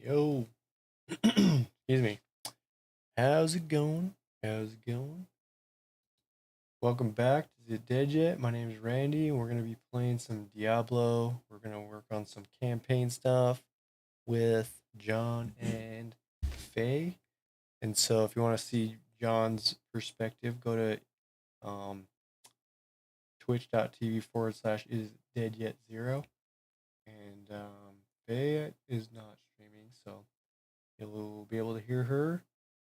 Yo, excuse me. How's it going? How's it going? Welcome back to the Dead Yet. My name is Randy, and we're gonna be playing some Diablo. We're gonna work on some campaign stuff with John and Fay. And so, if you want to see John's perspective, go to um, twitch.tv/, is Dead Yet Zero, and Fay is not streaming, so you'll be able to hear her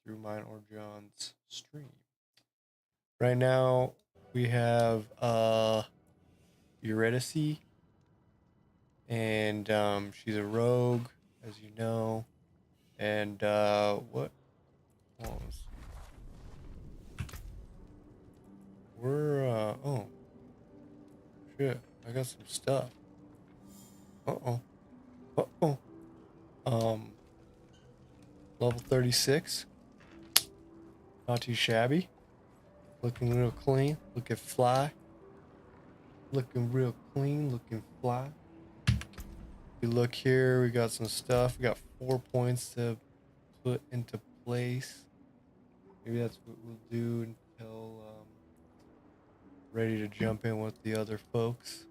through mine or John's stream. Right now we have Eurydice, and she's a rogue, as you know. And what? Oh, let's see. We're oh shit! I got some stuff. Uh oh. Uh oh. Um, level 36. Not too shabby. Looking real clean. Looking fly. Looking real clean. Looking fly. We look here, we got some stuff. We got 4 points to put into place. Maybe that's what we'll do until ready to jump in with the other folks.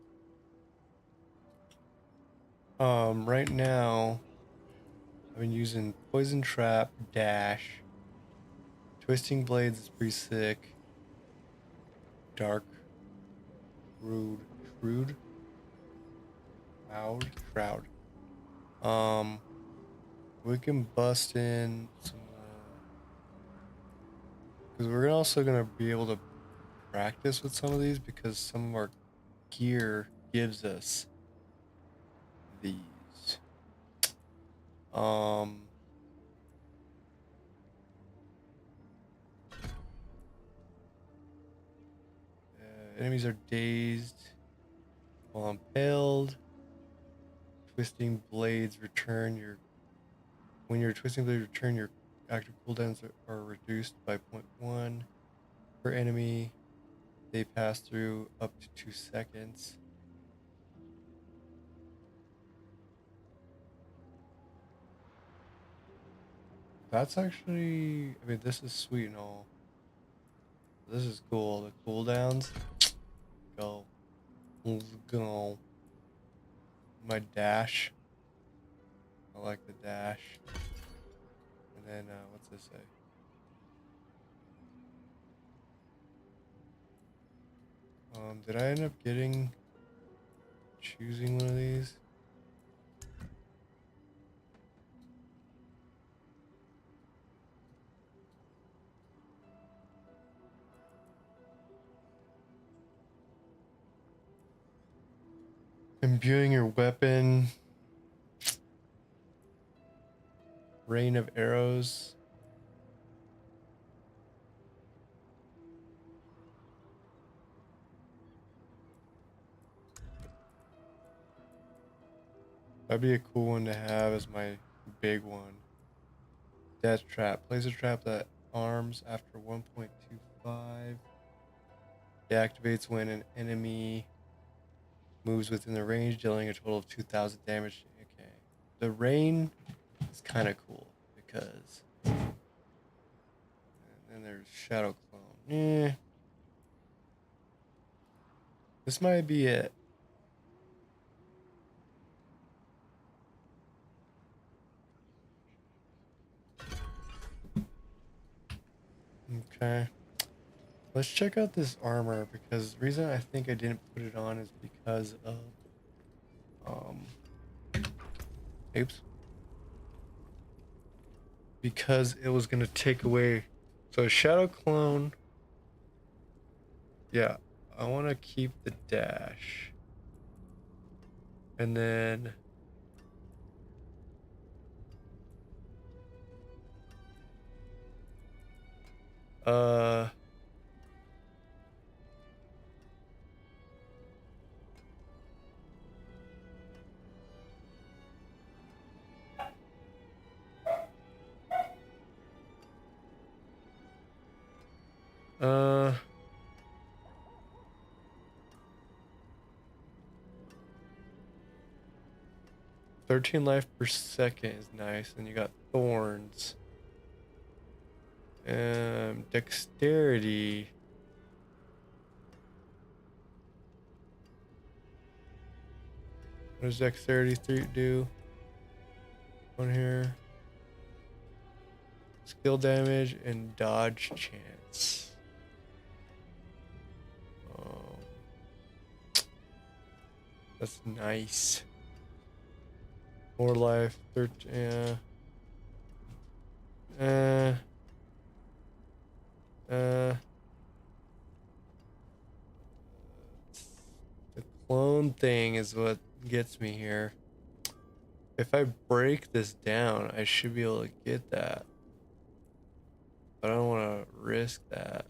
Right now, I've been using Poison Trap, Dash, Twisting Blades is pretty sick. Dark, Shrewd, Shroud. Um, we can bust in some, because we're also gonna be able to practice with some of these because some of our gear gives us these. Um, Enemies are dazed while impaled. Twisting blades return your. When your twisting blades return, your active cooldowns are reduced by 0.1 per enemy. They pass through up to 2 seconds. That's actually. I mean, this is sweet and all. This is cool. The cooldowns. Go. Let's go. My dash. I like the dash. And then, what's this say? Did I end up choosing one of these? Imbuing your weapon. Rain of arrows. That'd be a cool one to have as my big one. Death trap. Place a trap that arms after 1.25. It activates when an enemy moves within the range, dealing a total of 2,000 damage. Okay. The rain is kind of cool because. And then there's Shadow Clone. This might be it. Okay. Let's check out this armor because the reason I think I didn't put it on is because of oops. Because it was gonna take away. So Shadow Clone. Yeah, I want to keep the dash, and then uh. Uh, 13 life per second is nice. And you got thorns. Dexterity. What does dexterity 3 do? On here. Skill damage and dodge chance. That's nice. More life, 13. The clone thing is what gets me here. If I break this down, I should be able to get that. But I don't want to risk that.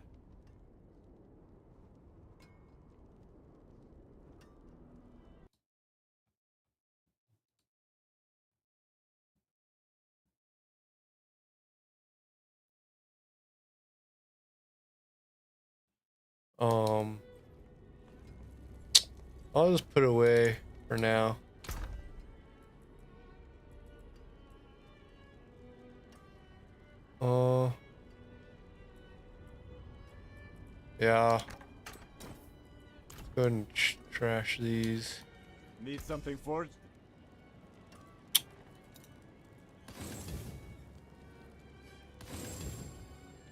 I'll just put it away for now. Yeah. Let's go ahead and trash these. Need something forged?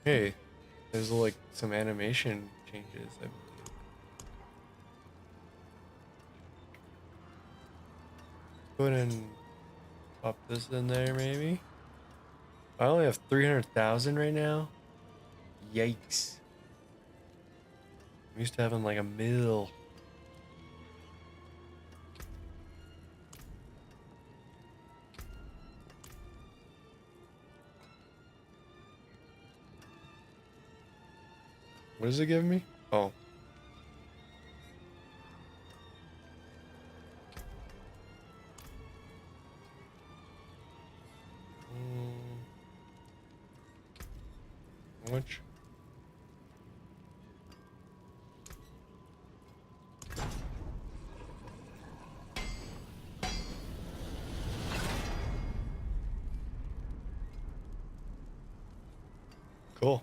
Hey, there's like some animation changes, I believe. Go ahead and pop this in there, maybe. I only have 300,000 right now. Yikes. I'm used to having like a mil. What does it give me? Oh. How much? Cool.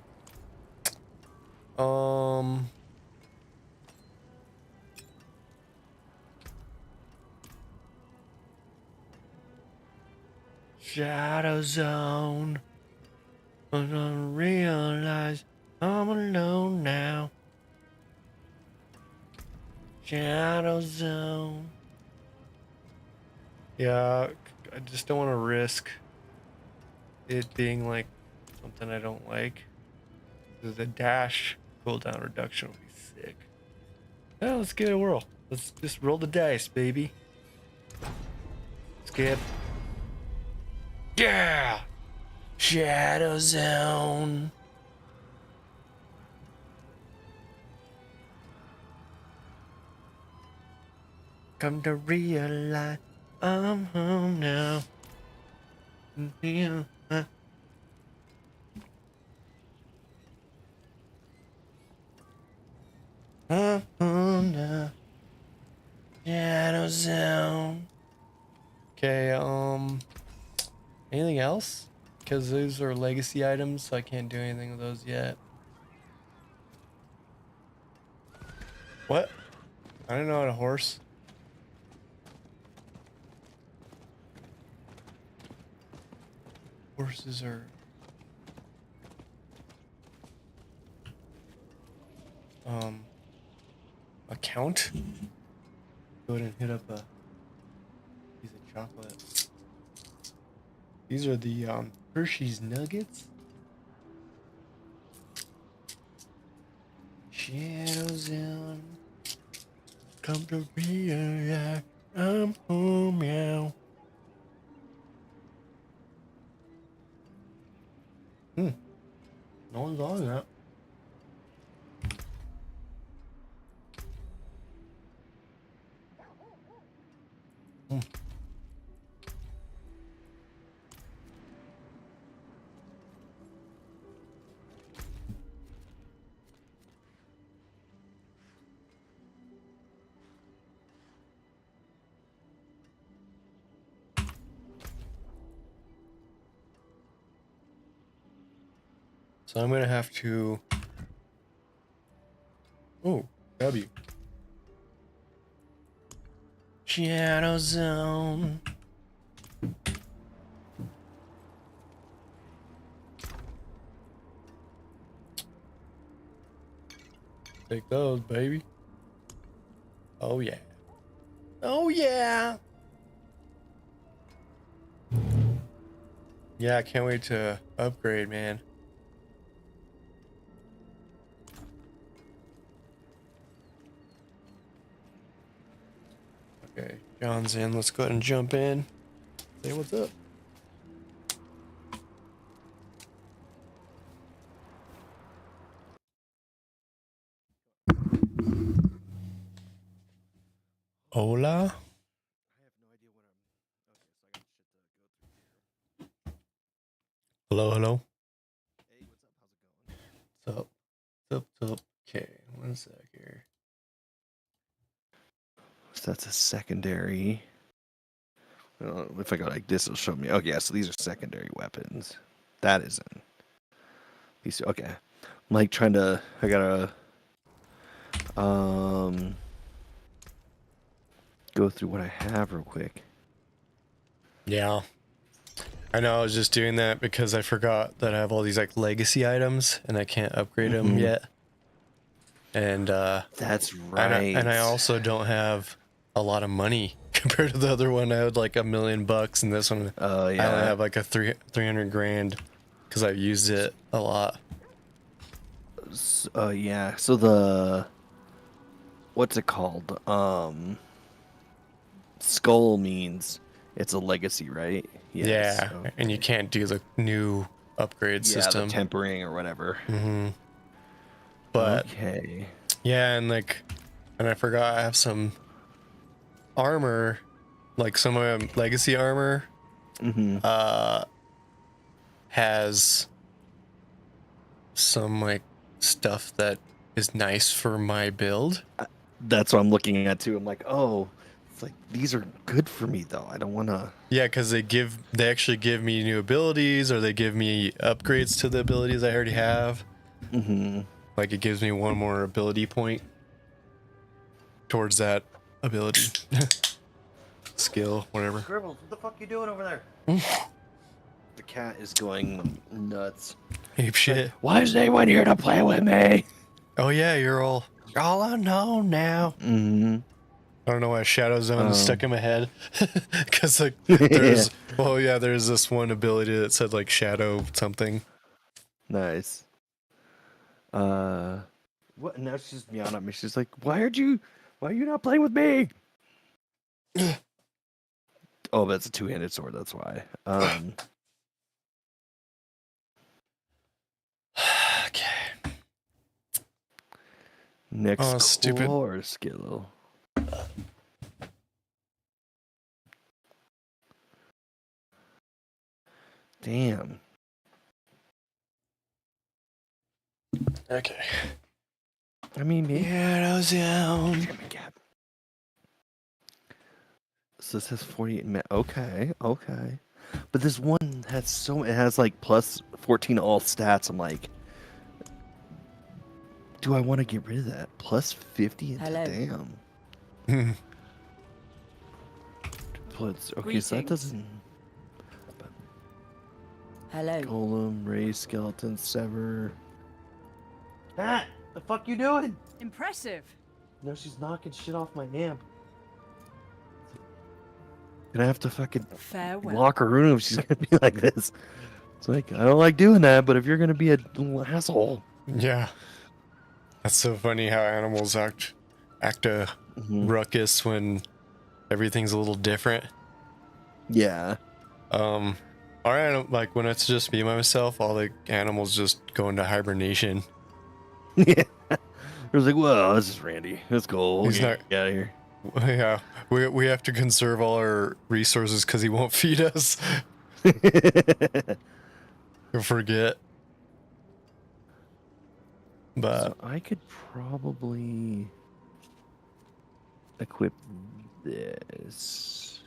Shadow Zone. I don't realize I'm alone now. Shadow Zone. Yeah, I just don't want to risk it being like something I don't like. The dash cooldown reduction will be sick. Yeah, let's give it a whirl. Let's just roll the dice, baby. Skip. Yeah! Shadow Zone. Come to realize I'm home now. Yeah. I'm home now. Shadow Zone. Okay, anything else? Because those are legacy items, so I can't do anything with those yet. What? I don't know how to horse. Horses are... account? Go ahead and hit up a piece of chocolate. These are the, Hershey's Nuggets. Shadows in. Come to realize I'm home now. No one's on that. So I'm gonna have to. Oh, W. Shadow Zone. Take those, baby. Oh yeah. Oh yeah. Yeah, I can't wait to upgrade, man. Okay, John's in. Let's go ahead and jump in. Say what's up. Hola. Hello, hello. What's up? What's up? Okay, 1 sec here. So that's a secondary. Well, if I go like this, it'll show me. Okay, yeah, so these are secondary weapons. That isn't. These okay. I'm like trying to. I gotta go through what I have real quick. Yeah. I know I was just doing that because I forgot that I have all these like legacy items and I can't upgrade them yet. And That's right. and I also don't have a lot of money compared to the other one. I had like $1 million, and this one yeah. I only have like a 300 grand because I've used it a lot. Yeah. So the what's it called? Skull means it's a legacy, right? Yes. Yeah, Okay. and you can't do the new upgrade system. The tempering or whatever. But okay. yeah, and I forgot I have some armor, like some of my legacy armor. Has some like stuff that is nice for my build. That's what I'm looking at too. I'm like, oh, it's like these are good for me though. I don't want to. Yeah, because they actually give me new abilities, or they give me upgrades to the abilities I already have. Like it gives me one more ability point towards that ability. Skill, whatever. Gribbles, what the fuck you doing over there? The cat is going nuts. Ape shit. Like, why is anyone here to play with me? Oh yeah, you're all alone now. I don't know why Shadow Zone is stuck in my head. Because like there's there's this one ability that said like shadow something. Nice. What? Now she's meowing at me. She's like, why are you not playing with me? Oh, that's a two-handed sword. That's why. Okay. Next stupid. core skill. Damn. Okay. I mean, maybe. Shadow Zone. So it says 48 minutes. Okay. But this one has like plus 14 all stats. I'm like, do I want to get rid of that? Plus 50? Hello. Damn. Okay, so that doesn't. Hello. Golem, raise, skeleton, sever. Cat, the fuck you doing? Impressive. No, she's knocking shit off my amp. Gonna have to fucking Farewell. lock her room if she's gonna be like this. It's like, I don't like doing that, but if you're gonna be a little asshole. Yeah. That's so funny how animals act a ruckus when everything's a little different. Yeah. Alright, like when it's just me by myself, all the animals just go into hibernation. Yeah. It was like, well, this is Randy. Let's go. He's Get out of here. Yeah, we have to conserve all our resources because he won't feed us. You'll forget. But So I could probably equip this.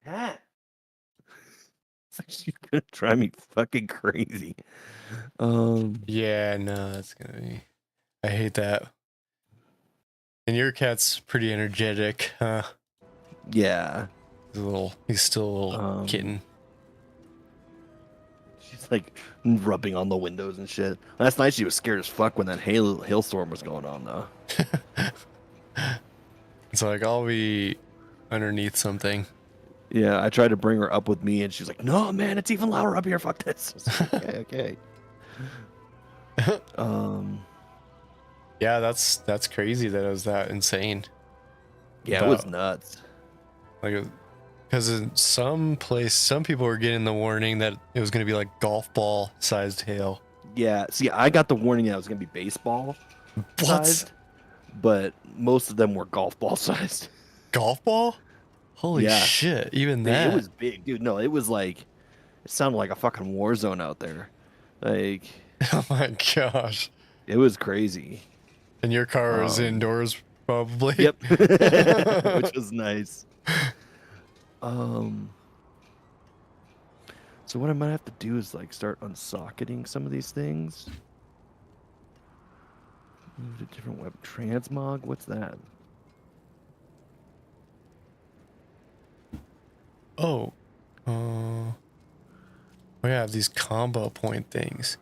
Hat. She's gonna drive me fucking crazy. Yeah, no, that's gonna be. I hate that. And your cat's pretty energetic, huh? Yeah. He's still a little kitten. She's like rubbing on the windows and shit. Last night she was scared as fuck when that hailstorm was going on though. It's like I'll be underneath something. Yeah, I tried to bring her up with me and she's like, "No, man, it's even louder up here. Fuck this." I was like, okay. Yeah, that's crazy that it was that insane. Yeah, it was nuts. Like, because in some people were getting the warning that it was going to be like golf ball sized hail. Yeah, see, I got the warning that it was gonna be baseball sized, but most of them were golf ball sized. Golf ball? Holy Yeah. shit! Even that. It was big, dude. No, it was like, it sounded like a fucking war zone out there. Like, Oh my gosh! it was crazy. And your car was indoors, probably. Yep, which was nice. So what I might have to do is like start unsocketing some of these things. Move to different web. Transmog? What's that? Oh, we have these combo point things.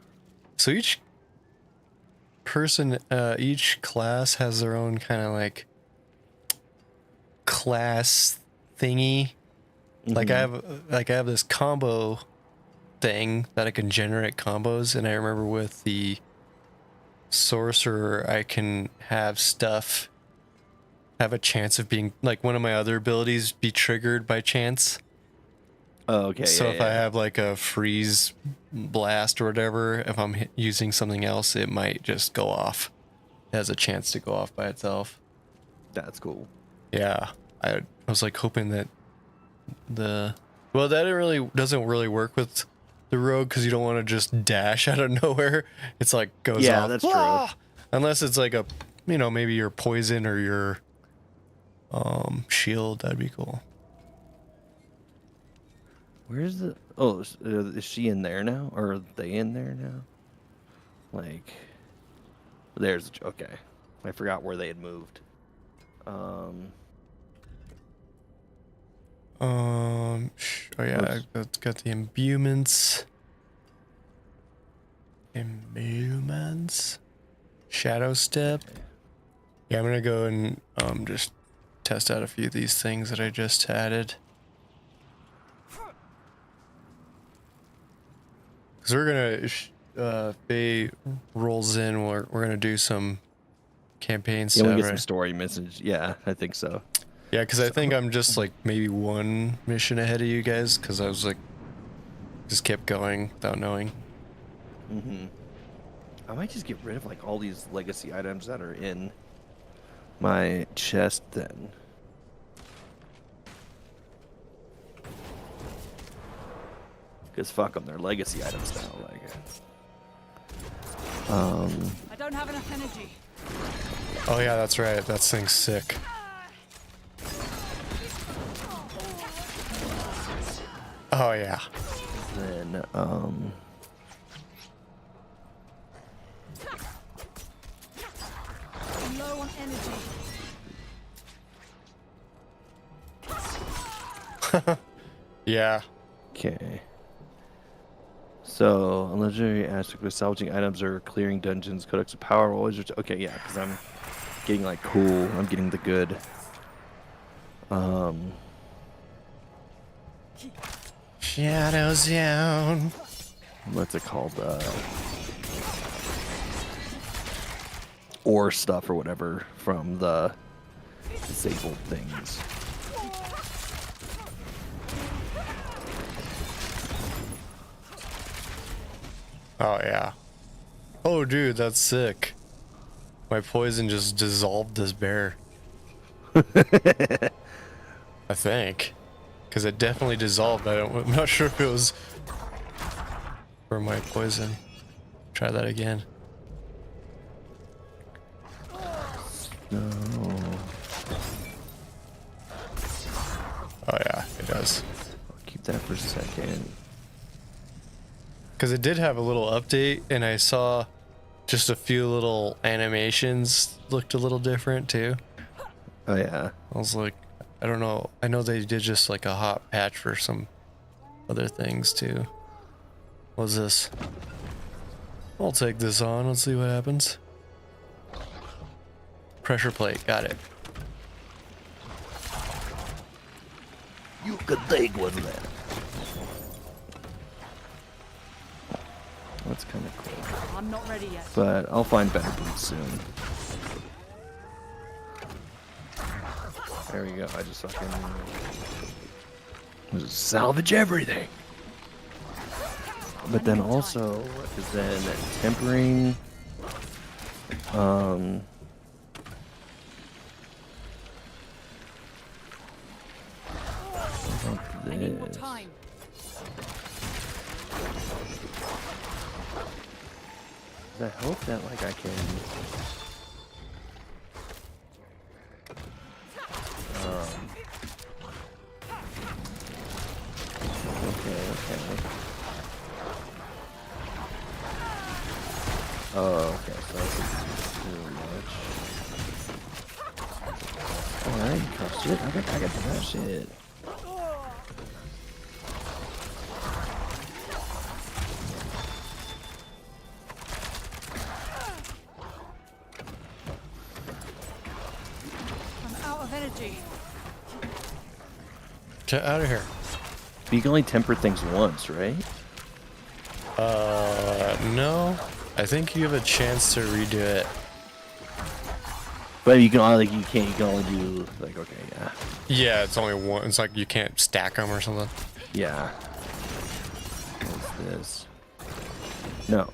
So each person, each class has their own kind of like class thingy. Like I have this combo thing that I can generate combos, and I remember with the sorcerer I can have stuff have a chance of being like one of my other abilities be triggered by chance. Oh, okay. So if I have like a freeze blast or whatever, if I'm using something else, it might just go off. It has a chance to go off by itself. That's cool. Yeah, I was like hoping that that it doesn't really work with the rogue because you don't want to just dash out of nowhere. It's like goes off. Yeah, that's true. Unless it's like a, maybe your poison or your shield. That'd be cool. Where's the? Oh, is she in there now, or are they in there now? Like, there's okay. I forgot where they had moved. Oh yeah, I've got the imbuements. Shadow step. Yeah, I'm gonna go and just test out a few of these things that I just added. Cause we're gonna Faye rolls in. We're gonna do some campaign stuff. Yeah, we get some story message. Yeah, I think so. Yeah, because I think I'm just like maybe one mission ahead of you guys. Because I was like, just kept going without knowing. I might just get rid of like all these legacy items that are in my chest then. Because fuck them, they're legacy items now. Like, I don't have enough energy. Oh yeah, that's right. That thing's sick. Oh yeah. then I'm low on energy. Yeah. okay. So, a legendary aspect with salvaging items or clearing dungeons, codex of power, always. Okay, yeah, because I'm getting like cool. I'm getting the good. Shadow Zone. What's it called? Ore stuff or whatever from the disabled things. Oh yeah. Oh dude, that's sick. My poison just dissolved this bear. I think. Because it definitely dissolved. I'm not sure if it was for my poison. Try that again. No. Oh yeah, it does. I'll keep that for a second. Because it did have a little update, and I saw just a few little animations looked a little different too. Oh yeah. I was like, I don't know. I know they did just like a hot patch for some other things too. What's this? I'll take this on. Let's see what happens. Pressure plate. Got it. You could think was that. That's kind of cool. I'm not ready yet. But I'll find better boots soon. There we go. I just fucking just salvage everything. But then also, is then tempering. I need more time. I hope that like I can. Okay. Oh, okay. So that's too much. Alright, oh, shit. I got that shit. I'm out of energy. Get out of here. But you can only temper things once, right? No. I think you have a chance to redo it. But you can only you can only do like okay, yeah. Yeah, it's only one. It's like you can't stack them or something. Yeah. What's this? No,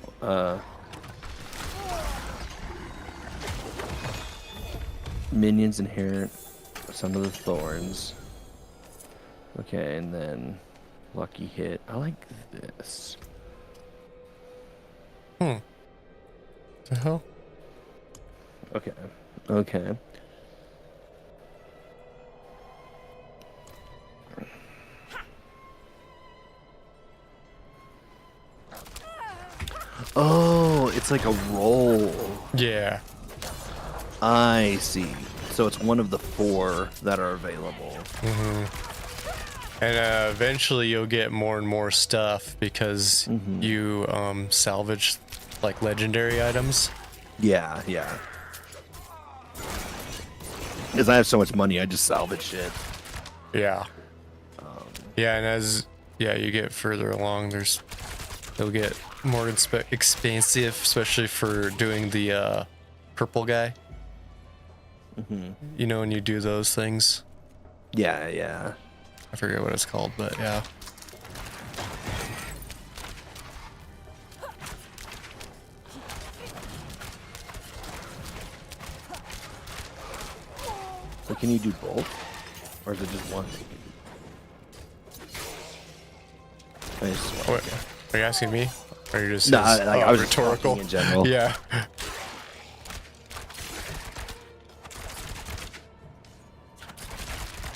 minions inherit some of the thorns. Okay, and then lucky hit. I like this. The hell? Okay. Okay. Oh, it's like a roll. Yeah. I see. So it's one of the 4 that are available. And eventually you'll get more and more stuff because you salvage like legendary items. Yeah, yeah. Because I have so much money, I just salvage shit. Yeah. Yeah, and as you get further along, they'll get more expansive, especially for doing the purple guy. You know, when you do those things. Yeah, yeah. I forget what it's called, but yeah. So can you do both? Or is it just one? What? Are you asking me? Or you just No, like, I was just rhetorical talking in general. Yeah.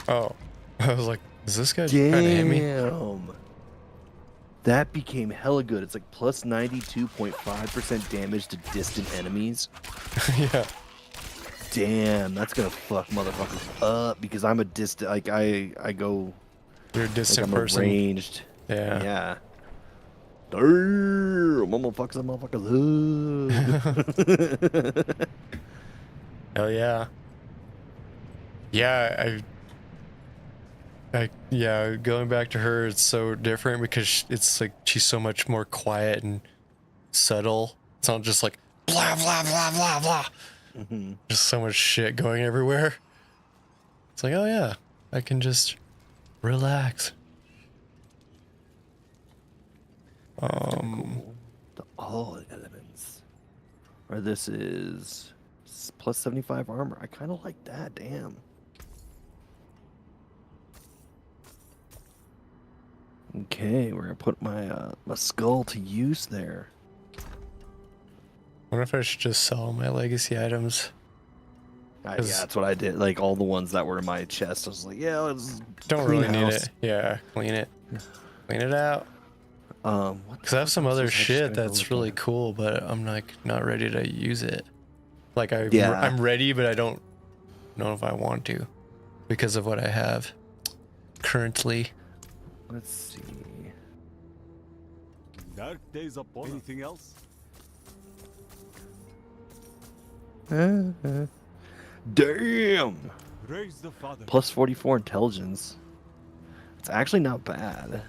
Oh, I was like, is this guy trying to hit me? Damn. That became hella good. It's like plus 92.5% damage to distant enemies. Yeah. Damn, that's gonna fuck motherfuckers up because I'm a distant. Like I go. You're a Like distant I'm person. ranged. Yeah. Yeah. Damn, I'm gonna fuck some motherfuckers up. Hell yeah. Yeah, yeah, going back to her, it's so different because it's like she's so much more quiet and subtle. It's not just like blah blah blah blah blah. Just so much shit going everywhere. It's like, oh yeah, I can just relax. Cool. All elements. Or this is plus 75 armor. I kind of like that. Damn. Okay, we're gonna put my my skull to use there. I wonder if I should just sell my legacy items. Yeah, 'Cause- that's what I did. Like all the ones that were in my chest, I was like, yeah, let's Don't clean really need house. it. Yeah, clean it. Clean it out. Because I have some other I just shit gotta go that's look really at it. cool, but I'm like not ready to use it. Like Yeah. I'm ready, but I don't know if I want to because of what I have currently. Let's see. Dark days upon us. Anything else? Damn! Praise the Father. Plus 44 intelligence. It's actually not bad.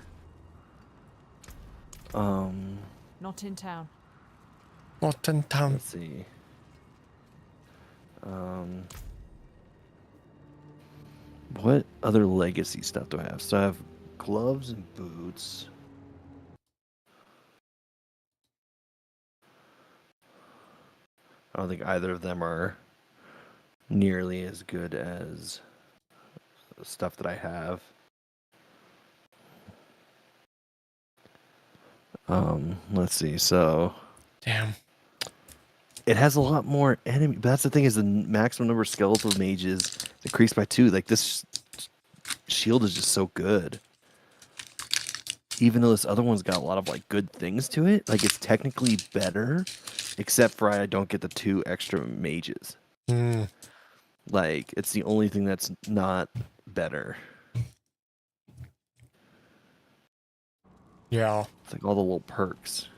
Not in town. Not in town. Let's see. What other legacy stuff do I have? So I have gloves and boots. I don't think either of them are nearly as good as the stuff that I have. Let's see. So Damn. it has a lot more enemy. But that's the thing, is the maximum number of skeletal mages increased by 2. Like, this shield is just so good. Even though this other one's got a lot of like good things to it, like it's technically better, except for I don't get the 2 extra mages. Mm. Like, it's the only thing that's not better. Yeah. It's like all the little perks.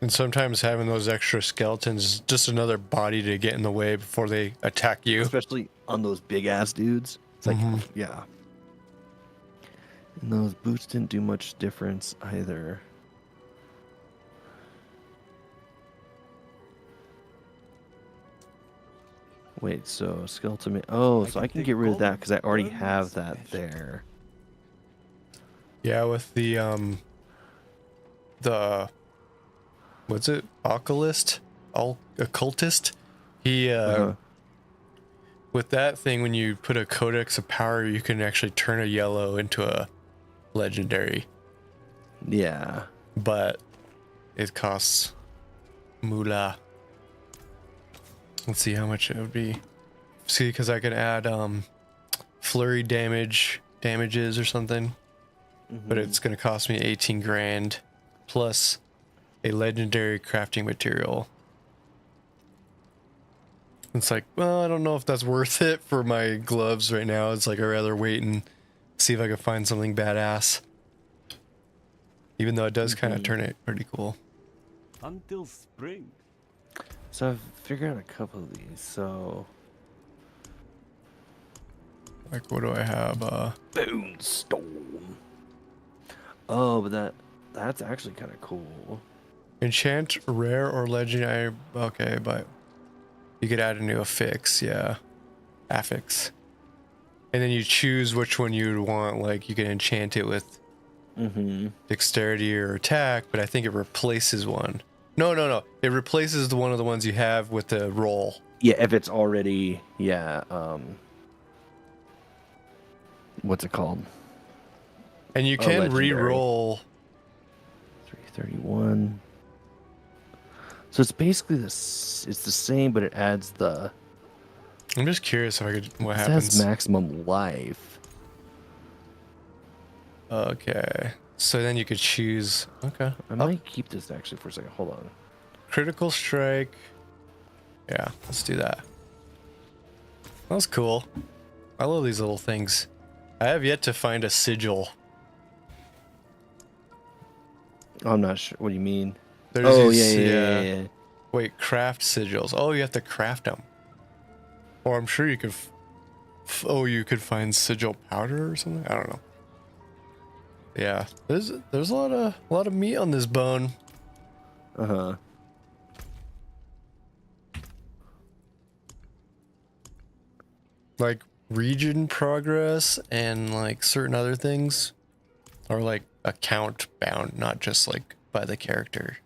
And sometimes having those extra skeletons is just another body to get in the way before they attack you. Especially on those big ass dudes. It's like, yeah. And those boots didn't do much difference either. Wait, so skeleton. Oh, so I can get rid of that because I already have that there. Yeah, with the what's it? Occultist? Occultist? He with that thing, when you put a codex of power, you can actually turn a yellow into a legendary. Yeah. But it costs moolah. Let's see how much it would be. See, because I could add flurry damages or something. But it's going to cost me 18 grand plus a legendary crafting material. It's like, well, I don't know if that's worth it for my gloves right now. It's like I'd rather wait and see if I can find something badass. Even though it does kind of turn it pretty cool. Until spring. So I've figured out a couple of these. So Like, what do I have? Bonestorm. Oh, but that's actually kind of cool. Enchant, rare, or legendary. Okay, but you could add a new affix, yeah. Affix. And then you choose which one you'd want. Like, you can enchant it with dexterity or attack, but I think it replaces one. No. It replaces one of the ones you have with the roll. Yeah, if it's already, what's it called? And you can re-roll. 331. So it's basically this. It's the same, but it adds the. I'm just curious if I could. What It happens? has maximum life. Okay. So then you could choose. Okay. I might keep this actually for a second. Hold on. Critical strike. Yeah, let's do that. That was cool. I love these little things. I have yet to find a sigil. I'm not sure. What do you mean? There's Yeah. Wait, craft sigils. Oh, you have to craft them. Or I'm sure you could. You could find sigil powder or something. I don't know. Yeah, there's a lot of meat on this bone. Like region progress and like certain other things are like account bound, not just like by the character.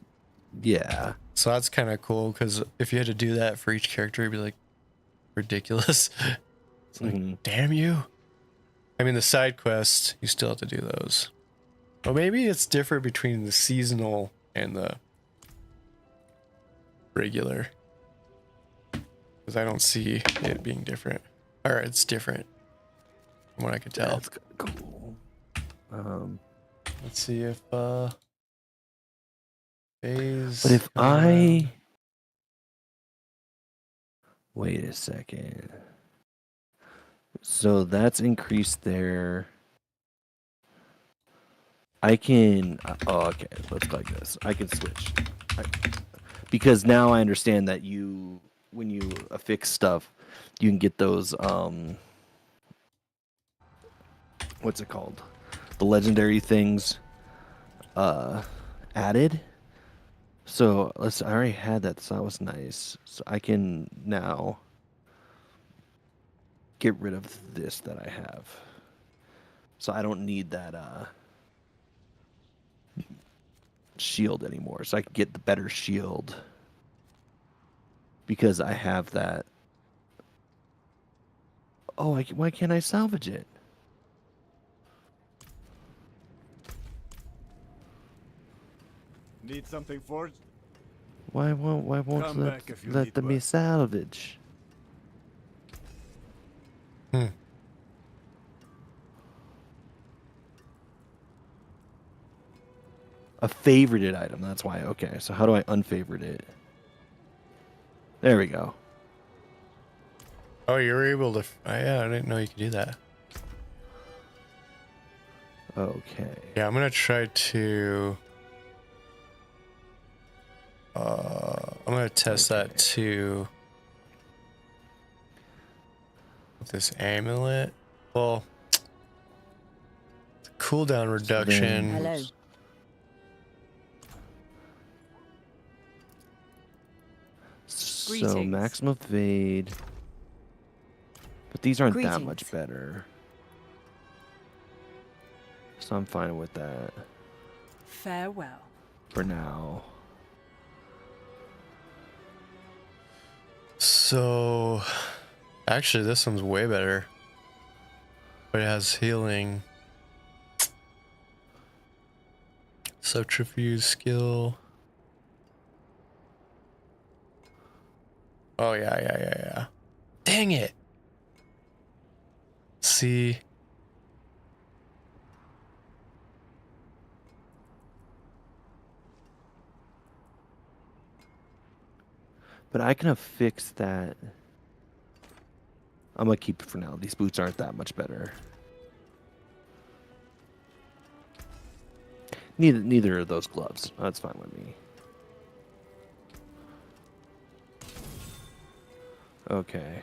Yeah. So that's kind of cool because if you had to do that for each character, it'd be like ridiculous. It's like, damn you. I mean, the side quests, you still have to do those. Well, maybe it's different between the seasonal and the regular. Because I don't see it being different. Or it's different from what I could tell. That's cool. Let's see if Fay's But if coming around. I wait a second, so that's increased there. I can. Oh, okay. Let's go like this. I can switch because now I understand that when you affix stuff, you can get those. What's it called? The legendary things added. So I already had that, so that was nice. So I can now get rid of this that I have. So I don't need that shield anymore. So I can get the better shield because I have that. Oh, why can't I salvage it? Need something forged? Why won't Come back if you let need them be work. salvage? Hmm. A favorited item. That's why. Okay, so how do I unfavorite it? There we go. Oh, you're able to. Oh, yeah, I didn't know you could do that. Okay. Yeah, I'm gonna try to. I'm gonna test Okay. that too. With this amulet. Well, the cooldown reduction. Hello. So Greetings. maximum evade. But these aren't that much Greetings. better. So I'm fine with that Farewell. for now. So, actually, this one's way better. But it has healing. Subterfuge skill. Oh, yeah. Dang it. See. But I can affix that. I'm gonna keep it for now. These boots aren't that much better. Neither of those gloves. That's fine with me. Okay.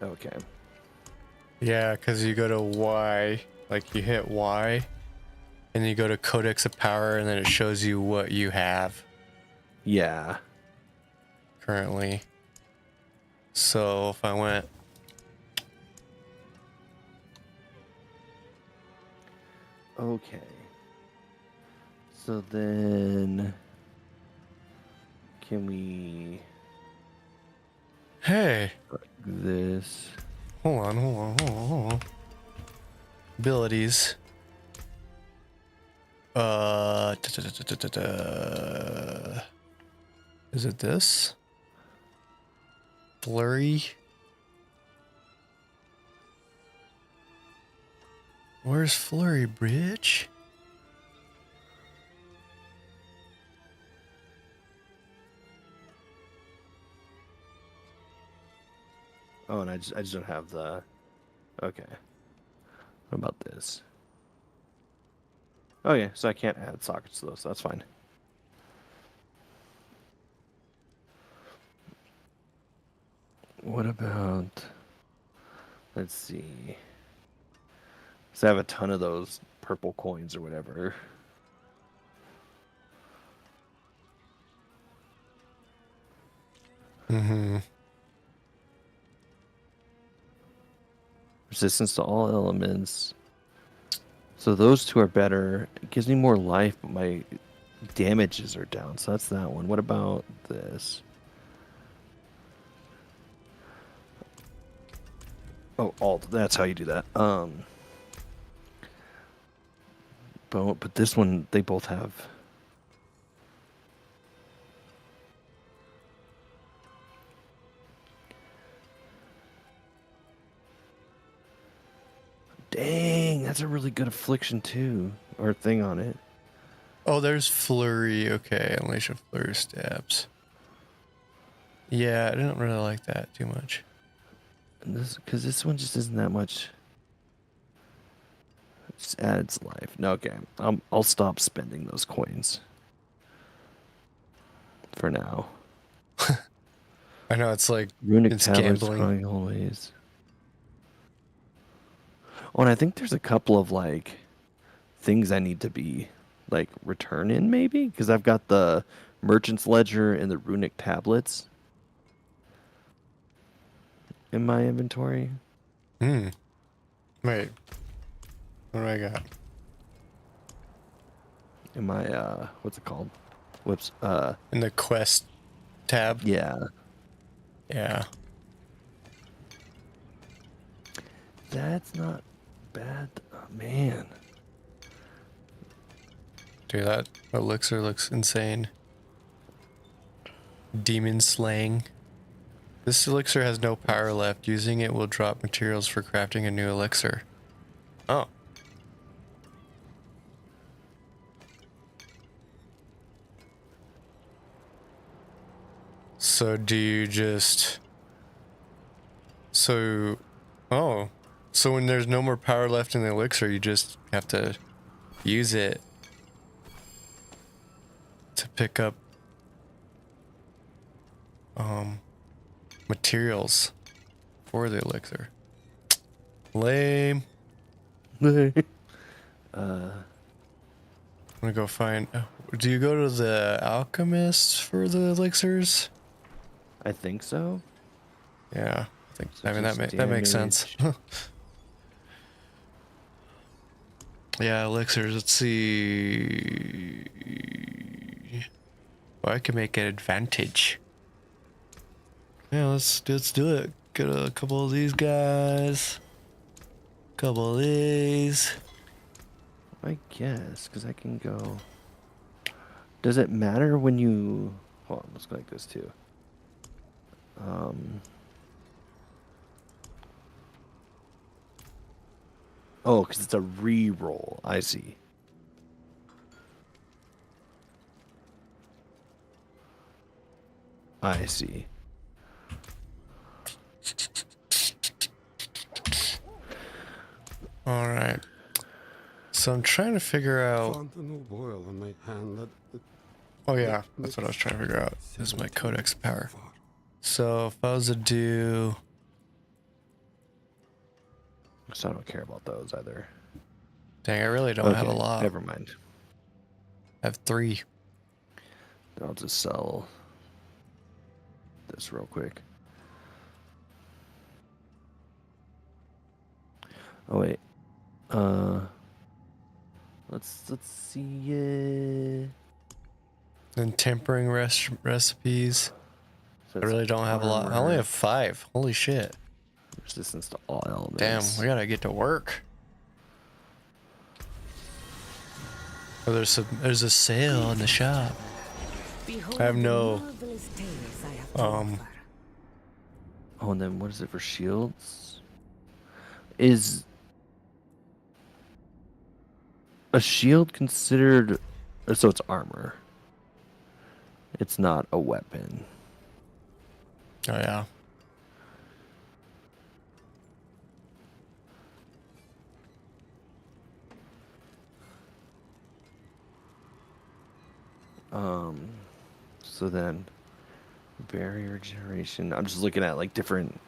Okay. Yeah, because you go to Y. Like, you hit Y. And you go to Codex of Power, and then it shows you what you have Yeah. currently. So, if I went. Okay. So then, can we Hey. this? Hold on. Abilities. Is it this? Flurry? Where's Flurry, Bridge? Oh, and I just don't have the. Okay. What about this? Oh yeah, so I can't add sockets to those. So that's fine. What about? Let's see. So I have a ton of those purple coins or whatever. Mm-hmm. Resistance to all elements. So those two are better. It gives me more life, but my damages are down. So that's that one. What about this? Oh, alt. That's how you do that. But this one, they both have. has a really good affliction too, or thing on it. Oh, there's flurry. Okay, unleash a flurry of stabs. Yeah, I didn't really like that too much. And because this one just isn't that much. It just adds life. No, okay. I'll stop spending those coins for now. I know it's like Runic it's tablets, gambling. crying always. Oh, and I think there's a couple of like things I need to be like return in maybe because I've got the merchant's ledger and the runic tablets in my inventory. Hmm. Wait. What do I got? In my what's it called? Whoops. In the quest tab? Yeah. Yeah. That's not bad. Oh, man. Dude, that elixir looks insane. Demon slaying. This elixir has no power left. Using it will drop materials for crafting a new elixir. Oh. So do you just... So... Oh. So when there's no more power left in the elixir, you just have to use it to pick up materials for the elixir. Lame. I'm gonna go find... Do you go to the alchemist for the elixirs? I think so. Yeah, I think. So I mean just that makes sense. damage. Yeah, elixirs. Let's see. Well, I can make an advantage. Yeah, let's do it. Get a couple of these guys. Couple of these. I guess because I can go. Does it matter when you? Hold on, let's go like this too. Oh, because it's a re-roll. I see. I see. All right. So I'm trying to figure out. Fountain of oil on my hand that Oh yeah, that's what I was trying to figure out. This is my codex power. So if I was to do. So I don't care about those either. Dang, I really don't have a Okay, lot. Never mind. I have 3. I'll just sell this real quick. Oh wait. Let's see. And tempering recipes. So I really don't have a lot. I only have 5. Holy shit. resistance to all elements. Damn, we gotta get to work. Oh, there's a sale in the shop. I have no Oh, and then what is it for shields? Is a shield considered? So it's armor. It's not a weapon. Oh yeah. So then, barrier generation. I'm just looking at like different.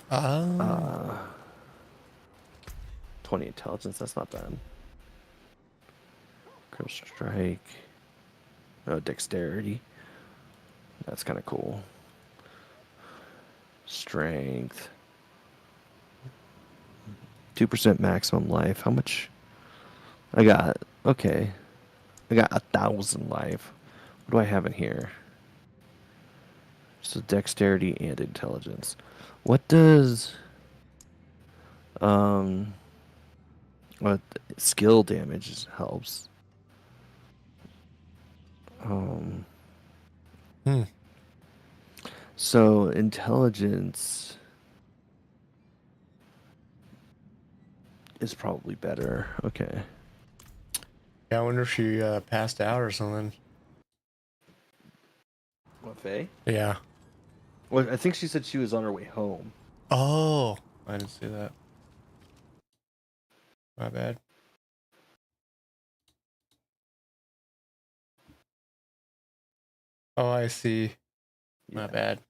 20 intelligence. That's not bad. Critical strike. Oh, dexterity. That's kind of cool. Strength. 2% maximum life. How much? I got. Okay. I got 1,000 life. What do I have in here? So dexterity and intelligence. What does what skill damage helps? So intelligence is probably better. Okay. Yeah, I wonder if she passed out or something. What, Faye? Yeah. Well, I think she said she was on her way home. Oh, I didn't see that. My bad. Oh, I see. My Yeah. bad.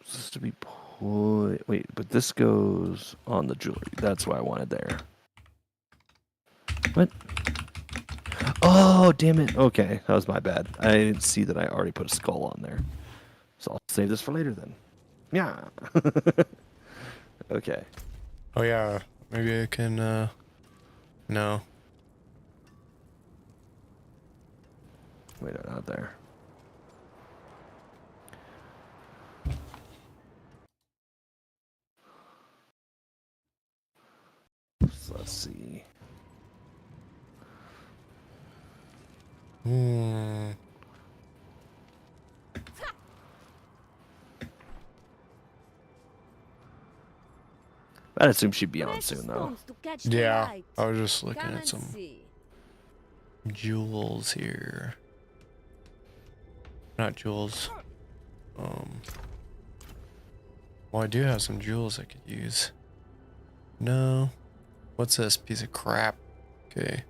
Supposed to be put. Wait, but this goes on the jewelry. That's why I wanted there. What? Oh, damn it. Okay, that was my bad. I didn't see that I already put a skull on there. So I'll save this for later then. Yeah. Okay. Oh yeah, maybe I can. No. Wait, no, not there. So let's see. Hmm. I'd assume she'd be on soon, though. Yeah, I was just looking Come at and some see. jewels here. Not jewels. Well, I do have some jewels I could use. No. What's this piece of crap? Okay.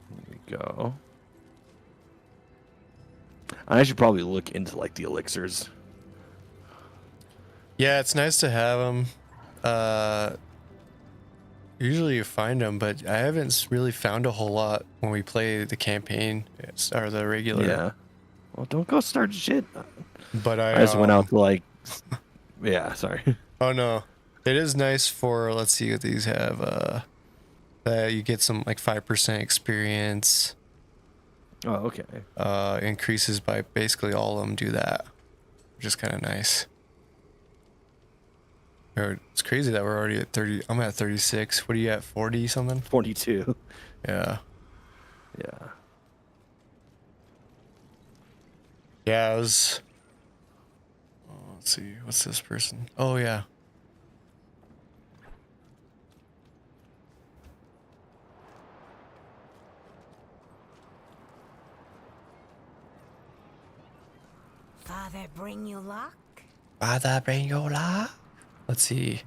Here we go. I should probably look into like the elixirs. Yeah, it's nice to have them. Usually you find them, but I haven't really found a whole lot when we play the campaign or the regular. Yeah. Well, don't go start shit. But I just went out to like. Yeah, sorry. Oh no, it is nice for. Let's see what these have. That you get some like 5% experience. Oh, okay. Increases by basically all of them do that, which is kind of nice. It's crazy that we're already at 30. I'm at 36. What are you at? 40 something? 42. Yeah. Yeah. Yeah, it was. Oh, let's see. What's this person? Oh, yeah. Father bring you luck? Father, bring your luck. Let's see.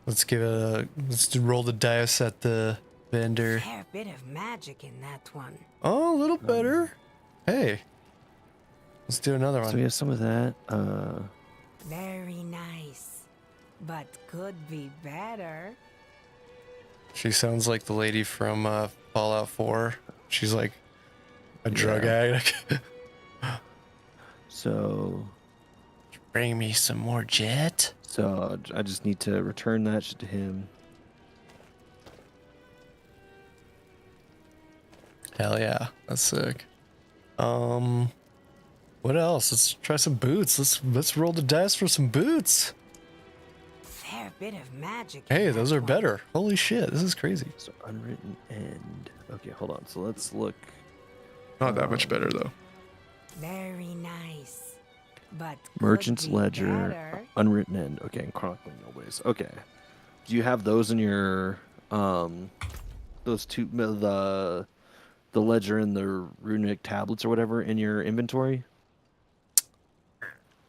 Let's roll the dice at the vendor. Fair bit of magic in that one. Oh, a little better. Hey. Let's do another one. So we have some of that. Very nice. But could be better. She sounds like the lady from Fallout 4. She's like a drug addict. So Bring me some more jet. So I just need to return that shit to him. Hell yeah, that's sick. What else? Let's try some boots. Let's roll the dice for some boots. Fair bit of magic. Hey, in those that are one. better. Holy shit, this is crazy. So unwritten end. Okay, hold on. So let's look. Not that much better though. Very nice. But Merchant's could be Ledger, better. unwritten end. Okay, and chronicling always. Okay. Do you have those in your those two the ledger and the runic tablets or whatever in your inventory?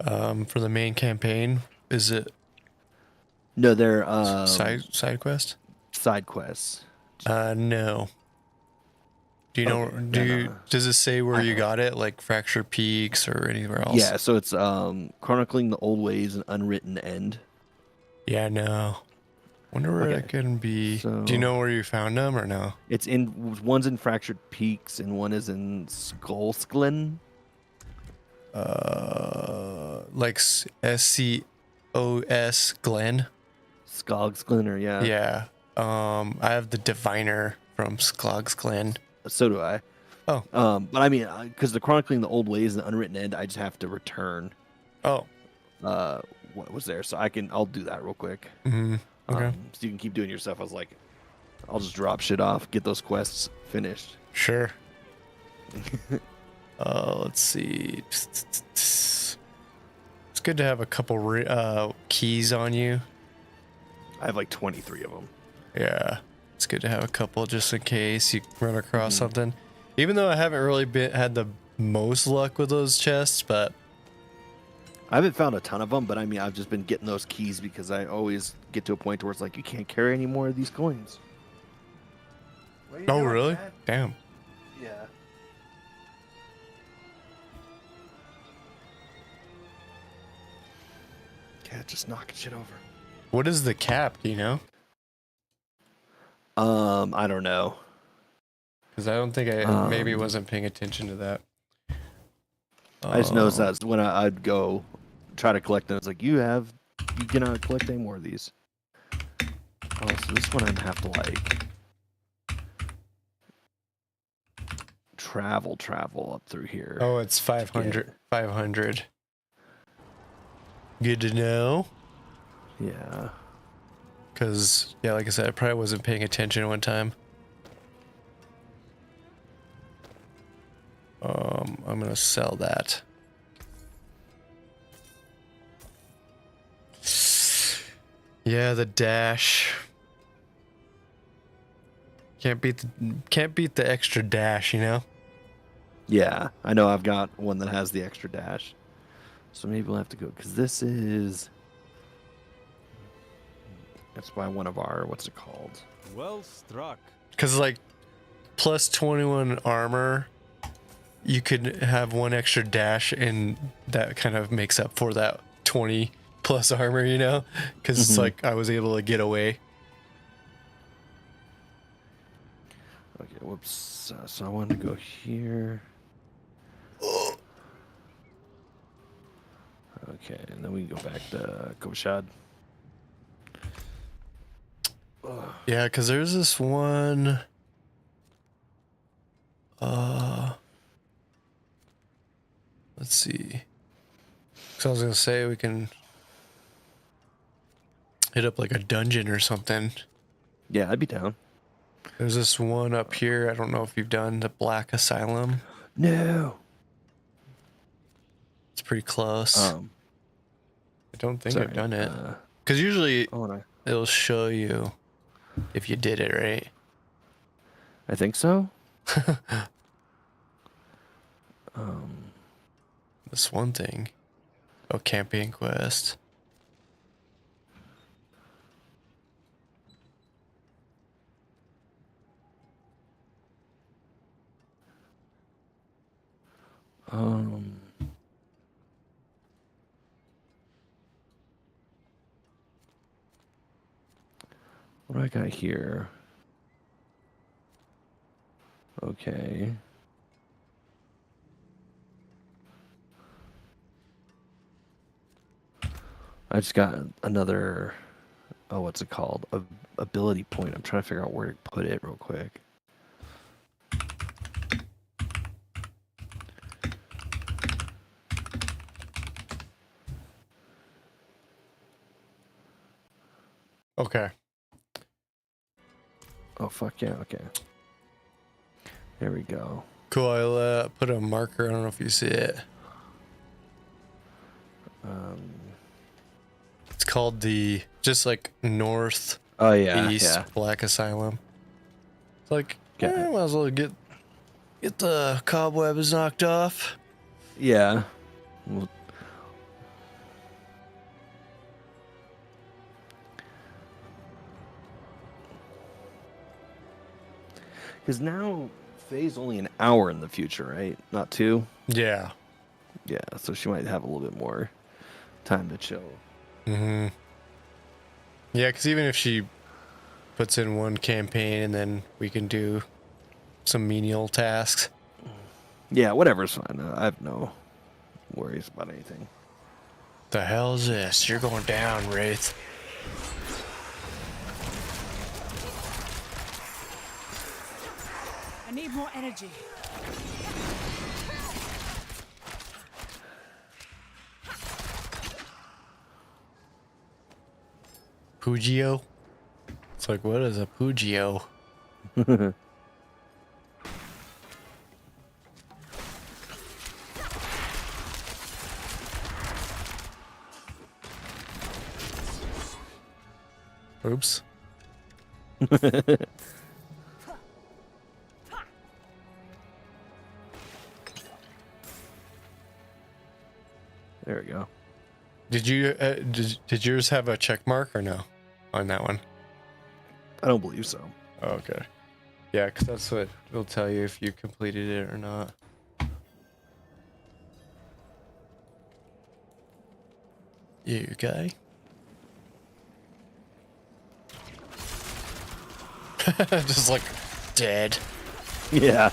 For the main campaign, is it No, they're side quest? side quests. No. Do you know? Okay, Does it say where you got it, like Fractured Peaks or anywhere else? Yeah, so it's chronicling the old ways and unwritten end. Yeah, no. Wonder where that can be. So- Do you know where you found them or no? It's in one's in Fractured Peaks and one is in Skullsglen. Like SCOS Glen. Skogsglen, or yeah. Yeah. I have the Diviner from Sklogs Glen. So do I. Oh. But I mean, because the chronicling the old ways and the unwritten end, I just have to return Oh. what was there, so I'll do that real quick. Mm-hmm. Okay. So you can keep doing your stuff. I was like, I'll just drop shit off, get those quests finished. Sure. Let's see. It's good to have a couple keys on you. I have like 23 of them. Yeah, it's good to have a couple just in case you run across something. Even though I haven't really had the most luck with those chests, but I haven't found a ton of them, but I mean, I've just been getting those keys because I always get to a point where it's like, you can't carry any more of these coins. oh really? Damn. Yeah. Cat just knocking shit over. What is the cap? Do you know? I don't know. Because I don't think I maybe wasn't paying attention to that. I just noticed that when I'd go try to collect them, it's like, you cannot collect any more of these. Oh, so this one I'd have to like travel up through here. Oh, it's 500. 500. Good to know. Yeah. Because, yeah, like I said, I probably wasn't paying attention one time. I'm going to sell that. Yeah, the dash. Can't beat the extra dash, you know? Yeah, I know I've got one that has the extra dash. So maybe we'll have to go, because this is... That's by one of our, what's it called? Well struck. Because, like, plus 21 armor, you could have one extra dash, and that kind of makes up for that 20 plus armor, you know? Because it's like I was able to get away. Okay, whoops. So I wanted to go here. Okay, and then we can go back to Koshad. Yeah, because there's this one. Let's see. So I was gonna say we can hit up like a dungeon or something. Yeah, I'd be down. There's this one up here. I don't know if you've done the Black Asylum. No. It's pretty close. I don't think sorry, I've done it. Because usually Oh, it'll show you if you did it right. I think so. This one thing. Oh, campaign quest. What do I got here? Okay. I just got another, oh, what's it called? Ability point. I'm trying to figure out where to put it real quick. Okay. Oh, fuck yeah, okay. There we go. Cool. I'll put a marker. I don't know if you see it. It's called the just like north Oh, yeah, east yeah. Black Asylum. It's like, Got it. might as well get the cobwebs knocked off. Yeah. Well, because now Faye's only an hour in the future, right? Not 2? Yeah. Yeah, so she might have a little bit more time to chill. Mm-hmm. Yeah, because even if she puts in one campaign and then we can do some menial tasks. Yeah, whatever's fine. I have no worries about anything. The hell's this? You're going down, Wraith. I need more energy. Pugio? It's like, what is a Pugio? Oops. There we go. Did you did yours have a check mark or no on that one? I don't believe so. Oh, okay. Yeah, because that's what will tell you if you completed it or not. You okay? Just like dead. Yeah.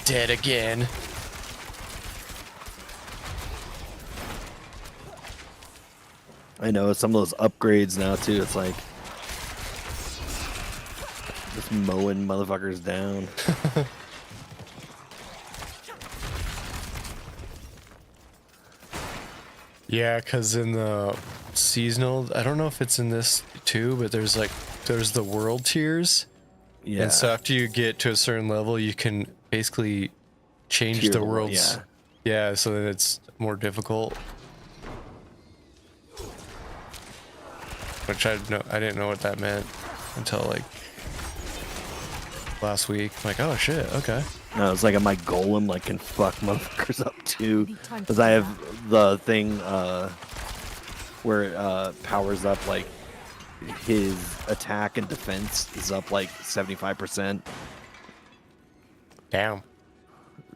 Dead again. I know some of those upgrades now too. It's like just mowing motherfuckers down. Yeah, because in the seasonal, I don't know if it's in this too, but there's the world tiers. Yeah. And so after you get to a certain level, you can basically change Tier the the world, world's. Yeah, so that it's more difficult. Which I didn't know what that meant until like last week. I'm like, oh shit, okay. No, it's like my golem like can fuck motherfuckers up too, because I have the thing where it powers up like his attack and defense is up like 75%. Damn.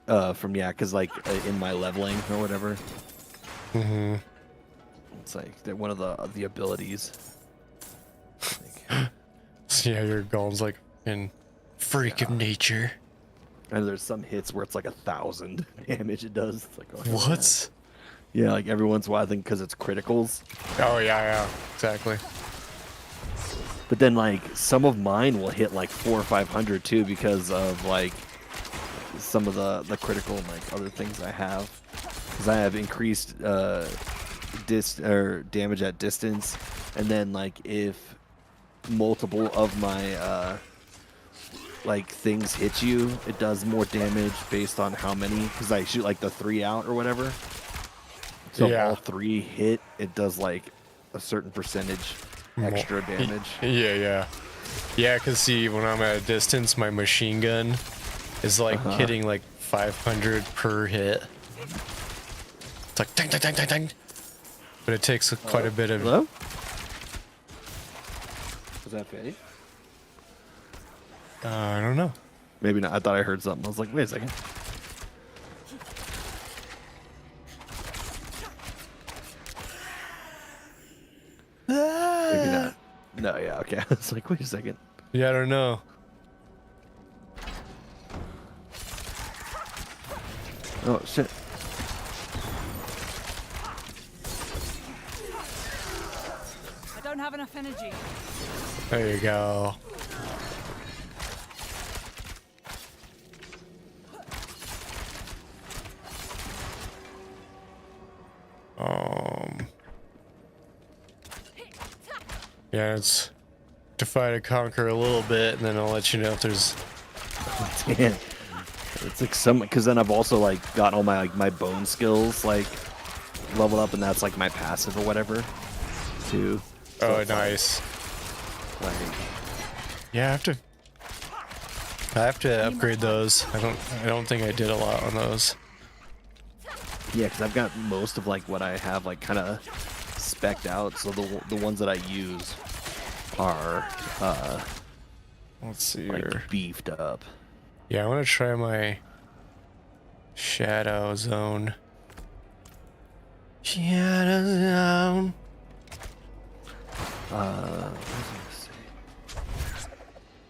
Because like in my leveling or whatever. Mm-hmm. It's like they're one of the abilities. So yeah, your golem's like in freak of nature. And there's some hits where it's like 1,000 damage it does. It's like, oh, What? Yeah, like every once in a while, I think because it's criticals. Oh yeah, exactly. But then like some of mine will hit like 400 or 500 too because of like some of the critical and like other things I have. Because I have increased damage at distance, and then like if multiple of my like things hit you, it does more damage based on how many, because I shoot like the 3 out or whatever. So if all 3 hit, it does like a certain percentage extra damage. Yeah, because see, when I'm at a distance, my machine gun is like hitting like 500 per hit. It's like dang, dang, dang, dang, dang. But it takes quite a bit of. Hello? Was that Fay? I don't know. Maybe not. I thought I heard something. I was like, wait a second. Maybe not. No, yeah, okay. It's like, wait a second. Yeah, I don't know. Oh, shit. I don't have enough energy. There you go. Yeah, it's divide and conquer a little bit, and then I'll let you know if there's. Damn. It's like some, because then I've also like got all my my bone skills like leveled up, and that's like my passive or whatever, too. So Oh, it's nice. Like, Yeah, I have to upgrade those. I don't think I did a lot on those. yeah, because I've got most of like what I have like kind of specced out. So the ones that I use are Let's see like here. beefed up. Yeah, I want to try my Shadow Zone. Shadow Zone.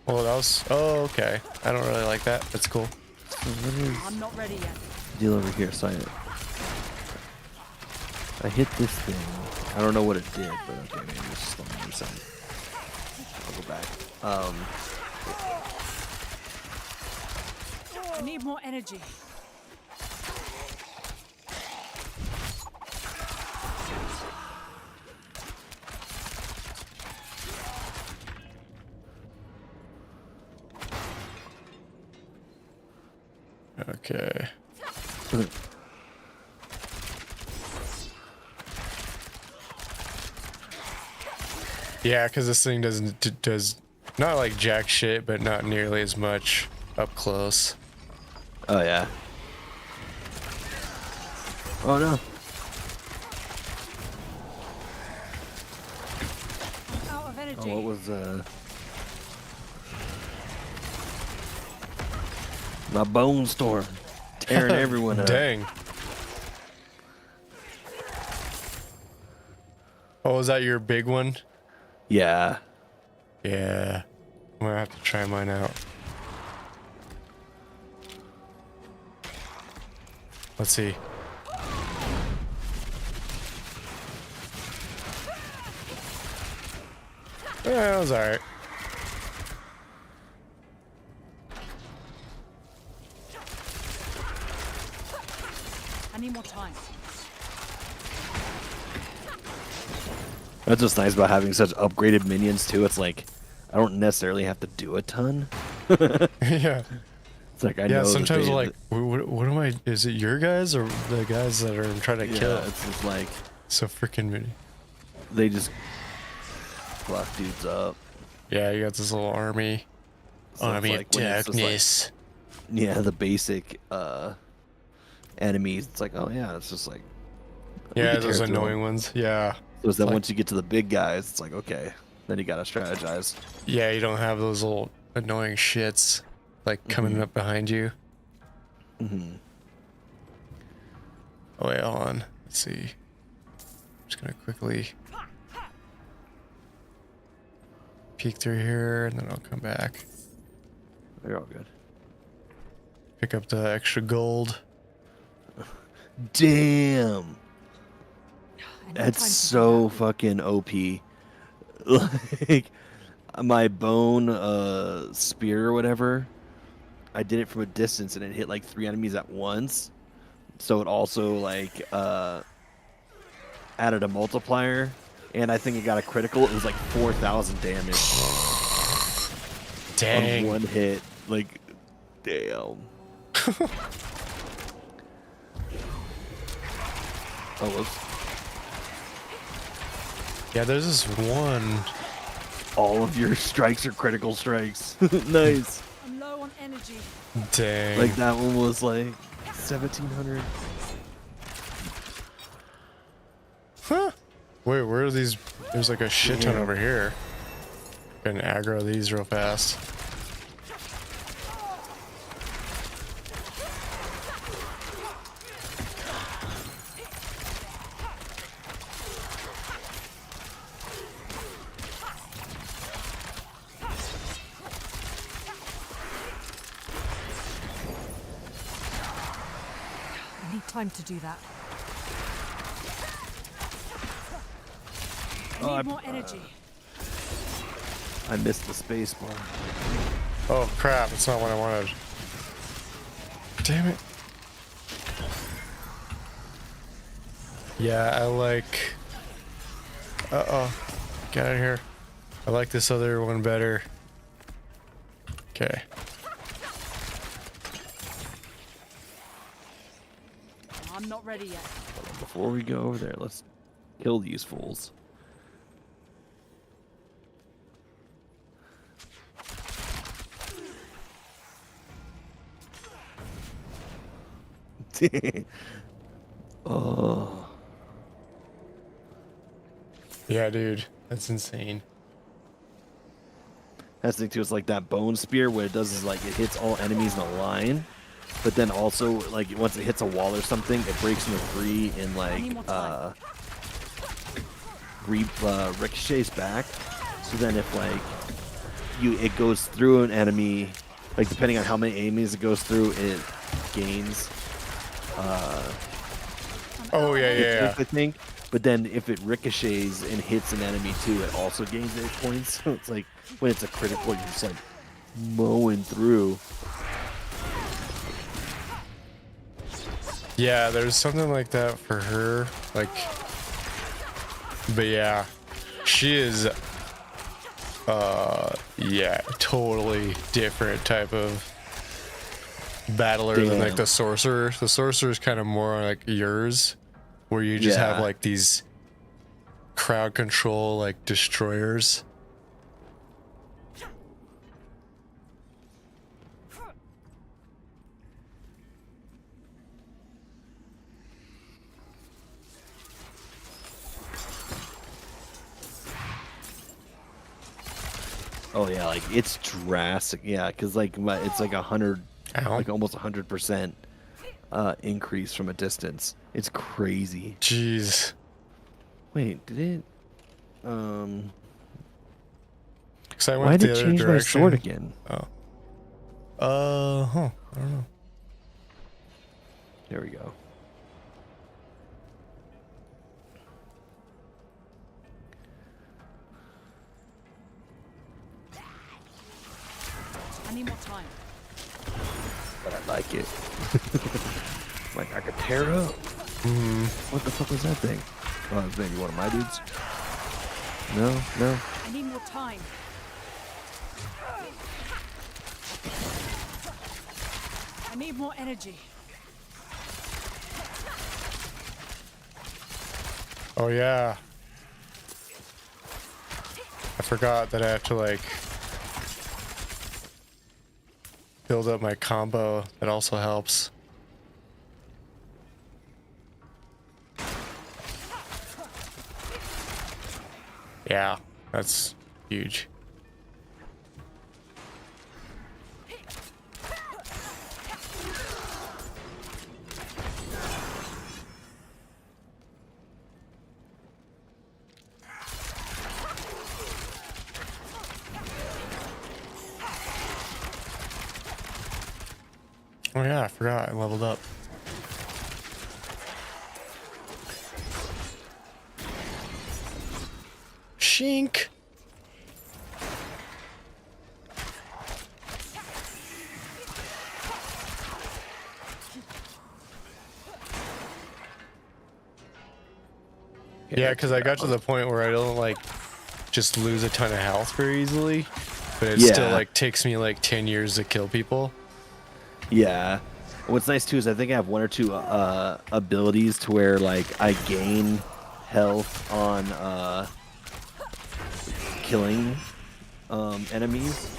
Well, that was. Oh, okay. I don't really like that. That's cool. So what is I'm not ready yet. the deal over here? So I hit this thing. I don't know what it did, but okay, maybe it's just on the other side. I'll go back. I need more energy. Okay. Yeah, because this thing does not like jack shit, but not nearly as much up close. Oh yeah. Oh no. I'm out of energy. Oh, what was my bone storm tearing everyone up. Dang. Oh, was that your big one? Yeah. Yeah. I'm gonna have to try mine out. Let's see. Yeah, that was alright. I need more time. That's what's nice about having such upgraded minions too. It's like I don't necessarily have to do a ton. Yeah. It's like I Yeah, know that sometimes they- like, what am I? Is it your guys or the guys that are trying to kill? yeah, it's just like So freaking many. they just block dudes up. Yeah, you got this little army. So Army it's of like when it's just, like, darkness. yeah, the basic enemies. It's like, oh yeah, it's just like we Yeah, can those tear through annoying 'em. ones. Yeah. So then like- once you get to the big guys, it's like okay, then you gotta strategize. Yeah, you don't have those little annoying shits like coming up behind you. Mm-hmm. Oh wait, hold on. Let's see. I'm just gonna quickly peek through here and then I'll come back. They're all good. Pick up the extra gold. Damn, I need time that's to do so that. fucking OP. Like my bone spear or whatever, I did it from a distance and it hit like 3 enemies at once. So it also like added a multiplier, and I think it got a critical. It was like 4,000 damage Dang. on one hit. Like, damn. Oh, whoops. Yeah, there's this one. All of your strikes are critical strikes. Nice. I'm low on energy. Dang. Like that one was like 1,700. Huh? Wait, where are these? There's like a shit ton Yeah. over here. Can aggro these real fast. I need time to do that. I Oh, need I- more energy. I missed the space bar. Oh crap, it's not what I wanted. Damn it. Yeah, I like... Uh-oh. Get out of here. I like this other one better. Okay. I'm not ready yet. Before we go over there, let's kill these fools. Oh, Yeah, dude. That's insane. that's the thing too. It's like that bone spear. What it does is like it hits all enemies in a line, but then also like once it hits a wall or something, it breaks into 3 and need more like time. ricochets back. So then if like it goes through an enemy, like depending on how many enemies it goes through, it gains. Oh, yeah, yeah, yeah. I think. But then if it ricochets and hits an enemy too, it also gains 8 points. So it's like when it's a critical, you're just like mowing through. Yeah, there's something like that for her. Like, but yeah, she is, yeah, totally different type of battlers and like Damn. the sorcerer. The sorcerer is kind of more like yours, where you just have Yeah. like these crowd control like destroyers. Oh yeah, like it's drastic. Yeah, because like it's like 100, Ow. like almost 100% increase from a distance. It's crazy. Jeez. Wait, did it? Because I Why went did the it other change my direction. sword again? Oh. I don't know. There we go. I need more time. But I like it. Like I could tear up. What the fuck was that thing? Oh, it's maybe one of my dudes. No. I need more time. I need more energy. Oh yeah. I forgot that I have to like build up my combo. That also helps. Yeah, that's huge. Oh yeah, I forgot I leveled up. Shink. Yeah, because I got to the point where I don't like just lose a ton of health very easily, but it still Yeah. like takes me like 10 years to kill people. Yeah. What's nice too is I think I have one or two abilities to where like I gain health on killing enemies.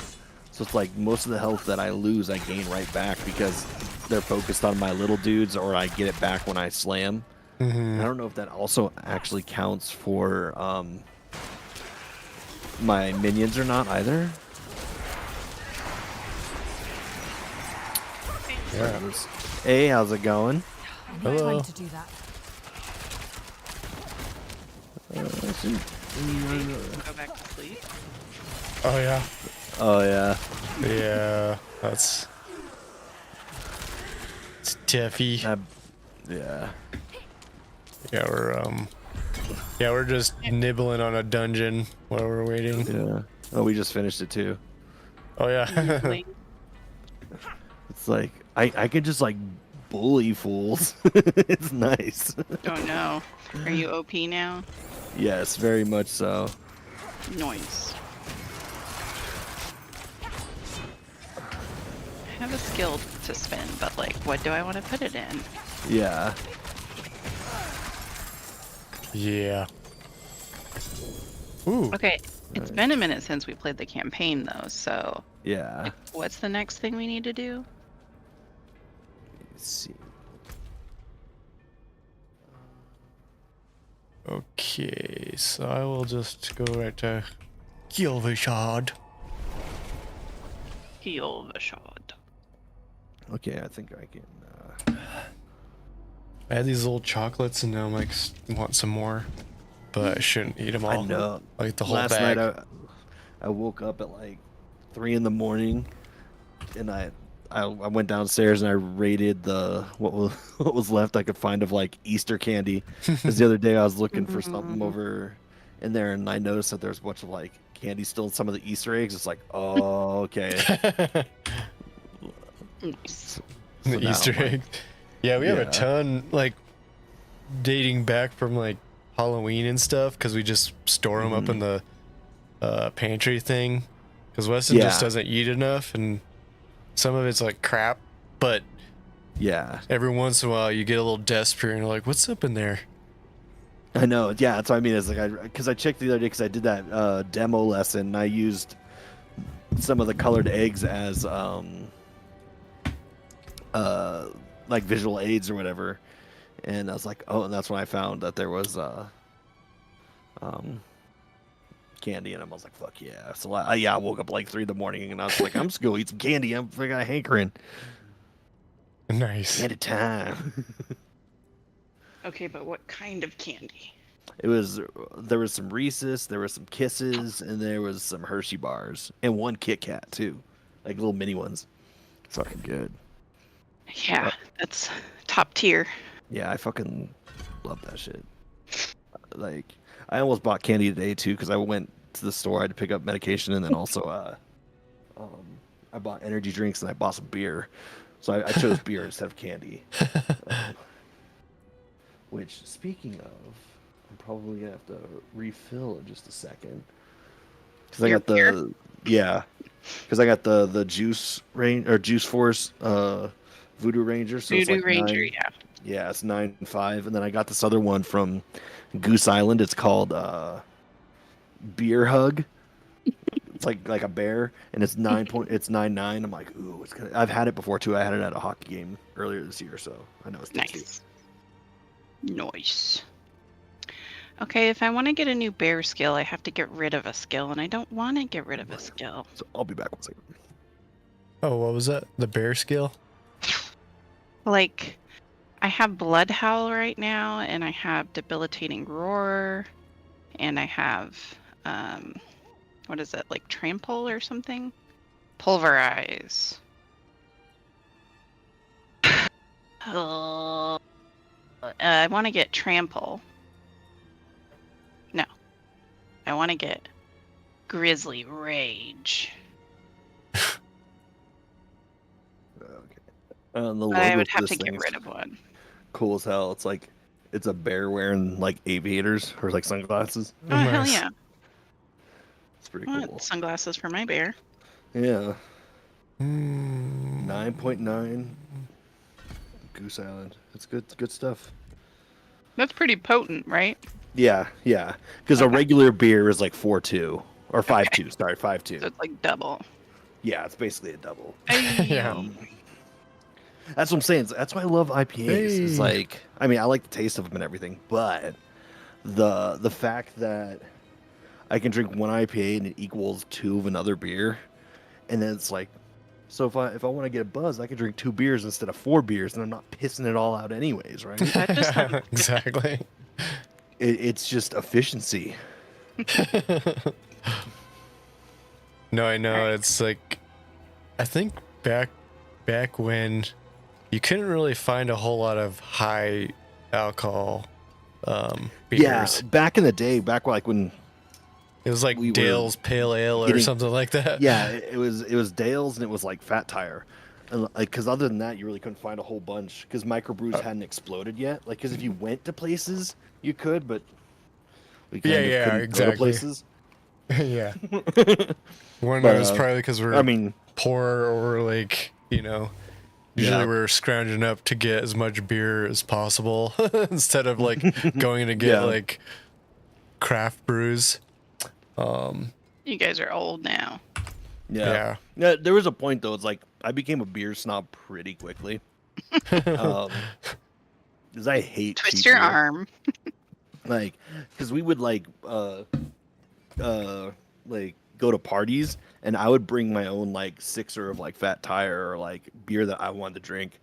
So it's like most of the health that I lose I gain right back because they're focused on my little dudes, or I get it back when I slam. I don't know if that also actually counts for my minions or not either. Yeah. Hey, how's it going? I need Hello. time to do that. Go back to sleep. Oh yeah. Oh yeah. Yeah, it's tiffy. Yeah. Yeah, we're just nibbling on a dungeon while we're waiting. Yeah. Oh, we just finished it too. Oh yeah. Wait, It's like I can just like bully fools. It's nice. oh no. Are you OP now? Yes, very much so. Noise. I have a skill to spin, but like, what do I want to put it in? Yeah. Yeah. Ooh. Okay, it's been a minute since we played the campaign though, so Yeah. what's the next thing we need to do? Let's see. Okay, so I will just go right to Gilvishard. Heal the shot. Okay, I think I can. I had these little chocolates and now I'm like want some more, but I shouldn't eat them all. I know. Like the whole Last bag. night I woke up at like 3 in the morning, and I went downstairs and I raided the what was left I could find of like Easter candy. Because the other day I was looking for something over in there, and I noticed that there's a bunch of like candy still in some of the Easter eggs. It's like, oh, okay. Nice. So The now Easter I'm like- egg. Yeah, we have a Yeah. ton like dating back from like Halloween and stuff because we just store them up in the pantry thing. Because Weston just Yeah. doesn't eat enough, and some of it's like crap. but Yeah, every once in a while you get a little desperate and you're like, what's up in there? I know. Yeah, that's what I mean. It's like because I checked the other day because I did that demo lesson. And I used some of the colored eggs as like visual aids or whatever, and I was like, oh, and that's when I found that there was candy in them. I was like, fuck yeah. So I woke up like 3 in the morning and I was like, I'm just gonna eat some candy. I'm freaking hankering. Nice. Candy time. Okay, but what kind of candy? There was some Reese's, there was some Kisses, and there was some Hershey bars, and one Kit Kat too, like little mini ones. It's fucking good. Yeah, that's top tier. Yeah, I fucking love that shit. Like, I almost bought candy today too because I went to the store. I had to pick up medication, and then also I bought energy drinks and I bought some beer. So I chose beer instead of candy. Which, speaking of, I'm probably gonna have to refill in just a second because I Your got the because I got the juice range or Juice Force Voodoo Ranger. So it's Voodoo like Ranger, 9, yeah. yeah, it's 9.5, and then I got this other one from Goose Island. It's called Beer Hug. It's like a bear, and it's 9.9. I'm like, ooh, it's gonna. I've had it before too. I had it at a hockey game earlier this year, so I know it's tasty. Nice. Nice. Okay, if I want to get a new bear skill, I have to get rid of a skill, and I don't want to get rid of a skill. So I'll be back one second. Oh, what was that? The bear skill? Like, I have Blood Howl right now, and I have Debilitating Roar, and I have, what is it, like Trample or something? Pulverize. I want to get Trample. No. I want to get Grizzly Rage. Okay. The But I logo would for have this to get thing's rid of one. cool as hell. It's like it's a bear wearing like aviators or like sunglasses. Oh, hell Nice. yeah. It's pretty I cool. want sunglasses for my bear. Yeah. Mm. 9.9 Goose Island. It's good. It's good stuff. That's pretty potent, right? Yeah, yeah. Because a regular beer is like 4.2 or 5.2. Sorry, 5.2. So it's like double. Yeah, it's basically a double. Yeah. That's what I'm saying. That's why I love IPAs. It's Hey. like, I mean, I like the taste of them and everything, but the fact that I can drink one IPA and it equals 2 of another beer, and then it's like, so if I want to get a buzz, I can drink 2 beers instead of 4 beers, and I'm not pissing it all out anyways, right? That just sounds Exactly. It's just efficiency. No, I know. It's like, I think back when you couldn't really find a whole lot of high alcohol beers. Yeah, back in the day, back like when It was like we were Dale's Pale Ale or getting- something like that. yeah, it was Dale's and it was like Fat Tire, and like because other than that, you really couldn't find a whole bunch because microbrews hadn't exploded yet. Like, because if you went to places, you could, but we kind of Yeah, couldn't go exactly. to places. Yeah. One But, was probably because we're I mean, poor or like, usually Yeah. we're scrounging up to get as much beer as possible instead of like going to get Yeah. like craft brews. You guys are old now. yeah. There was a point though. It's like I became a beer snob pretty quickly. Because I hate Twist cheap your beer. arm. Like, because we would like go to parties, and I would bring my own like sixer of like Fat Tire or like beer that I wanted to drink,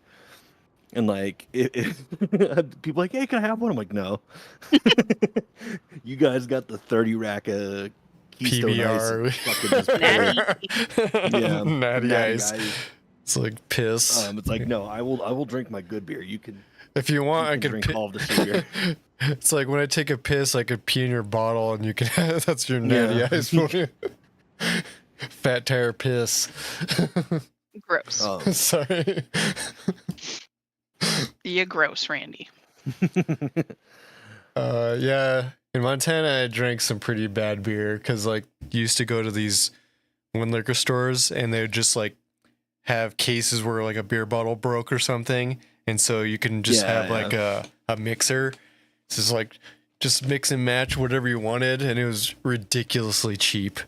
and like people like, hey, can I have one? I'm like, no. You guys got the 30 rack of Keystone PBR. Ice. Fucking just pour it. Natty. Yeah, Natty Ice. It's like piss. It's like, no, I will drink my good beer. You can If you want, I can could drink all of the shit beer. It's like when I take a piss, I could pee in your bottle, and you can. That's your natty Yeah. ice for you. Fat Tire piss. Gross. Sorry. You gross, Randy. Yeah. In Montana, I drank some pretty bad beer because, like, used to go to these one liquor stores, and they would just like have cases where like a beer bottle broke or something, and so you can just have like a mixer. This is like just mix and match whatever you wanted, and it was ridiculously cheap.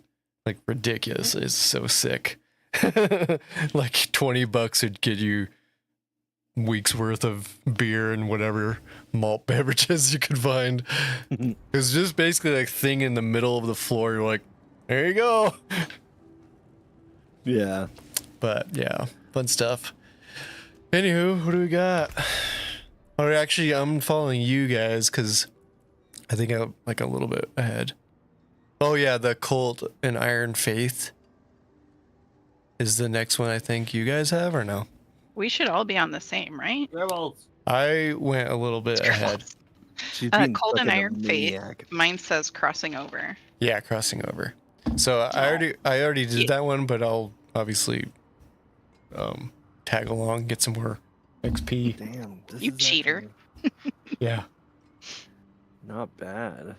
Like ridiculous. It's so sick. Like $20 would get you week's worth of beer and whatever malt beverages you could find. It was just basically like thing in the middle of the floor. You're like, there you go. Yeah. But yeah, fun stuff. Anywho, what do we got? Oh, actually, I'm following you guys because I think I'm like a little bit ahead. Oh yeah, the Cult and Iron Faith is the next one I think you guys have, or no? We should all be on the same, right? I went a little bit ahead. She's being Cold and fucking a Iron Faith. maniac. Mine says crossing over. Yeah, crossing over. So I already did that one, but I'll obviously tag along, get some more XP. Damn. This You is cheater. actually Yeah. Not bad.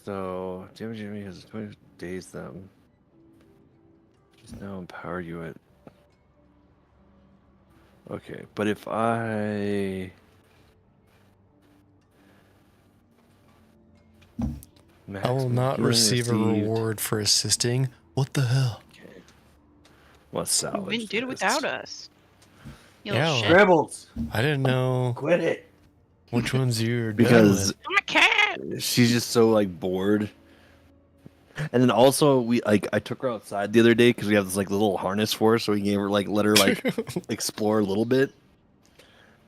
So, damage enemy has 20 days them. Just now empower you at. Okay, but if I. I will not receive a reward for assisting. What the hell? Okay. What's You salvage? wouldn't do it this? without us. You Yeah, little shit. Rebels, I didn't know quit it. which ones you're Because I'm a cat. she's just so like bored. And then also I took her outside the other day because we have this like little harness for her, so we gave her let her explore a little bit.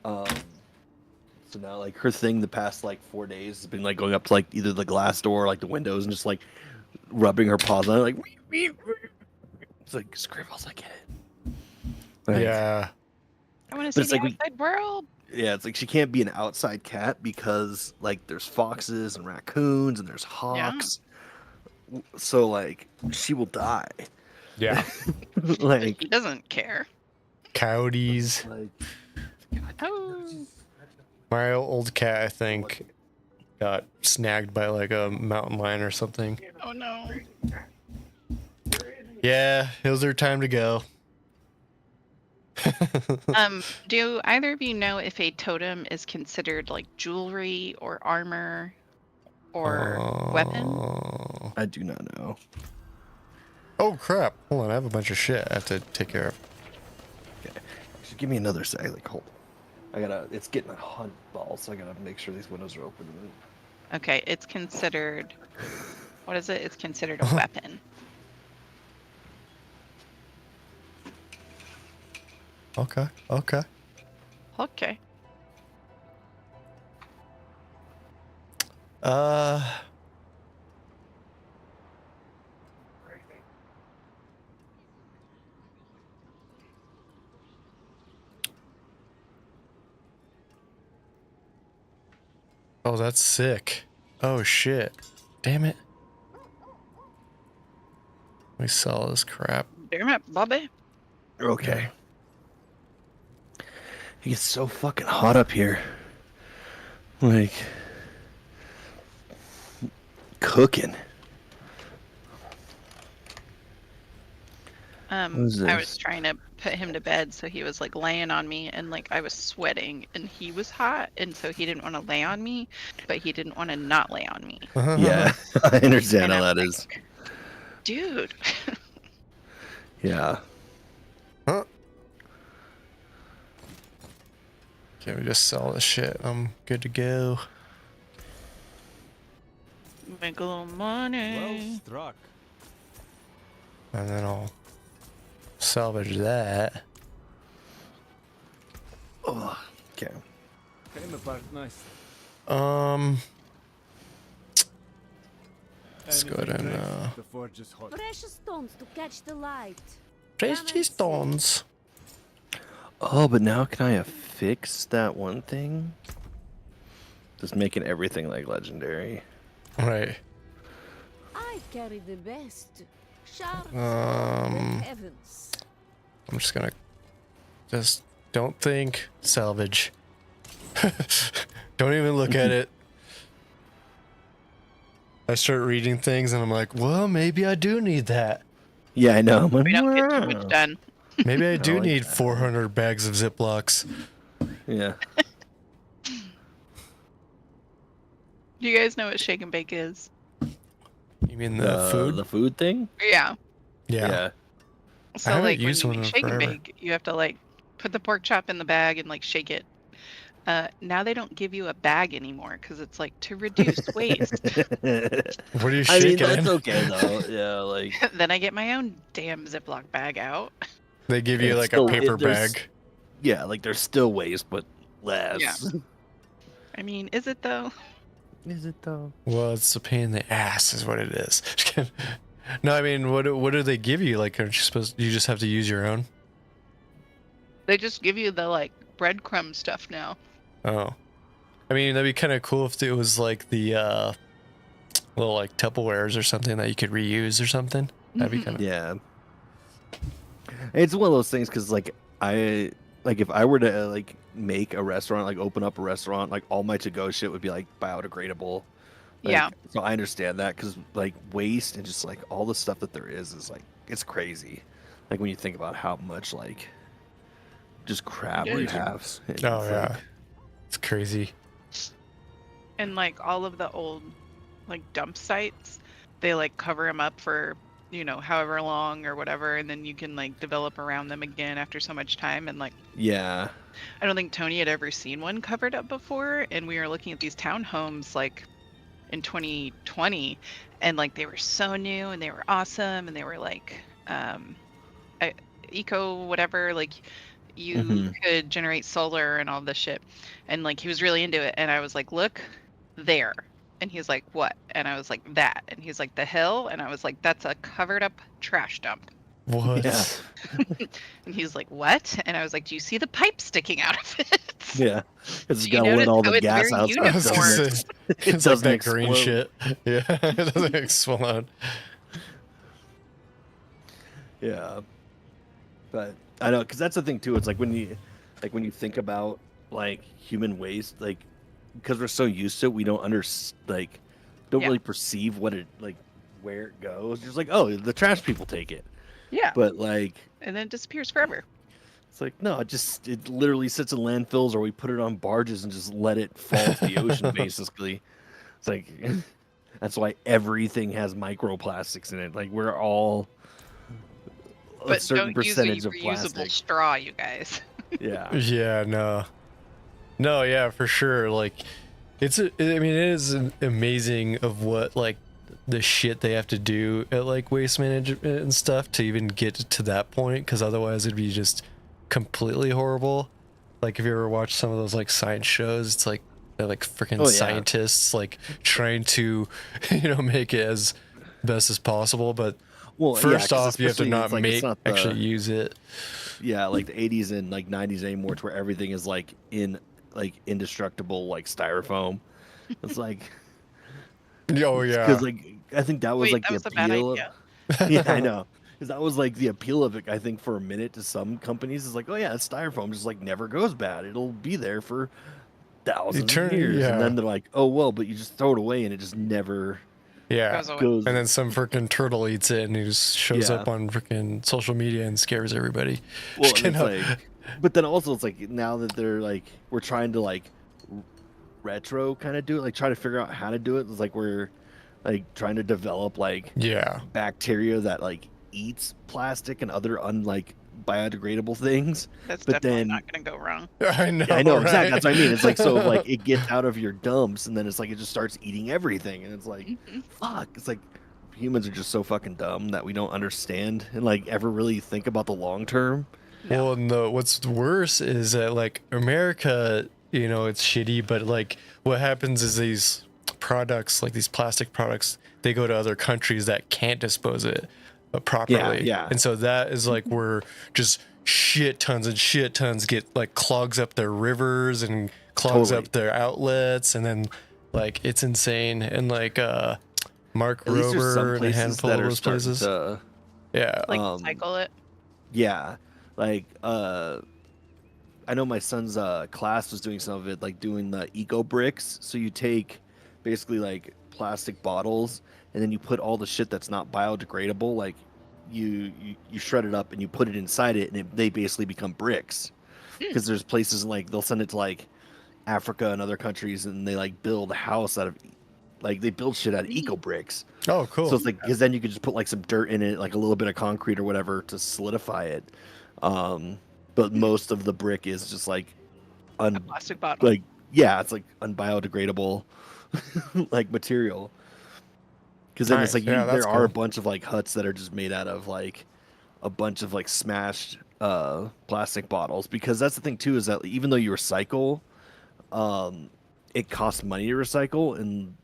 So now like her thing the past like 4 days has been like going up to like either the glass door or like the windows and just like rubbing her paws on it like it's like scribbles, I get it. Like, Yeah. I want to But see it's the like outside world. yeah, it's like she can't be an outside cat because like there's foxes and raccoons and there's hawks. So like she will die. Yeah. Like He doesn't care. Coyotes. like Oh. My old cat, I think, got snagged by like a mountain lion or something. Oh no. Yeah, it was their time to go. Do either of you know if a totem is considered like jewelry or armor or weapon? I do not know. Oh crap! Hold on, I have a bunch of shit I have to take care of. Okay. Just give me another sec. Like hold. It's getting a hot ball, so I gotta make sure these windows are open. Okay, it's considered. What is it? It's considered a weapon. Okay. Okay. Okay. Oh, that's sick. Oh shit! Damn it! Let me sell this crap. Damn it, Bobby. Okay. It gets so fucking hot up here. Like cooking. Who's I this? was trying to put him to bed, so he was like laying on me, and like I was sweating, and he was hot, and so he didn't want to lay on me, but he didn't want to not lay on me. Yeah, I understand And how I'm that like, is. Dude. Yeah. Huh? Can we just sell this shit? I'm good to go. Make a little Well money. struck. And then I'll salvage that. Oh, okay. Came apart nice. Let's go ahead and The forge is hot. Precious stones to catch the light. precious stones. Oh, but now can I affix that one thing? Just making everything like legendary. Right. I carry the best. Shards of the heavens. I'm just gonna don't think salvage. Don't even look at it. I start reading things and I'm like, well, maybe I do need that. Yeah, I know. We don't get too much done. Maybe I do like need that. 400 bags of Ziplocs. Yeah. Do you guys know what shake and bake is? You mean the food? The food thing? Yeah. Yeah. So haven't like when used you one make in shake and forever. bake, you have to like put the pork chop in the bag and like shake it. Now they don't give you a bag anymore because it's like to reduce waste. What are you I mean, shaking that's in? okay though. Yeah, like Then I get my own damn Ziploc bag out. They give you it's like a still- paper there's- bag. yeah, like there's still waste, but less. Yeah. I mean, is it though? Is it though? Well, it's a pain in the ass, is what it is. No, I mean, what do they give you? Like, aren't you supposed? You just have to use your own. They just give you the like breadcrumb stuff now. Oh, I mean, that'd be kind of cool if it was like the little like Tupperwares or something that you could reuse or something. That'd be kind of Yeah. It's one of those things because like if I were to like make a restaurant, like open up a restaurant, like all my to-go shit would be like biodegradable. Like, Yeah. So I understand that because like waste and just like all the stuff that there is like it's crazy. Like when you think about how much like just crap Yeah, we it's- have. It's Oh like- yeah, it's crazy. And like all of the old like dump sites, they like cover them up for, you know, however long or whatever, and then you can like develop around them again after so much time. And like Yeah. I don't think Tony had ever seen one covered up before, and we were looking at these townhomes like in 2020, and like they were so new and they were awesome and they were like eco whatever, like you Mhm. could generate solar and all this shit, and like he was really into it, and I was like, look there, and he's like, what? And I was like, that, and he's like, the hill, and I was like, that's a covered up trash dump. What? Yeah. And he's like, what? And I was like, do you see the pipe sticking out of it? Yeah. It's Do you gotta let notice all how the it's gas very out. so it I was gonna doesn't uniform? say, ex- it it's like doesn't that green explode. shit. Yeah, it doesn't explode. Yeah, but I know because that's the thing too. It's like when you think about like human waste, like because we're so used to it, we don't don't Yeah. really perceive what it like where it goes. Just like oh, the trash people take it, Yeah. but like And then it disappears forever. it's like no, it literally sits in landfills or we put it on barges and just let it fall to the ocean. Basically, it's like that's why everything has microplastics in it. Like we're all a But certain don't use a percentage of reusable plastic. straw, you guys. Yeah. Yeah, no, yeah, for sure. Like, I mean, it is amazing of what like the shit they have to do at like waste management and stuff to even get to that point. Because otherwise, it'd be just completely horrible. Like, if you ever watch some of those like science shows, it's like they're like freaking Oh, yeah. scientists like trying to, make it as best as possible, but. Well, yeah, First 'cause off, you have to especially not it's like, it's make not the- actually use it. Yeah, like the 80s and like 90s anymore, to where everything is like indestructible, like styrofoam. It's like Oh yeah. because like I think that was Wait, like that the was a bad appeal. idea. Yeah, I know. Because that was like the appeal of it. I think for a minute to some companies is like, oh yeah, it's styrofoam, just like never goes bad. It'll be there for thousands of years, yeah. and then they're like, oh well, but you just throw it away and it just never Yeah. Goes away. goes. And then some freaking turtle eats it and he just shows Yeah. up on freaking social media and scares everybody. Well, Just and it's kidding. like, but then also it's like now that they're like we're trying to like retro kind of do it, like try to figure out how to do it. It's like we're like trying to develop like Yeah. bacteria that like eats plastic and other unlike biodegradable things. That's But definitely then- not going to go wrong. I know. Yeah, I know exactly. right? That's what I mean. It's like so like it gets out of your dumps and then it's like it just starts eating everything and it's like Mhm. fuck. It's like humans are just so fucking dumb that we don't understand and like ever really think about the long term. Well, and what's worse is that like America, it's shitty, but like what happens is these products, like these plastic products, they go to other countries that can't dispose it properly. yeah. And so that is like where just shit tons and shit tons get like clogs up their rivers and clogs Totally. up their outlets, and then like it's insane. And like Mark At least there's some Rober and a places handful that of are those starting places. to Yeah. Like cycle it. yeah, like I know my son's class was doing some of it, like doing the eco bricks. So you take basically like plastic bottles and then you put all the shit that's not biodegradable, like you shred it up and you put it inside it, and they basically become bricks. Because there's places like they'll send it to like Africa and other countries, and they like build a house out of like they build shit out of eco bricks. Oh, cool. So it's like because then you could just put like some dirt in it, like a little bit of concrete or whatever to solidify it. But most of the brick is just like A plastic bottle. like yeah, it's like unbiodegradable like material. Because then it's Nice. like Yeah, that's there are cool. a bunch of like huts that are just made out of like a bunch of like smashed plastic bottles. Because that's the thing too, is that even though you recycle, it costs money to recycle, and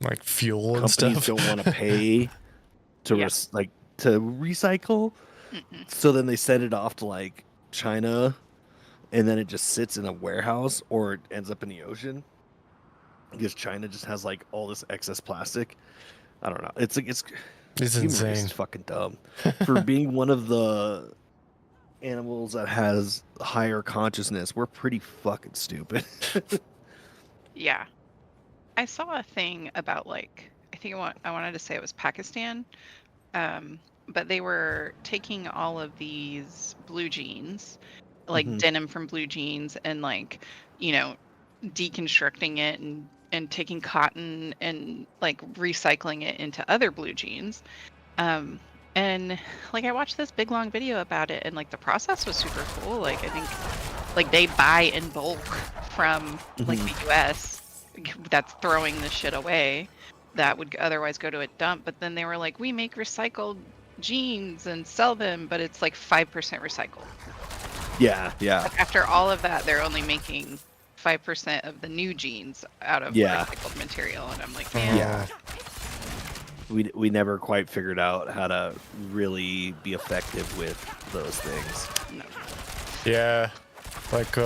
Like fuel and companies stuff. don't want to pay to Yeah. to recycle. So then they send it off to like China, and then it just sits in a warehouse or it ends up in the ocean because China just has like all this excess plastic. I don't know. It's like It's human race insane. is fucking dumb for being one of the animals that has higher consciousness. We're pretty fucking stupid. Yeah. I saw a thing about like I wanted to say it was Pakistan, but they were taking all of these blue jeans, like Mhm. denim from blue jeans, and like deconstructing it and taking cotton and like recycling it into other blue jeans. And like I watched this big long video about it, and like the process was super cool. Like I think like they buy in bulk from like the US that's throwing this shit away that would otherwise go to a dump. But then they were like, we make recycled jeans and sell them, but it's like 5% recycled. Yeah. But after all of that, they're only making 5% of the new jeans out of Yeah. recycled material. And I'm like, man, Yeah. We never quite figured out how to really be effective with those things. no. Yeah. Like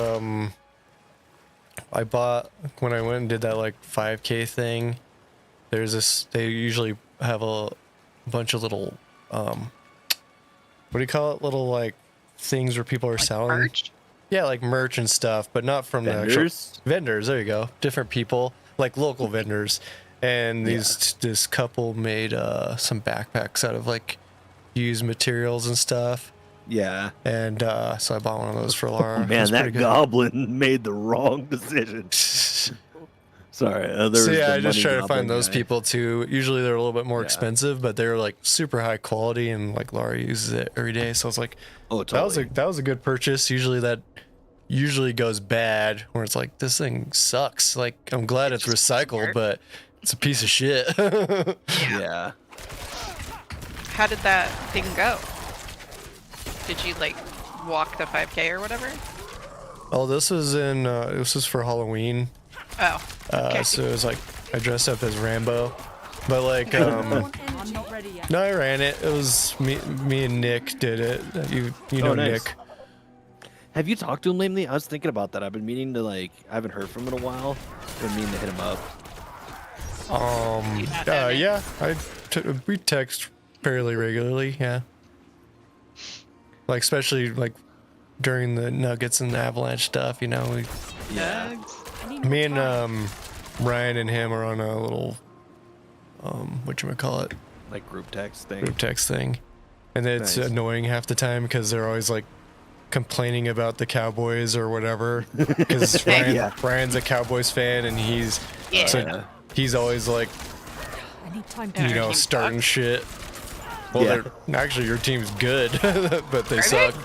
I bought when I went and did that like 5K thing. There's this. They usually have a bunch of little what do you call it? Little like things where people are Like selling. merch? Yeah, like merch and stuff, but not from the actual Vendors? vendors. There you go. Different people, like local vendors. And this couple made some backpacks out of like used materials and stuff. Yeah. And so I bought one of those for Laura. It Man, was that pretty good. goblin made the wrong decision. Sorry. There So was yeah, the I just money try to goblin find those guy. people too. Usually they're a little bit more Yeah. expensive, but they're like super high quality, and like Laura uses it every day. So I was like, Oh, totally. that was a good purchase. Usually that goes bad, where it's like this thing sucks. Like I'm glad it's recycled, smart. but it's a piece of shit. Yeah. How did that thing go? Did you like walk the 5K or whatever? Oh, this was for Halloween. Oh, okay. So it was like I dressed up as Rambo, but like I'm not ready yet. no, I ran it. It was me and Nick did it. You know Oh, nice. Nick. Have you talked to him lately? I was thinking about that. I've been meaning to I haven't heard from him in a while. I've been meaning to hit him up. Yeah, we text fairly regularly. Yeah, like especially like during the Nuggets and the Avalanche stuff. You know, Yeah. me and Ryan and him are on a little whatchamacallit, Like group text thing. group text thing, and it's Nice. annoying half the time because they're always like complaining about the Cowboys or whatever. Because Yeah. Ryan's a Cowboys fan, and he's Yeah. so he's always like I need time Yeah. to. you know team starting sucks. shit. Well, Yeah. actually your team's good, but they Are suck.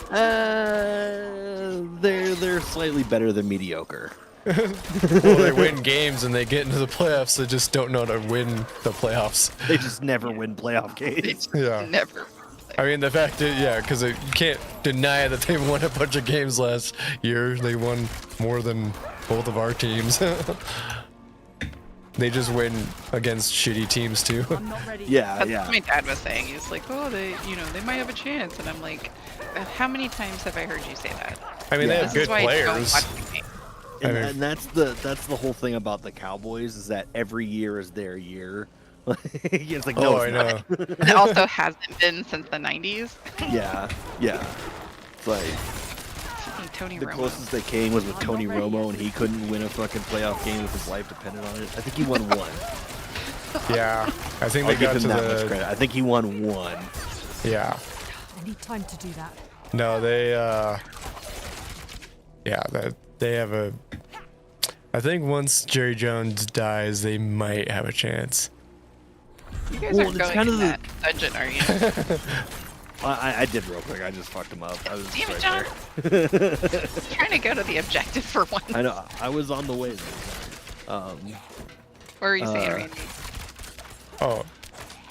They're slightly better than mediocre. Well, they win games and they get into the playoffs. They just don't know how to win the playoffs. They just never win playoff games. It's Yeah. never. I mean, the fact is, yeah, because you can't deny that they won a bunch of games last year. They won more than both of our teams. They just win against shitty teams too. I'm not ready. Yeah, That's yeah. what my dad was saying. He's like, oh, they might have a chance. And I'm like, how many times have I heard you say that? I mean, they Yeah. have This is good why I don't players. watch the game. And, I mean- and that's the whole thing about the Cowboys is that every year is their year. It's like no, Oh, I it's know. not. It also hasn't been since the 90s. Yeah, yeah. It's like And Tony the Romo. closest they came was with Tony Romo, and he couldn't win a fucking playoff game if his life depended on it. I think he won one. Yeah, I think I'll they give got him to that much the credit. I think he won one. Yeah. I need time to do that. No, they they have a. I think once Jerry Jones dies, they might have a chance. You guys Well, aren't it's going kind in of that dungeon, are you? I did real quick. I just fucked him up. I was Damn it, right John. there. Trying to go to the objective for once. I know. I was on the way there. What were you saying, Randy? Oh.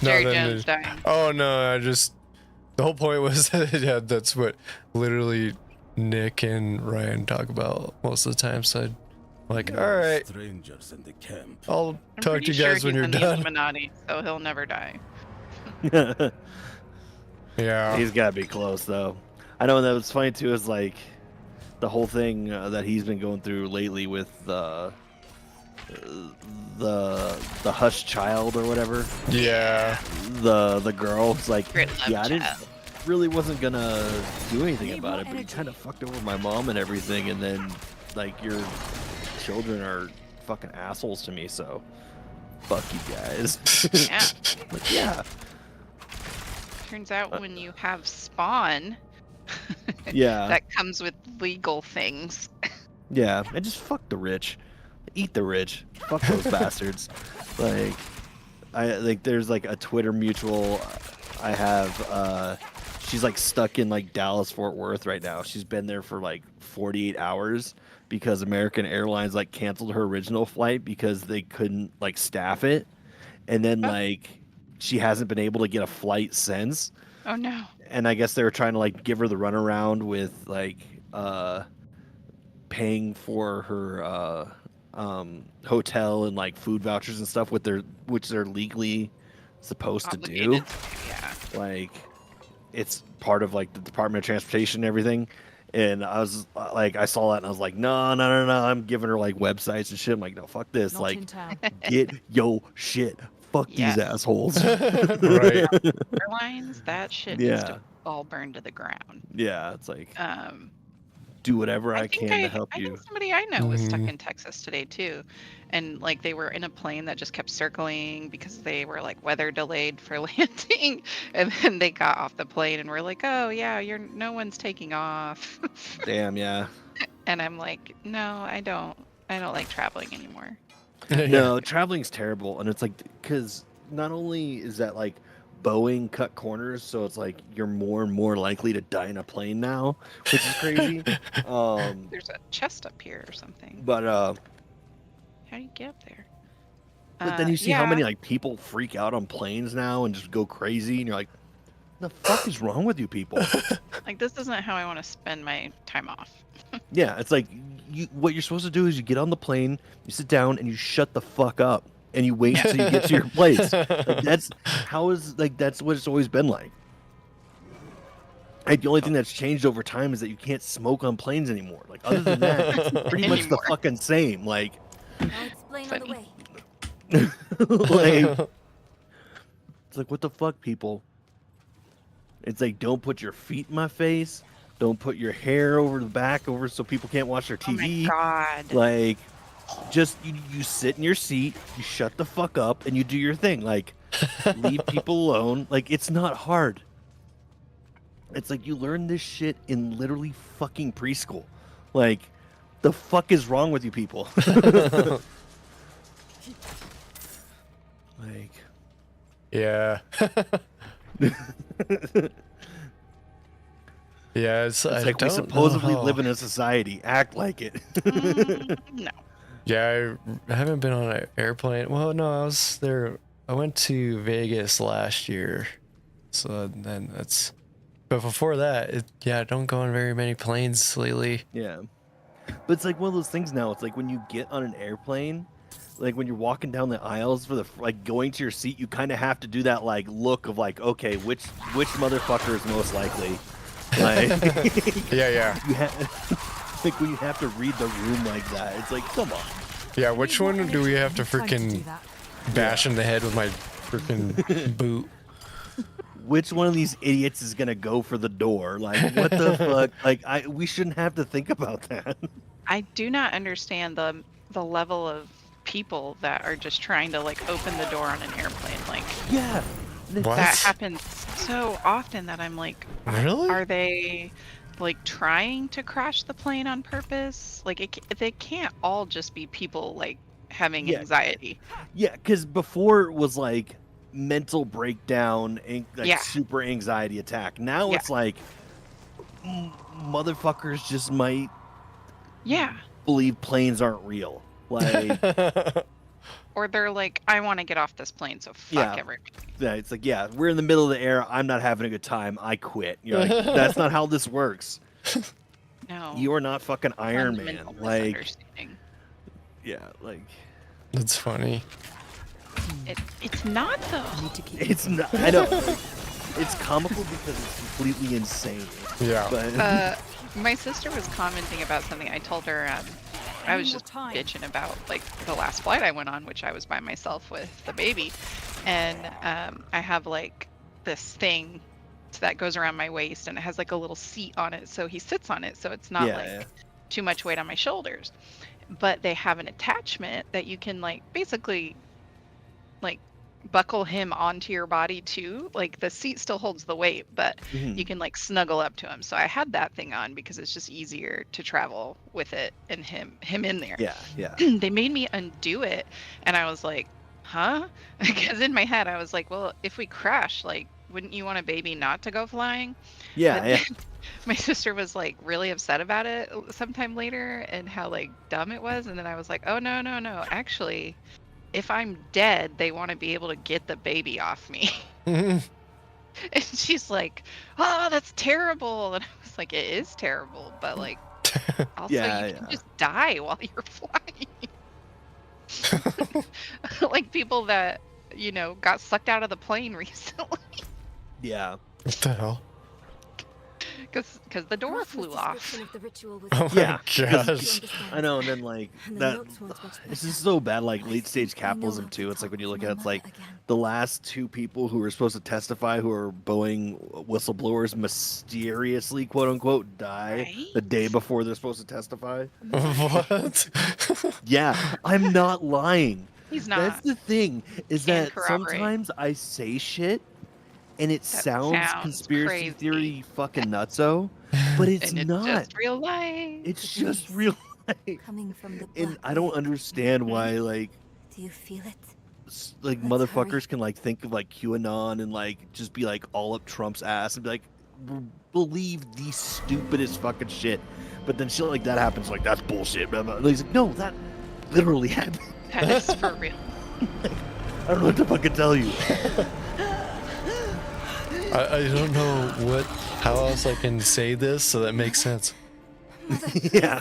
Jerry then Jones dying. Oh no, the whole point was yeah, that's what literally Nick and Ryan talk about most of the time. So I'm like, all right, Strangers in the camp. I'll I'm talk pretty to you guys sure when he's you're in the done. Illuminati, so he'll never die. Yeah. He's got to be close, though. I know that was funny, too, is like the whole thing that he's been going through lately with the hush child or whatever. Yeah. The girl. It's like, Great love yeah, I didn't, child. really wasn't going to do anything Need about more it, but he energy. kind of fucked over my mom and everything, and then, like, your children are fucking assholes to me, so fuck you guys. Yeah. Like, yeah. Turns out when you have spawn, Yeah. that comes with legal things. Yeah, and just fuck the rich. Eat the rich. Fuck those bastards. Like, there's like a Twitter mutual I have. She's like stuck in like Dallas Fort Worth right now. She's been there for like 48 hours because American Airlines like canceled her original flight because they couldn't like staff it, and then like she hasn't been able to get a flight since. Oh no. And I guess they were trying to like give her the runaround with like paying for her hotel and like food vouchers and stuff which they're legally supposed to do. Obligated to, yeah. Like it's part of like the Department of Transportation and everything. And I was like, I saw that and I was like, no, I'm giving her like websites and shit. I'm like, no, fuck this. Not Like, in town. get yo shit. Fuck Yes. these assholes. Right. Airlines, that shit needs Yeah. to all burn to the ground. Yeah, it's like Um, do whatever I think can to help I you. think somebody I know was stuck Mhm. in Texas today too, and like they were in a plane that just kept circling because they were like weather delayed for landing, and then they got off the plane and were like, "Oh yeah, no one's taking off," Damn, yeah. and I'm like, "No, I don't like traveling anymore." No, traveling's terrible, and it's like because not only is that like Boeing cut corners, so it's like you're more and more likely to die in a plane now, which is crazy. There's a chest up here or something. But How do you get up there? then you see how yeah. many like people freak out on planes now and just go crazy, and you're like, the fuck is wrong with you people? Like this isn't how I want to spend my time off. Yeah, it's like what you're supposed to do is you get on the plane, you sit down, and you shut the fuck up, and you wait until you get to your place. Like, that's what it's always been like. Like, the only thing that's changed over time is that you can't smoke on planes anymore. Like other than that, it's pretty much the Anymore. fucking same. Like, I'll explain on the Funny. way. like it's like what the fuck, people? It's like don't put your feet in my face. Don't put your hair over the back over so people can't watch their Oh my TV. god. Like, just you sit in your seat, you shut the fuck up, and you do your thing. Like, leave people alone. Like, it's not hard. It's like you learn this shit in literally fucking preschool. Like, the fuck is wrong with you people? Like, Yeah. Yeah, it's it's I like we don't supposedly know how- live in a society. Act like it. No. Yeah, I haven't been on an airplane. Well, no, I was there. I went to Vegas last year, so then that's. But before that, I don't go on very many planes lately. Yeah. But it's like one of those things now. It's like when you get on an airplane, like when you're walking down the aisles for like going to your seat, you kind of have to do that like look of like, okay, which motherfucker is most likely? Like, Yeah. you have like when you have to read the room like that. It's like, come on. Yeah, which Need more one do we energy. have to Need time do freaking that. bash in the head with my freaking boot? Which one of these idiots is gonna go for the door? Like, what the fuck? Like, we shouldn't have to think about that. I do not understand the level of people that are just trying to like open the door on an airplane. Like Yeah. What? that happens so often that I'm like, Really? are they like trying to crash the plane on purpose? Like they can't all just be people like having Yeah. anxiety. Yeah, because before it was like mental breakdown and like Yeah. super anxiety attack. Now Yeah. it's like motherfuckers just might Yeah. believe planes aren't real. Like, Or they're like, I want to get off this plane, so fuck Yeah. everybody. yeah, it's like, yeah, we're in the middle of the air. I'm not having a good time. I quit. You're like, that's not how this works. No. You are not fucking Iron Man. Fundamental Like, misunderstanding. yeah, like That's funny. It's not though. I need to keep it's not. I know. Like, it's comical because it's completely insane. Yeah. But My sister was commenting about something. I told her I was just bitching about like the last flight I went on, which I was by myself with the baby, and I have like this thing that goes around my waist, and it has like a little seat on it, so he sits on it, so it's not like too much weight on my shoulders. But they have an attachment that you can like basically like buckle him onto your body too. Like the seat still holds the weight, but you can like snuggle up to him. So I had that thing on because it's just easier to travel with it and him in there. yeah. They made me undo it, and I was like, huh? Because in my head I was like, well, if we crash, like, wouldn't you want a baby not to go flying? Yeah, But yeah. then my sister was like really upset about it sometime later and how like dumb it was, and then I was like, oh no, actually, if I'm dead, they want to be able to get the baby off me. And she's like, oh, that's terrible. And I was like, it is terrible, but like, also you can just die while you're flying. Like people that, you know, got sucked out of the plane recently Yeah. What the hell? because the door flew off. Of the ritual was Oh my Yeah, gosh. I know, and then like And the that. notes one's much This better. is so bad, like late stage I know capitalism how to too. It's like when you talk look to at it, my it's like mother again. the last two people who were supposed to testify, who are Boeing whistleblowers, mysteriously, quote unquote, die Right? the day before they're supposed to testify. What? Yeah, I'm not lying. He's That's not. the thing, is Can that corroborate. sometimes I say shit and it sounds sounds conspiracy crazy. theory fucking nutso, but it's And it's not. just real life. It's just real life. Coming from the And black I don't lake. understand why, like, Do you feel it? like Let's motherfuckers hurry. can like think of like QAnon and like just be like all up Trump's ass and be like believe the stupidest fucking shit, but then shit like that happens, like that's bullshit. Blah, blah. And he's like, no, that literally happened. That is for real. I don't know what to fucking tell you. I don't know how else I can say this so that makes sense. Mother, Yeah,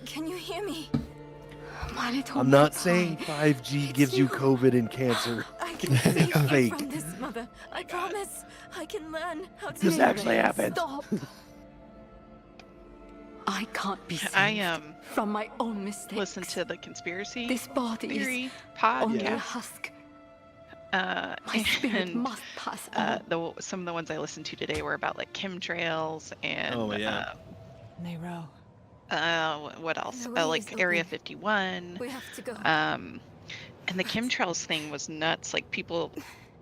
can you hear me? My little I'm not magpie. saying 5G gives you COVID and cancer. I can save you Fake. from this, Mother. I promise. I can learn how to. This actually happened. Stop. I can't be saved I from my own mistakes. listen to the conspiracy This body is theory only a podcast. husk. My My spirit must pass on. some of the ones I listened to today were about like chemtrails and Oh, yeah. Nero. what else? The way is Like Area open. 51. We have to go. And the chemtrails thing was nuts. Like people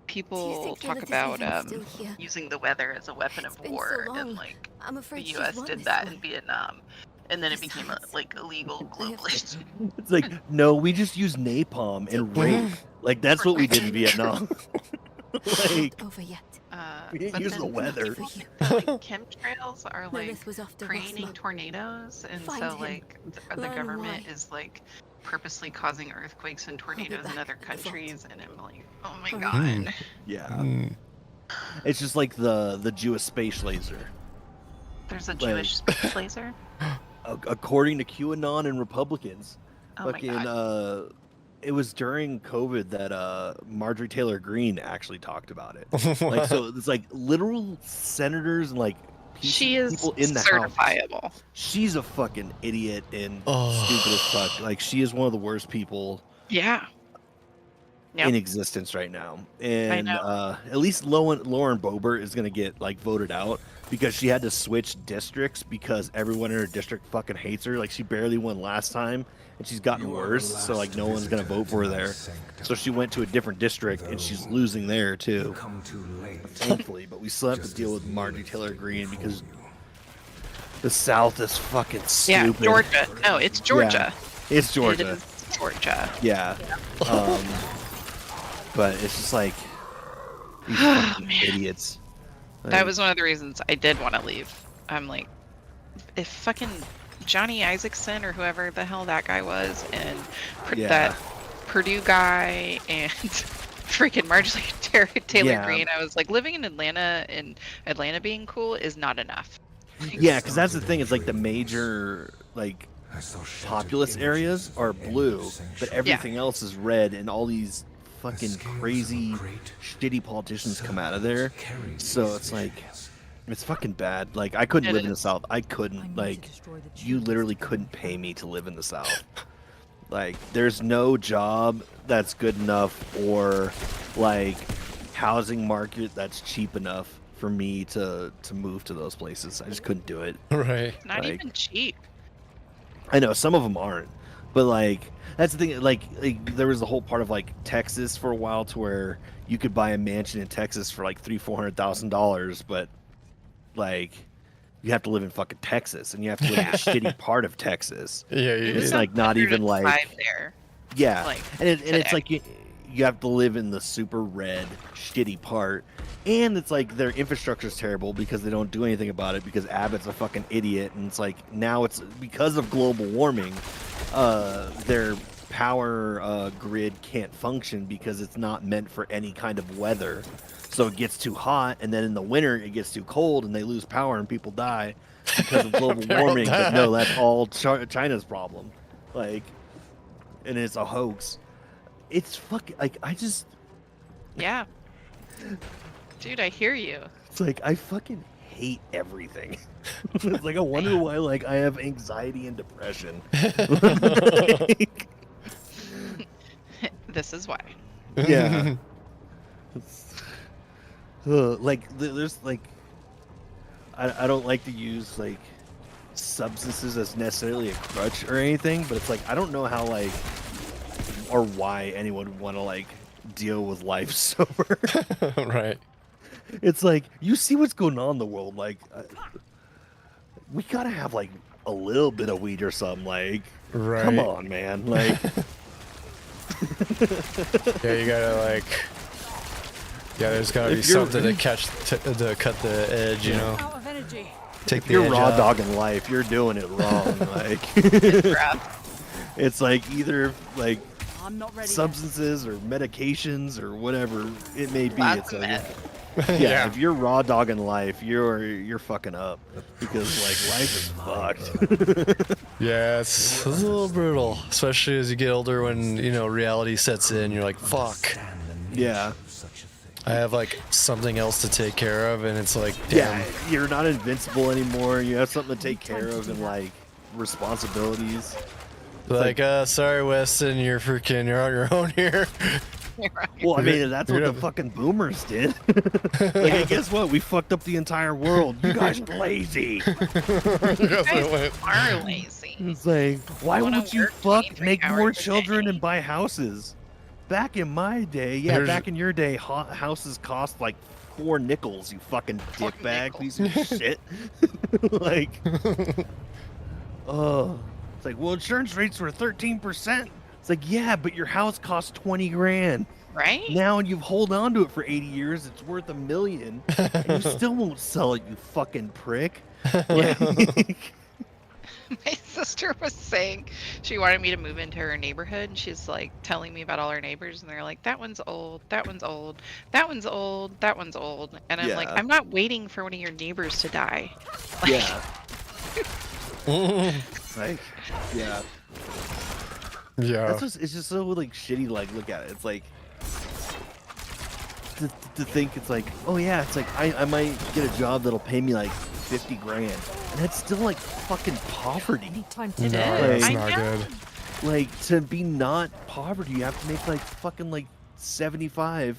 Do you think talk Eurydice about isn't still here? using the weather as a weapon It's of been so war, long. and like I'm the afraid U.S. she's did won that this in one. Vietnam, and then it became Besides, like illegal I have to- globally. It's like, no, we just use napalm and rape. Like that's what we did in Vietnam. Like, Not over yet. we didn't But use then the weather. For you. like, chemtrails are like Lilith was off to creating Roslo. tornadoes, and Find so him. like the Learn government why. is like purposely causing earthquakes and tornadoes in back other at the vault. countries, and I'm like, oh my Hurry. god. Yeah, Mm. it's just like the Jewish space laser. There's a Like- Jewish space laser. According to QAnon and Republicans, Oh my fucking god. it was during COVID that Marjorie Taylor Greene actually talked about it. Like, so it's like literal senators and like She is people in the house. certifiable. She's a fucking idiot and Oh. stupid as fuck. Like, she is one of the worst people. Yeah. Yep. in existence right now, and know. at least Lauren Boebert is gonna get like voted out because she had to switch districts because everyone in her district fucking hates her. Like she barely won last time, and she's gotten worse. So like no one's gonna vote for her there. So she went to a different district, and she's losing there too. Thankfully, but we still have to deal with Marjorie Taylor Greene because the South is fucking stupid. Yeah, Georgia. No, it's Georgia. Yeah, it's Georgia. It is Georgia. Yeah. But it's just like these fucking idiots. That Like, was one of the reasons I did want to leave. I'm like, if fucking Johnny Isaacson or whoever the hell that guy was, and Yeah. that Purdue guy, and freaking Marjorie Taylor Yeah. Greene, I was like, living in Atlanta and Atlanta being cool is not enough. yeah, because that's the thing. It's like the major like populous areas are blue, but everything else is red, and all these fucking crazy, shitty politicians come out of there. So it's like, it's fucking bad. Like I couldn't It live in the is. South. I I couldn't. need Like to destroy the you literally couldn't pay me to live in the South. Like there's no job that's good enough or like housing market that's cheap enough for me to move to those places. I just couldn't do it. Right. Not Like- even cheap. I know some of them aren't, but like that's the thing. Like there was the whole part of like Texas for a while to where you could buy a mansion in Texas for like $300,000-$400,000, but like you have to live in fucking Texas and you have to live in a shitty part of Texas. Yeah, It yeah, was It's yeah. like not even like 105 there. yeah, like, and it's today. like you have to live in the super red shitty part, and it's like their infrastructure is terrible because they don't do anything about it because Abbott's a fucking idiot, and it's like now it's because of global warming, their power grid can't function because it's not meant for any kind of weather, so it gets too hot, and then in the winter it gets too cold, and they lose power and people die because of global People warming. But die. no, that's all China's problem, like, and it's a hoax. It's fucking like I just. Yeah. Dude, I hear you. It's like I fucking hate everything. It's like I wonder why like I have anxiety and depression. Like, This is why. yeah. There's like I don't like to use like substances as necessarily a crutch or anything, but it's like I don't know how like or why anyone would want to like deal with life sober. Right. It's like you see what's going on in the world. Like, we gotta have like a little bit of weed or something. Like, Right. come on, man. Like, Yeah, you gotta like. Yeah, there's gotta be If you're- something to cut the edge, you know. Out of energy. Take if the you're edge raw out. dogging life, you're doing it wrong. Like, Rough. it's like either like I'm not ready. substances or medications or whatever it may be. Lots It's of like, meth. yeah, if you're raw dogging life, you're fucking up because like life is fucked. Yeah, it's a little brutal, especially as you get older when, you know, reality sets in. You're like, fuck, Yeah. I have like something else to take care of, and it's like, damn. Yeah, you're not invincible anymore. You have something to take care of and like responsibilities. Like, sorry, Weston, you're on your own here. Well, I mean, that's what You're the not- fucking boomers did. Like, hey, guess what? We fucked up the entire world. You guys are lazy. You guys are lazy. It's like, why Wanna won't you work fuck, 23 make more hours a children, day. and buy houses? Back in my day, yeah, There's- back in your day, houses cost like 4 nickels, you fucking 4 dickbag piece nickels. of shit. Like, oh. It's like, well, insurance rates were 13%. It's like, yeah, but your house cost 20 grand. Right? Now you've hold on to it for 80 years. It's worth $1 million, and you still won't sell it, you fucking prick. Like, My sister was saying she wanted me to move into her neighborhood, and she's like telling me about all her neighbors, and they're like, that one's old, that one's old, that one's old, that one's old. And I'm like, Yeah. I'm not waiting for one of your neighbors to die. Like, yeah, like, yeah. Yeah. That's just, it's just so like shitty to like look at it. It's like to think it's like, oh yeah, it's like I might get a job that'll pay me like 50 grand, and that's still like fucking poverty. Any time to No, It is. that's I not know. good. Like to be not poverty, you have to make like fucking like $75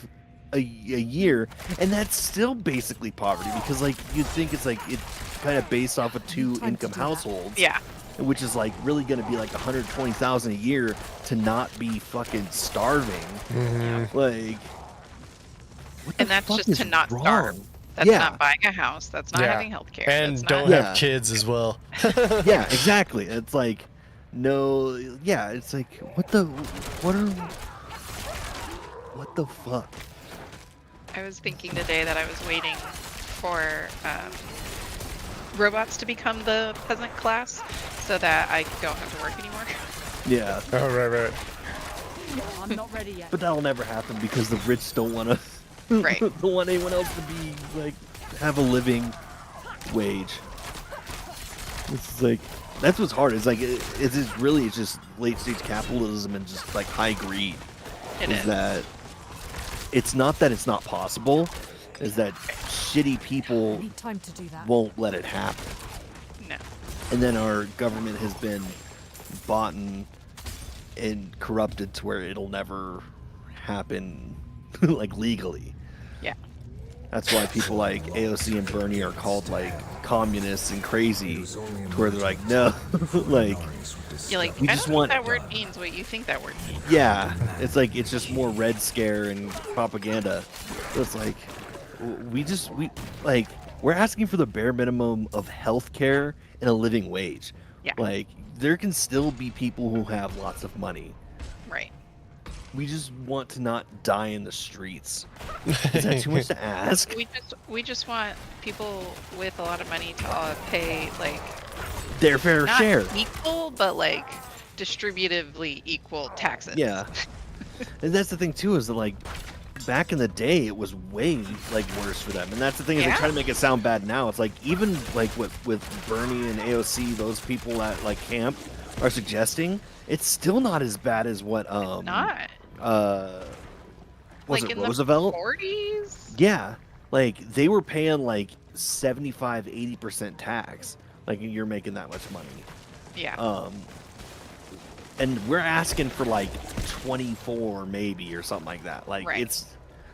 a year, and that's still basically poverty because like you'd think it's like it's kind of based off of two Time to income do that. households, Yeah. which is like really going to be like 120,000 a year to not be fucking starving. Like, what the And that's fuck just is to not wrong? starve. That's Yeah. not buying a house. That's not Yeah. having health care. And that's don't not, Yeah. have kids as well. Yeah, exactly. It's like no, yeah, it's like what the fuck? I was thinking today that I was waiting for robots to become the peasant class so that I don't have to work anymore. Yeah, Oh, right. I'm not ready yet. but that'll never happen because the rich don't want to Right. don't want anyone else to be like have a living wage. It's like that's what's hard. It's like it's just late stage capitalism and just like high greed. It is is. that it's not that it's not possible, is that shitty I people need time to do that. won't let it happen. No. And then our government has been bought and corrupted to where it'll never happen like legally. Yeah. That's why people like AOC and Bernie are called like communists and crazy, to where they're like, no, like, You're like, We I just don't want- think that word means what you think that word means. yeah, it's like it's just more Red Scare and propaganda. So it's like we're asking for the bare minimum of health care and a living wage. Yeah. Like there can still be people who have lots of money. Right. We just want to not die in the streets. Is that too much to ask? We just want people with a lot of money to pay like Their fair not share. equal, but like distributively equal taxes. Yeah. And that's the thing too, is that like back in the day it was way like worse for them. And that's the thing is they Yeah. try to make it sound bad now. It's like even like with Bernie and AOC, those people at like camp are suggesting, it's still not as bad as what Not was like it in Roosevelt? the 40s. Yeah. Like they were paying like 75-80% tax. Like you're making that much money. Yeah. And we're asking for like 24 maybe or something like that. Like Right. it's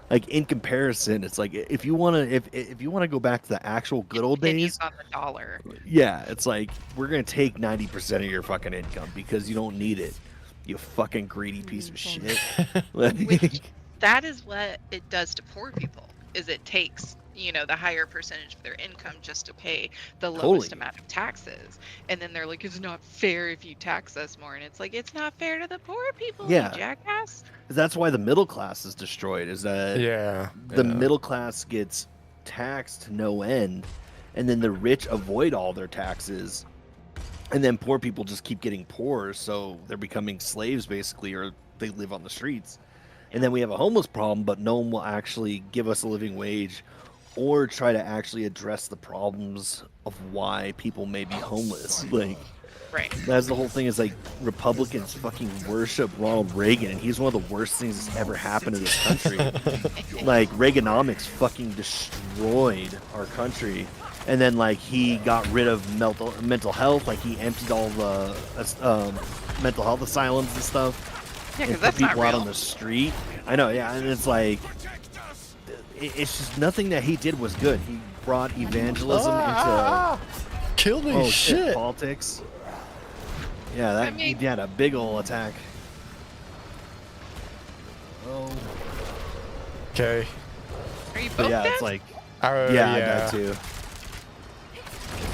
like in comparison, it's like if you want to if you want to go back to the actual good old Pennies days, on the dollar. yeah, it's like we're going to take 90% of your fucking income because you don't need it. You fucking greedy piece of shit. Like, That is what it does to poor people. Is it takes the higher percentage of their income just to pay the lowest Totally. amount of taxes, and then they're like, it's not fair if you tax us more, and it's like it's not fair to the poor people. Yeah. You jackass. that's why the middle class is destroyed, is that Yeah. the middle class gets taxed to no end, and then the rich avoid all their taxes, and then poor people just keep getting poorer, so they're becoming slaves basically, or they live on the streets. And then we have a homeless problem, but no one will actually give us a living wage or try to actually address the problems of why people may be homeless. Like, Right. that's the whole thing, is like Republicans fucking worship Ronald Reagan, and he's one of the worst things that's ever happened to this country. Like Reaganomics fucking destroyed our country, and then like he got rid of mental health, like he emptied all the mental health asylums and stuff, Yeah, and because that's put not people out real. on the street. I know, yeah, and it's like it's just nothing that he did was good. He brought evangelism into Kill me, shit. politics. Yeah, that mean- he had a big ol' attack. Oh, Okay. Are you but both yeah, dead? it's like Oh, yeah, I died too.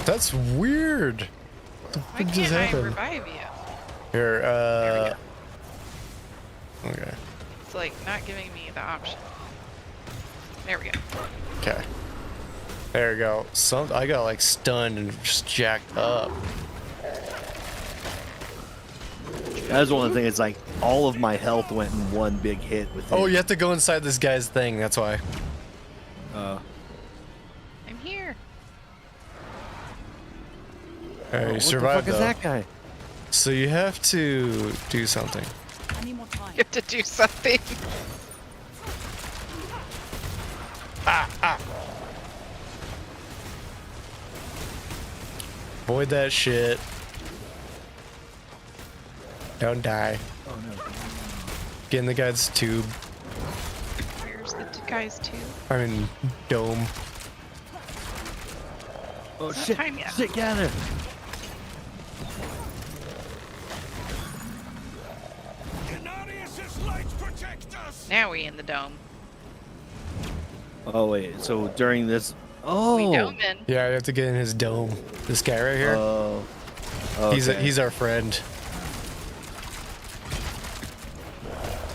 That's weird. What the Why fuck just can't I happened? revive you? Here, There okay. It's like not giving me the option. There we go. Okay. There we go. I got like stunned and just jacked up. That was one of the things. It's like all of my health went in one big hit with. Oh, it. you have to go inside this guy's thing. That's why. I'm here. Hey, you What survived the fuck though. is that guy? So you have to do something. I need more time. You have to do something. Avoid that shit. Don't die. Oh no. Get in the guy's tube. guys too. I mean, dome. Oh It's not shit! time yet. Shit, get out of there! Now we in the dome. Oh wait, so during this, oh, We doming. Yeah, you have to get in his dome. This guy right here. oh, okay. He's our friend.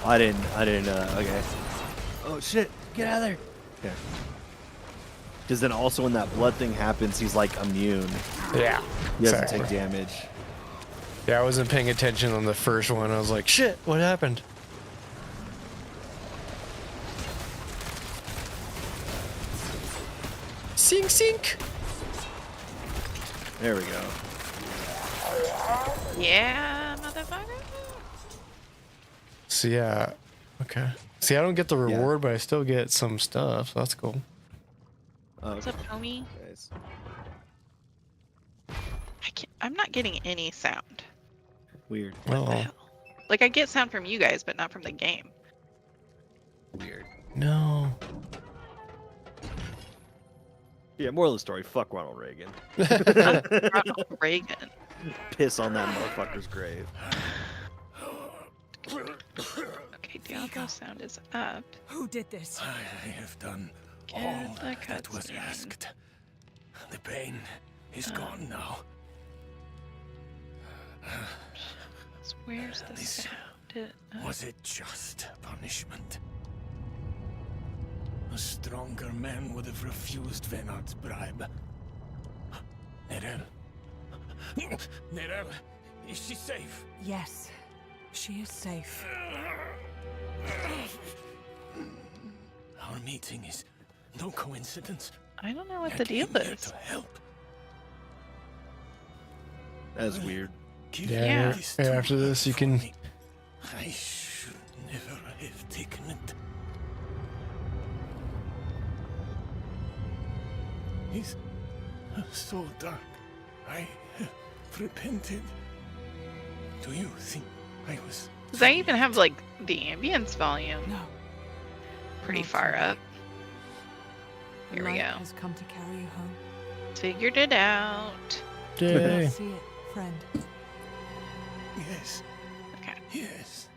I didn't. Okay. Oh shit! Get out of there! Okay. Because then also when that blood thing happens, he's like immune. Yeah. He doesn't exactly. take damage. Yeah, I wasn't paying attention on the first one. I was like, shit, what happened? Sink, sink. There we go. Yeah, motherfucker. So yeah, okay. See, I don't get the reward, but I still get some stuff. So that's cool. What's up, homie? Guys. I'm not getting any sound. Weird. What the Oh hell? Like, I get sound from you guys, but not from the game. Weird. no. Yeah, moral of the story, fuck Ronald Reagan. Ronald Reagan. Piss on that motherfucker's grave. Okay, Diablo sound is up. Who did this? I have done Get all the that was cutscene. asked. The pain is gone now. So where's the This sound? Was it just punishment? A stronger man would have refused Venard's bribe. Nerel. Nerel, is she safe? Yes, she is safe. Our meeting is no coincidence. I don't know what I the deal came here is. to help. That's weird. Give Yeah, this yeah, to after her this, you for can- me. I should never have taken it. It's so dark. I have repented. Do you think I was? Does that even have, like, the ambience volume No. pretty Not far yet. up? The Here we light go. has come to carry you home. Figured it out. Yay. See it, friend. Yes. Okay. Yes.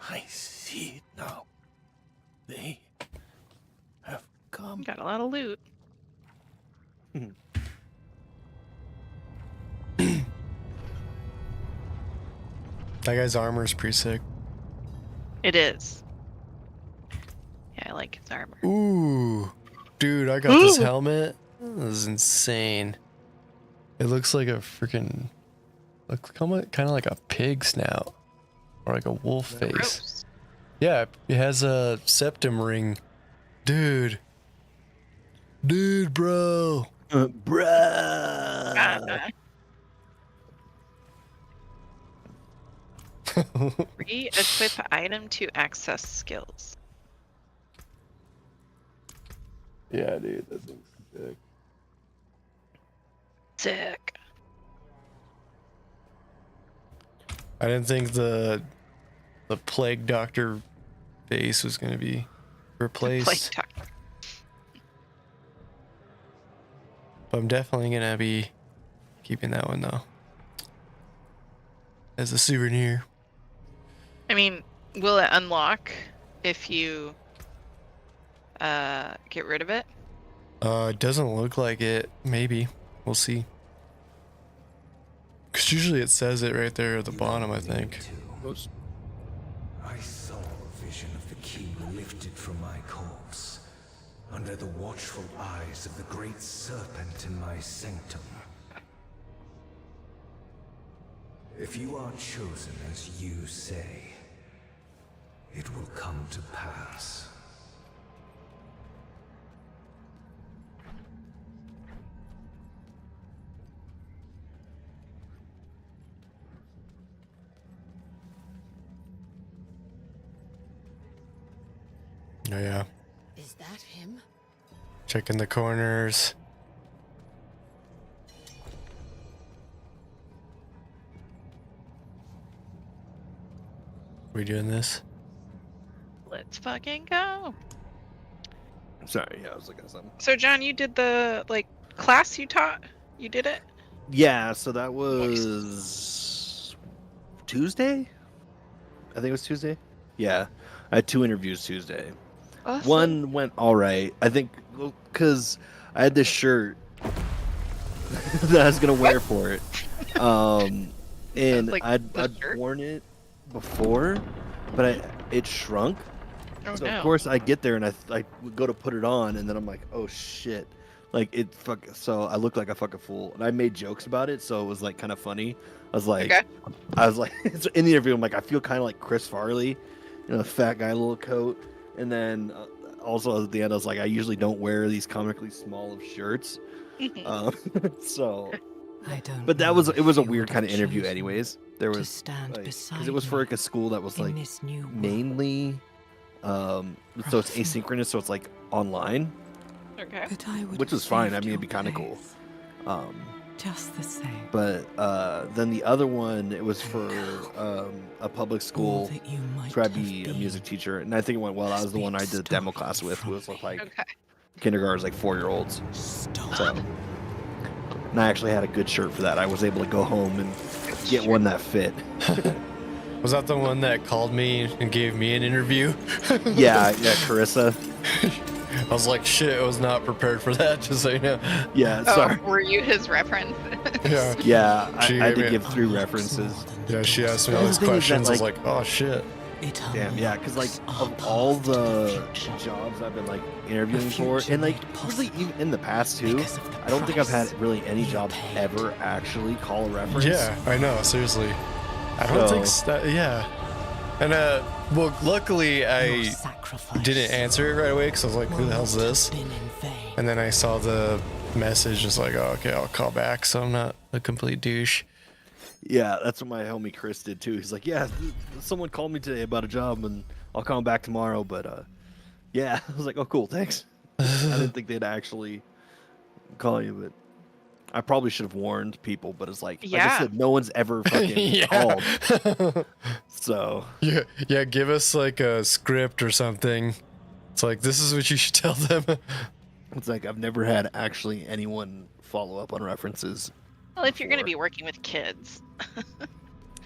I see it now. They have come. Got a lot of loot. That guy's armor is pretty sick. It is. Yeah, I like his armor. Ooh, dude, I got this helmet. This is insane. It looks like a freaking, kind of like a pig snout, or like a wolf face. Gross. Yeah, it has a septum ring, dude. Dude, bro. Bruh. Re-equip item to access skills. Yeah, dude, that thing's sick. Sick. I didn't think the plague doctor face was gonna be replaced, Plague doctor. but I'm definitely gonna be keeping that one though as a souvenir. I mean, will it unlock if you get rid of it? It doesn't look like it. Maybe we'll see. Cause usually it says it right there at the bottom, I think. I saw a vision of the key lifted from my corpse, under the watchful eyes of the great serpent in my sanctum. If you are chosen as you say, it will come to pass. Oh yeah, Is that him? checking the corners. We doing this? Let's fucking go. Sorry, yeah, I was looking at something. So John, you did the class you taught? You did it? Yeah, so that was Tuesday? I think it was Tuesday. Yeah, I had 2 interviews Tuesday. Awesome. One went all right. I think because I had this shirt that I was gonna wear for it, and like I'd shirt? worn it before, but it shrunk. Oh So no. of course I get there and I would go to put it on, and then I'm like, oh shit, like so I look like a fucking fool, and I made jokes about it, so it was like kind of funny. I was like, so in the interview, I'm like, I feel kind of like Chris Farley, fat guy, little coat, and then also at the end I was like, I usually don't wear these comically small of shirts, so. I don't. But know it was a if you weird would kind of have interview, chosen anyways. There to was stand because beside it was for me like a school that was in like this new world. mainly so it's asynchronous, so it's like online, Okay. But I would which have was fine. I saved mean, it'd your be kind of cool. place, Just the same. But then the other one, it was for a public All school. that you might So I'd have be a been music teacher, and I think it went well. That was the one I did a demo class with. It was like Okay. kindergartens, like 4-year-olds. Stop. So, and I actually had a good shirt for that. I was able to go home and get one that fit. Was that the one that called me and gave me an interview? yeah, Carissa. I was like, shit, I was not prepared for that, just so you know. Yeah, Oh, sorry. were you his reference? Yeah. Yeah, She I gave did me give 3 references. Yeah, she asked me all The these thing is that, questions. I was like, oh shit. Damn, yeah, because like of all the jobs I've been like interviewing for, and like really even in the past too, I don't think I've had really any job ever actually call a reference. Yeah, I know, seriously. I don't think yeah. And well, luckily I didn't answer it right away because I was like, who the hell's this? And then I saw the message, just like, oh, okay, I'll call back, so I'm not a complete douche. Yeah, that's what my homie Chris did too. He's like, yeah, someone called me today about a job, and I'll call him back tomorrow. But yeah, I was like, oh, cool, thanks. I didn't think they'd actually call you, but I probably should have warned people. But it's like I said, no one's ever fucking called. So yeah, give us like a script or something. It's like, this is what you should tell them. It's like I've never had actually anyone follow up on references. Well, if you're going to be working with kids.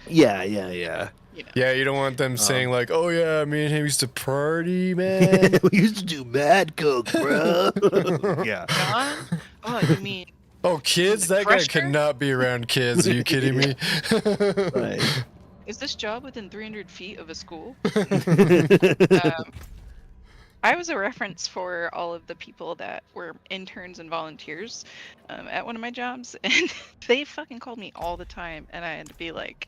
Yeah. You know. Yeah, you don't want them saying like, oh yeah, me and him used to party, man. We used to do mad coke, bro. Yeah. John? Oh, you mean... Oh, kids? That guy cannot be around kids. Are you kidding me? Right. Is this job within 300 feet of a school? I was a reference for all of the people that were interns and volunteers at one of my jobs, and they fucking called me all the time, and I had to be like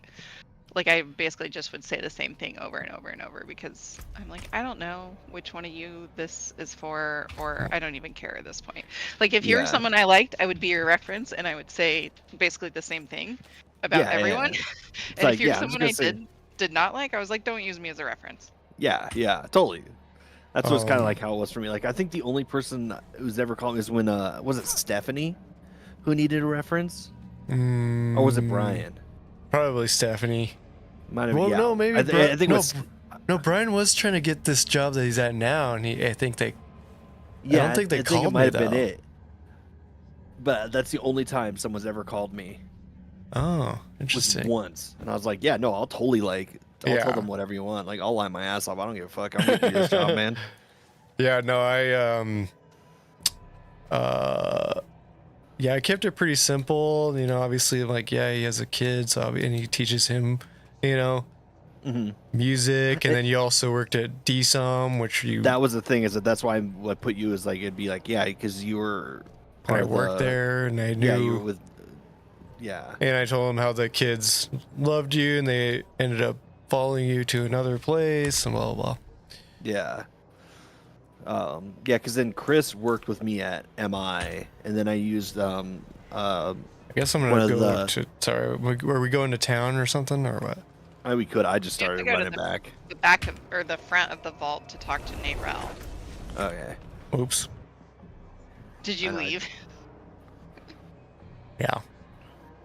I basically just would say the same thing over and over and over, because I'm like, I don't know which one of you this is for, or I don't even care at this point. Like, if you were someone I liked, I would be your reference, and I would say basically the same thing about everyone. Yeah. And like, if you're I someone I did not like, I was like, don't use me as a reference. Yeah, totally. That's what's kind of like how it was for me. Like, I think the only person who's ever called me was when was it Stephanie who needed a reference, or was it Brian? Probably Stephanie. Might have, well, no, maybe. I think it was. No, Brian was trying to get this job that he's at now, and I think they. Yeah, I don't think they called it might me, have been though. it. But that's the only time someone's ever called me. Oh, interesting. Was once, and I was like, yeah, no, I'll totally I'll tell them whatever you want. Like, I'll line my ass off. I don't give a fuck. I'm gonna do this job, man. Yeah, no, I kept it pretty simple. You know, obviously, like, yeah, he has a kid, so and he teaches him, music, and then you also worked at DSOM, which you. That was the thing, is that's why I put you as like, it'd be like, yeah, because you were. I worked there, and I knew. Yeah, you were with. Yeah. And I told him how the kids loved you, and they ended up following you to another place, and blah blah blah. Yeah. Yeah, because then Chris worked with me at MI, and then I used I guess I'm gonna go to. Sorry, were we going to town or something, or what? We could. I just started running back. The back of, or the front of the vault to talk to Nate Rell. Okay. Oops. Did you leave? Yeah.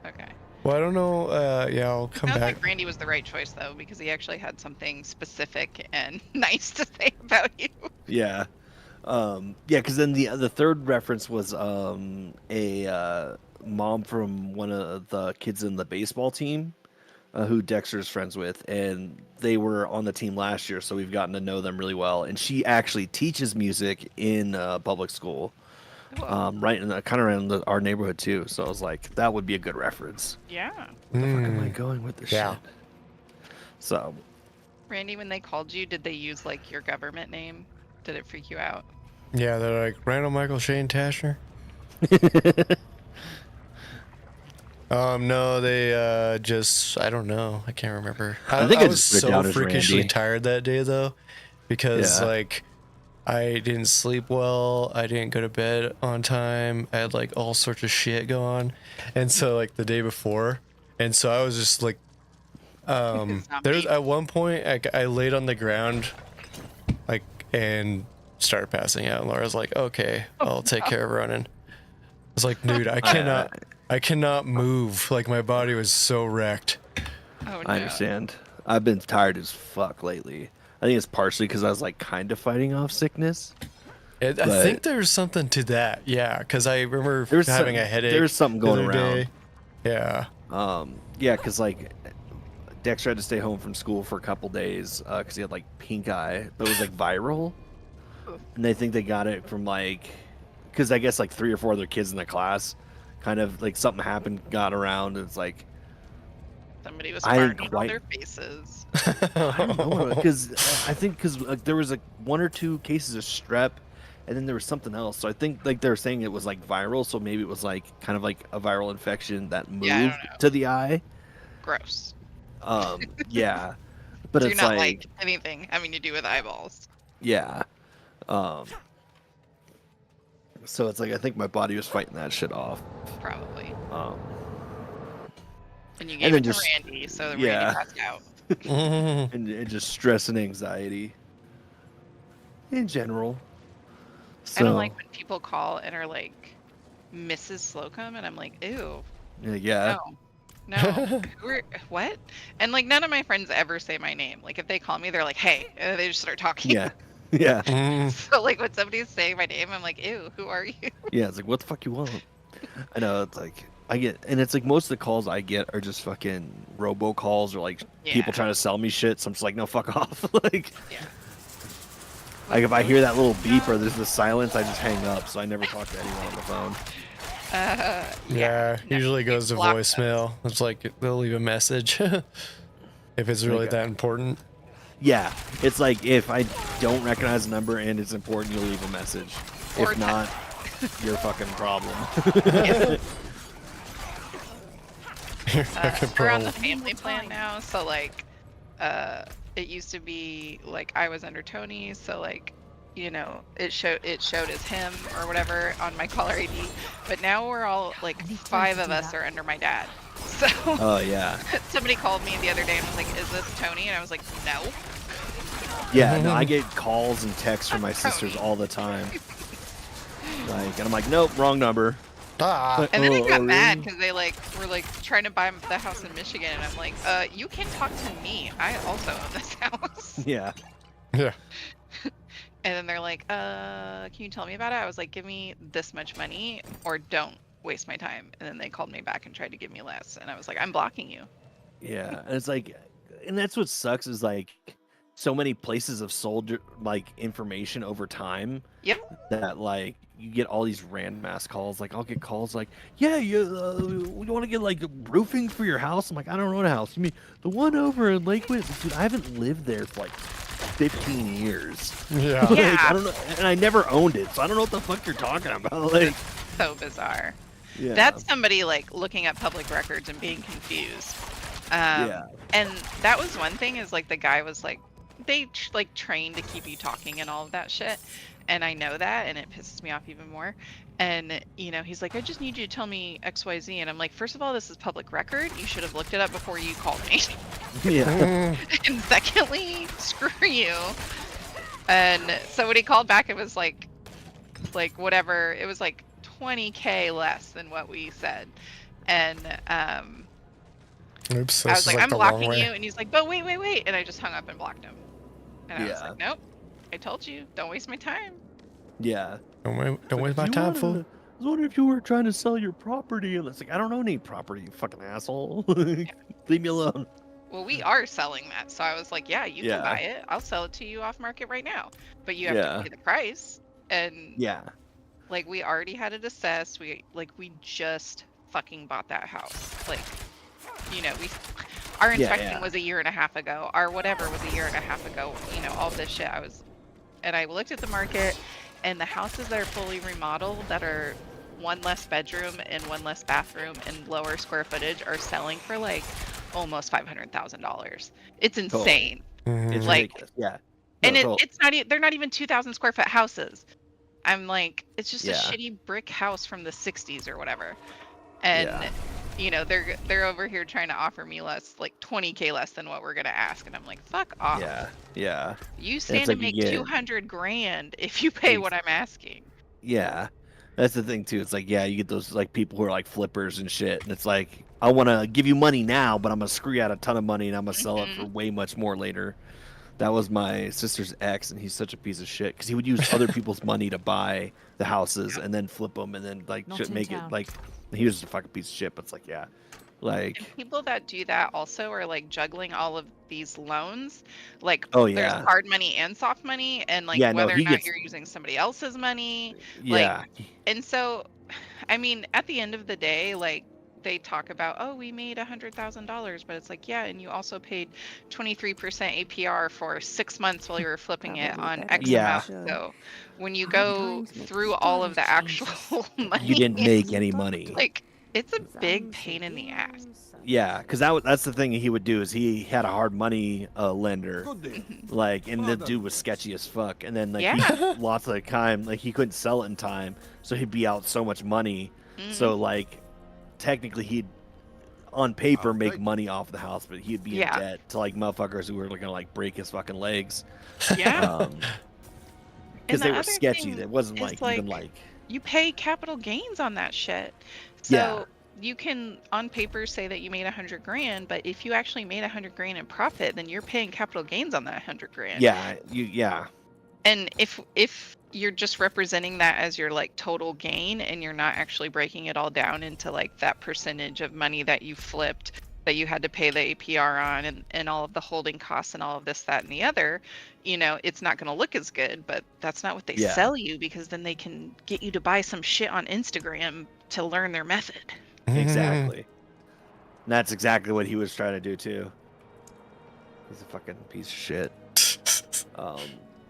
Okay. Well, I don't know. Yeah, I'll come Sounds back. like Randy was the right choice, though, because he actually had something specific and nice to say about you. Yeah. Yeah, because then the third reference was a mom from one of the kids in the baseball team, who Dexter's friends with, and they were on the team last year, so we've gotten to know them really well. And she actually teaches music in public school, right in kind of around our neighborhood too. So I was like, that would be a good reference. Yeah. Where the fuck am I going with this Yeah. shit? So, Randy, when they called you, did they use like your government name? Did it freak you out? Yeah, they're like Randall Michael Shane Tashner. No, they just I don't know. I can't remember. I think I was just put it so down as freakishly Randy. tired that day though, because Yeah. like I didn't sleep well. I didn't go to bed on time. I had like all sorts of shit go on, and so like the day before, and so I was just like, there's at one point I laid on the ground, like and started passing out. And Laura's like, "Okay, I'll take care of running." I was like, "Dude, I cannot move. Like my body was so wrecked." Oh, no. I understand. I've been tired as fuck lately. I think it's partially because I was like kind of fighting off sickness. I think there's something to that. Yeah, because I remember having a headache. There's something going the other around. day. Yeah. Yeah, because like Dexter had to stay home from school for a couple days because he had like pink eye, but it was like viral, and they think they got it from like, because I guess like 3 or 4 other kids in the class, kind of like something happened, got around, and it's like Somebody was I didn't farting on quite- their faces. I don't know, because I think because like, there was like 1 or 2 cases of strep, and then there was something else. So I think like they were saying it was like viral, so maybe it was like kind of like a viral infection that moved Yeah, I don't know. to the eye. Gross. Yeah, but So it's you're not like, like anything having to do with eyeballs. yeah, so it's like I think my body was fighting that shit off. Probably. And you and gave then it to just- Randy, so yeah. Randy passed out. and just stress and anxiety in general. I don't So, like when people call and are like, Mrs. Slocum, and I'm like, ew, yeah, no, what? And like none of my friends ever say my name. Like if they call me, they're like, hey, and they just start talking. yeah, yeah, So like when somebody's saying my name, I'm like, ew, who are you? yeah. It's like, what the fuck you want? I know. It's like I get, and it's like most of the calls I get are just fucking robocalls or like people Yeah. trying to sell me shit. So I'm just like, no, fuck off. Like, Yeah. like if I hear that little beep or there's the silence, I just hang up. So I never talk to anyone on the phone. Yeah, no, usually goes to block voicemail. It's like they'll leave a message if it's really Okay. that important. Yeah, it's like if I don't recognize the number and it's important, you'll leave a message. Or If not, your fucking problem. We're on the family plan now, so like, it used to be like I was under Tony, so like, you know, it showed as him or whatever on my caller ID. But now we're all like 5 of us are under my dad. So Oh yeah, somebody called me the other day and was like, "Is this Tony?" And I was like, "No." yeah. No, I get calls and texts from my sisters all the time. Like, and I'm like, nope, wrong number. Ah, And then I got Oh, mad really? because they like were like trying to buy the house in Michigan, and I'm like, you can talk to me. I also own this house." Yeah, yeah. And then they're like, can you tell me about it? I was like, give me this much money or don't waste my time. And then they called me back and tried to give me less. And I was like, I'm blocking you. yeah. And it's like, and that's what sucks is like, so many places have sold like information over time. Yep. That like you get all these random ass calls. Like I'll get calls like, yeah, you want to get like roofing for your house? I'm like, I don't own a house. You mean the one over in Lakewood? Dude, I haven't lived there for like 15 years. Yeah. Like, Yeah. I don't know, and I never owned it, so I don't know what the fuck you're talking about. Like, So bizarre. yeah, That's somebody like looking at public records and being confused. Yeah. And that was one thing is like the guy was like, they like train to keep you talking and all of that shit. And I know that, and it pisses me off even more. And, you know, he's like, I just need you to tell me XYZ. And I'm like, first of all, this is public record. You should have looked it up before you called me. yeah, And secondly, screw you. And so when he called back, it was like whatever. It was like 20K less than what we said. And Oops. I This was is like, like I'm the long blocking way. you. And he's like, but wait. And I just hung up and blocked him. And I was Yeah. like, nope. I told you, don't waste my time. Yeah. Don't waste my time, fool. I was wondering if you were trying to sell your property. And it's like, I don't own any property, you fucking asshole. Leave me alone. Well, we are selling that, so I was like, yeah, you can Yeah. buy it. I'll sell it to you off market right now, but you have Yeah. to pay the price. And Yeah. like, we already had it assessed. We just fucking bought that house. Like, you know, our inspection was a year and a half ago. Our whatever was a year and a half ago. You know, all this shit. I looked at the market, and the houses that are fully remodeled that are one less bedroom and one less bathroom and lower square footage are selling for like almost $500,000. It's insane. It's like, ridiculous. Yeah. And it's not. They're not even 2,000 square foot houses. I'm like, it's just a Yeah. shitty brick house from the 60s or whatever. And you know, they're over here trying to offer me less, like 20K less than what we're gonna ask, and I'm like, fuck off. Yeah. You stand to make 200 grand if you pay what I'm asking. Yeah. That's the thing too. It's like, yeah, you get those like people who are like flippers and shit, and it's like, I want to give you money now, but I'm gonna screw you out a ton of money, and I'm gonna sell it for way much more later. That was my sister's ex, and he's such a piece of shit because he would use other people's money to buy the houses and then flip them and then like make it like he was just a fucking piece of shit. But it's like, yeah, like and people that do that also are like juggling all of these loans. Like, there's hard money and soft money, and like whether or not you're using somebody else's money. Yeah. Like, and so, I mean, at the end of the day, like, they talk about, oh, we made $100,000, but it's like, yeah, and you also paid 23% APR for 6 months while you were flipping it on X amount. So when you go through all of the actual money, you didn't make any money. Like, it's a big pain in the ass. Yeah, because that's the thing he would do is he had a hard money lender, like, and the dude was sketchy as fuck, and then like he, lots of the time like he couldn't sell it in time, so he'd be out so much money. So like technically he'd on paper make money off the house, but he'd be in debt to like motherfuckers who were gonna like break his fucking legs. Yeah. Because they were sketchy. It wasn't like even like you pay capital gains on that shit. So you can on paper say that you made 100 grand, but if you actually made 100 grand in profit, then you're paying capital gains on that 100 grand. Yeah. And if you're just representing that as your like total gain, and you're not actually breaking it all down into like that percentage of money that you flipped, that you had to pay the APR on, and all of the holding costs and all of this, that, and the other, you know, it's not going to look as good. But that's not what they sell you, because then they can get you to buy some shit on Instagram to learn their method. Exactly. And that's exactly what he was trying to do too. He's a fucking piece of shit.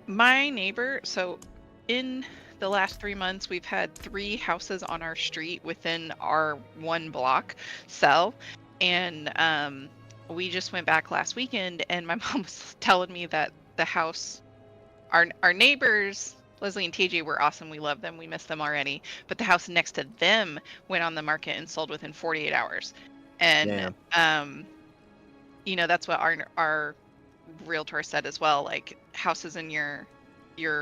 My neighbor, so in the last 3 months, we've had 3 houses on our street within our 1 block sell. And we just went back last weekend, and my mom was telling me that the house, our neighbors, Leslie and TJ, were awesome. We love them. We miss them already. But the house next to them went on the market and sold within 48 hours. And, you know, that's what our realtor said as well. Like, houses in your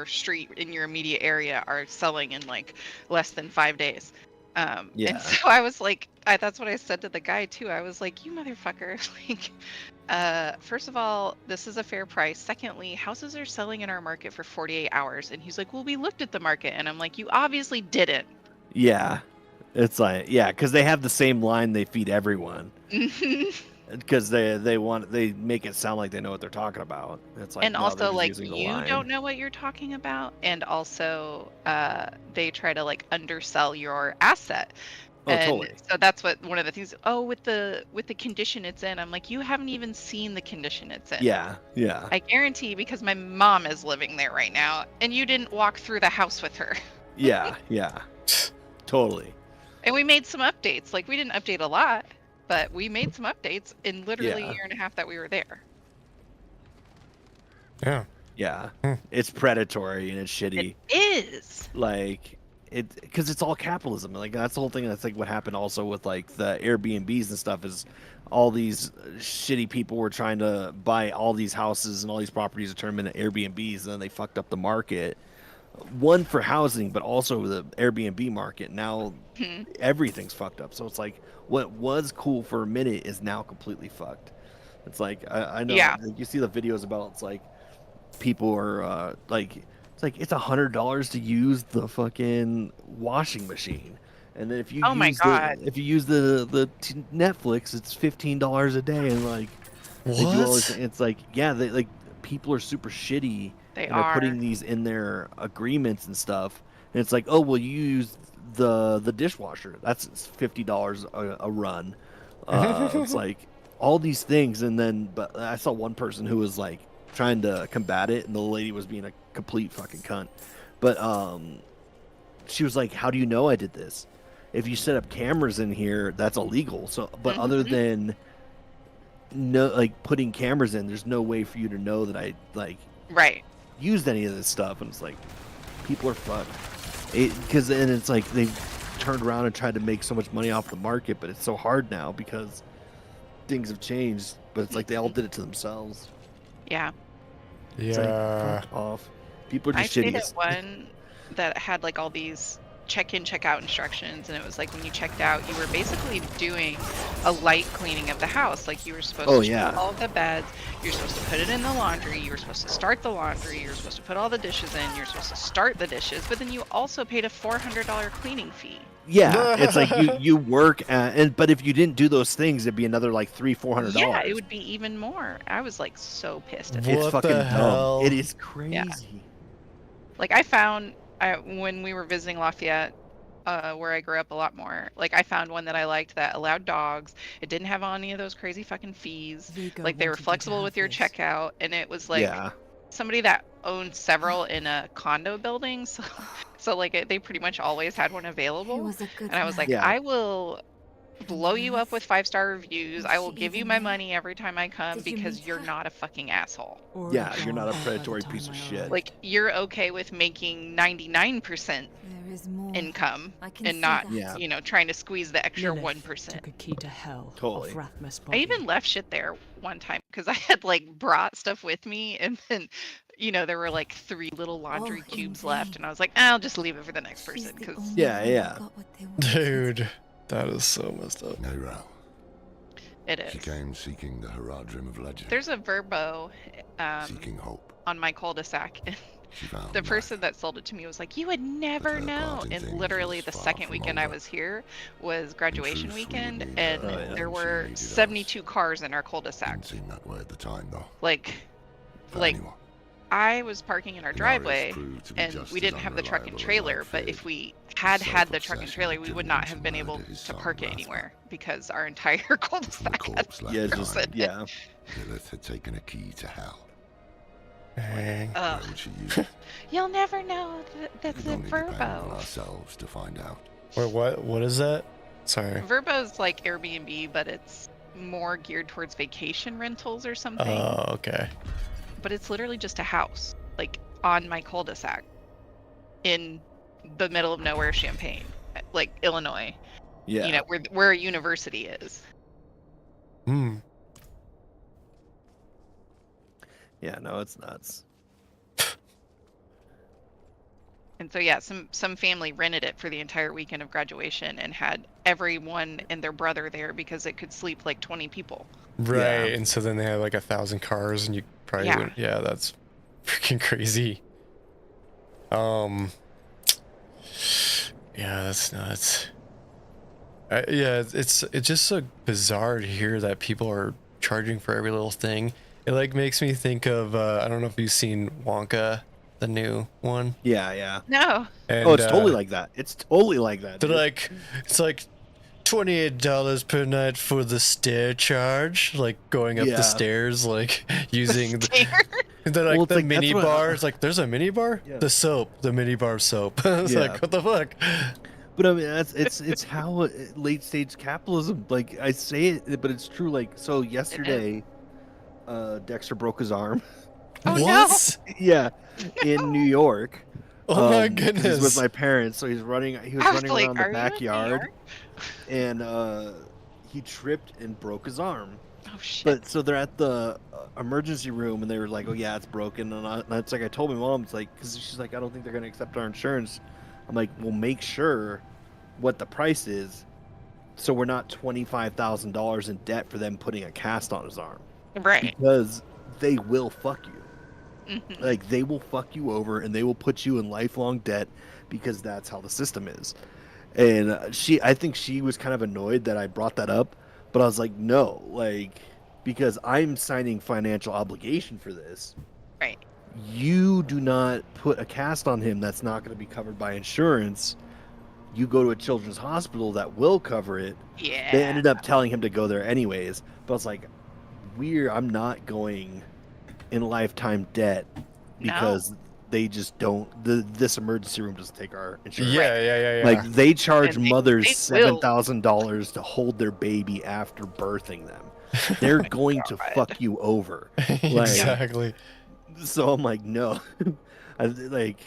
street, in your immediate area, are selling in like less than 5 days. And so I was like, that's what I said to the guy too. I was like, you motherfucker, like, first of all, this is a fair price. Secondly, houses are selling in our market for 48 hours. And he's like, well, we looked at the market. And I'm like, you obviously didn't. Yeah. It's like, because they have the same line they feed everyone. Because they make it sound like they know what they're talking about. It's like, and no, also like you line. don't know what you're talking about, and also they try to like undersell your asset. Totally. So that's what one of the things. Oh, with the condition it's in, I'm like, you haven't even seen the condition it's in. Yeah. I guarantee, because my mom is living there right now, and you didn't walk through the house with her. Yeah. Totally. And we made some updates. Like, we didn't update a lot, but we made some updates in literally a year and a half that we were there. Yeah. It's predatory and it's shitty. It is. Like, because it's all capitalism. Like, that's the whole thing. That's like what happened also with like the Airbnbs and stuff, is all these shitty people were trying to buy all these houses and all these properties to turn them into Airbnbs, and then they fucked up the market. One, for housing, but also the Airbnb market. Now everything's fucked up. So it's like, what was cool for a minute is now completely fucked. It's like, I know, like, you see the videos about, it's like people are like It's like it's $100 to use the fucking washing machine, and then if you Oh my God. if you use the Netflix, it's $15 a day, and like they do all this. What? It's like yeah, they like people are super shitty They and are putting are. these in their agreements and stuff, and it's like oh well you use the dishwasher, that's $50 a run. It's like all these things, and then but I saw one person who was like trying to combat it, and the lady was being a complete fucking cunt. But she was like, "How do you know I did this? If you set up cameras in here, that's illegal. So, but other than no like putting cameras in, there's no way for you to know that I like Right. used any of this stuff." And it's like, people are fucked. Because then it's like they turned around and tried to make so much money off the market, but it's so hard now because things have changed. But it's like they all did it to themselves. Yeah. It's like, Yeah. fuck off. People are I just stayed shitty. at one that had like all these check-in, check-out instructions, and it was like when you checked out, you were basically doing a light cleaning of the house. Like you were supposed to yeah. strip all of the beds, you're supposed to put it in the laundry, you were supposed to start the laundry, you were supposed to put all the dishes in, you're supposed to start the dishes, but then you also paid a $400 cleaning fee. Yeah, it's like you work but if you didn't do those things, it'd be another like $300-400. Yeah, it would be even more. I was like so pissed at that. It's What fucking the dumb. hell? It is crazy. Like I found when we were visiting Lafayette, where I grew up a lot more, like I found one that I liked that allowed dogs. It didn't have any of those crazy fucking fees. Vigo Like they were wanted you to flexible have with your this. checkout, and it was like Yeah. somebody that owned several in a condo building. So like they pretty much always had one He available. was a good And I was like, Yeah. I will blow you up with 5-star reviews. Was I will she give you even my there? money every time I come Did you because meet you're her? not a fucking asshole. Already Yeah, you're not a gone by predatory the piece time of I shit. arrived. Like you're okay with making 99% There is more. income I can and see not, that. Yeah. you know, trying to squeeze the extra Lilith 1%. took a key to hell Totally. off Rathmus' I body. even left shit there one time because I had like brought stuff with me, and then, you know, there were like 3 little laundry Oh, in cubes vain. left, and I was like, I'll just leave it for the next She's person the because only Yeah, one who yeah. got what they wanted. Dude, that is so messed up. No row. it She is. came seeking the Haradrim of legend. There's a Verbo seeking hope. on my cul-de-sac, and She found the life. person that sold it to me was like, you would never her know. part in And things literally was the far second from weekend I over. was here was graduation truth, we would weekend, need and her Oh, yeah. there when she were needed us. 72 cars in our cul-de-sac. Didn't seem that way at the time, though. Like For like, anyone. I was parking in our Inarius driveway, proved to be and just we as didn't have the truck and unreliable trailer, as I'd but feared. if we had had the truck and self-obsession trailer, had we driven would him not to have been able murder his to son, park it Rathma. anywhere because our entire From the cul-de-sac had corpse left Yeah, cars just in it. yeah. Lilith had taken a key to hell. Dang. Ugh. Where would she use it? You'll never know. That's It'd a only depend on Verbo. ourselves to find out. Wait, what is that? Sorry. Verbo's like Airbnb, but it's more geared towards vacation rentals or something. Oh, okay. But it's literally just a house, like on my cul-de-sac in the middle of nowhere, Champaign, like Illinois. Yeah. You know, where a university is. Hmm. Yeah, no, it's nuts. And so yeah, some family rented it for the entire weekend of graduation and had everyone and their brother there because it could sleep like 20 people. Right, Yeah. and so then they had like 1,000 cars, and you probably Yeah. would. Yeah, that's freaking crazy. Yeah, that's nuts. Yeah, it's just so bizarre to hear that people are charging for every little thing. It like makes me think of I don't know if you've seen Wonka, the new one. Yeah, yeah. No. And, Oh, it's totally like that. It's totally like that. they're dude. like, it's like $28 per night for the stair charge, like going up Yeah. the stairs, like using Stairs? they're like Well, it's the like, mini that's what- bar. It's like there's a mini bar, Yeah. the soap, the mini bar soap. It's Yeah. like what the fuck? But I mean, it's how late stage capitalism. Like I say it, but it's true. Like so, yesterday, Dexter broke his arm. Oh, no. What? Yeah, in New York. Oh my 'cause goodness! He's with my parents, so he was running I was running like, around are the you in New backyard, York? and he tripped and broke his arm. Oh shit. But so they're at the emergency room, and they were like, "Oh yeah, it's broken." And it's like I told my mom, it's like, because she's like, "I don't think they're gonna accept our insurance." I'm like, "Well, make sure what the price is, so we're not $25,000 in debt for them putting a cast on his arm, Right. because they will fuck you." Mhm. Like, they will fuck you over and they will put you in lifelong debt because that's how the system is. And I think she was kind of annoyed that I brought that up, but I was like, no, like, because I'm signing financial obligation for this. Right. You do not put a cast on him that's not going to be covered by insurance. You go to a children's hospital that will cover it. Yeah. They ended up telling him to go there anyways, but I was like, I'm not going in lifetime debt because they just don't. This emergency room doesn't take our insurance. Yeah. Like, they charge And mothers they will. $7,000 to hold their baby after birthing them. They're going to fuck you over. Like, Exactly. so I'm like, no. Like,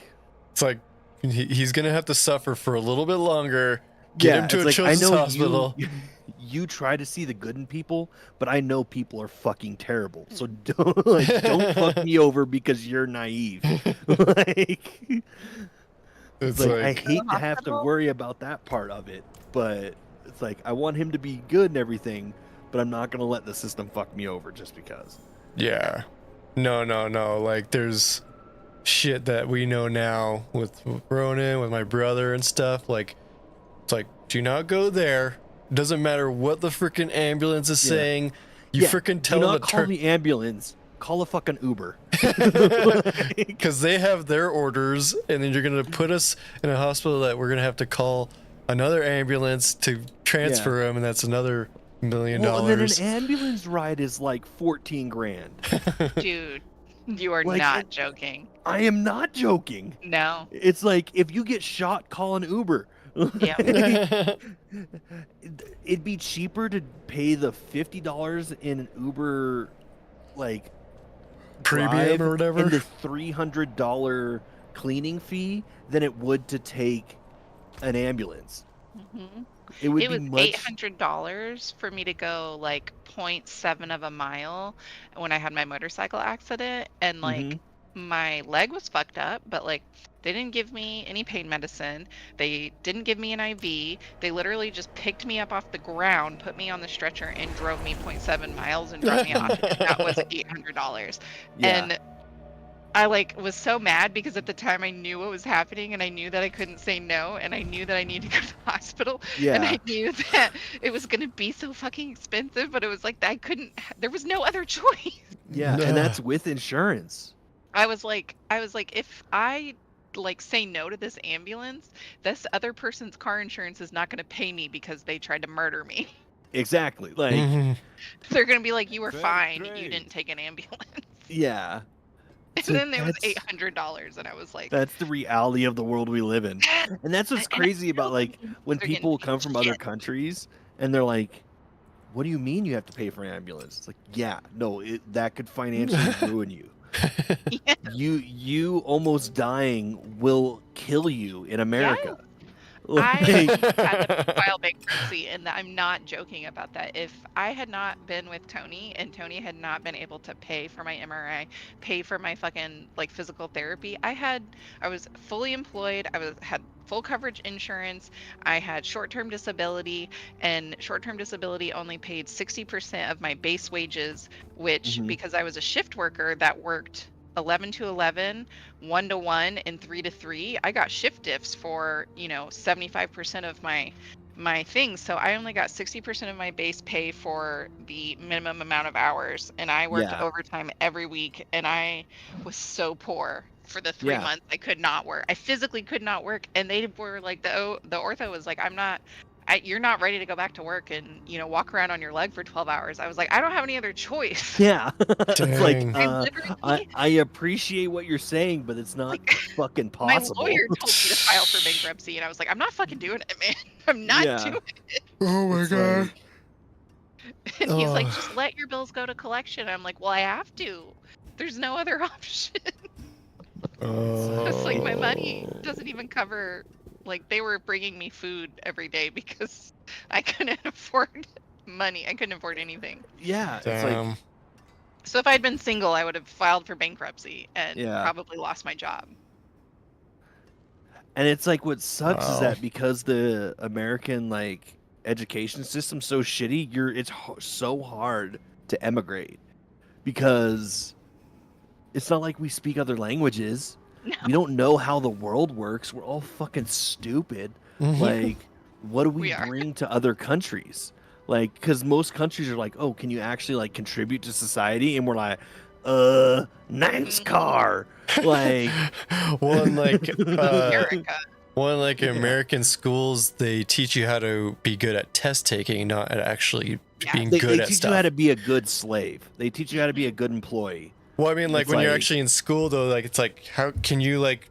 It's like he's gonna have to suffer for a little bit longer. Get him to it's a like, I children's know hospital. you try to see the good in people, but I know people are fucking terrible. So don't fuck me over because you're naive. Like, It's like, like, I hate to have to worry about that part of it, but it's like, I want him to be good and everything, but I'm not gonna let the system fuck me over just because. yeah. No. Like, there's shit that we know now with Ronan, with my brother and stuff. Like, it's like, do not go there. Doesn't matter what the freaking ambulance is saying. You freaking tell do them not to call the ambulance. Call a fucking Uber. because they have their orders, and then you're gonna put us in a hospital that we're gonna have to call another ambulance to transfer him, and that's another $1 million. Well, and then an ambulance ride is like 14 grand. Dude, you are Like, not joking. I am not joking. No. It's like, if you get shot, call an Uber. Yeah. It'd be cheaper to pay the $50 in an Uber, like, Premium drive or whatever, and the $300 cleaning fee than it would to take an ambulance. Mhm. It would It be was much. $800 for me to go like 0.7 of a mile when I had my motorcycle accident, and like Mhm. my leg was fucked up, but like they didn't give me any pain medicine. They didn't give me an IV. They literally just picked me up off the ground, put me on the stretcher, and drove me 0.7 miles and dropped me off. And that was $800. Yeah. And I like was so mad because at the time I knew what was happening, and I knew that I couldn't say no, and I knew that I needed to go to the hospital, and Yeah. I knew that it was going to be so fucking expensive, but it was like I couldn't, there was no other choice. Yeah, and that's with insurance. I was like if I like say no to this ambulance, this other person's car insurance is not going to pay me because they tried to murder me. Exactly. Like, Mhm. They're going to be like, you were Fair fine, you trade. didn't take an ambulance. yeah. And So then there was that's- $800, and I was like, That's the reality of the world we live in. And that's what's And I crazy about, still like, think when they're getting people paid come from other shit. countries and they're like, what do you mean you have to pay for an ambulance? It's like, yeah, no, that could financially ruin you. Yeah. You almost dying will kill you in America. I Like, had to file bankruptcy, and I'm not joking about that. If I had not been with Tony, and Tony had not been able to pay for my MRI, pay for my fucking like physical therapy, I was fully employed. Had full coverage insurance. I had short-term disability, and short-term disability only paid 60% of my base wages, which Mhm. because I was a shift worker that worked 11 to 11, 1 to 1, and 3 to 3, I got shift diffs for 75% of my things. So I only got 60% of my base pay for the minimum amount of hours, and I worked Yeah. overtime every week, and I was so poor for the 3 Yeah. months I could not work. I physically could not work, and they were like, the ortho was like, you're not ready to go back to work and walk around on your leg for 12 hours. I was like, I don't have any other choice. Yeah. It's like, Dang. I appreciate what you're saying, but it's not Like, fucking my possible. lawyer told me to file for bankruptcy, and I was like, I'm not fucking doing it, man. I'm not Yeah. doing it. Oh my It's god. like, And he's like, Oh. just let your bills go to collection. I'm like, well, I have to. There's no other option. It's like my money doesn't even cover. Like, they were bringing me food every day because I couldn't afford money. I couldn't afford anything. yeah, it's like, Damn. So if I'd been single, I would have filed for bankruptcy and Yeah. probably lost my job. and it's like, what sucks is Wow. that because the American, like, education system's so shitty, it's so hard to emigrate because It's not like we speak other languages. No. We don't know how the world works. We're all fucking stupid. Like, what do we We are. bring to other countries? Like, because most countries are like, oh, can you actually like contribute to society? And we're like, nice car. Like, One like America. one like American schools, they teach you how to be good at test taking, not at actually being they good at teach stuff. you how to be a good slave. They teach you how to be a good employee. Well, I mean, like It's when you're like- actually in school, though, like it's like, how can you like?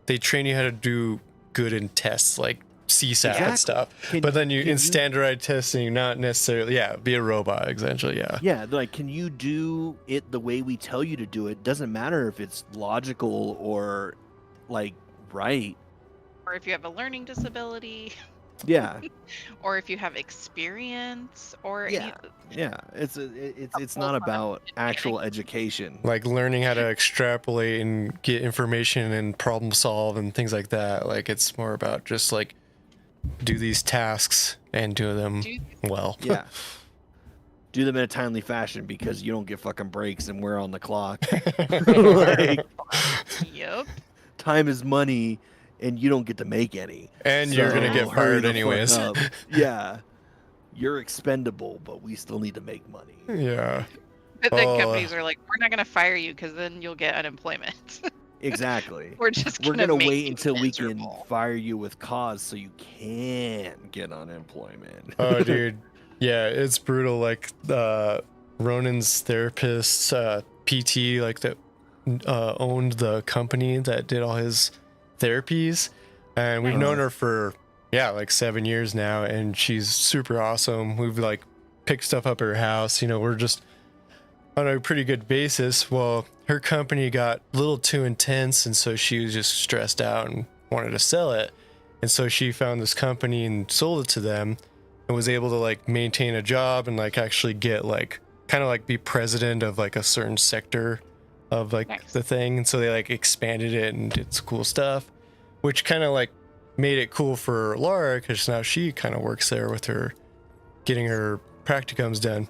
They train you how to do good in tests, like CSAT Exactly. and stuff. Can- but then you can in you- standardized testing, not necessarily, be a robot, essentially, yeah. Yeah, they're like, can you do it the way we tell you to do it? Doesn't matter if it's logical or like right. Or if you have a learning disability, Yeah, or if you have experience, or Yeah. yeah. It's not about actual education. Like learning how to extrapolate and get information and problem solve and things like that. Like it's more about just like do these tasks and do them well. Yeah. Do them in a timely fashion because you don't get fucking breaks and we're on the clock. Like, Yep. time is money and you don't get to make any. And you're gonna get hurry fired the fuck anyways. up. Yeah. You're expendable, but we still need to make money. Yeah. But then Oh. companies are like, we're not going to fire you because then you'll get unemployment. Exactly. We're just We're going to gonna make wait you until we can miserable. fire you with cause so you can get unemployment. Oh, dude. Yeah, it's brutal. Like Ronan's therapist, PT, like that owned the company that did all his therapies, and we've known her for like 7 years now, and she's super awesome. We've like picked stuff up at her house. You know, we're just on a pretty good basis. Well, her company got a little too intense, and so she was just stressed out and wanted to sell it. And so she found this company and sold it to them, and was able to like maintain a job and like actually get like kind of like be president of like a certain sector of like Nice. the thing. And so they like expanded it and did some cool stuff, which kind of like made it cool for Laura because now she kind of works there with her getting her practicums done.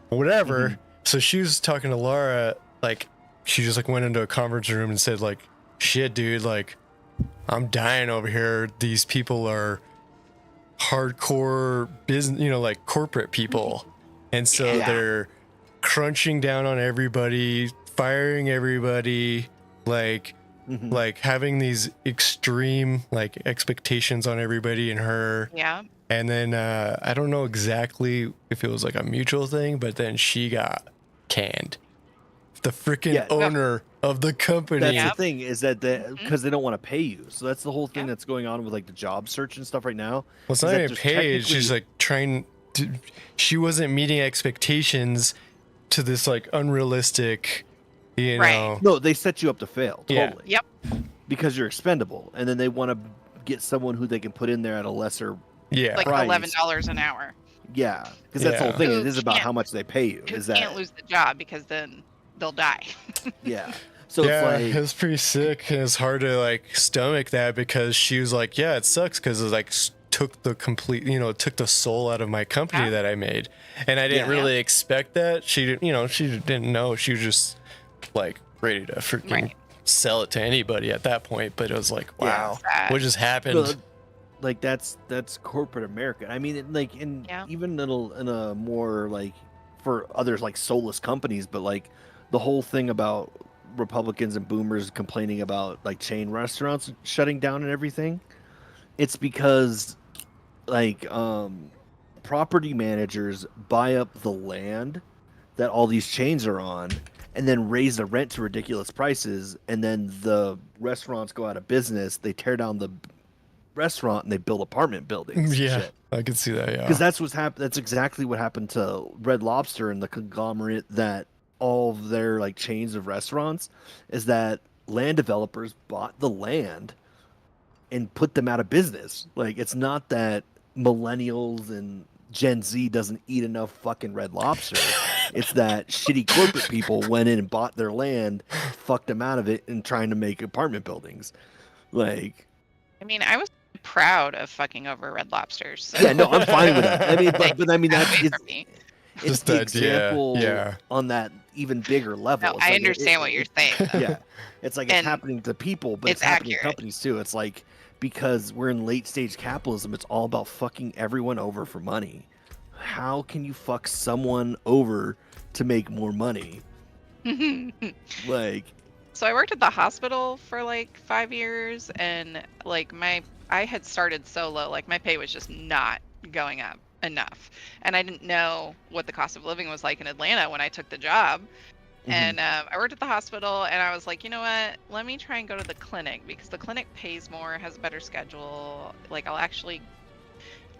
Whatever. So she was talking to Laura, like she just like went into a conference room and said like, shit, dude, like I'm dying over here. These people are hardcore business, you know, like corporate people. And so they're crunching down on everybody, firing everybody, like having these extreme like expectations on everybody and her. Yeah. And then I don't know exactly if it was like a mutual thing, but then she got canned. The freaking owner of the company. That's the thing is that because they don't want to pay you. So that's the whole thing that's going on with like the job search and stuff right now. Well, it's is not that even there's paid. She's technically- like trying to, she wasn't meeting expectations to this like unrealistic, you know. No, they set you up to fail. Yeah. Totally. Yep. Because you're expendable. And then they want to get someone who they can put in there at a lesser Yeah. Like price. $11 an hour. Yeah. Because that's the whole Yeah. thing. Who It is about can't- how much they pay you. Who Is that can't lose the job because then they'll die. yeah. So yeah, it's it like was pretty sick. And it's hard to like stomach that because she was like, yeah, it sucks because it like took the complete, you know, took the soul out of my company that I made. And I didn't Yeah. really expect that. She didn't, you know, she didn't know. She was just like ready to freaking Right. sell it to anybody at that point. But it was like, Yeah. wow, Sad. what just happened? Well, like that's corporate America. I mean, like in even in a more like for others like soulless companies, but like the whole thing about Republicans and boomers complaining about like chain restaurants shutting down and everything, it's because like property managers buy up the land that all these chains are on and then raise the rent to ridiculous prices, and then the restaurants go out of business. They tear down the restaurant and they build apartment buildings. Yeah, I could see that. Yeah, Because that's what's happened. That's exactly what happened to Red Lobster and the conglomerate that all of their like chains of restaurants is that land developers bought the land and put them out of business. Like it's not that millennials and Gen Z doesn't eat enough fucking Red Lobster. It's that shitty corporate people went in and bought their land, fucked them out of it, and trying to make apartment buildings. Like, I mean, I was proud of fucking over Red Lobsters. So. yeah, no, I'm fine with that. I mean, but I mean that's Away it's, from me. it's Just the that idea, example yeah. on that even bigger level. No, It's I like understand what you're saying. yeah, it's like it's And happening to people, but it's it's happening to accurate. companies too. It's like because we're in late stage capitalism, it's all about fucking everyone over for money. How can you fuck someone over to make more money? Like, So I worked at the hospital for like 5 years, and like I had started so low, like my pay was just not going up enough, and I didn't know what the cost of living was like in Atlanta when I took the job. And I worked at the hospital, and I was like, you know what? Let me try and go to the clinic because the clinic pays more, has a better schedule. Like I'll actually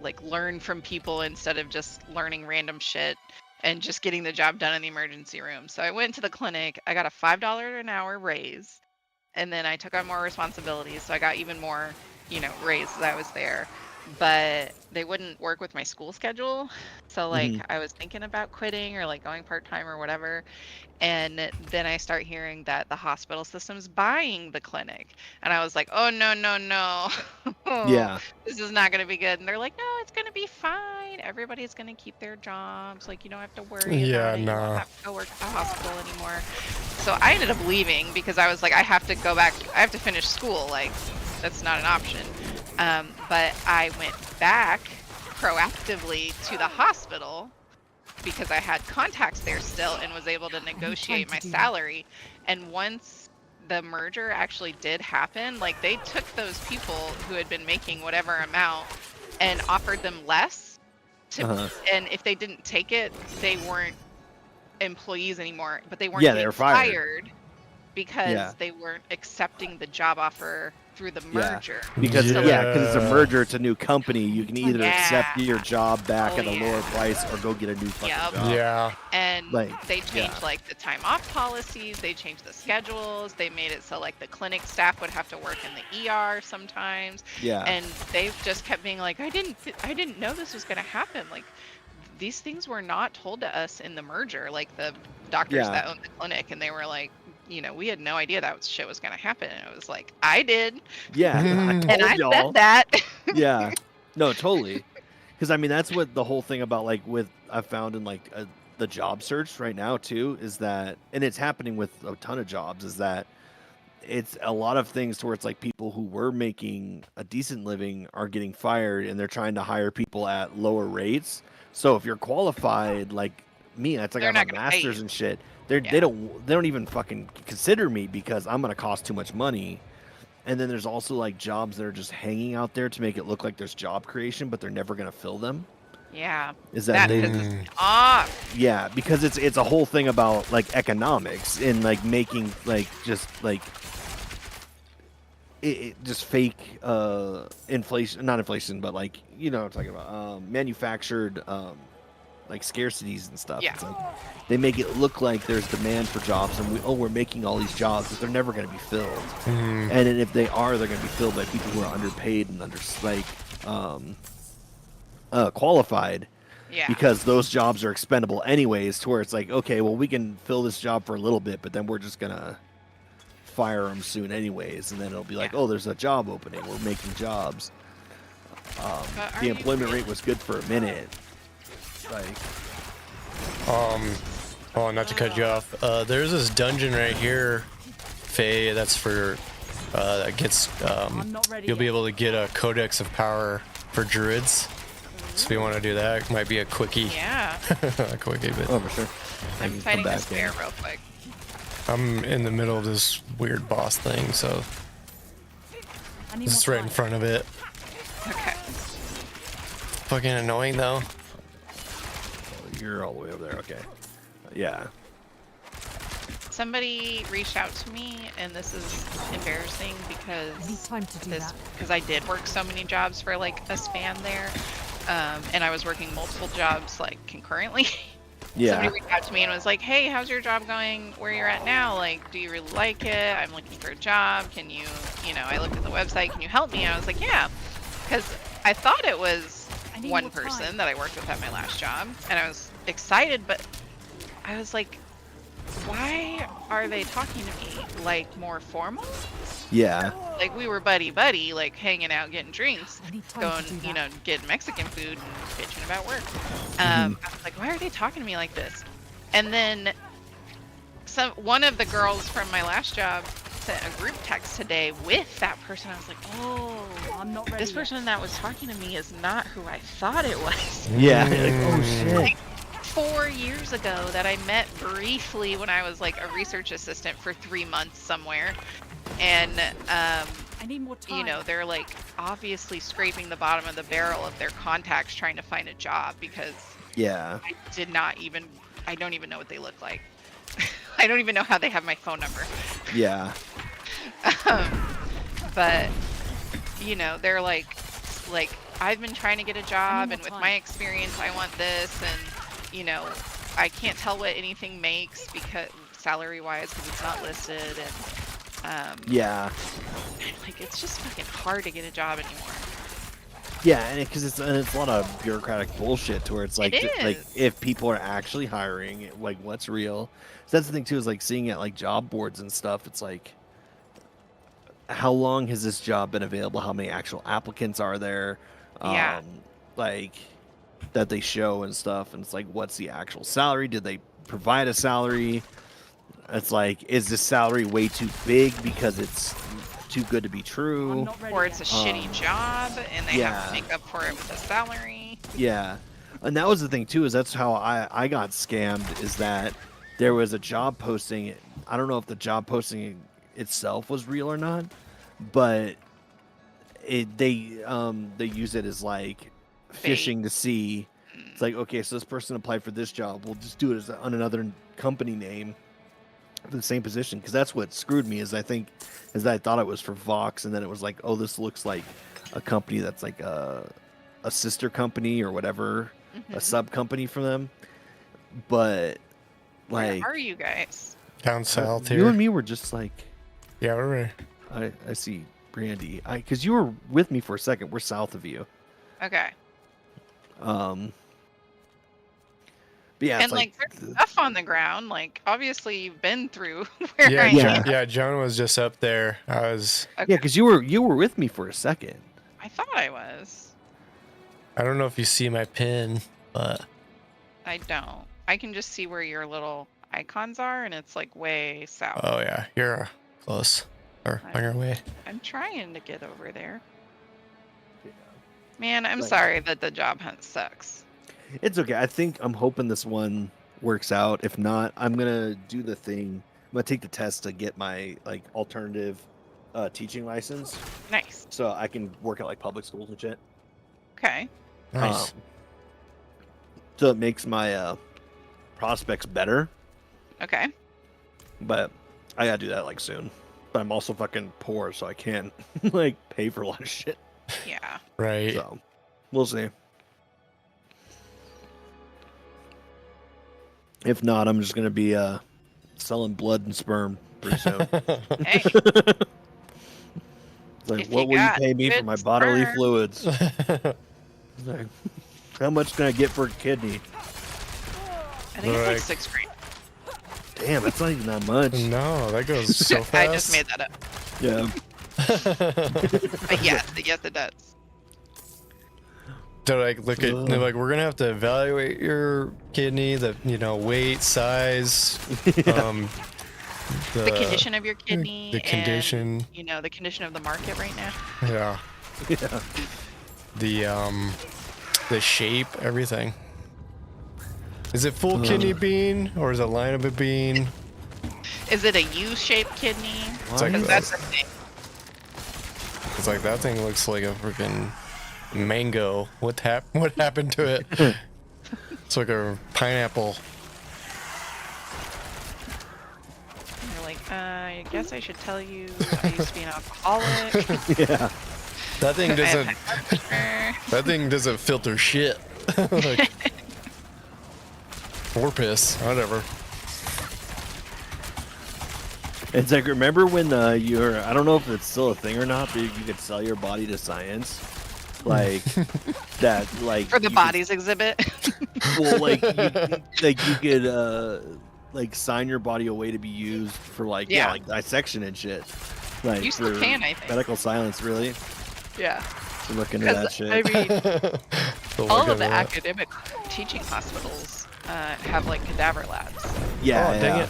like learn from people instead of just learning random shit and just getting the job done in the emergency room. So I went to the clinic. I got a $5 an hour raise, and then I took on more responsibilities, so I got even more, raise as I was there. But they wouldn't work with my school schedule. So like I was thinking about quitting or like going part-time or whatever. And then I start hearing that the hospital system's buying the clinic. And I was like, oh, no, no, no. yeah, This is not going to be good. And they're like, no, it's going to be fine. Everybody's going to keep their jobs. Like, you don't have to worry Yeah, about it. You won't nah. have to go work at the hospital anymore. So I ended up leaving because I was like, I have to go back. I have to finish school. Like, that's not an option. But I went back proactively to the hospital because I had contacts there still and was able to negotiate my salary. And once the merger actually did happen, like they took those people who had been making whatever amount and offered them less to, and if they didn't take it, they weren't employees anymore, but they weren't Yeah, getting they were fired. because they weren't accepting the job offer through the merger. Because Yeah. because it's a merger, it's a new company. You can either accept Yeah. your job back Oh, at a lower yeah. price or go get a new fucking Yep. job. Yeah. And Like, they changed like the time off policies, they changed the schedules, they made it so like the clinic staff would have to work in the ER sometimes. Yeah. And they've just kept being like, I didn't know this was gonna happen. Like these things were not told to us in the merger, like the doctors that owned the clinic, and they were like, we had no idea that shit was gonna happen. And it was like, I did. Yeah, I told And I y'all. said that. Yeah, no, totally. Because I mean, that's what the whole thing about like with I found in like the job search right now too is that, and it's happening with a ton of jobs, is that it's a lot of things to where it's like people who were making a decent living are getting fired, and they're trying to hire people at lower rates. So if you're qualified like me, that's like I They're have not a gonna pay master's you. and shit. They don't even fucking consider me because I'm gonna cost too much money. And then there's also like jobs that are just hanging out there to make it look like there's job creation, but they're never gonna fill them. Yeah. Is that they? pisses me off. Yeah, because it's a whole thing about like economics and like making like just like just fake inflation, not inflation, but like what I'm talking about, manufactured like scarcities and stuff. Yeah. It's like they make it look like there's demand for jobs, and we're making all these jobs, but they're never going to be filled. And then if they are, they're going to be filled by people who are underpaid and qualified. Yeah. Because those jobs are expendable anyways, to where it's like, okay, well, we can fill this job for a little bit, but then we're just gonna fire them soon anyways, and then it'll be like, oh, there's a job opening, we're making jobs. The employment rate was good for a minute. Like, oh, not to cut you off. There's this dungeon right here, Fay, that's for that gets I'm not ready you'll be yet. able to get a codex of power for druids. So if you want to do that, it might be a quickie. Yeah. A quickie, but oh, for sure. I I'm can fighting come this back bear in. real quick. I'm in the middle of this weird boss thing, so I need it's more right in time. front of it. Okay. Fucking annoying though. You're all the way over there, okay. Yeah. Somebody reached out to me, and this is embarrassing I need because time to do that. I did work so many jobs for like a span there, and I was working multiple jobs like concurrently. Yeah. Somebody reached out to me and was like, "Hey, how's your job going? Where you're at now? Like, do you really like it? I'm looking for a job. Can you, I looked at the website. Can you help me?" And I was like, "Yeah," because I thought it was I need one more time. person that I worked with at my last job, and I was excited, but I was like, why are they talking to me like more formal? Yeah. Like we were buddy, like hanging out, getting drinks, I need time going, to do that. getting Mexican food and bitching about work. I was like, why are they talking to me like this? And then one of the girls from my last job sent a group text today with that person. I was like, oh, I'm not ready. this person that was talking to me is not who I thought it was. Yeah. Like, oh shit. Like 4 years ago that I met briefly when I was like a research assistant for 3 months somewhere. And, I need more time. you know, they're like obviously scraping the bottom of the barrel of their contacts trying to find a job because Yeah. I don't even know what they look like. I don't even know how they have my phone number. Yeah. But, you know, they're like, I've been trying to get a job, and with my experience, I want this, and, you know, I can't tell what anything makes because salary-wise, because it's not listed, and, Yeah. like, it's just fucking hard to get a job anymore. Yeah, and because it's a lot of bureaucratic bullshit to where it's like, like if people are actually hiring, like what's real. So that's the thing too, is like seeing it like job boards and stuff. It's like, how long has this job been available? How many actual applicants are there? Yeah. Like that they show and stuff. And it's like, what's the actual salary? Did they provide a salary? It's like, is this salary way too big because it's too good to be true? Or it's a shitty job and they have to make up for it with a salary. Yeah. And that was the thing too, is that's how I got scammed, is that there was a job posting. I don't know if the job posting itself was real or not, but they use it as like fishing to see. It's like, okay, so this person applied for this job, we'll just do it as on another company name for the same position. Because that's what screwed me, is I thought it was for Vox, and then it was like, oh, this looks like a company that's like a sister company or whatever, a sub company for them. But like, where are you guys? Down south here. You and me were just like, yeah, we're right. I see Brandy. Because you were with me for a second. We're south of you. Okay. But yeah, and like there's stuff on the ground. Like obviously you've been through where I am. Yeah. Joan was just up there. I was. Okay. Yeah, because you were with me for a second. I thought I was. I don't know if you see my pin, but I don't. I can just see where your little icons are, and it's like way south. Oh yeah, you're close or on your way. I'm trying to get over there. Man, I'm sorry that the job hunt sucks. It's okay. I'm hoping this one works out. If not, I'm gonna do the thing. I'm gonna take the test to get my like alternative teaching license. Nice. So I can work at like public schools and shit. Okay. Nice. So it makes my prospects better. Okay. But I gotta do that like soon. But I'm also fucking poor, so I can't like pay for a lot of shit. Yeah. Right. So we'll see. If not, I'm just gonna be selling blood and sperm pretty soon. Hey. It's like, what will you pay me for my bodily fluids? It's like, how much can I get for a kidney? I think it's like 6 grand. Damn, that's not even that much. No, that goes so fast. I just made that up. Yeah. But yes, it does. To like look at, they're like, we're gonna have to evaluate your kidney, the weight, size, the condition of your kidney, the condition, and, the condition of the market right now. Yeah. The shape, everything. Is it full kidney bean or is it line of a bean? Is it a U-shaped kidney? It's like that's the thing. It's like that thing looks like a freaking mango. What happened to it? It's like a pineapple. And you're like, I guess I should tell you I used to be an alcoholic. Yeah. That thing doesn't. That thing doesn't filter shit. Like, or piss, whatever. It's like, remember when I don't know if it's still a thing or not, but you could sell your body to science, like that, like for the bodies exhibit. Well, like you could like sign your body away to be used for like like dissection and shit. Like you still can, I think. Medical science, really. Yeah. To look into that shit. I mean, all of the academic teaching hospitals have like cadaver labs. Yeah. Oh, dang it.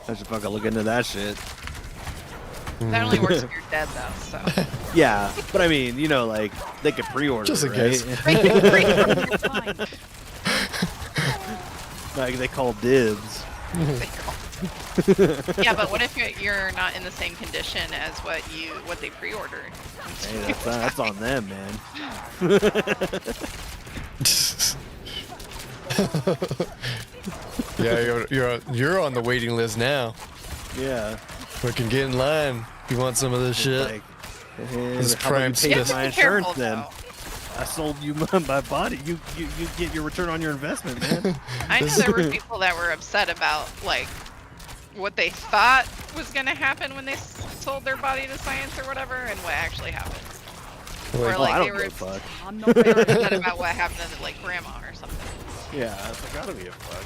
I should fucking look into that shit. That only works if you're dead, though. So. Yeah, but I mean, you know, like they could pre-order, Just in right? case. Like they call dibs. Yeah, but what if you're not in the same condition as what they pre-ordered? Hey, that's on them, man. Yeah, you're on the waiting list now. Yeah. Fucking get in line. You want some of this shit? Like, This how about you crime pay stuff. my Be insurance careful, then? though. I sold you my body. You get your return on your investment, man. I know there were people that were upset about like what they thought was going to happen when they sold their body to science or whatever, and what actually happened. Or I like don't they were give a fuck. I'm not they were ready. upset about what happened to like grandma or something. Yeah, it's like, I don't give a fuck.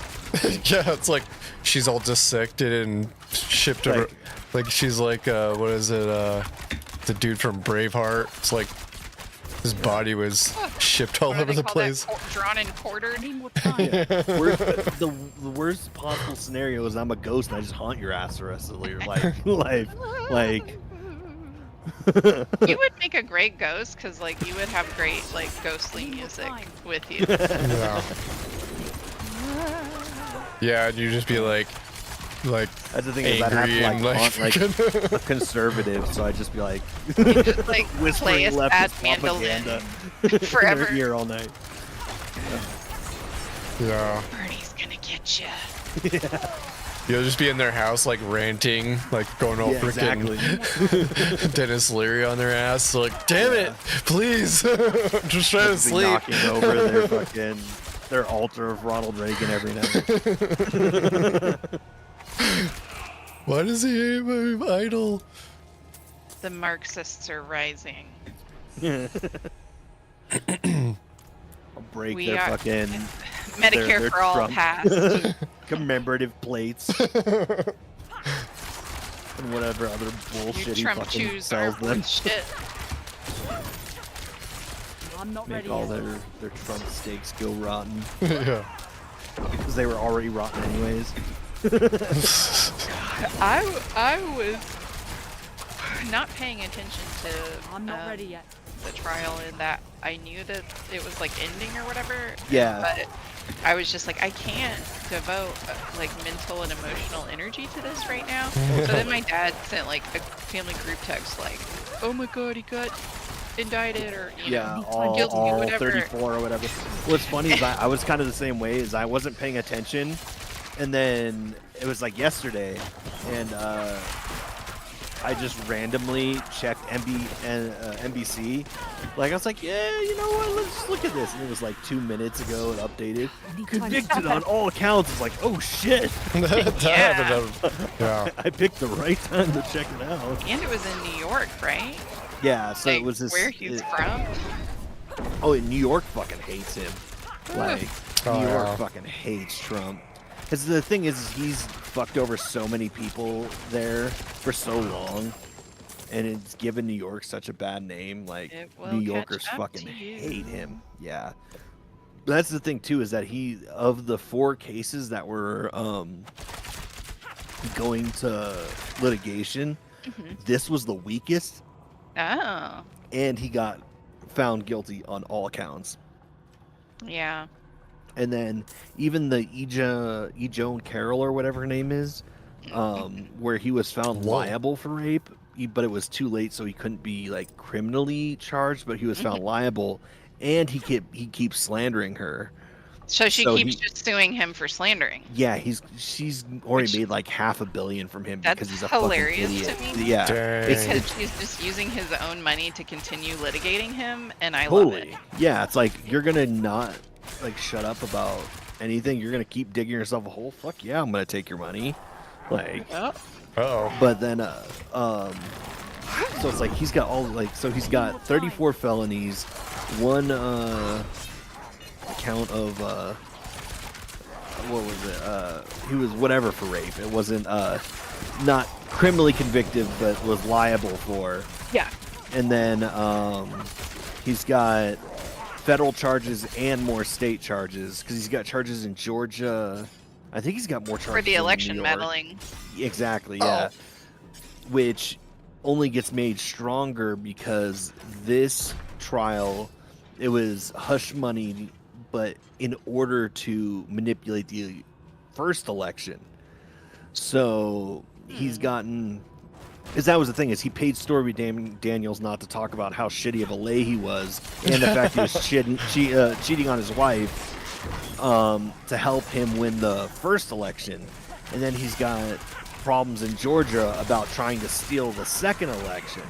Yeah, it's like she's all dissected and shipped over. Like she's like, what is it? The dude from Braveheart. It's like his body was shipped all What do over they the call place. that? Drawn and quartered. I need more time. The worst possible scenario is I'm a ghost and I just haunt your ass the rest of your life. Like. You would make a great ghost because like you would have great like ghostly music with you. Yeah. Yeah, and you just be like That's the thing is I'd have angry to and like like, haunt like a conservative, so I'd just be like You just like play whispering a leftist sad mandolin propaganda forever. in their ear all night. yeah. Bernie's gonna get you. You'll just be in their house like ranting, like going all Yeah, freaking exactly. Dennis Leary on their ass. Like, damn it, please, I'm just trying to Just be sleep. knocking over their altar of Ronald Reagan every night. Why does he hate my idol? The Marxists are rising. I'll break We their are- fucking Medicare their for all Trump passed. commemorative plates and whatever other You bullshit he Trump fucking choose sells are them. shit. I'm not Make ready all yet. their Trump steaks go rotten Yeah. because they were already rotten anyways. I was not paying attention to I'm not ready yet. the trial in that I knew that it was like ending or whatever. Yeah. But I was just like, I can't devote like mental and emotional energy to this right now. So then my dad sent like a family group text like, oh my god, he got indicted or you Yeah, know, all guilty, whatever. 34 or whatever. What's funny is I was kind of the same way. Is I wasn't paying attention, and then it was like yesterday, and I just randomly checked NBC. Like I was like, yeah, you know what? Let's just look at this, and it was like 2 minutes ago. It updated, convicted on all accounts. It's like, oh shit! That Yeah. happened. Yeah. I picked the right time to check it out. And it was in New York, right? Yeah, so Like, it was this. where he's from. Oh, and New York fucking hates him. Like, Oh, New York yeah. fucking hates Trump. Because the thing is, he's fucked over so many people there for so long, and it's given New York such a bad name. Like, It will New catch Yorkers up fucking to you. hate him. Yeah. But that's the thing too, is that of the 4 cases that were going to litigation, this was the weakest, Oh, and he got found guilty on all accounts. yeah. And then even the Joan Carroll or whatever her name is, where he was found Whoa. liable for rape, but it was too late, so he couldn't be like criminally charged. But he was found liable, and he keeps slandering her. So she So keeps he- just suing him for slandering. Yeah, she's already Which- made like $500 million from him That's because he's a hilarious fucking to idiot. me. Yeah, Dang. it's Because she's just using his own money to continue litigating him, and I love it. totally. Yeah, it's like you're gonna not like shut up about anything. You're gonna keep digging yourself a hole. Fuck yeah, I'm gonna take your money. Like, Oh. but then so it's like he's got all like, so he's got 34 felonies, one count of what was it, he was whatever for rape. It wasn't not criminally convicted, but was liable for. Yeah. And then he's got federal charges and more state charges because he's got charges in Georgia, I think he's got more charges For the in New election York. meddling. Exactly, yeah. Which only gets made stronger because this trial, it was hush money, but in order to manipulate the first election. So he's gotten, because that was the thing, is he paid Stormy Daniels not to talk about how shitty of a lay he was, and the fact he was cheating on his wife, to help him win the first election. And then he's got problems in Georgia about trying to steal the second election.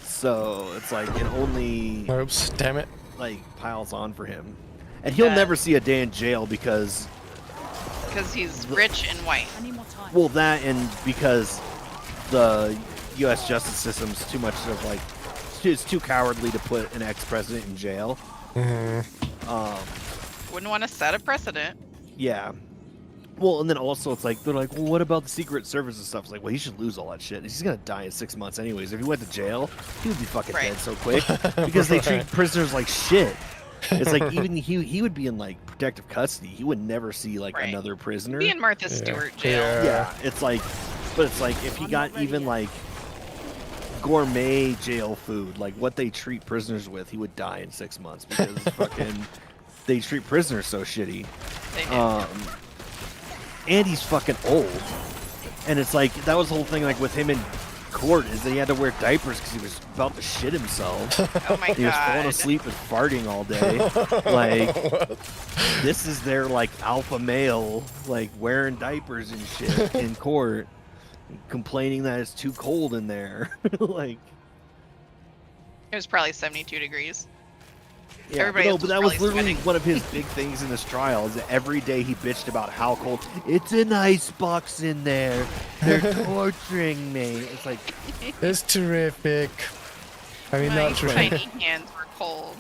So it's like it only Oops, damn it. like piles on for him. And he'll never see a day in jail because he's rich and white. I need more time. well, that and because the U.S. justice system's too much of like it's too cowardly to put an ex-president in jail. Wouldn't want to set a precedent. Yeah. Well, and then also it's like they're like, well, what about the Secret Service and stuff? It's like, well, he should lose all that shit. He's gonna die in 6 months anyways. If he went to jail, he would be fucking Right. dead so quick because they treat prisoners like shit. It's like even he would be in like protective custody. He would never see like Right. another prisoner. Be in Martha Stewart jail. Yeah, it's like, but it's like if he got even like gourmet jail food, like what they treat prisoners with, he would die in 6 months because fucking they treat prisoners so shitty. They do. And he's fucking old. And it's like that was the whole thing like with him in court is that he had to wear diapers because he was about to shit himself. Oh my He was falling god. asleep and farting all day. Like this is their like alpha male like wearing diapers and shit in court, complaining that it's too cold in there. Like It was probably 72 degrees. yeah, Everybody no, else but was that was probably literally sweating. one of his big things in this trial is that every day he bitched about how cold. It's an ice box in there. They're torturing me. It's like It's terrific. I mean, My not tiny terrific. hands were cold.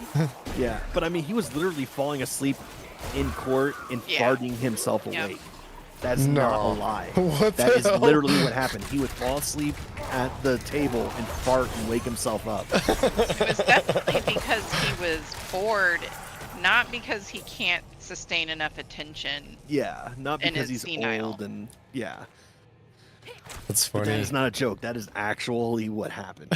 yeah, but I mean he was literally falling asleep in court and Yeah. farting himself Yep. awake. That's not a No. lie. What That the is hell? literally what happened. He would fall asleep at the table and fart and wake himself up. It was definitely because he was bored, not because he can't sustain enough attention. Yeah, not And because is he's senile. old and yeah. That's But that funny. is not a joke. That is actually what happened.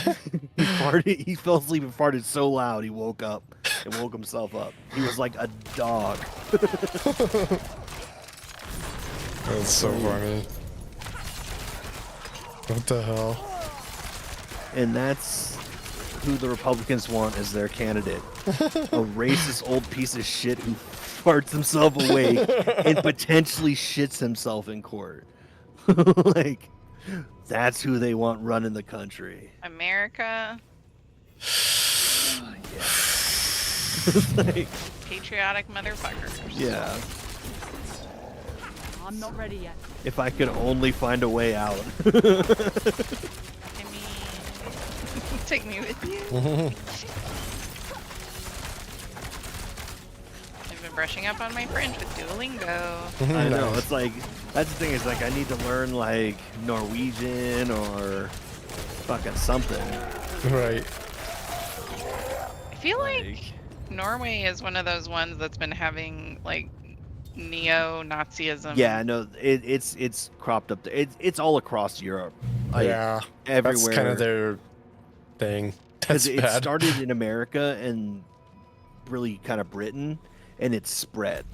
He farted. He fell asleep and farted so loud he woke up and woke himself up. He was like a dog. That's so funny. What the hell? And that's who the Republicans want as their candidate. A racist old piece of shit who farts himself awake and potentially shits himself in court. Like, that's who they want running the country. America, Like, patriotic motherfuckers. yeah. I'm not ready yet. If I could only find a way out. I mean, take me with you. I've been brushing up on my French with Duolingo. I know. Nice. It's like, that's the thing is like, I need to learn like Norwegian or fucking something. Right. I feel like Norway is one of those ones that's been having like neo-Nazism. Yeah, no, it's cropped up. It's all across Europe. Like, Yeah. everywhere. That's kind of their thing. That's Because it bad. started in America and really kind of Britain, and it's spread.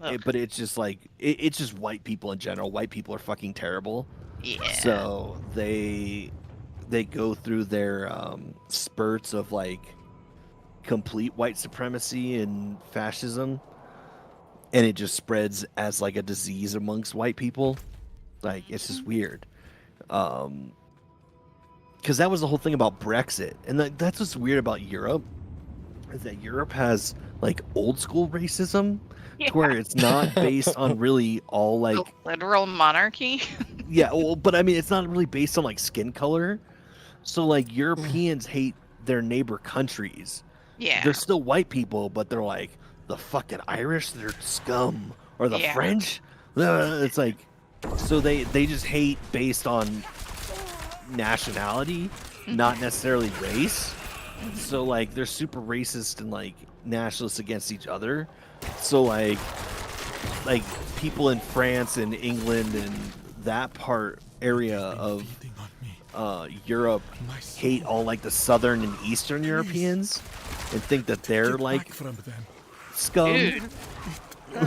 Ugh. But it's just like it's just white people in general. White people are fucking terrible. Yeah. So they go through their spurts of like complete white supremacy and fascism, and it just spreads as like a disease amongst white people. Like it's just weird. Because that was the whole thing about Brexit, and that's what's weird about Europe, is that Europe has like old school racism, to where it's not based on really all like The literal monarchy. yeah, well, but I mean it's not really based on like skin color. So like Europeans hate their neighbor countries. Yeah. They're still white people, but they're like the fucking Irish, they're scum, or the Yeah. French. It's like so they just hate based on nationality, not necessarily race. So like they're super racist and like nationalists against each other. So like like people in France and England and that area of Europe hate all like the southern and eastern Europeans and think that they're like scum. Dude,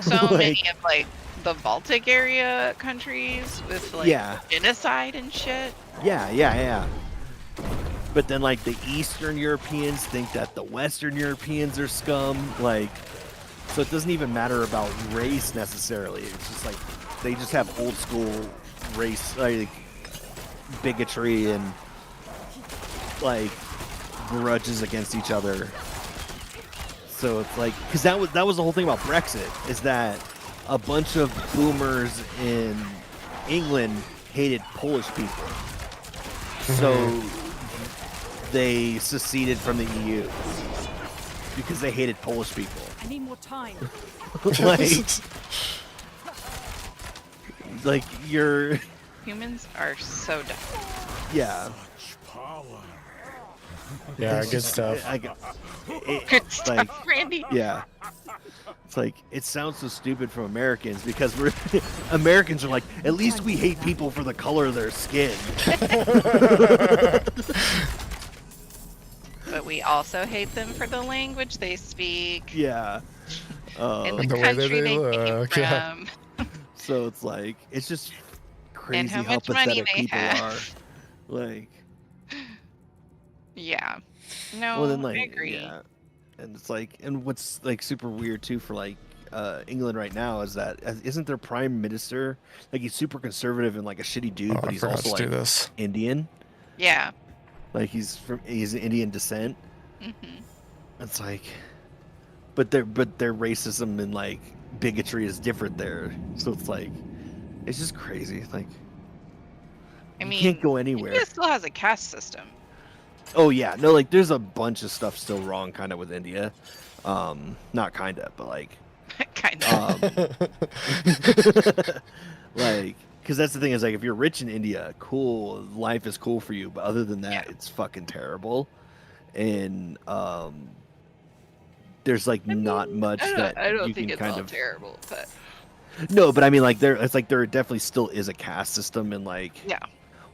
so many of like the Baltic area countries with like genocide and shit. Yeah. But then like the Eastern Europeans think that the Western Europeans are scum. Like, so it doesn't even matter about race necessarily. It's just like they just have old school race like bigotry and like grudges against each other. So it's like, because that was the whole thing about Brexit, is that a bunch of boomers in England hated Polish people. So they seceded from the EU because they hated Polish people. I need more time. like you're... Humans are so dumb. Yeah. Yeah, good stuff. Good stuff, Randy. Yeah. It's like, it sounds so stupid from Americans because we're Americans are like, at least we hate people for the color of their skin. But we also hate them for the language they speak. Yeah. And the the way country that they came look, from. yeah. So it's like, it's just crazy And how how much money pathetic they people have. are. Like, Yeah. No, well then like, I agree. yeah. And it's like, and what's like super weird too for like England right now is that isn't their prime minister like, he's super conservative and like a shitty dude, but I he's forgot also to do like this. Indian. Yeah. Like he's Indian descent. Mm-hmm. It's like, but their racism and like bigotry is different there. So it's like, it's just crazy. Like, I you mean, can't go anywhere. India still has a caste system. Oh yeah, no, like there's a bunch of stuff still wrong kind of with India. Not kind of, but like, Kind of. like, because that's the thing is like, if you're rich in India, cool, life is cool for you. But other than that, Yeah. it's fucking terrible. And there's like not much that I don't you think can it's kind all of. terrible, but No, but I mean, like it's like there definitely still is a caste system, and like, yeah.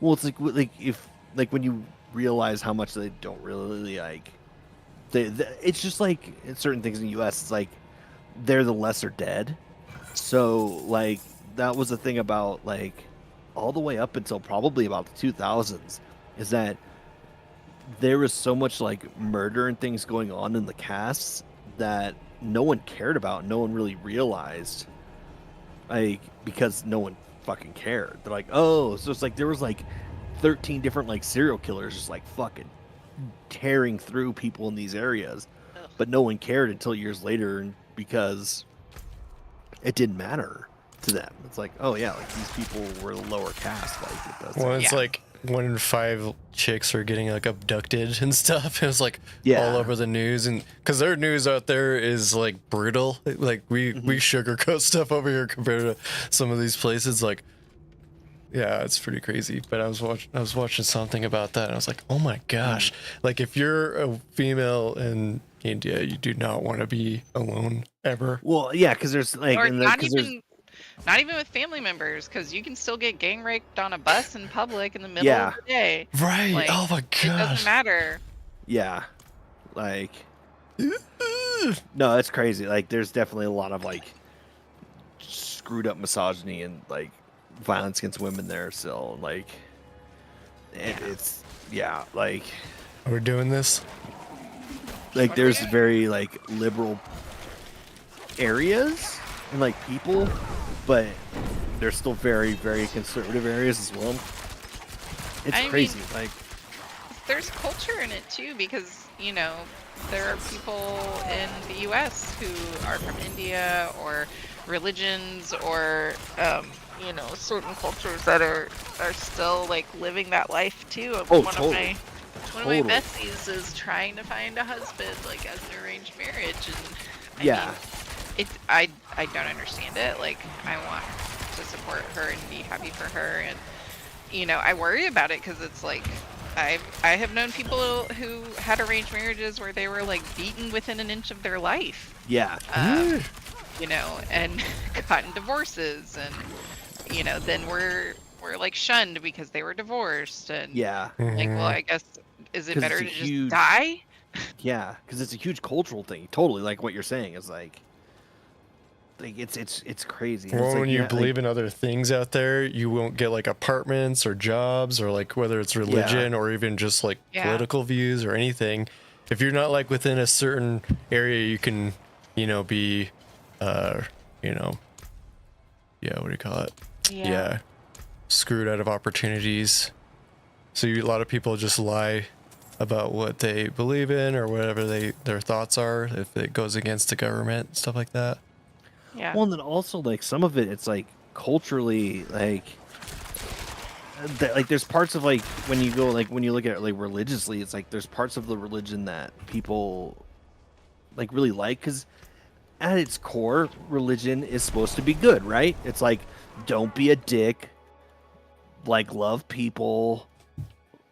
well, it's like if like when you realize how much they don't really like, it's just like in certain things in the U.S. It's like they're the lesser dead. So like that was the thing about like all the way up until probably about the 2000s, is that there was so much like murder and things going on in the castes that no one cared about, no one really realized, like, because no one fucking cared. They're like, oh, so it's like there was like 13 different like serial killers just like fucking tearing through people in these areas, but no one cared until years later, and because it didn't matter to them. It's like, oh yeah, like these people were lower caste. Like it does. Well, it's Yeah. like 1 in 5 chicks are getting like abducted and stuff. It was like Yeah. all over the news, and because their news out there is like brutal. Like we sugarcoat stuff over here compared to some of these places. Like, yeah, it's pretty crazy. But I was watching something about that, and I was like, oh my gosh! Like if you're a female in India, you do not want to be alone ever. Well, yeah, because there's like, Or and not 'cause there's- not even with family members, because you can still get gang raped on a bus in public in the middle Yeah. of the day. Right? Like, Oh my It gosh! doesn't matter. yeah, like, no, it's crazy. Like, there's definitely a lot of like screwed up misogyny and like violence against women there still. Like, it's like Are we doing this? there's very like liberal areas and like people, but there's still very, very conservative areas as well. It's I mean, crazy. Like, There's culture in it too, because you know there are people in the U.S. who are from India, or religions, or you know, certain cultures that are still like living that life too. Oh, One totally. of my besties is trying to find a husband, like as an arranged marriage, and I yeah. mean, I don't understand it. Like, I want to support her and be happy for her, and you know, I worry about it because it's like I have known people who had arranged marriages where they were like beaten within an inch of their life. Yeah. you know, and gotten divorces, and you know, then we're like shunned because they were divorced, and Yeah, like, well, I guess is it 'cause better it's to a just huge- die? yeah, because it's a huge cultural thing. Totally, like what you're saying is like it's crazy. And Well, it's like, when you yeah, believe like, in other things out there, you won't get like apartments or jobs or like whether it's religion or even just like Yeah. political views or anything. If you're not like within a certain area, you can, you know, be, you know, yeah, what do you call it? Yeah, screwed out of opportunities. So a lot of people just lie about what they believe in or whatever their thoughts are if it goes against the government, stuff like that. Yeah. well, and then also like some of it, it's like culturally, like like there's parts of like when you go like when you look at it like religiously, it's like there's parts of the religion that people like really like because at its core, religion is supposed to be good, right? It's like don't be a dick, like love people,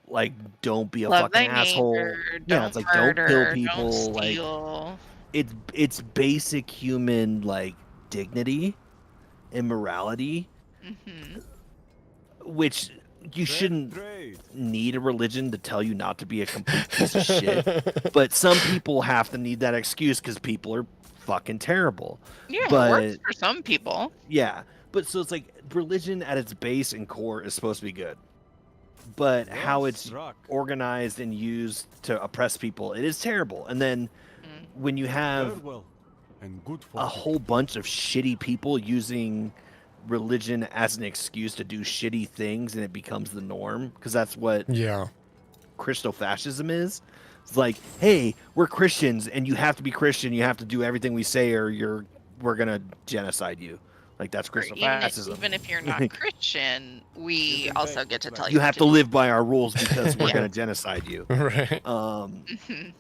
like don't be a Love fucking thy asshole. neighbor, Yeah, don't it's like murder, don't kill people. don't Like steal. it's basic human like dignity and morality, Hmm. which you shouldn't need a religion to tell you not to be a complete piece of shit. But some people have to need that excuse because people are fucking terrible. Yeah, it But works for some people. yeah, but so it's like religion at its base and core is supposed to be good. But how it's organized and used to oppress people, it is terrible. And then when you have a whole bunch of shitty people using religion as an excuse to do shitty things and it becomes the norm, because that's what Christofascism is. It's like, hey, we're Christians and you have to be Christian, you have to do everything we say or we're gonna genocide you. Like that's Christofascism. Even if you're not Christian, we also get to tell you. You have to live by our rules because we're Yeah. gonna genocide you. Right. Mhm.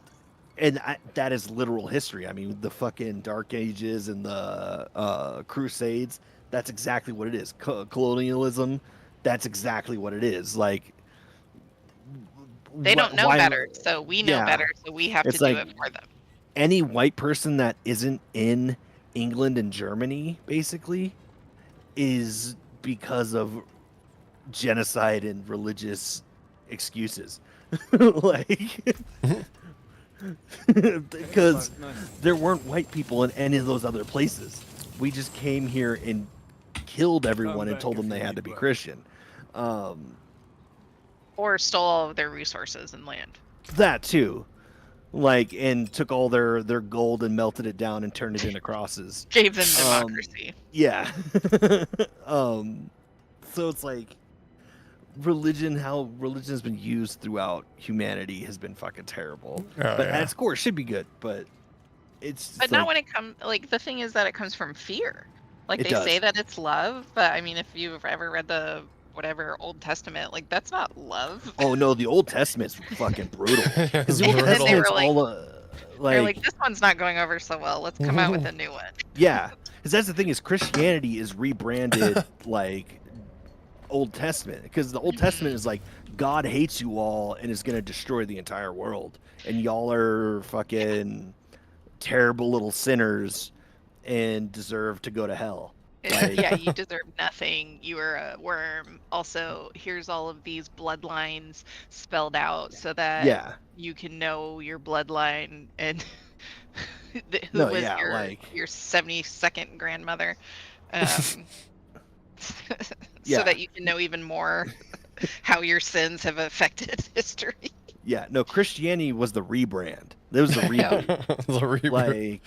And that is literal history. I mean, the fucking Dark Ages and the Crusades, that's exactly what it is. Colonialism, that's exactly what it is. Like, They don't know better, so we know better, so we have to It's do like it for them. any white person that isn't in England and Germany, basically, is because of genocide and religious excuses. Like, because there weren't white people in any of those other places. We just came here and killed everyone and told them they had to be Christian. Or stole all of their resources and land. That too. Like, and took all their gold and melted it down and turned it into crosses. Gave them democracy. Yeah. So it's like how religion has been used throughout humanity has been fucking terrible. But at its core, it should be good. But But not when it comes. Like the thing is that it comes from fear. Like It they say does. that it's love, but I mean, if you've ever read the whatever Old Testament, like that's not love. Oh no, the Old Testament's fucking brutal. Because the Old Even then they were Testament's like- all They're like, this one's not going over so well. Let's come out with a new one. yeah, because that's the thing is Christianity is rebranded like Old Testament, because the Old Testament is like God hates you all and is gonna destroy the entire world, and y'all are fucking terrible little sinners and deserve to go to hell. Like, Yeah, you deserve nothing. You are a worm. Also, here's all of these bloodlines spelled out so that Yeah. you can know your bloodline and who No, was yeah, your like- your 72nd grandmother. Yeah. So that you can know even more how your sins have affected history. Yeah, no, Christianity was the rebrand. There was the reboot. The reboot. Like,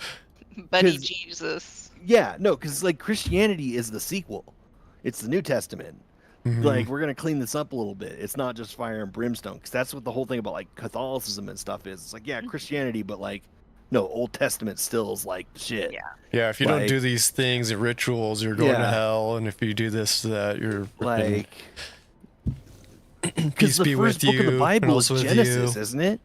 Buddy 'cause- Jesus. yeah, no, because like Christianity is the sequel. It's the New Testament. Mhm. Like, we're gonna clean this up a little bit. It's not just fire and brimstone, because that's what the whole thing about like Catholicism and stuff is. It's like, yeah, Christianity, but like, no, Old Testament still is like shit. Yeah. Yeah, if you don't Like- do these things and rituals, you're going to Yeah. hell. And if you do this, that, you're freaking- Like, peace because the be first with book of you the and Bible is also with Genesis, you. isn't it?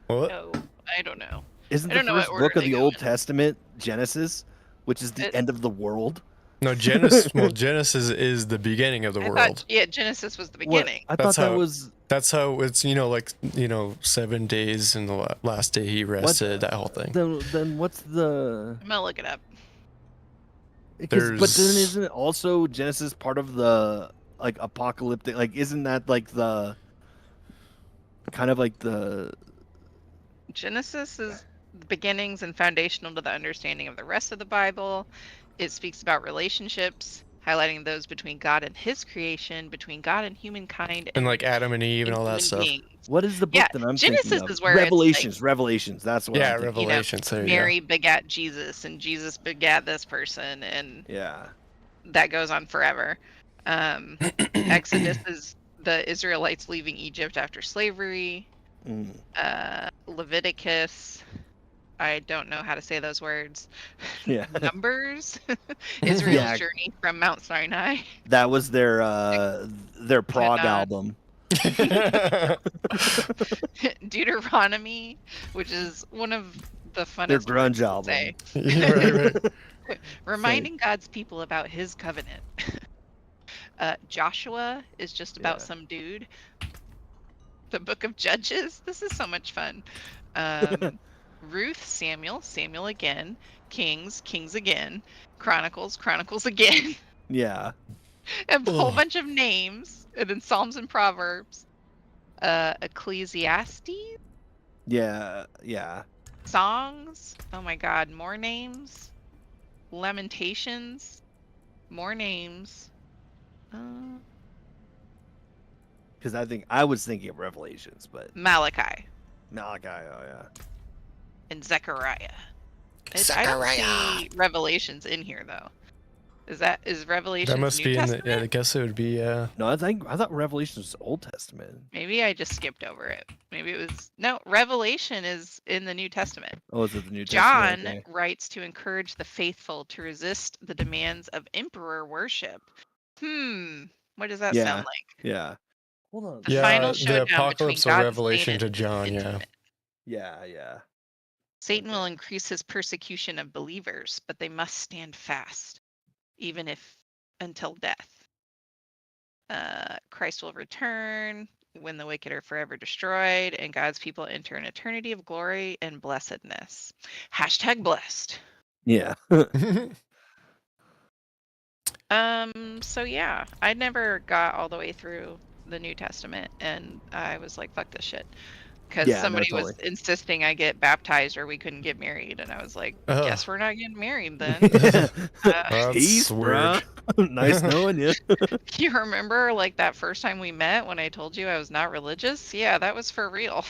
What? No, I don't know. Isn't I the don't know what first order book of they the go Old in. Testament Genesis, which is the It- end of the world? No, Genesis. Well, Genesis is the beginning of the I world. thought, yeah, Genesis was the What? beginning. I That's thought that how- was That's how it's, like, 7 days and the last day he rested, that whole thing. then what's the I'm gonna look it up. But then There's- isn't it also Genesis part of the like apocalyptic? Like, isn't that like the kind of like the Genesis is the beginnings and foundational to the understanding of the rest of the Bible. It speaks about relationships, highlighting those between God and his creation, between God and humankind, and like Adam and Eve and all that human stuff. beings. what is the book Yeah, that I'm Genesis thinking of? is where it's, like- Revelations. That's what. Yeah, I'm thinking. Revelations. There you Mary begat Jesus, and Jesus begat this person, and Yeah. that goes on forever. Exodus is the Israelites leaving Egypt after slavery. Mm. Leviticus, I don't know how to say those words. Yeah. Numbers, Israel's Yeah. journey from Mount Sinai. That was their prog Cannot. album. go. Deuteronomy, which is one of the funnest Their words grunge to album. say. Yeah, right. Reminding God's people about his covenant. Joshua is just about Yeah. some dude. The book of Judges, this is so much fun. Ruth, Samuel again. Kings again. Chronicles again. Yeah. A whole Ugh. bunch of names. And then Psalms and Proverbs. Ecclesiastes? Yeah. Yeah. Songs? Oh my god, more names. Lamentations? More names. Because I was thinking of Revelations, but Malachi Malachi. Oh yeah. and Zechariah. I don't see Revelations in here though. Is Revelations That must New be in the. Testament? Yeah, I guess it would be. No, I thought Revelations was Old Testament. Maybe I just skipped over it. Maybe it was no. Revelation is in the New Testament. Oh, is it the New John Testament? Okay. writes to encourage the faithful to resist the demands of emperor worship. What does that Yeah. sound like? Yeah. Hold on. The Yeah, final the showdown between apocalypse God of and Revelation to Satan John. is Yeah. intimate. Yeah. Satan will Okay. increase his persecution of believers, but they must stand fast, even if until death. Christ will return when the wicked are forever destroyed, and God's people enter an eternity of glory and blessedness. # blessed. Yeah. So yeah, I never got all the way through the New Testament, and I was like, fuck this shit. Because Yeah, no, somebody was totally. insisting I get baptized or we couldn't get married, and I was like, Oh. guess we're not getting married then. That's Peace, weird. bruh. Nice knowing you. You remember like that first time we met when I told you I was not religious? Yeah, that was for real.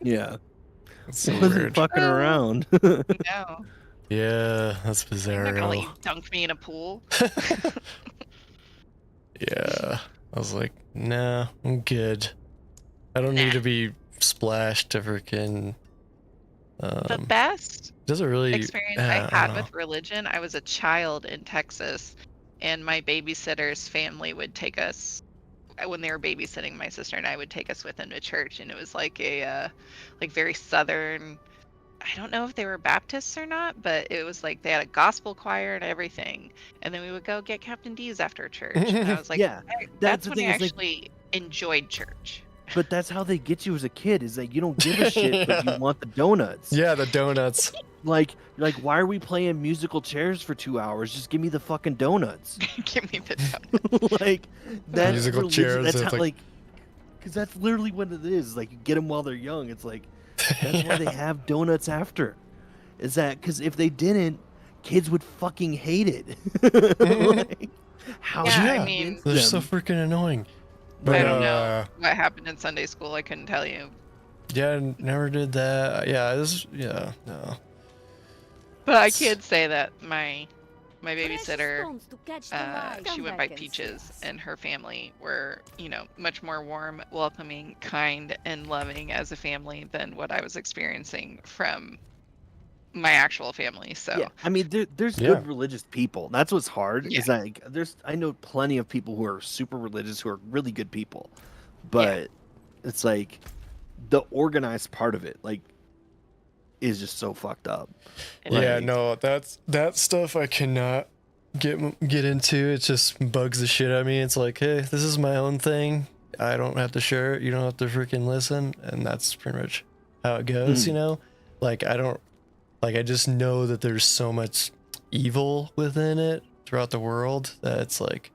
Yeah. That's so Wasn't weird. fucking around. No. Yeah, that's I'm not gonna let bizarro. you dunk me in a pool. Yeah, I was like, nah, I'm good. I don't need Nah. to be splashed to freaking. The best Doesn't really experience yeah, I don't had know. with religion, I was a child in Texas, and my babysitter's family would take us when they were babysitting my sister and I would take us with them to church, and it was like a like very southern. I don't know if they were Baptists or not, but it was like they had a gospel choir and everything, and then we would go get Captain D's after church. And I was like, Yeah, that's the when thing I is, like- actually enjoyed church. But that's how they get you as a kid. Is that you don't give a shit, but you want the donuts. Yeah, the donuts. Like why are we playing musical chairs for 2 hours? Just give me the fucking donuts. Give me the donut. Like that's Musical religion. chairs, That's it's how, like- because that's literally what it is. Like you get them while they're young. It's like that's why they have donuts after. Is that because if they didn't, kids would fucking hate it. Like, how Yeah, do I you mean- get They're so them? freaking annoying. I But, don't know what happened in Sunday school. I couldn't tell you. Yeah, never did that. Yeah, no. But I can say that my babysitter, she went by Peaches, and her family were, much more warm, welcoming, kind, and loving as a family than what I was experiencing from my actual family. So Yeah, I mean, there's Yeah. good religious people. That's what's hard. Yeah. Is like I know plenty of people who are super religious who are really good people, but it's like the organized part of it, like, is just so fucked up. Yeah, Like- no, that stuff I cannot get into. It just bugs the shit out of me. It's like, hey, this is my own thing. I don't have to share it. You don't have to freaking listen, and that's pretty much how it goes. Hmm. Like I don't, like I just know that there's so much evil within it throughout the world that it's like,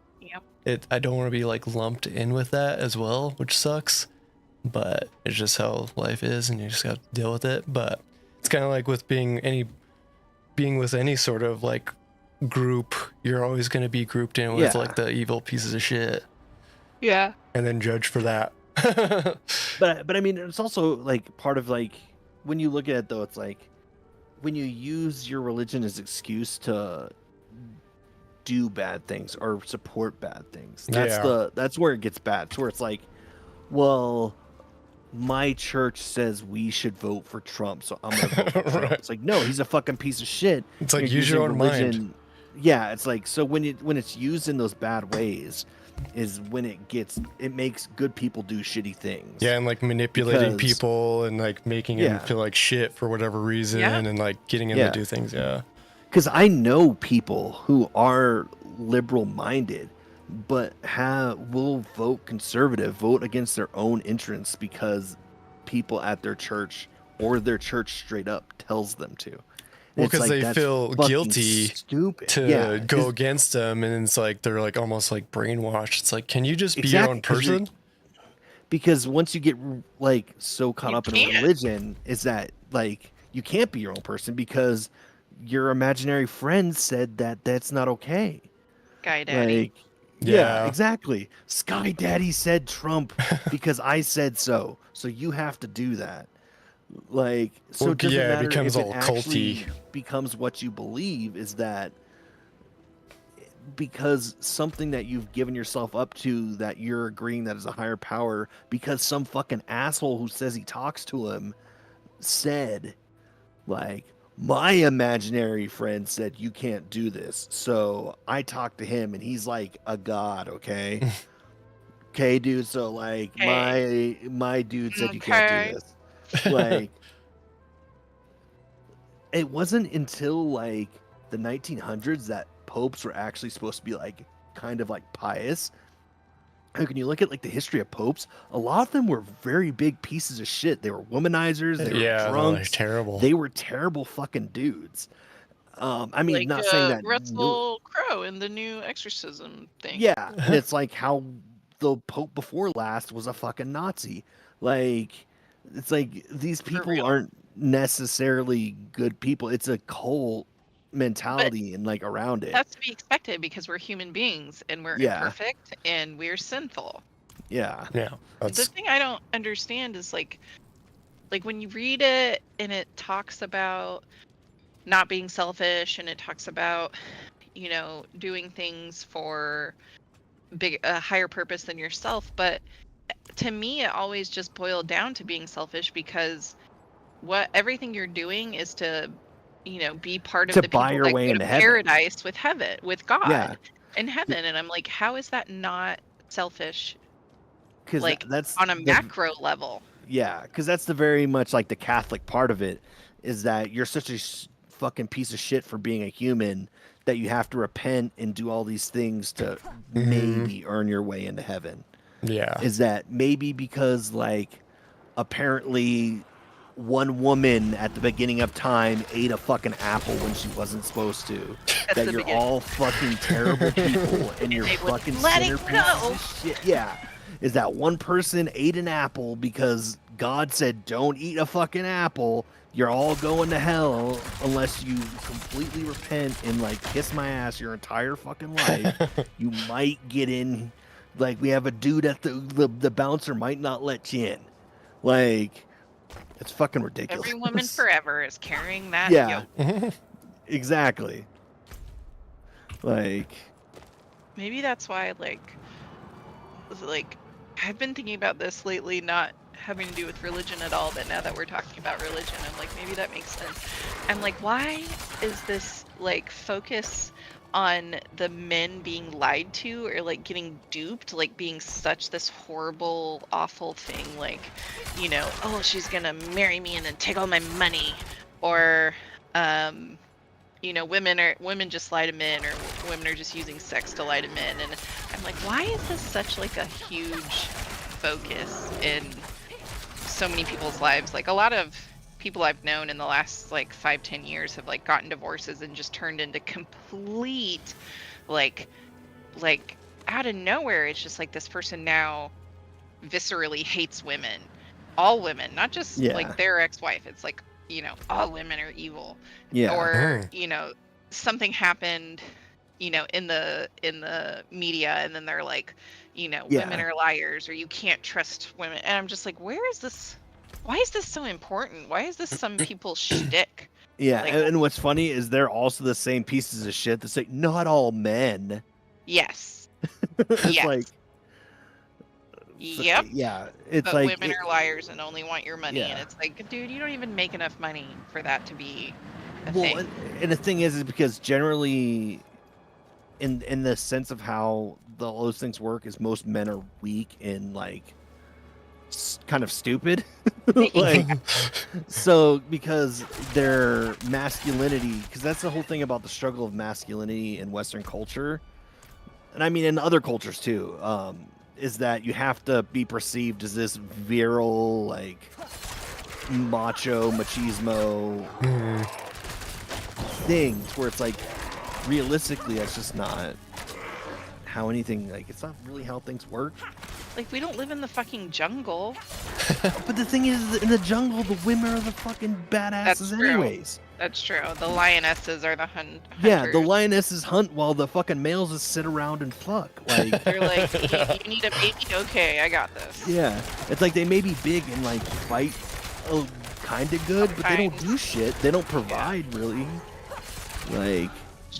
Yep. I don't want to be like lumped in with that as well, which sucks, but it's just how life is and you just got to deal with it. But it's kind of like with being with any sort of like group, you're always going to be grouped in with like the evil pieces of shit. Yeah. And then judged for that. But I mean, it's also like part of like when you look at it though, it's like when you use your religion as excuse to do bad things or support bad things. That's where it gets bad. It's where it's like, well, my church says we should vote for Trump, so I'm gonna vote for Trump. Right. It's like, no, he's a fucking piece of shit. It's like, You're use your using own religion. mind. Yeah, it's like, so when it's used in those bad ways is when it makes good people do shitty things. Yeah, and like manipulating Because- people and like making them feel like shit for whatever reason and like getting them to do things. Yeah. Because I know people who are liberal minded, but will vote conservative, vote against their own interests because people at their church or their church straight up tells them to. Well, It's because like, they that's feel fucking guilty stupid. to go against them, and it's like they're like almost like brainwashed. It's like, can you just be your own person? Because once you get like so caught up in can't. religion, is that like you can't be your own person because your imaginary friend said that that's not okay. Guy Daddy. Like, Yeah. exactly. Sky Daddy said Trump because I said so. So you have to do that. Like, so Well, it doesn't yeah, it matter becomes if all it actually culty. becomes what you believe. Is that because something that you've given yourself up to that you're agreeing that is a higher power because some fucking asshole who says he talks to him said, like, my imaginary friend said you can't do this, so I talked to him and he's like a god. Okay. Okay, dude, so like my dude said you can't do this. Like, it wasn't until like the 1900s that popes were actually supposed to be like kind of like pious. Like, when you look at like the history of popes, a lot of them were very big pieces of shit. They were womanizers. They were drunks. Terrible. They were terrible fucking dudes. I mean, Like, not saying that. Russell Crowe in the new exorcism thing. Yeah, and it's like how the pope before last was a fucking Nazi. Like, it's like these people aren't necessarily good people. It's a cult mentality and like around it. That's to be expected because we're human beings and we're imperfect and we're sinful. Yeah. The thing I don't understand is like when you read it and it talks about not being selfish and it talks about, you know, doing things for a higher purpose than yourself, but to me it always just boiled down to being selfish because everything you're doing is to, you know, be part of To the buy people your that way go into to heaven. paradise with God Yeah. in heaven. And I'm like, how is that not selfish? Because Like, that's on a the- macro level. Yeah, because that's the very much like the Catholic part of it is that you're such a fucking piece of shit for being a human that you have to repent and do all these things to maybe earn your way into heaven. Yeah. Is that maybe because like apparently one woman at the beginning of time ate a fucking apple when she wasn't supposed to. That the you're beginning. all fucking terrible people and you're they would fucking let it sinner pieces go. of shit. Yeah. Is that one person ate an apple because God said don't eat a fucking apple. You're all going to hell unless you completely repent and like kiss my ass your entire fucking life. You might get in. Like, we have a dude at the bouncer might not let you in. Like, it's fucking ridiculous. Every woman forever is carrying that Yeah. yoke. Exactly. Like, Maybe that's why like I've been thinking about this lately, not having to do with religion at all, but now that we're talking about religion, I'm like, maybe that makes sense. I'm like, why is this like focus on the men being lied to or like getting duped, like being such this horrible, awful thing, like, you know, oh, she's gonna marry me and then take all my money, or you know, women just lie to men, or women are just using sex to lie to men. And I'm like, why is this such like a huge focus in so many people's lives? Like, a lot of people I've known in the last like 5-10 years have like gotten divorces and just turned into complete like out of nowhere. It's just like this person now viscerally hates women, all women, not just like their ex-wife. It's like, you know, all women are evil. Yeah. Or you know, something happened, you know, in the media, and then they're like, you know, women are liars, or you can't trust women. And I'm just like, where is this? Why is this so important? Why is this some people's shtick? Yeah, Like, and what's funny is they're also the same pieces of shit that say not all men. yes. It's yes. like, yep. Yeah, it's but like women are liars and only want your money, Yeah. and it's like, dude, you don't even make enough money for that to be a well, thing. and the thing is because generally, in the sense of how those things work, is most men are weak and like kind of stupid. Like, so because their masculinity, because that's the whole thing about the struggle of masculinity in Western culture, and I mean in other cultures too, is that you have to be perceived as this virile, like macho machismo thing, where it's like realistically that's just not how anything, like it's not really how things work. Like, we don't live in the fucking jungle. But the thing is, in the jungle, the women are the fucking badasses anyways. That's true. The lionesses are the hunters. Yeah, the lionesses hunt while the fucking males just sit around and fuck. Like, They're like, you need a baby? Okay, I got this. yeah, it's like they may be big and like fight kind of good, but they don't do shit. They don't provide really. Like,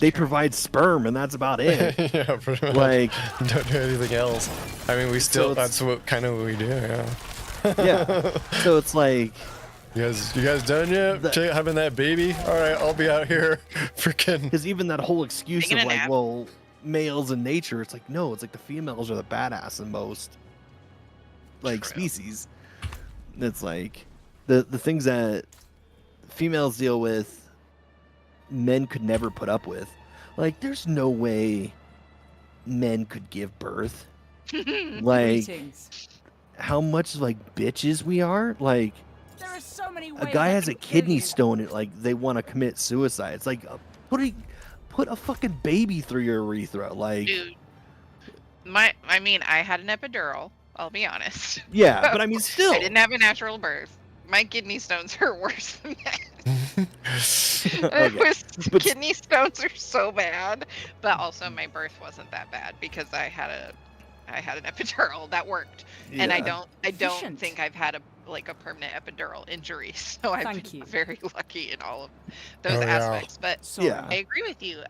they provide sperm and that's about it. Yeah, pretty much. Like, don't do anything else. I mean, we still, So that's what kind of what we do, yeah. yeah. So it's like, you guys done yet? Having that baby? All right, I'll be out here freaking. because even that whole excuse Taking of a like, nap. well, males in nature, it's like, no, it's like the females are the badass in most like species. It's like the things that females deal with, men could never put up with. Like, there's no way men could give birth. Like, Greetings. how much like bitches we are. Like, There are so many a ways guy I has can a kill kidney you. stone and like they want to commit suicide. It's like put a fucking baby through your urethra. Like, Dude, I mean, I had an epidural. I'll be honest. yeah, but I mean, still. I didn't have a natural birth. My kidney stones are worse than that. Kidney stones are so bad, but also my birth wasn't that bad because I had an epidural that worked, and I don't Efficient. think I've had a permanent epidural injury, so I've Thank been you. very lucky in all of those Oh, yeah. aspects. But Sorry. Yeah. I agree with you.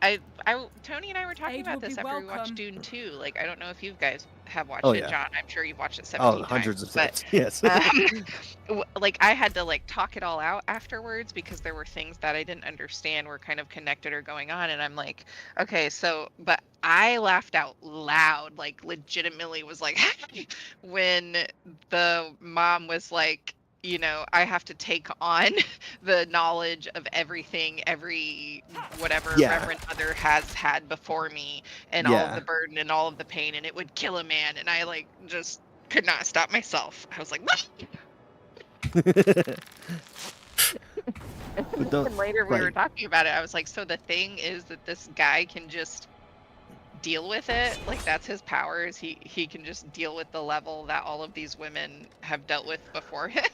Tony and I were talking Aid about will this be after we watched welcome. Dune 2. Like, I don't know if you guys have watched Oh, it, yeah. John. I'm sure you've watched it 17 hundreds of times. times. Yes. Like, I had to like talk it all out afterwards because there were things that I didn't understand were kind of connected or going on, and I'm like, okay, so, but I laughed out loud, like legitimately was like when the mom was like, you know, I have to take on the knowledge of everything every whatever Yeah. Reverend Mother has had before me, and all of Yeah. the burden and all of the pain, and it would kill a man, and I like just could not stop myself. I was like, what? But don't- And later we were like- talking about it. I was like, so the thing is that this guy can just deal with it. Like, that's his powers. He can just deal with the level that all of these women have dealt with before him.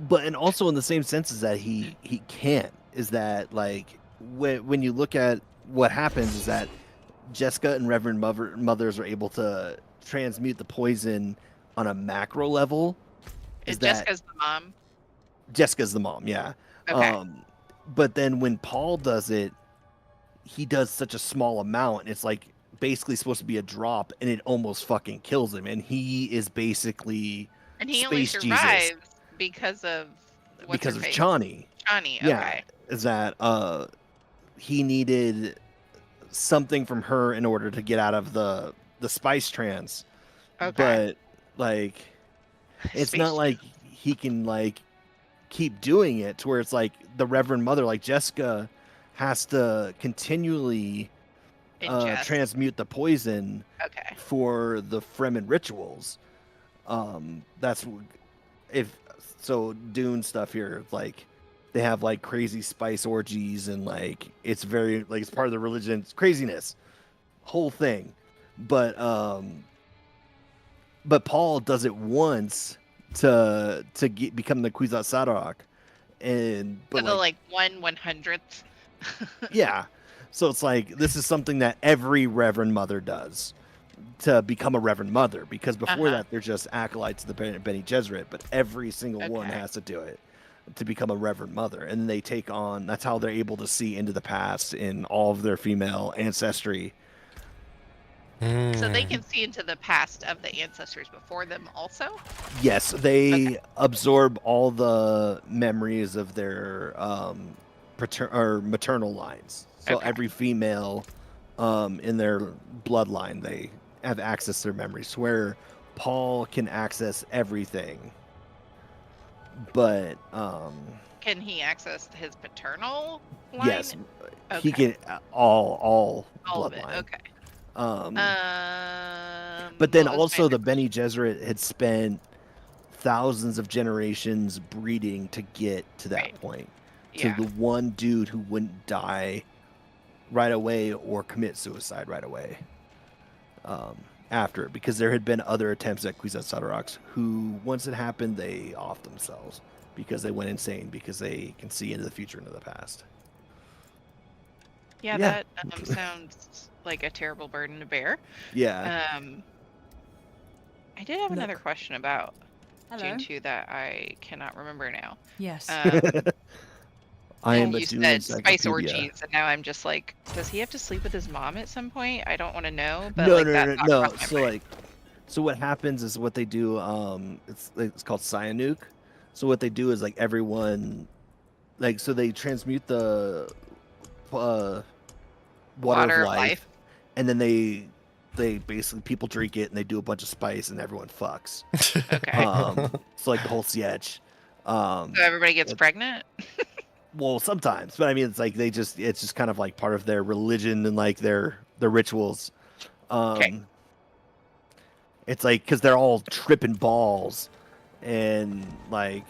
But and also in the same sense is that he can't, is that like when you look at what happens is that Jessica and Reverend Mothers are able to transmute the poison on a macro level. Is that Jessica's the mom. Jessica's the mom, yeah. Okay. But then when Paul does it, he does such a small amount. It's like basically supposed to be a drop, and it almost fucking kills him. And he is basically And he only Space Jesus. survives because of because of Chani. Chani. Okay. Yeah, is that he needed something from her in order to get out of the spice trance. Okay. But like, it's not Space- like he can like keep doing it to where it's like the Reverend Mother, like Jessica, has to continually ingest. transmute the poison Okay. for the Fremen rituals. That's if so. Dune stuff here, like they have like crazy spice orgies and like it's very like it's part of the religion. It's craziness, whole thing. But Paul does it once to become the Kwisatz Haderach, and For but the like 1/100th. yeah, so it's like this is something that every Reverend Mother does to become a Reverend Mother, because before that they're just acolytes of the Bene Gesserit, but every single one has to do it to become a Reverend Mother, and they take on. That's how they're able to see into the past in all of their female ancestry. So they can see into the past of the ancestors before them also? Yes, they absorb all the memories of their maternal lines. So every female in their bloodline, they have access to their memories. Where Paul can access everything, but can he access his paternal line? yes, he can all of it. bloodline. Okay. But then also the Bene Gesserit had spent thousands of generations breeding to get to that point. To the one dude who wouldn't die right away or commit suicide right away after it, because there had been other attempts at Kwisatz Haderachs who, once it happened, they offed themselves because they went insane because they can see into the future and into the past. Yeah, that sounds like a terrible burden to bear. Yeah. I did have another question about Hello. Dune 2 that I cannot remember now. Yes. I am you a Dune said spice encyclopedia. orgies, and now I'm just like, does he have to sleep with his mom at some point? I don't want to know, but No. So what happens is what they do. It's called Cyanuk. So what they do is like everyone, like so they transmute the water of life, and then they basically people drink it and they do a bunch of spice and everyone fucks. Okay. So like the whole sietch. So everybody gets pregnant? Well, sometimes, but I mean, it's like it's just kind of like part of their religion and like their rituals. It's like because they're all tripping balls, and like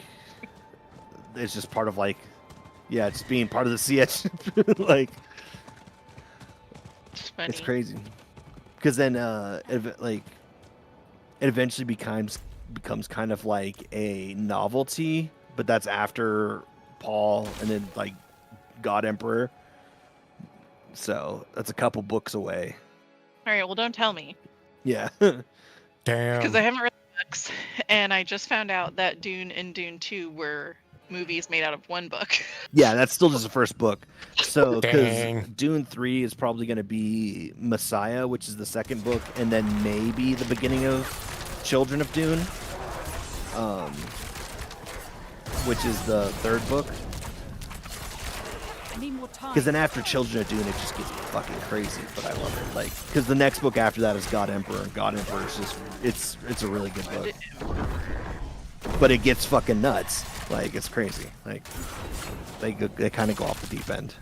it's just part of like, just being part of the sietch. Like it's crazy. Because then it eventually becomes kind of like a novelty, but that's after Paul and then like God Emperor. So that's a couple books away. All right, well, don't tell me. Yeah. Damn. Because I haven't read the books, and I just found out that Dune and Dune 2 were movies made out of one book. Yeah, that's still just the first book. So, because Dune 3 is probably going to be Messiah, which is the second book, and then maybe the beginning of Children of Dune, which is the third book. Because then after Children of Dune, it just gets fucking crazy, but I love it. Like, because the next book after that is God Emperor, and God Emperor is just, it's a really good book. But it gets fucking nuts. Like, it's crazy. Like, they kind of go off the deep end.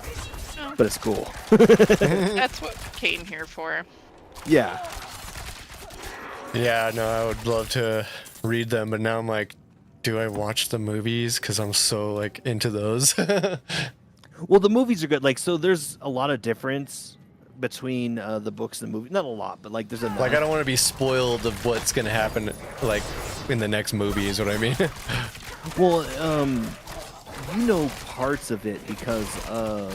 Oh. But it's cool. That's what we came here for. Yeah. Yeah, no, I would love to read them, but now I'm like, do I watch the movies? Because I'm so, like, into those. Well, the movies are good. Like, so there's a lot of difference between the books and the movies. Not a lot, but, like, there's enough. Like, I don't want to be spoiled of what's going to happen, like, in the next movie is what I mean. Well, you know parts of it because of,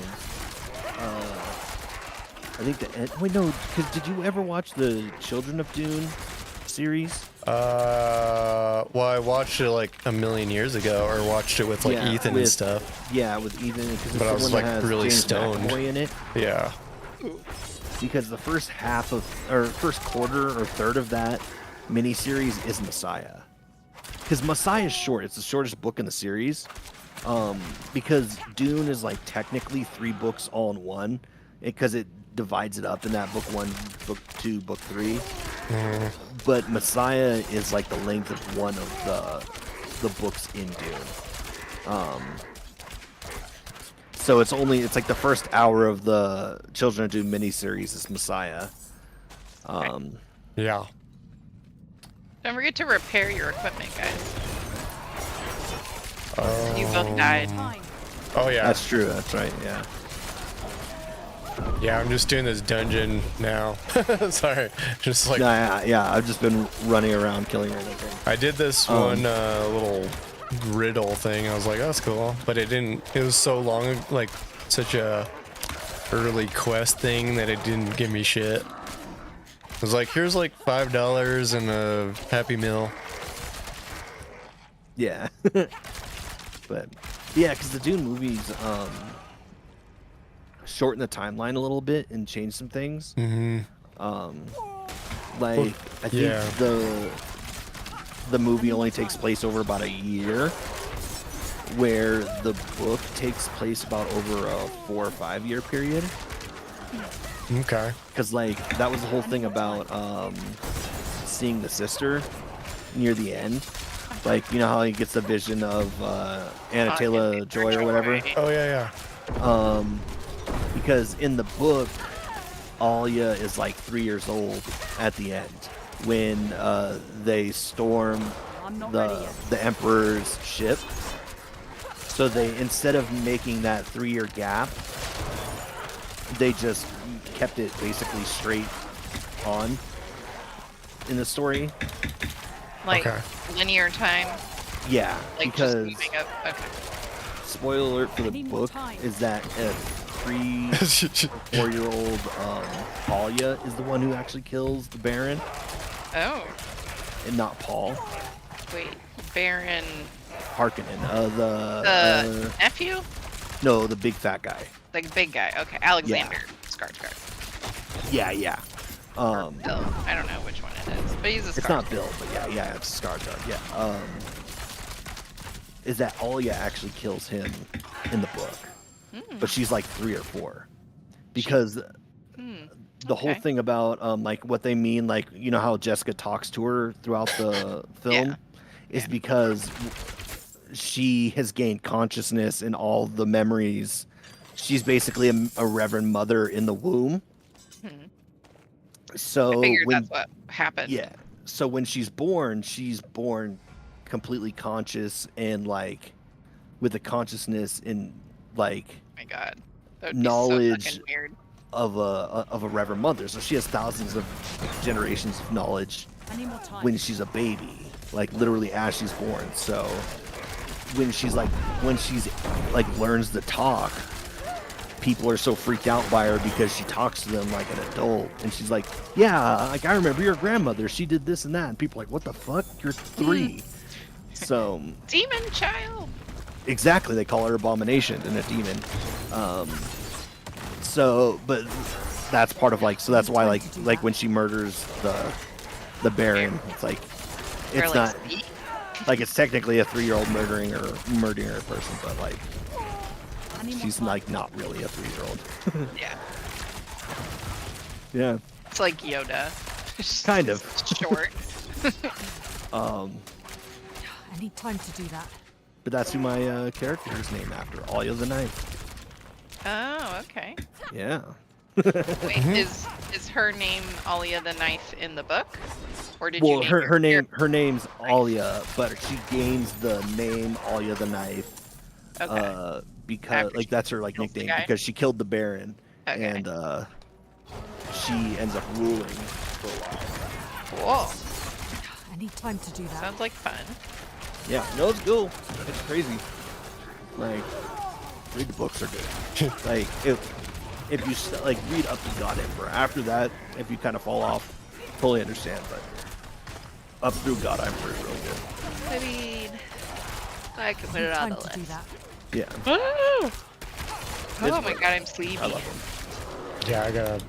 I think wait, no, because did you ever watch the Children of Dune series? Well, I watched it like a million years ago, or watched it with like Ethan and stuff. Yeah, with Ethan, because but I was like really James stoned. McAvoy in it. Yeah. Because the first quarter or third of that miniseries is Messiah. Because Messiah is short; it's the shortest book in the series. Because Dune is like technically 3 books all in one, because it divides it up in that book 1, book 2, book 3. But Messiah is like the length of one of the books in Dune. So it's like the first hour of the Children of Dune miniseries is Messiah. Yeah. Don't forget to repair your equipment, guys. You both died. Oh yeah. That's true. That's right. Yeah. Yeah, I'm just doing this dungeon now. Sorry. Just like No, yeah. I've just been running around killing everything. I did this one little riddle thing. I was like, oh, that's cool. But it didn't, it was so long, like such a early quest thing that it didn't give me shit. It was like, here's like $5 and a Happy Meal. Yeah. But yeah, because the Dune movies shorten the timeline a little bit and change some things. Mm-hmm. Like I think the movie only takes place over about a year, where the book takes place about over a 4 or 5 year period. Okay. Because like that was the whole thing about seeing the sister near the end. Like, you know how he gets the vision of Anna Taylor-Joy or whatever? Oh, yeah, yeah. Because in the book, Alia is like 3 years old at the end when they storm the Emperor's ship. So they, instead of making that 3-year gap, they just kept it basically straight on in the story. Like linear time. Yeah, like because just moving up. Okay. spoiler alert for the book is that a 3 or 4-year-old Alia is the one who actually kills the Baron. Oh. And not Paul. Wait, Baron. Harkonnen. The nephew? No, the big fat guy. The big guy. Okay, Alexander Skarsgård. Yeah, yeah. Bill. I don't know which one it is, but he's a Skarsgård. It's not Bill, but yeah, it's Skarsgård. Yeah. Is that Alia actually kills him in the book? But she's like 3 or 4, because the whole thing about like what they mean, like, you know how Jessica talks to her throughout the film, is because she has gained consciousness in all the memories. She's basically a Reverend Mother in the womb. So I figured that's what happened. Yeah. So when she's born completely conscious and like with a consciousness in like my God, that would knowledge be so fucking weird. of a Reverend Mother. So she has thousands of generations of knowledge when she's a baby, like literally as she's born. So when she's learns to talk, people are so freaked out by her because she talks to them like an adult, and she's like, yeah, like I remember your grandmother, she did this and that, and people are like, what the fuck, you're 3. So demon child. Exactly, they call her Abomination and a demon. So but that's part of like, so that's why like when she murders the Baron, it's like it's not like it's technically a 3-year-old murdering a person, but like she's like not really a 3-year-old. Yeah. Yeah. It's like Yoda. Kind of. Short. I need time to do that. But that's who my character is named after, Alia the Knife. Oh, okay. Yeah. Wait, is her name Alia the Knife in the book, or did you? Well, her name's Alia, but she gains the name Alia the Knife. Okay. Because After like that's her like nickname, because she killed the Baron, and she ends up ruling for a while. Cool. I need time to do that. Sounds like fun. Yeah, no, it's cool. It's crazy. Like, read the books are good. Like, if you like read up to God Emperor, after that, if you kind of fall off, totally understand. But up through God Emperor is really good. I mean, I can put it on the list. Yeah. Oh my God, I'm sleepy. I love them. Yeah, I gotta.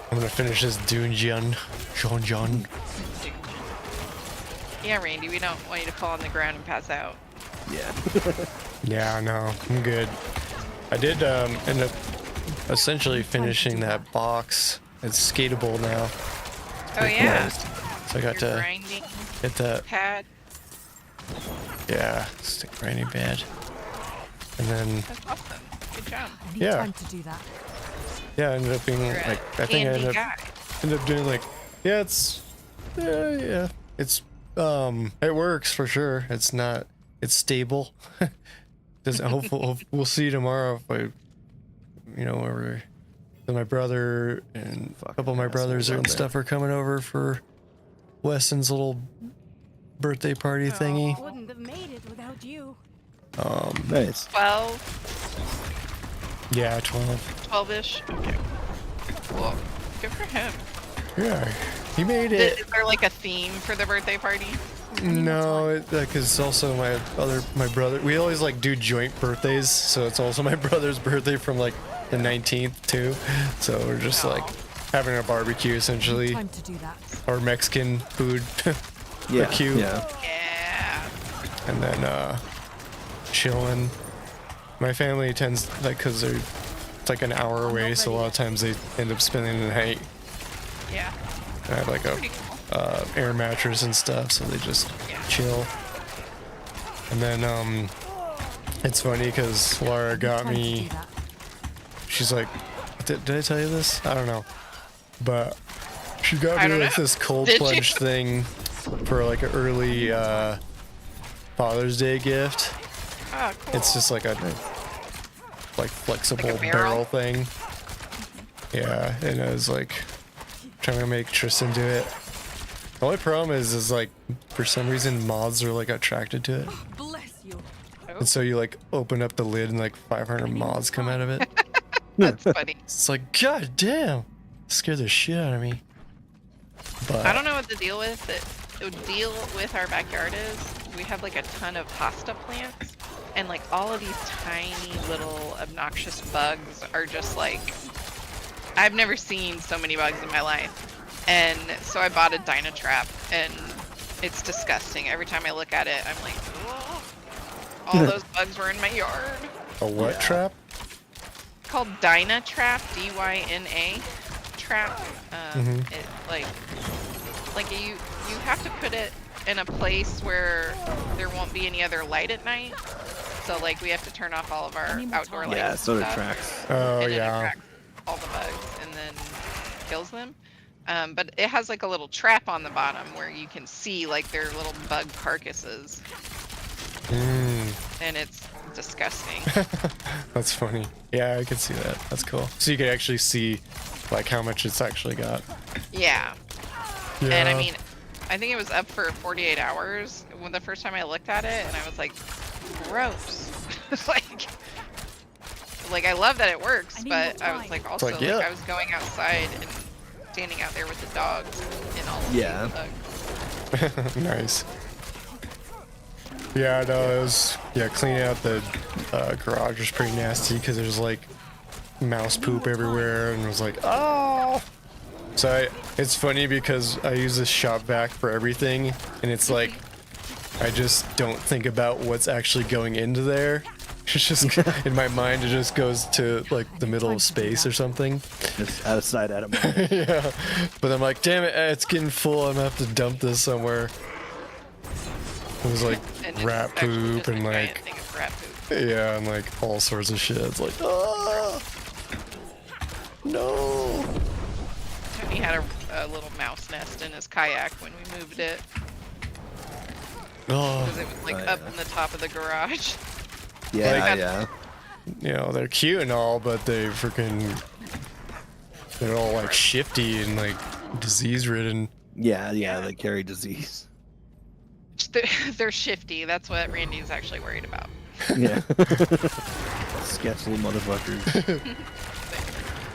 I'm gonna finish this Dune John. Yeah, Randy, we don't want you to fall on the ground and pass out. Yeah. Yeah, no, I'm good. I did end up essentially finishing that box. It's skatable now. Oh yeah. So I got You're to grinding get that. pad. Yeah, stick grinding pad. And then That's awesome. Good job. I need Yeah. time to do that. yeah, I ended up being You're like a I think I handy ended guy. up doing like it's it works for sure. It's it's stable. Doesn't hopefully we'll see tomorrow if I, you know, where my brother and a couple of my brothers and stuff are coming over for Weston's little birthday party thingy. Wouldn't have made it without you. Nice. 12, Yeah, 12. 12-ish. Okay. Cool. Good for him. Yeah, he made it. Is there like a theme for the birthday party? No, because also my brother. We always like do joint birthdays, so it's also my brother's birthday from like the 19th too. So we're just like having a barbecue essentially, Time to do that. or Mexican food. Yeah. Barbecue. Yeah. Yeah. And then chilling. My family tends like because they're it's like an hour away, so a lot of times they end up spending the night. Yeah. I have like a Pretty cool. air mattress and stuff, so they just chill. And then it's funny because Laura got Time to me. do that. She's like, did I tell you this? I don't know, but she got I me don't like know. this cold Did plunge you? thing for like an early Father's Day gift. Oh, cool. It's just like a flexible Like a barrel? thing. Yeah, and I was like trying to make Tristan do it. The only problem is like for some reason moths are like attracted to it, Bless you. and so you like open up the lid and like 500 moths come out of it. That's funny. It's like, god damn, scared the shit out of me. But I don't know what the deal with our backyard is. We have like a ton of hosta plants, and like all of these tiny little obnoxious bugs are just like, I've never seen so many bugs in my life. And so I bought a Dynatrap, and it's disgusting. Every time I look at it, I'm like, "Ugh." All those bugs were in my yard. a what trap? Called Dynatrap, D-Y-N-A trap. It like you have to put it in a place where there won't be any other light at night. So like we have to turn off all of our outdoor lights. Yeah, so and it stuff, tracks. Oh and it yeah. attracts all the bugs and then kills them. But it has like a little trap on the bottom where you can see like their little bug carcasses, and it's disgusting. That's funny. Yeah, I can see that. That's cool. So you can actually see like how much it's actually got. Yeah. Yeah. And I mean, I think it was up for 48 hours when the first time I looked at it, and I was like, gross. like I love that it works, I need but more I was time. like also like, yeah. I was going outside and standing out there with the dogs and all of Yeah. the bugs. Nice. Yeah, no, it was cleaning out the garage was pretty nasty because there's like mouse poop everywhere, and it was like, oh. So it's funny because I use this shop vac for everything, and it's like I just don't think about what's actually going into there. It's just in my mind, it just goes to like the middle of space or something. Just outside out of mind. Yeah, but I'm like, damn it, it's getting full. I'm gonna have to dump this somewhere. It was like And it's rat actually poop just a and giant like thing of rat poop. yeah, and like all sorts of shit. It's like, oh no. Tony had a little mouse nest in his kayak when we moved it Oh, because it was like up in the top of the garage. Yeah, Like, yeah. you know, they're cute and all, but they're all like shifty and like disease ridden. Yeah, they carry disease. They're shifty. That's what Randy's actually worried about. Yeah. Sketch little motherfuckers.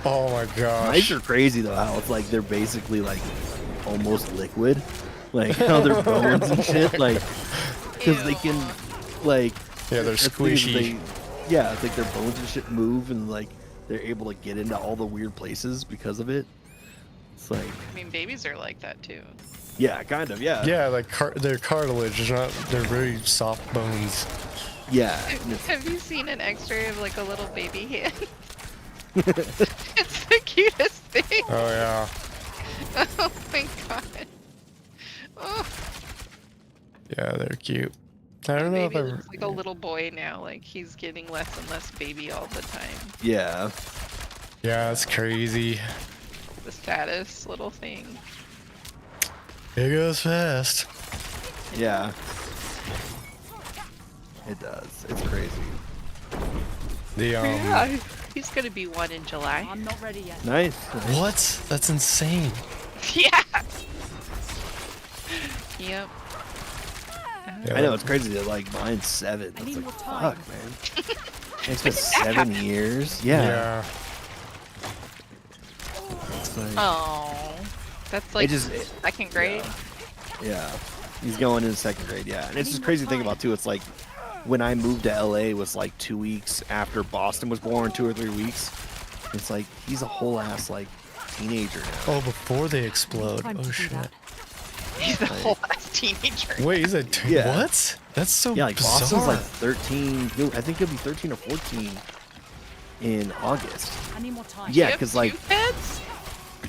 Oh my Mice gosh. are crazy though, how it's like they're basically like almost liquid. Like how their bones and shit, like, because they can, like, Yeah, they're that's the thing is squishy. yeah, it's like their bones and shit move, and like they're able to get into all the weird places because of it. It's like, I mean, babies are like that too. yeah, kind of, yeah, Yeah, like they're cartilage. They're very soft bones. yeah. and it's- Have you seen an X-ray of like a little baby hand? It's the cutest thing. Oh yeah. Oh my god. Oh, Yeah, they're cute. I don't know if baby I. looks like a little boy now. Like he's getting less and less baby all the time. yeah. Yeah, it's crazy. The saddest little thing. It goes fast. Yeah. It does. It's crazy. The Yeah, he's gonna be 1 in July. I'm not ready yet. Nice. what? That's insane. Yeah. Yep. Yeah, I know it's crazy that like mine's 7. I It's need like more time. fuck, man. It's been 7 years. Yeah. Yeah. It's like, Oh, that's like second grade. yeah. He's going into 2nd grade. Yeah, and it's just crazy to think about too. It's like when I moved to LA was like 2 weeks after Boston was born, 2 or 3 weeks. It's like he's a whole ass like teenager now. Oh, before they explode. Time Oh to do shit. that. He's a whole ass teenager. Wait, he's a Yeah. what? That's so Yeah, like bizarre. Boston's like 13. I think he'll be 13 or 14 in August. I need more time. Yeah, You have because like 2 kids?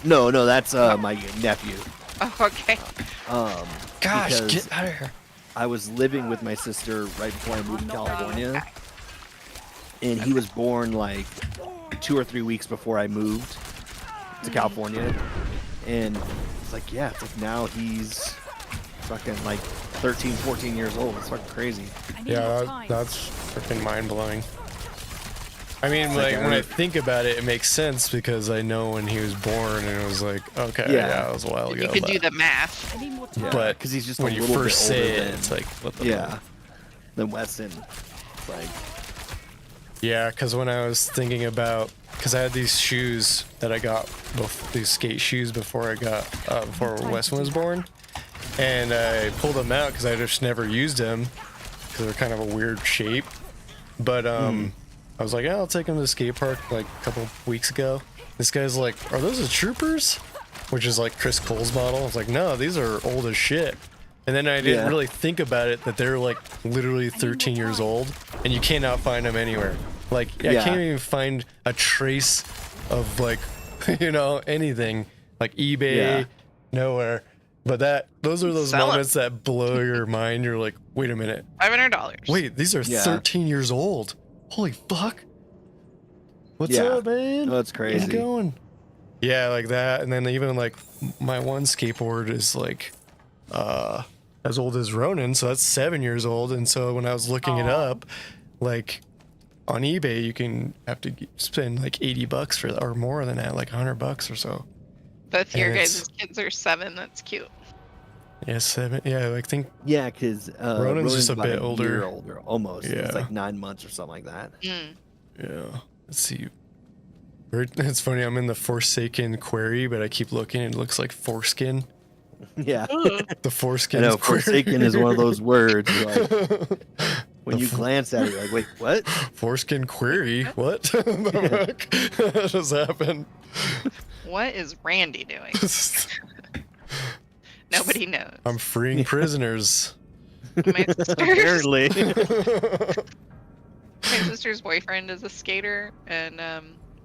no, that's my nephew. Oh, okay. Gosh, because get out of here. I was living with my sister right before I moved to California, and he was born like 2 or 3 weeks before I moved to California, and it's like it's like now he's fucking like 13, 14 years old. It's fucking crazy. I need more Yeah, time. that's freaking mind blowing. I mean, It's like like when I I- think about it, it makes sense because I know when he was born, and it was like, okay, yeah, it was a while ago. You can but, do the math. I need more time. Yeah, But because he's just when a you little first bit older say it, than, it's like, what the yeah, than Weston. It's like Yeah, because when I was thinking about, because I had these shoes that I got, these skate shoes before before Weston was born, and I pulled them out because I just never used them because they're kind of a weird shape. But I was like, I'll take them to the skate park like a couple weeks ago. This guy's like, are those the Troopers? Which is like Chris Cole's model. I was like, no, these are old as shit. And then I didn't really think about it that they're like literally 13 years old, and you cannot find them anywhere. Like I can't even find a trace of like, anything like eBay, nowhere. But those are those Sell 'em. moments that blow your mind. You're like, wait a minute, $500. wait, these are 13 years old. Holy fuck! What's Yeah. up, man? Oh, that's How's crazy. it going? Yeah, like that. And then even like my one skateboard is like as old as Ronin, so that's 7 years old. And so when I was looking it up, like on eBay, you can have to spend like $80 for or more than that, like $100 or so. Both your And guys' kids are 7. That's cute. Yeah, 7. Yeah, I think yeah, because Ronan's just a about bit year older. older, almost. Yeah. It's like 9 months or something like that. Mm. Yeah. Let's see. It's funny. I'm in the Forsaken query, but I keep looking. And it looks like foreskin. Yeah, The I foreskin. know. Forsaken is one of those words. You're like, when you glance at it, you're like, wait, what? Foreskin query. What? The fuck? What just happened? What is Randy doing? Nobody knows. I'm freeing prisoners. My sister's, Apparently. my sister's boyfriend is a skater, and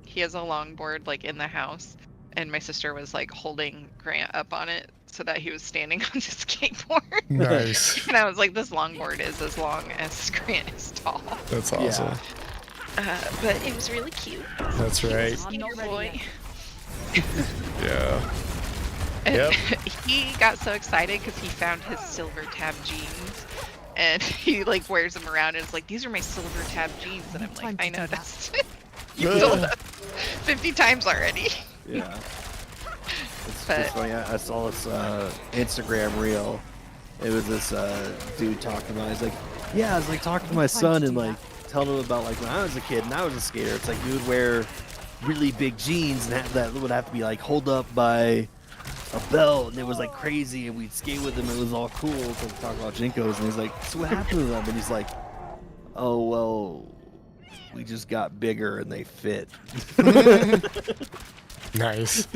he has a longboard like in the house. And my sister was like holding Grant up on it so that he was standing on the skateboard. Nice. And I was like, this longboard is as long as Grant is tall. That's awesome. But it was really cute. That's right. I'm not Skater ready boy. yet. Yeah. And Yep. he got so excited because he found his silver tab jeans, and he like wears them around and is like, these are my silver tab jeans. And I'm Time like, I to do noticed. You told us 50 times already. Yeah. But- It's funny. I saw this Instagram reel. It was this dude talking about. He's like, I was like talking to my son and like telling him about like when I was a kid and I was a skater. It's like you would wear really big jeans and that would have to be like hold up by a belt, and it was like crazy. And we'd skate with him. It was all cool. So we talk about Jinkos, and he's like, so what happened to them? And he's like, oh well, we just got bigger and they fit. Nice.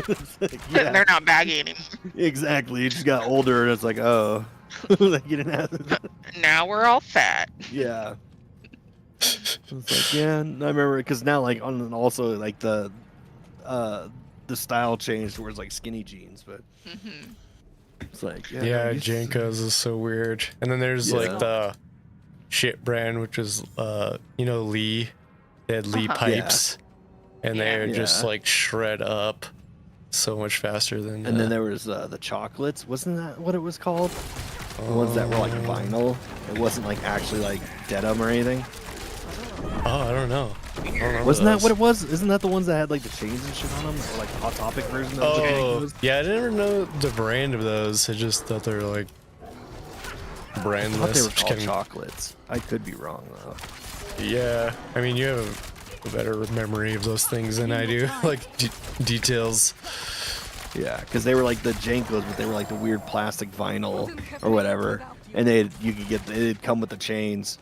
Yeah. They're not baggy anymore. Exactly. You just got older, and it's like, oh, like you didn't have. Now we're all fat. Yeah. It's like, yeah, and I remember because now, like, on also like the style changed towards like skinny jeans, but Hmm. it's like, Yeah, you- Janko's is so weird. And then there's Yeah. like the shit brand, which is Lee. They had Lee Uh-huh. pipes, and they would just Yeah. like shred up so much faster than. And then there was the chocolates. Wasn't that what it was called? The ones that were like vinyl. It wasn't like actually like denim or anything. Oh, I don't know. I don't remember Wasn't that those. what it was? Isn't that the ones that had like the chains and shit on them? Or like the Hot Topic version of the Oh, Jenkos? yeah, I didn't know the brand of those. I just thought they were like I brandless. thought they were Just called kidding. chocolates. I could be wrong though. Yeah, I mean, you have a better memory of those things than I do. Like details. Yeah, because they were like the Jenkos, but they were like the weird plastic vinyl or whatever, and they'd come with the chains.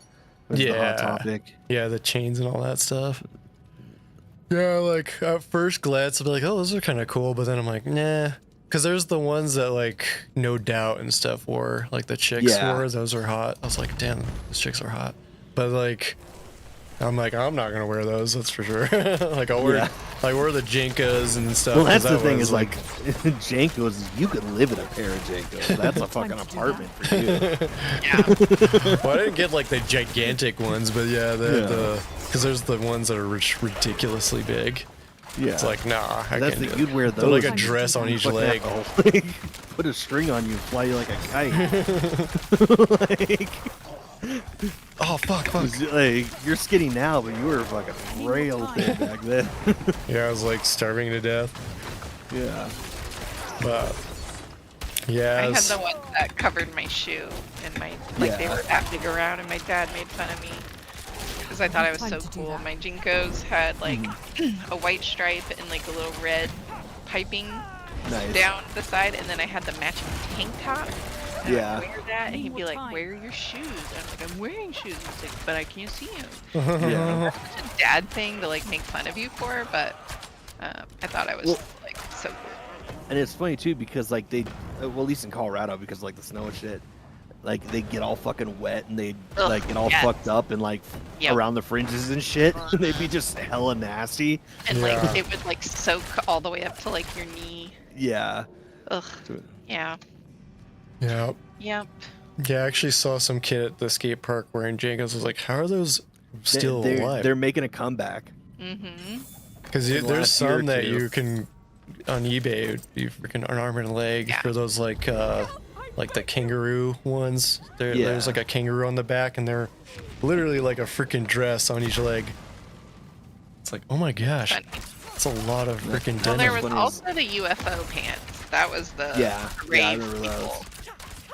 With the Hot Yeah. Topic. Yeah, the chains and all that stuff. Yeah, like at first glance, I'll be like, oh, those are kind of cool, but then I'm like, nah. Because there's the ones that like No Doubt and stuff wore, like the chicks Yeah. wore, those are hot. I was like, damn, those chicks are hot. But like, I'm like, I'm not gonna wear those, that's for sure. Like I'll wear, Yeah. like wear the Jinkas and stuff. Well, that's 'cause the that thing was, is like Jenkos. You could live in a pair of Jenkos. That's a fucking apartment for you. well, I didn't get like the gigantic ones, but yeah, the because there's the ones that are ridiculously big. Yeah, It's like, nah, I that's can't the, do you'd it. wear They're those. like a dress on each Fucking leg. have to, like, put a string on you and fly you like a kite. Like, Oh fuck. like, you're skinny now, but you were fucking rail thin back then. Yeah, I was like starving to death. Yeah. But yeah, I had it's- the ones that covered my shoe, and my like they Yeah. were that big around, and my dad made fun of me because I thought I was Time so to do cool. that. My Jinkos had like a white stripe and like a little red piping Nice. down the side, and then I had the matching tank top. And Yeah. I'd wear that, and he'd be like, "Where are your shoes?" And I'm like, "I'm wearing shoes." And he's like, "But I can't see them." Yeah. It's a dad thing to like make fun of you for, but I thought I was Well- like so cool. And it's funny too because like they, well, at least in Colorado, because like the snow and shit, like they get all fucking wet and they Ugh, like get all yes. fucked up and like Yep. around the fringes and shit. They'd be just hella nasty. And Yeah. like it would like soak all the way up to like your knee. Yeah. Ugh. Yeah. yeah, Yep. yeah. I actually saw some kid at the skate park wearing Jenkos. I was like, how are those still they're, alive? They're making a comeback. Mm-hmm. Because in the there's last year or some that two. you can on eBay. It would be freaking an arm and a leg Yeah. for those like the kangaroo ones. Yeah. There's like a kangaroo on the back, and they're literally like a freaking dress on each leg. It's like, oh my gosh, Funny. that's a lot of freaking Well, denim. there was funny also the UFO pants. That was the Yeah. rave Yeah, I remember people. those.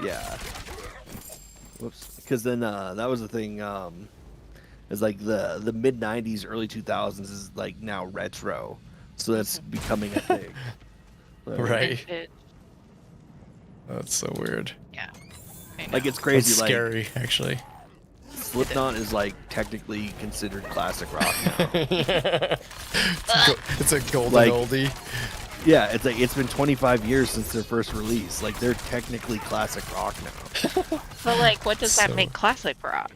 Yeah. Whoops. Because then that was the thing. Is like the mid '90s, early 2000s is like now retro, so that's becoming a thing. So, Right. It- That's so weird. yeah. I know. Like it's That's crazy. Like scary, actually. Slipknot is like technically considered classic rock now. It's a golden Like- oldie. Yeah, it's like it's been 25 years since their first release. Like they're technically classic rock now. But like, what does that So- make classic rock?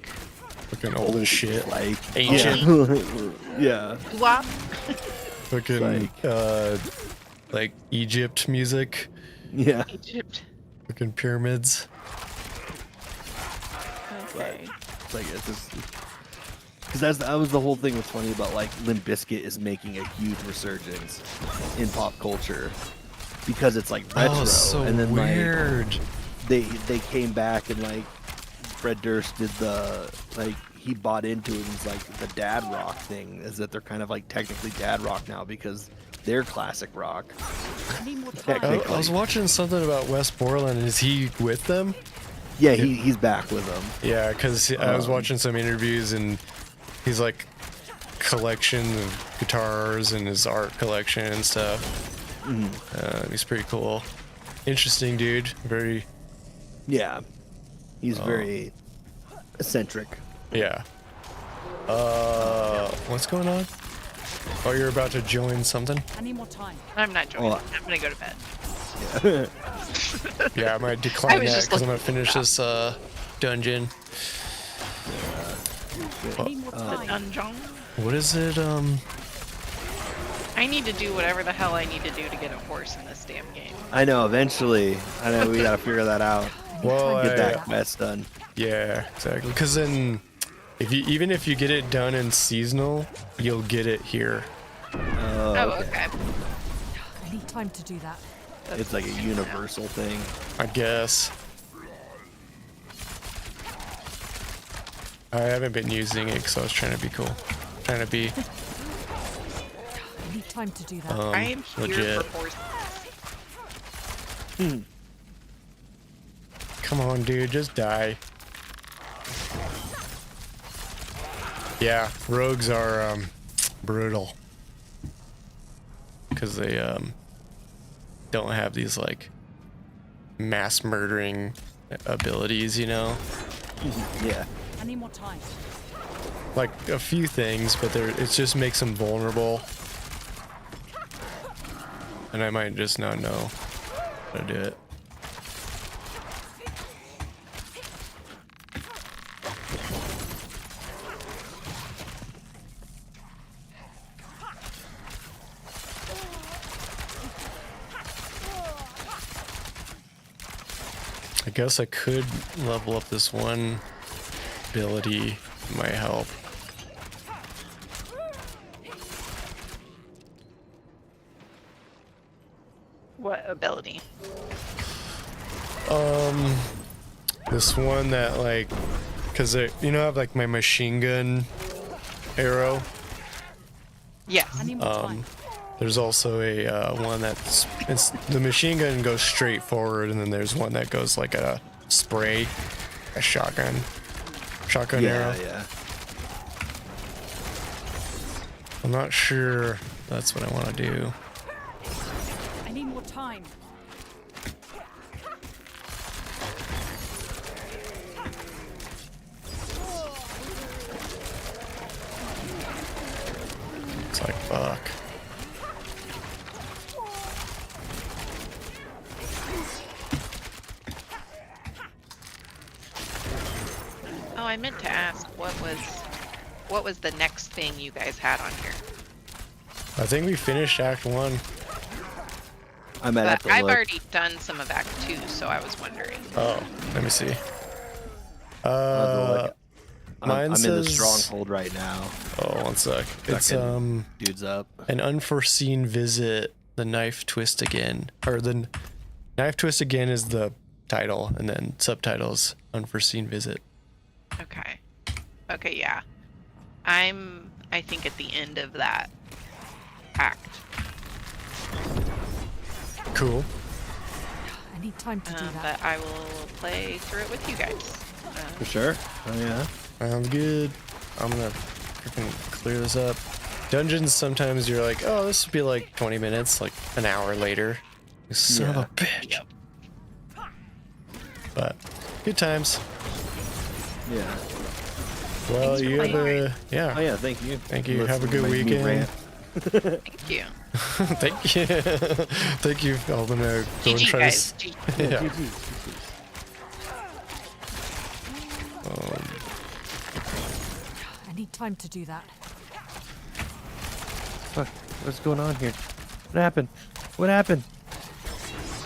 Fucking old as shit. Like Ancient. Yeah. Wop. Fucking like Egypt music. Yeah. Egypt. Fucking pyramids. Okay. It's like it's just because that was the whole thing. What's funny about like Limp Bizkit is making a huge resurgence in pop culture because it's like retro, Oh, so and then weird. like they came back and like Fred Durst did the like he bought into it. And it's like the dad rock thing is that they're kind of like technically dad rock now because they're classic rock. I need more time. Technically. I was watching something about Westmoreland. Is he with them? Yeah, he's back with them. Yeah, because I was watching some interviews and he's like collection of guitars and his art collection and stuff. He's pretty cool. Interesting dude. Very, Yeah, he's very eccentric. yeah. What's going on? Oh, you're about to join something? I need more time. I'm not joining. Oh. I'm gonna go to bed. Yeah, I might I decline was that just because I'm gonna looking finish for this dungeon. I need more The time. dungeon. What is it? I need to do whatever the hell I need to do to get a horse in this damn game. I know. Eventually, I know we gotta figure that out. Well, Get I- that quest done. Yeah, exactly. Because then, even if you get it done in seasonal, you'll get it here. Oh, Oh, okay. okay. I need time to do that. It's like a universal thing. I guess. I haven't been using it because I was trying to be cool. Trying to be I need time to do that. I am here legit. for horses. Come on, dude, just die. Yeah, rogues are brutal because they don't have these like mass murdering abilities, you know. Yeah. I need more time. Like a few things, but it just makes them vulnerable. And I might just not know how to do it. I guess I could level up this one ability. Might help. What ability? This one that like, cause you know I have like my machine gun arrow. Yes. I need more time. There's also a one the machine gun goes straight forward, and then there's one that goes like a spray, a shotgun arrow. Yeah. I'm not sure that's what I want to do. I need more time. It's like fuck. Oh, I meant to ask what was the next thing you guys had on here? I think we finished Act 1. I might have But to I've look. already done some of Act 2, so I was wondering. Oh, let me see. I'll have to look. I'm mine in the says- stronghold right now. Oh, one sec. It's Fucking dudes up. an unforeseen visit. The knife twist again, or the knife twist again is the title, and then subtitles unforeseen visit. Okay. Okay, yeah. I think at the end of that act. Cool. I need time to do that. But I will play through it with you guys. For sure. Oh yeah. Sounds good. I'm gonna freaking clear this up. Dungeons, sometimes you're like, oh, this would be like 20 minutes, like an hour later. You son of a bitch. Yep. But good times. Yeah. Well, Thanks for you have playing. a yeah. Oh yeah. Thank you. Thank you. Listen Have a to good me weekend. rant. Thank you. Thank you. Thank you. I'm gonna go and GG try guys. to. GG. Yeah. I need time to do that. Fuck. What's going on here? What happened? What happened?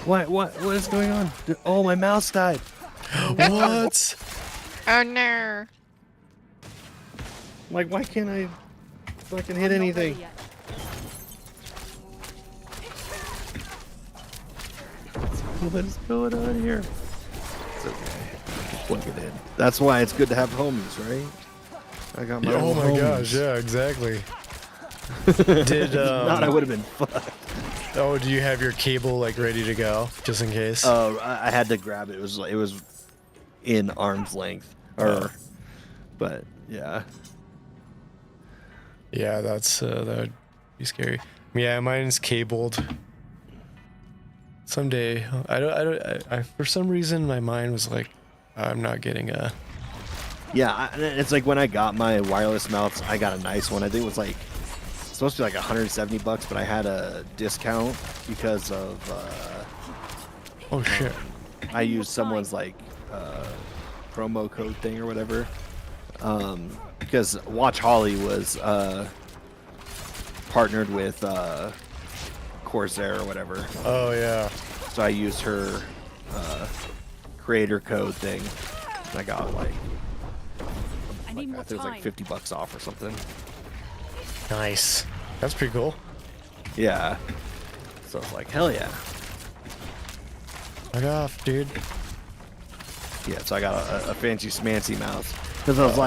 What is going on? Oh, my mouse died. What? Oh no. Like, why can't I fucking hit I'm not anything? ready yet. What is going on here? It's okay. Plug it in. That's why it's good to have homies, right? I got my Oh own my homies. gosh! Yeah, exactly. Did Not, I would have been fucked. Oh, do you have your cable like ready to go, just in case? Oh, I had to grab it. It was in arm's length. But yeah. Yeah, that would be scary. Yeah, mine's cabled. Someday, I for some reason my mind was like, I'm not getting a. Yeah, it's like when I got my wireless mounts, I got a nice one. I think it was like supposed to be like $170, but I had a discount because of Oh shit! I used someone's like promo code thing or whatever. Because Watch Holly was partnered with Corsair or whatever. Oh yeah. So I used her creator code thing. And I got like I need I more think it was like time. $50 off or something. Nice. That's pretty cool. Yeah. So I was like, hell yeah. Fuck off, dude. Yeah, so I got a fancy smancy mouse. Because I was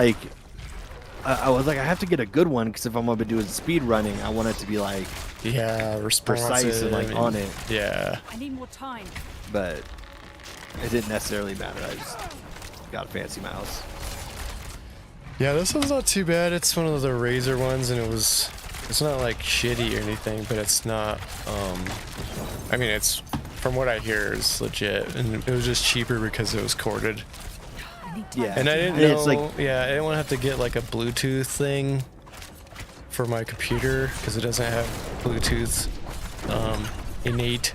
like, I have to get a good one because if I'm gonna be doing speed running, I want it to be like Yeah, responsive precise and like on it. Yeah. I need more time. But it didn't necessarily matter. I just got a fancy mouse. Yeah, this one's not too bad. It's one of the Razer ones, and it's not like shitty or anything, but it's not. I mean, it's from what I hear, it's legit, and it was just cheaper because it was corded. I need time. Yeah. And I didn't And know. it's like- yeah, I didn't want to have to get like a Bluetooth thing for my computer because it doesn't have Bluetooth innate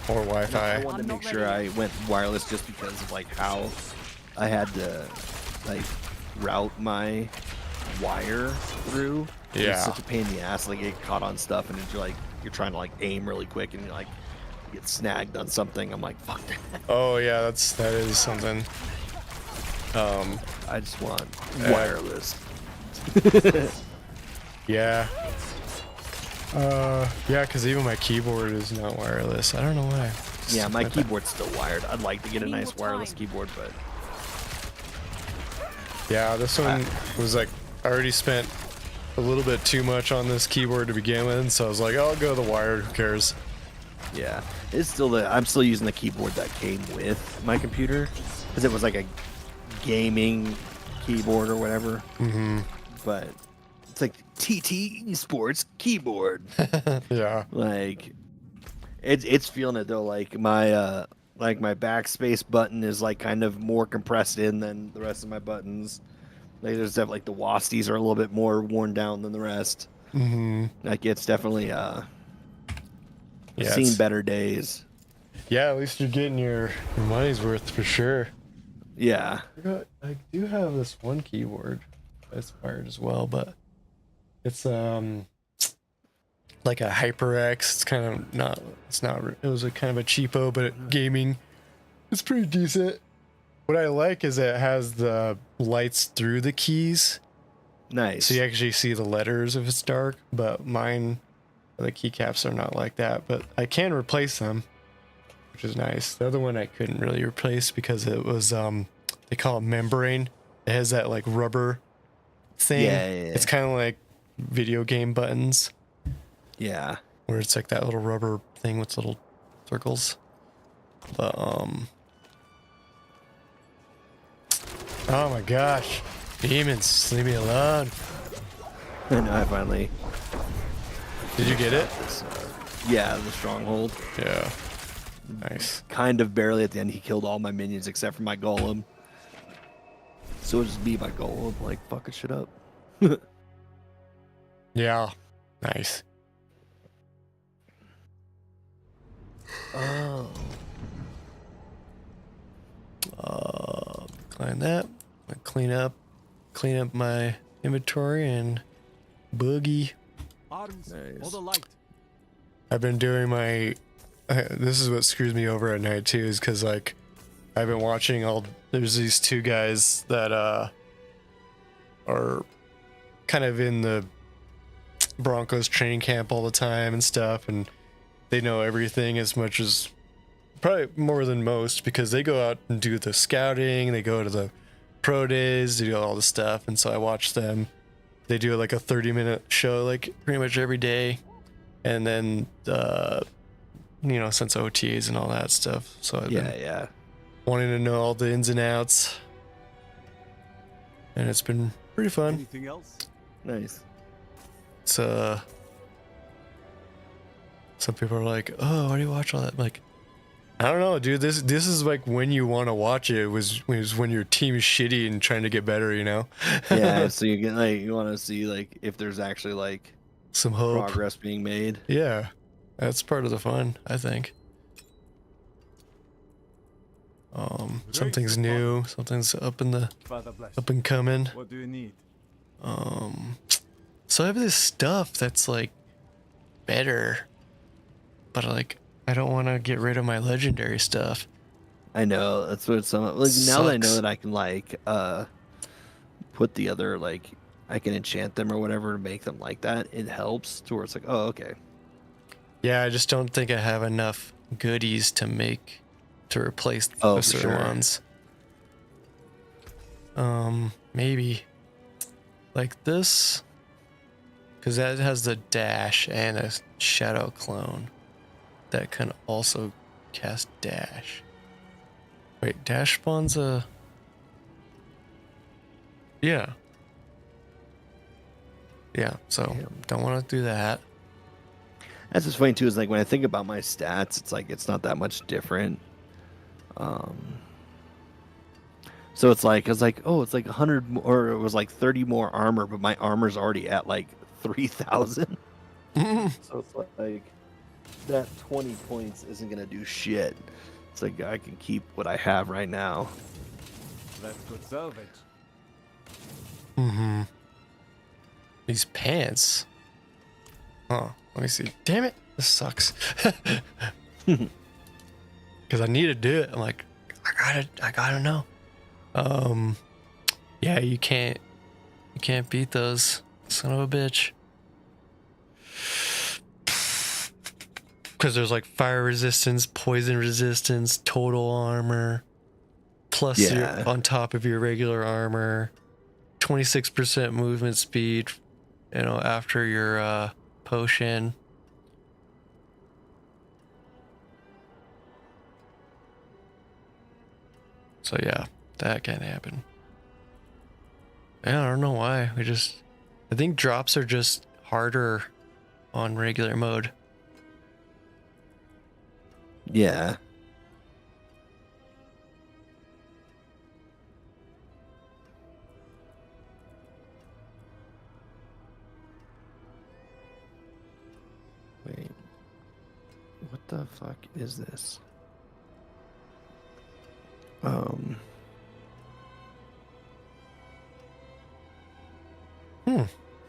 or I Wi-Fi. wanted to I'm make not sure ready. I went wireless just because of like how I had to like route my wire through. It Yeah. was such a pain in the ass. Like it caught on stuff, and it's like you're trying to like aim really quick, and you're like you get snagged on something. I'm like, fuck that. Oh yeah, that is something. I just want wireless. Yeah. Yeah, because even my keyboard is not wireless. I don't know why. Yeah, my It's- keyboard's still wired. I'd like to get a Need nice more wireless time. keyboard, but Yeah, this one was like, I already spent a little bit too much on this keyboard to begin with, so I was like, I'll go the wired, who cares? yeah, it's still I'm still using the keyboard that came with my computer because it was like a gaming keyboard or whatever. Mm-hmm. But it's like TT Sports keyboard. Yeah. Like it's feeling it though. Like my backspace button is like kind of more compressed in than the rest of my buttons. Like there's definitely like the WASDs are a little bit more worn down than the rest. Mm-hmm. Like it's definitely Yeah, seen it's- better days. Yeah, at least you're getting your money's worth for sure. Yeah. I do have this one keyboard that's wired as well, but it's like a HyperX. It's kind of not. It's not. It was a kind of a cheapo, but gaming. It's pretty decent. What I like is it has the lights through the keys, Nice. so you actually see the letters if it's dark. But mine, the keycaps are not like that. But I can replace them, which is nice. The other one I couldn't really replace because it was they call it membrane. It has that like rubber thing. Yeah. It's kind of like video game buttons Yeah. where it's like that little rubber thing with little circles. But oh my gosh, demons, leave me alone. I know. I finally. Did you get it? This, yeah, the stronghold. Yeah. Nice. Kind of barely at the end. He killed all my minions except for my golem. So it'll just be my golem, like fucking shit up. Yeah. Nice. Oh. Climb that. Clean up my inventory and boogie. Arms Nice. for the light. I've been doing my. This is what screws me over at night too, is because like I've been watching all. There's these two guys that are kind of in the Broncos training camp all the time and stuff, and they know everything as much as probably more than most because they go out and do the scouting, they go to the pro days, they do all the stuff, and so I watch them. They do like a 30-minute show like pretty much every day, and then since OTAs and all that stuff, so I've been Yeah. wanting to know all the ins and outs, and it's been pretty fun. Anything else? Nice. It's some people are like, oh, why do you watch all that? I'm like, I don't know, dude. This is like when you want to watch it. It was when your team is shitty and trying to get better, you know? Yeah. So you get like you want to see like if there's actually like Some hope. progress being made. Yeah, that's part of the fun, I think. Something's new, something's up and coming. What do you need? So I have this stuff that's like better, but like I don't want to get rid of my legendary stuff. I know that's what some like now that I know Sucks. that I can like put the other like I can enchant them or whatever to make them like that. It helps to where it's like, oh, okay. Yeah, I just don't think I have enough goodies to replace Oh, the for certain sure. ones. Maybe like this, because that has the dash and a shadow clone that can also cast dash. Wait, dash spawns a... Yeah. Yeah, so don't want to do that. That's what's funny too. Is like when I think about my stats, it's like it's not that much different. So it's like oh, it's like 100 more, or it was like 30 more armor, but my armor's already at like 3,000. So it's like that 20 points isn't gonna do shit. It's like I can keep what I have right now. That could salvage. Mm-hmm. These pants. Huh. Let me see. Damn it. This sucks. Because I need to do it. I'm like, I gotta know. Yeah, you can't beat those. Son of a bitch. Because there's like fire resistance, poison resistance, total armor, plus your, on top of your regular armor, 26% movement speed, you know, after your potion. So yeah, that can happen. Yeah, I don't know why. I think drops are just harder on regular mode. Yeah. Wait. What the fuck is this?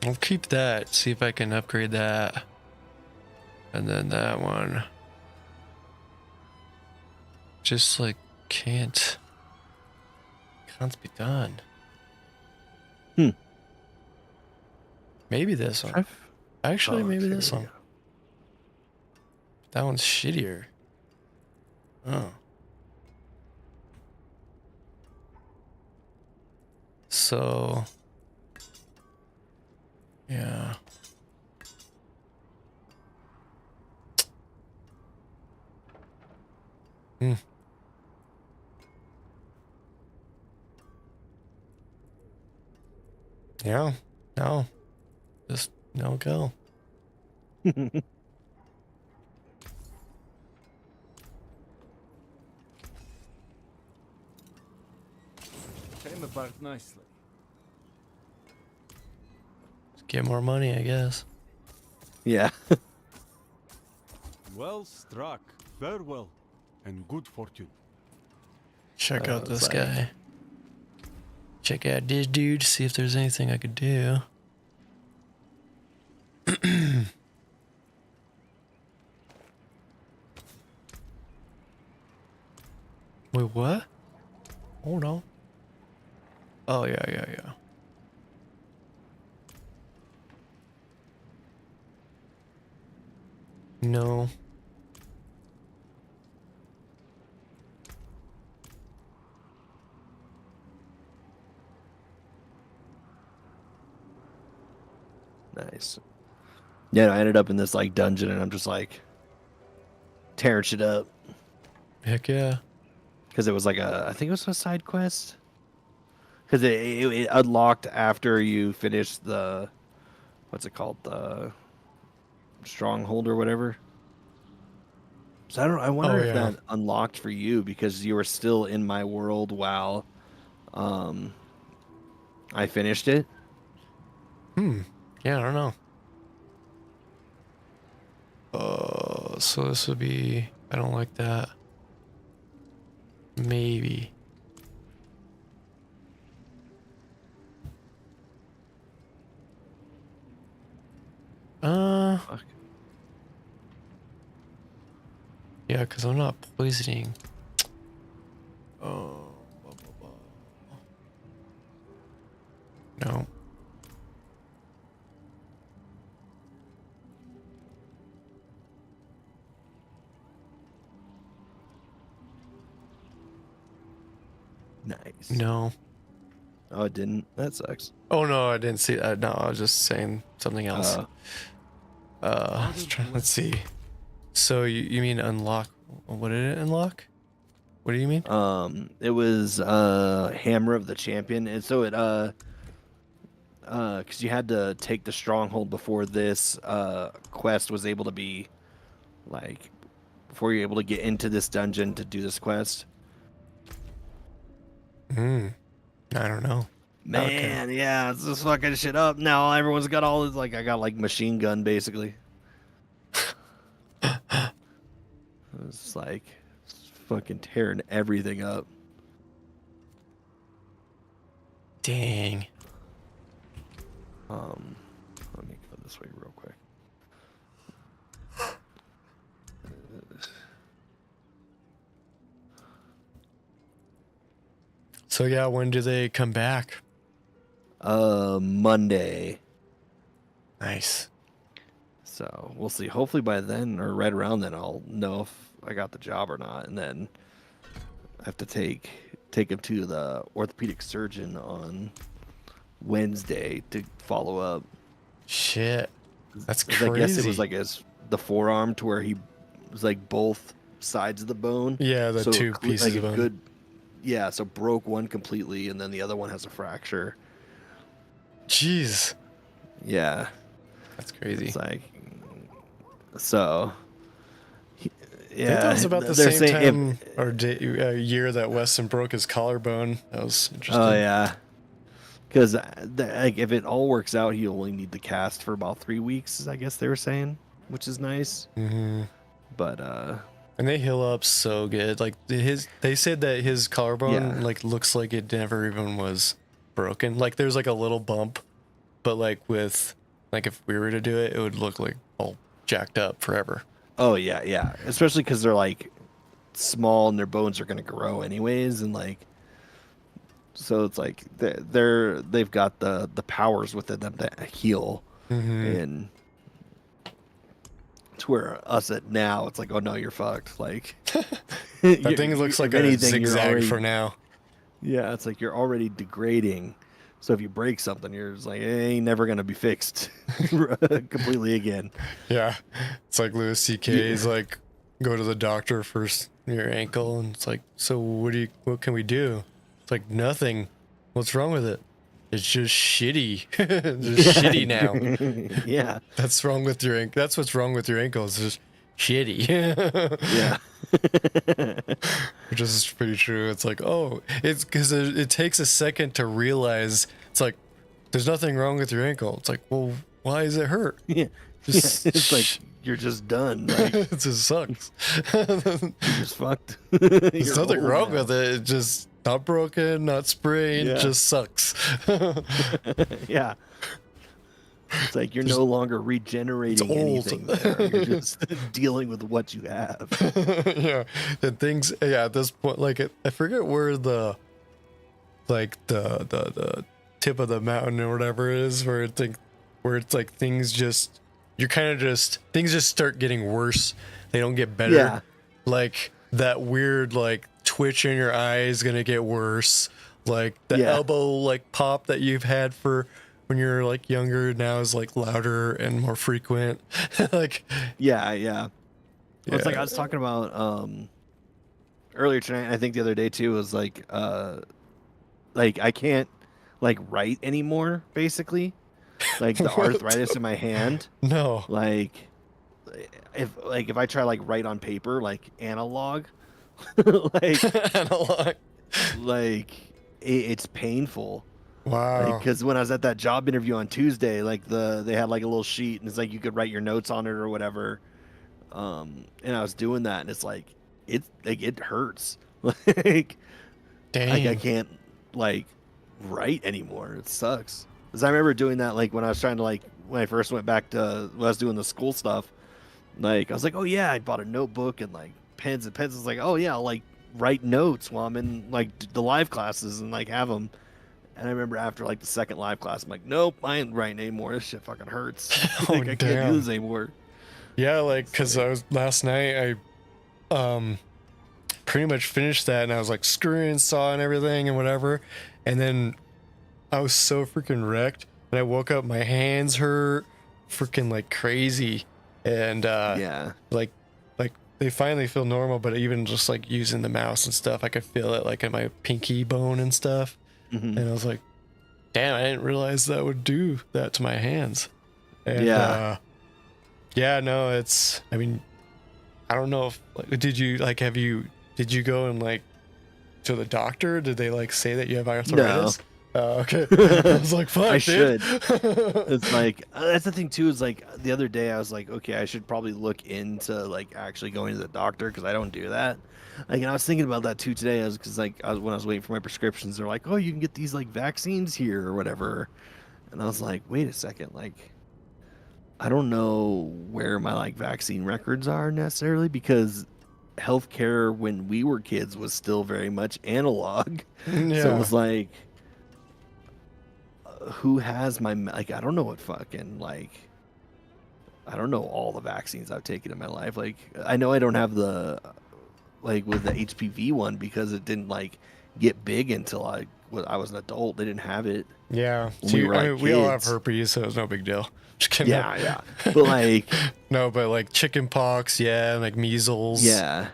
I'll keep that. See if I can upgrade that. And then that one. Just like can't be done. Maybe this one. Actually, maybe this one. That one's shittier. Oh. So. Yeah. Yeah. No. Just no go. Came apart nicely. Just get more money, I guess. Yeah. Well struck. Farewell, and good fortune. Check out this guy. Check out this dude, see if there's anything I could do. Wait, what? Hold on. Oh, yeah. No. Nice. Yeah, I ended up in this like dungeon, and I'm just like tearing shit up. Heck yeah. Because it was like I think it was a side quest. Because it unlocked after you finished the, what's it called, the stronghold or whatever. So I wonder if that unlocked for you because you were still in my world while I finished it. Yeah, I don't know. So this would be... I don't like that. Maybe. Fuck. Yeah, because I'm not poisoning. Oh. No. Nice. No. Oh, it didn't. That sucks. Oh no, I didn't see that. No, I was just saying something else. Let's see. So you mean unlock? What did it unlock? What do you mean? It was Hammer of the Champion, and so it because you had to take the stronghold before this quest was able to be like before you're able to get into this dungeon to do this quest. I don't know. Man, yeah, it's just fucking shit up now. Everyone's got all this, like, I got like machine gun basically. It's like fucking tearing everything up. Dang. Let me go this way real quick. So yeah, when do they come back? Monday. Nice. So we'll see. Hopefully by then, or right around then, I'll know if I got the job or not, and then I have to take him to the orthopedic surgeon on Wednesday to follow up. Shit. That's 'Cause crazy. I guess it was like the forearm to where he was like both sides of the bone. Yeah, the two pieces like of bone. good. Yeah, so broke one completely, and then the other one has a fracture. Jeez. Yeah, That's crazy. it's like so. I Yeah, think that was about the they're same saying time or year that Weston broke his collarbone. That was interesting. Oh yeah, because like if it all works out, he only need the cast for about 3 weeks. I guess they were saying, which is nice. Mm-hmm. But And they heal up so good. Like they said that his collarbone like looks like it never even was broken. Like there's like a little bump, but like with like if we were to do it, it would look like all jacked up forever. oh yeah, especially because they're like small and their bones are gonna grow anyways, and like so it's like they've got the powers within them to heal, and to where us at now it's like, oh no, you're fucked. Like That thing looks like if a anything, you're zigzag already- for now. Yeah, it's like you're already degrading. So if you break something, you're just like, it ain't never gonna be fixed completely again. Yeah. It's like Louis C.K.'s like go to the doctor for your ankle and it's like, so what can we do? It's like nothing. What's wrong with it? It's just shitty. It's just shitty now. Yeah. That's wrong with your ankle. That's what's wrong with your ankle. It's just shitty. Yeah. Which is pretty true. It's like, oh, it's because it takes a second to realize. It's like, there's nothing wrong with your ankle. It's like, well, why is it hurt? Yeah. Just, It's like you're just done. Like, it just sucks. you're just fucked. There's nothing wrong with it. It just not broken, not sprained. Yeah. Just sucks. Yeah. It's like you're no longer regenerating old. anything there. You're just dealing with what you have. Yeah, and things. Yeah, at this point, like I forget where the tip of the mountain or whatever it is, where it's like things just things just start getting worse. They don't get better. Yeah. Like that weird like twitch in your eye is gonna get worse. Like the elbow like pop that you've had for when you're like younger now is like louder and more frequent. Like Yeah. Well, it's like I was talking about earlier tonight. I think the other day too was like I can't like write anymore. Basically, like the arthritis in my hand. No. Like if I try like write on paper like analog, like Analog. like it's painful. Wow. Because when I was at that job interview on Tuesday, like they had like a little sheet and it's like you could write your notes on it or whatever. And I was doing that and it's like it hurts. Like Dang. I can't like write anymore. It sucks. Because I remember doing that like when I was trying to like when I first went back to when I was doing the school stuff. Like I was like, oh yeah, I bought a notebook and like pens and pencils. Like, oh yeah, I'll like write notes while I'm in like the live classes and like have them. And I remember after like the second live class, I'm like, nope, I ain't writing anymore. This shit fucking hurts. Oh, Like, I can't damn. do this anymore. Yeah, like because I was last night I pretty much finished that and I was like screwing saw and everything and whatever, and then I was so freaking wrecked, and I woke up, my hands hurt, freaking like crazy, and like they finally feel normal, but even just like using the mouse and stuff, I could feel it like in my pinky bone and stuff, and I was like, damn, I didn't realize that would do that to my hands. And no, it's, I mean, I don't know if, like, did you go and like to the doctor? Did they like say that you have arthritis? No. Oh, okay. I was like, fuck, I dude. should. It's like, that's the thing too, is like the other day I was like, okay, I should probably look into like actually going to the doctor, because I don't do that. Like, and I was thinking about that too today, because when I was waiting for my prescriptions, they're like, oh, you can get these like vaccines here or whatever. And I was like, wait a second, like, I don't know where my like vaccine records are necessarily, because healthcare when we were kids was still very much analog. Yeah. So it was like, who has my, like, I don't know what fucking, like, I don't know all the vaccines I've taken in my life. Like, I know I don't have the, like, with the HPV one, because it didn't like get big until I was an adult. They didn't have it. Yeah. We all have herpes, so it's no big deal. Just kidding. Yeah. But like, no, but like chicken pox, yeah, and like measles. yeah.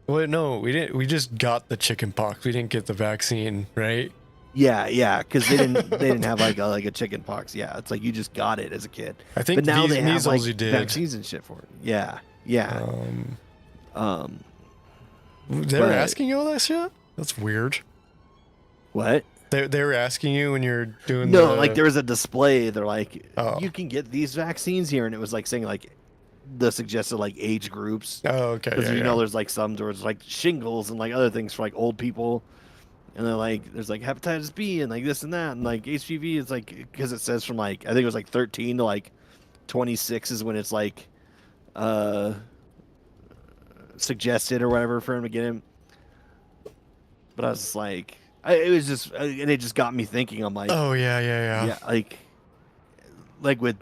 Well, no, we didn't. We just got the chicken pox. We didn't get the vaccine, right? Yeah, because they didn't have like a chicken pox. Yeah, it's like you just got it as a kid. I think but now they have measles like you did. vaccines and shit for it. Yeah. They were asking you all that shit? That's weird. What? They were asking you when you're doing like there was a display. They're like, oh, you can get these vaccines here, and it was like saying like the suggested like age groups. Oh, okay. Because know there's like some where it's like shingles and like other things for like old people. And they're like, there's like hepatitis B and like this and that, and like HPV is like, because it says from like, I think it was like 13 to like 26 is when it's like suggested or whatever for him to get him. But I was just like, it was just, and it just got me thinking. I'm like, oh yeah, like with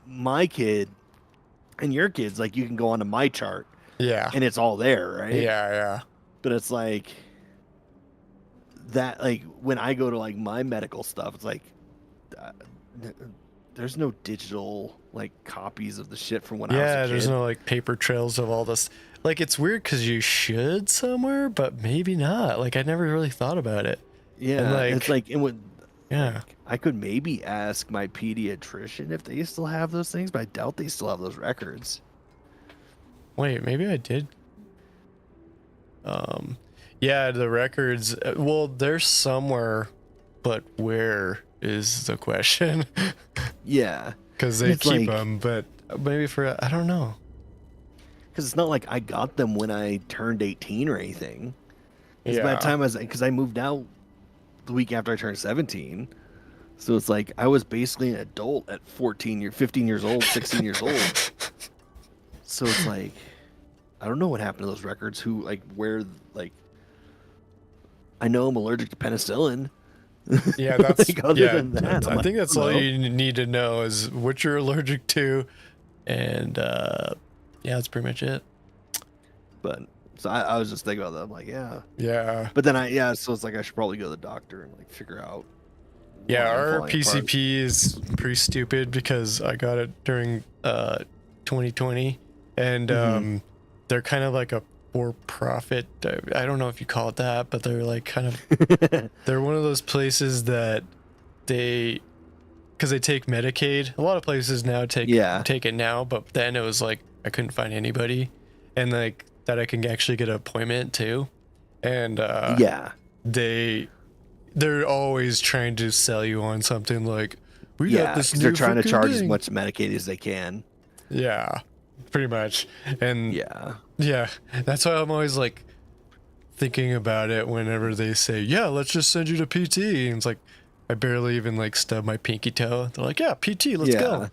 my kid and your kids, like you can go onto my chart, and it's all there, right? Yeah. But it's like that, like when I go to like my medical stuff, it's like there's no digital like copies of the shit from when I was a kid. There's no like paper trails of all this. Like, it's weird because you should somewhere, but maybe not. Like, I never really thought about it. Yeah, and like, it's like, it would. Yeah, like, I could maybe ask my pediatrician if they still have those things, but I doubt they still have those records. Wait, maybe I did. Yeah, the records. Well, they're somewhere, but where is the question? Yeah, because they keep them, but maybe I don't know. Because it's not like I got them when I turned 18 or anything. By the time because I moved out the week after I turned 17. So it's like I was basically an adult at 15 years old, 16 years old. So it's like, I don't know what happened to those records. Who, like, where, like, I know I'm allergic to penicillin. Yeah, that's, like, other than that, I think that's all you need to know is what you're allergic to. And, yeah, that's pretty much it. But so I was just thinking about that. I'm like, yeah. But then so it's like I should probably go to the doctor and like figure out. Yeah, our PCP is pretty stupid because I got it during 2020, and they're kind of like a for-profit. I don't know if you call it that, but they're like kind of they're one of those places that because they take Medicaid. A lot of places now take it now, but then it was like I couldn't find anybody, and like that I can actually get an appointment too, and they're always trying to sell you on something like we got this new they're trying to charge thing. as much Medicaid as they can. Yeah, pretty much, and yeah, that's why I'm always like thinking about it whenever they say, yeah, let's just send you to PT, and it's like I barely even like stub my pinky toe. They're like, yeah, PT, let's go.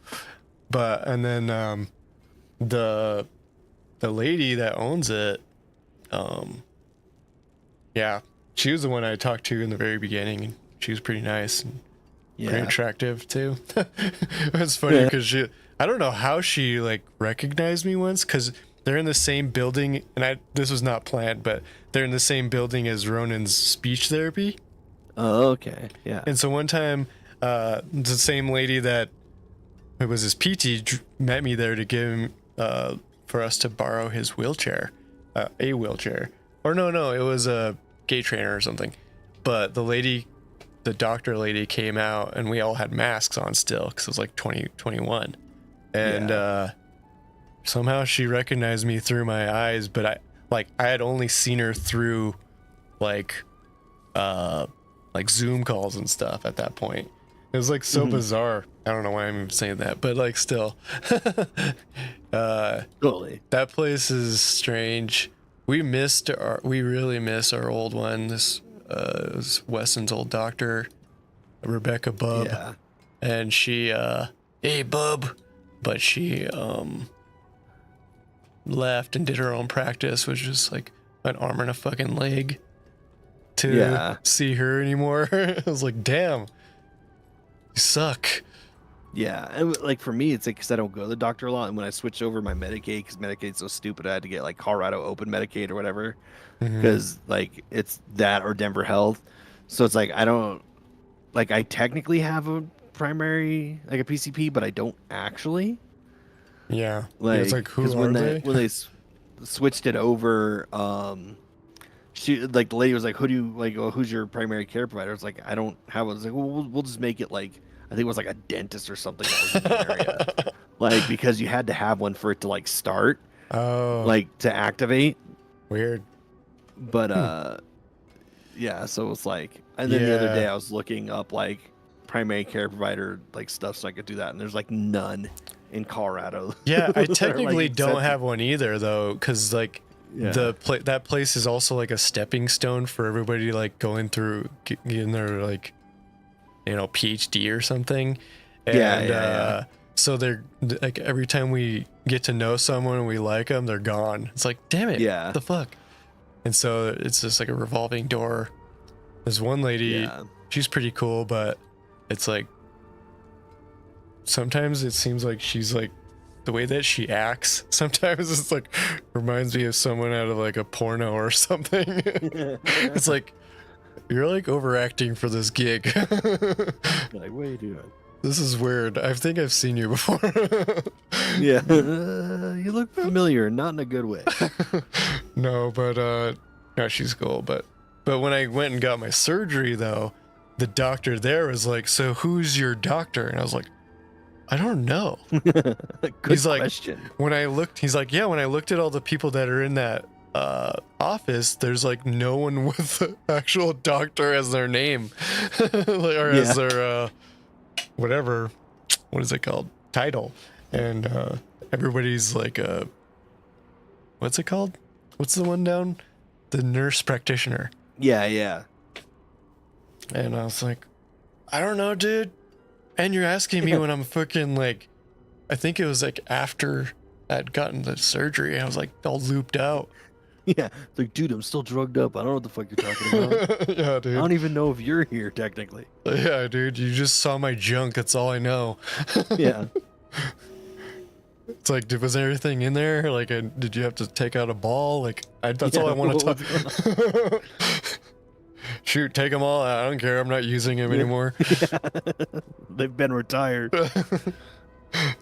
But and then the lady that owns it, she was the one I talked to in the very beginning, and she was pretty nice and pretty attractive too. It's funny because I don't know how she like recognized me once, because they're in the same building, and this was not planned, but they're in the same building as Ronan's speech therapy. Oh, okay. Yeah. And so one time, the same lady that it was his PT met me there to give him, for us to borrow his wheelchair, a wheelchair. Or no, it was a gay trainer or something. But the doctor lady came out and we all had masks on still because it was like 2021. And somehow she recognized me through my eyes, but I had only seen her through like Zoom calls and stuff at that point. It was like so bizarre. I don't know why I'm even saying that, but like still. Totally. That place is strange. We really miss our old one. This was Weston's old doctor, Rebecca Bub. Yeah. And she hey Bub, but she left and did her own practice, which was like an arm and a fucking leg to see her anymore. I was like, damn, you suck. Yeah, and like for me, it's like because I don't go to the doctor a lot, and when I switched over my Medicaid, because Medicaid's so stupid, I had to get like Colorado Open Medicaid or whatever, because like it's that or Denver Health. So it's like I don't like I technically have a primary like a PCP, but I don't actually. Yeah, Like it's like who are when they? when they switched it over, she like the lady was like, "Who do you like? Oh, who's your primary care provider?" It's like I don't have one. It's like we'll just make it like. I think it was like a dentist or something that was in the area. Like, because you had to have one for it to like start. Oh. Like to activate. Weird. But yeah, so it's like and then the other day I was looking up like primary care provider like stuff so I could do that, and there's like none in Colorado. Yeah, I technically like, don't have one either though, because like that place is also like a stepping stone for everybody like going through getting their like PhD or something. And so they're like every time we get to know someone and we like them, they're gone. It's like, damn it, what the fuck? And so it's just like a revolving door. There's one lady, she's pretty cool, but it's like sometimes it seems like she's like the way that she acts sometimes it's like reminds me of someone out of like a porno or something. It's like you're like overacting for this gig. Like, what are you doing? This is weird. I think I've seen you before. Yeah. You look familiar, not in a good way. No, but no, she's cool. But when I went and got my surgery though, the doctor there was like, "So who's your doctor?" And I was like, "I don't know." Good question. When I looked, he's like, "Yeah, when I looked at all the people that are in that office, there's like no one with the actual doctor as their name." Or as their whatever, what is it called, title. And everybody's like what's it called, what's the one down, the nurse practitioner. Yeah. And I was like, I don't know, dude. And you're asking me when I'm fucking like, I think it was like after I'd gotten the surgery, I was like all looped out. Yeah, it's like, dude, I'm still drugged up. I don't know what the fuck you're talking about. Yeah, dude. I don't even know if you're here, technically. Yeah, dude, you just saw my junk. That's all I know. Yeah. It's like, was everything in there? Like, did you have to take out a ball? Like, that's all I want to talk. Shoot, take them all out. I don't care. I'm not using them anymore. Yeah. They've been retired.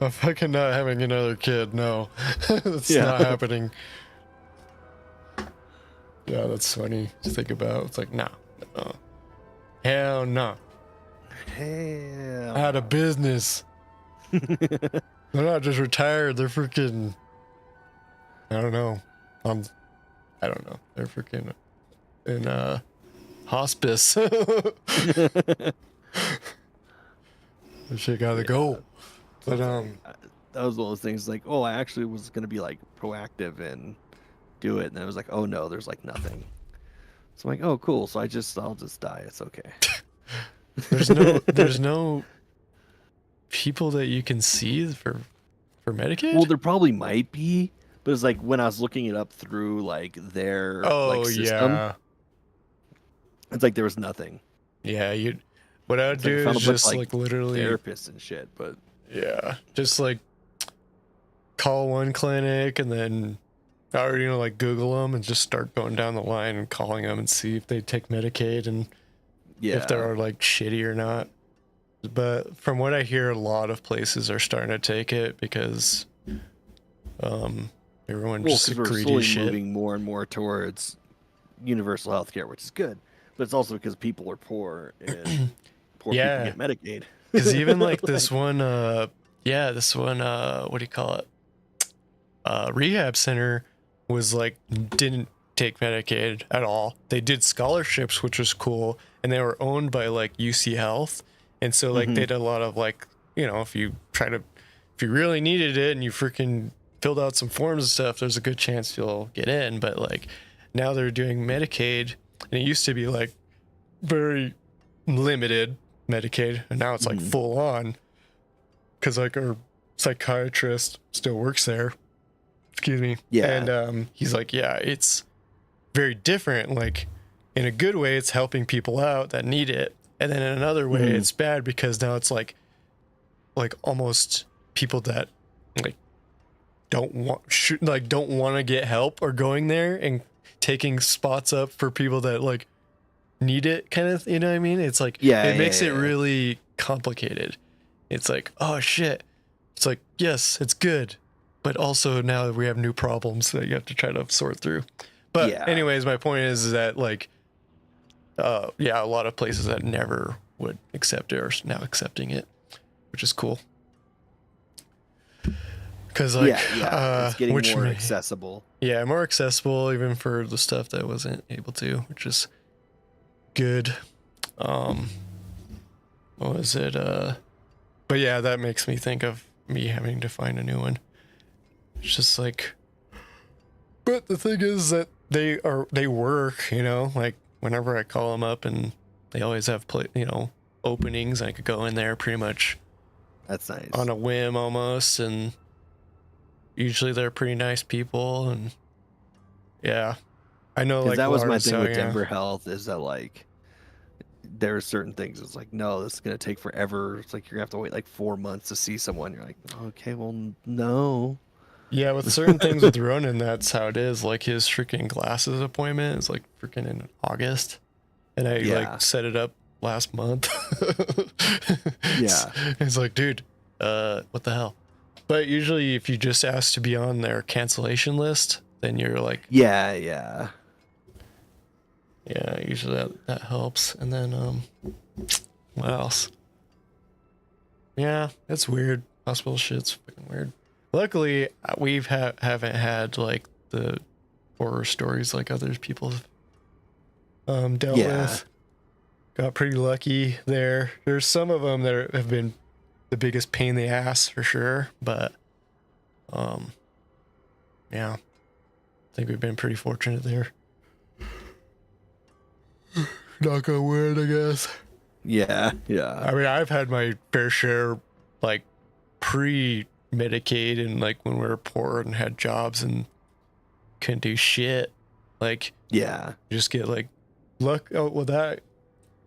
I'm fucking not having another kid. No, that's not happening. Yeah, that's funny to think about. It's like, nah. Hell no. Hell. Out of business. They're not just retired. They're freaking. I don't know. I don't know. They're freaking in hospice. That shit gotta go. But that was one of those things like, oh, I actually was gonna be like proactive and do it, and I was like, oh no, there's like nothing. So I'm like, oh cool, so I'll just die. It's okay. there's no people that you can see for Medicaid? Well, there probably might be, but it's like when I was looking it up through like their system, it's like there was nothing. Yeah, what I would do is just like literally therapists and shit, but just like call one clinic and then like Google them and just start going down the line and calling them and see if they take Medicaid and Yeah. if they're like shitty or not. But from what I hear, a lot of places are starting to take it because everyone Well, just because we're greedy slowly as shit. moving more and more towards universal health care, which is good. But it's also because people are poor and poor Yeah. people get Medicaid. Because even like this one, what do you call it? Rehab center was like didn't take Medicaid at all. They did scholarships, which was cool, and they were owned by like UC Health, and so like they did a lot of like, you know, if you really needed it and you freaking filled out some forms and stuff, there's a good chance you'll get in. But like now they're doing Medicaid, and it used to be like very limited Medicaid, and now it's like full on, because like our psychiatrist still works there. Excuse me. Yeah. And he's like, yeah, it's very different. Like in a good way, it's helping people out that need it, and then in another way, it's bad because now it's like almost people that like don't want to get help are going there and taking spots up for people that like need it, kind of, you know what I mean? It's like it makes it really complicated. It's like, oh shit. It's like, yes, it's good, but also now we have new problems that you have to try to sort through. But anyways, my point is that like a lot of places that never would accept it are now accepting it, which is cool. Because like it's getting more accessible. Yeah, more accessible even for the stuff that wasn't able to, which is good. What was it? But yeah, that makes me think of me having to find a new one. It's just like, but the thing is that they work, you know, like whenever I call them up, and they always have openings. I could go in there pretty much. That's nice. On a whim almost, and usually they're pretty nice people, and yeah, I know. Like that was my thing with Denver Health, is that like there are certain things. It's like, no, this is gonna take forever. It's like you're gonna have to wait like 4 months to see someone. You're like, okay, well, no. Yeah, with certain things with Ronan, that's how it is. Like his freaking glasses appointment is like freaking in August, and I like set it up last month. It's like, dude, what the hell? But usually, if you just ask to be on their cancellation list, then you're like, yeah. Usually that helps. And then what else? Yeah, it's weird. Hospital shit's fucking weird. Luckily, we haven't had like the horror stories like other people have dealt with. Got pretty lucky there. There's some of them that have been the biggest pain in the ass for sure, but yeah, I think we've been pretty fortunate there. Knock on wood, I guess. Yeah. I mean, I've had my fair share, like pre-Medicaid, and like when we were poor and had jobs and couldn't do shit. Like, just get like luck. Oh, well, that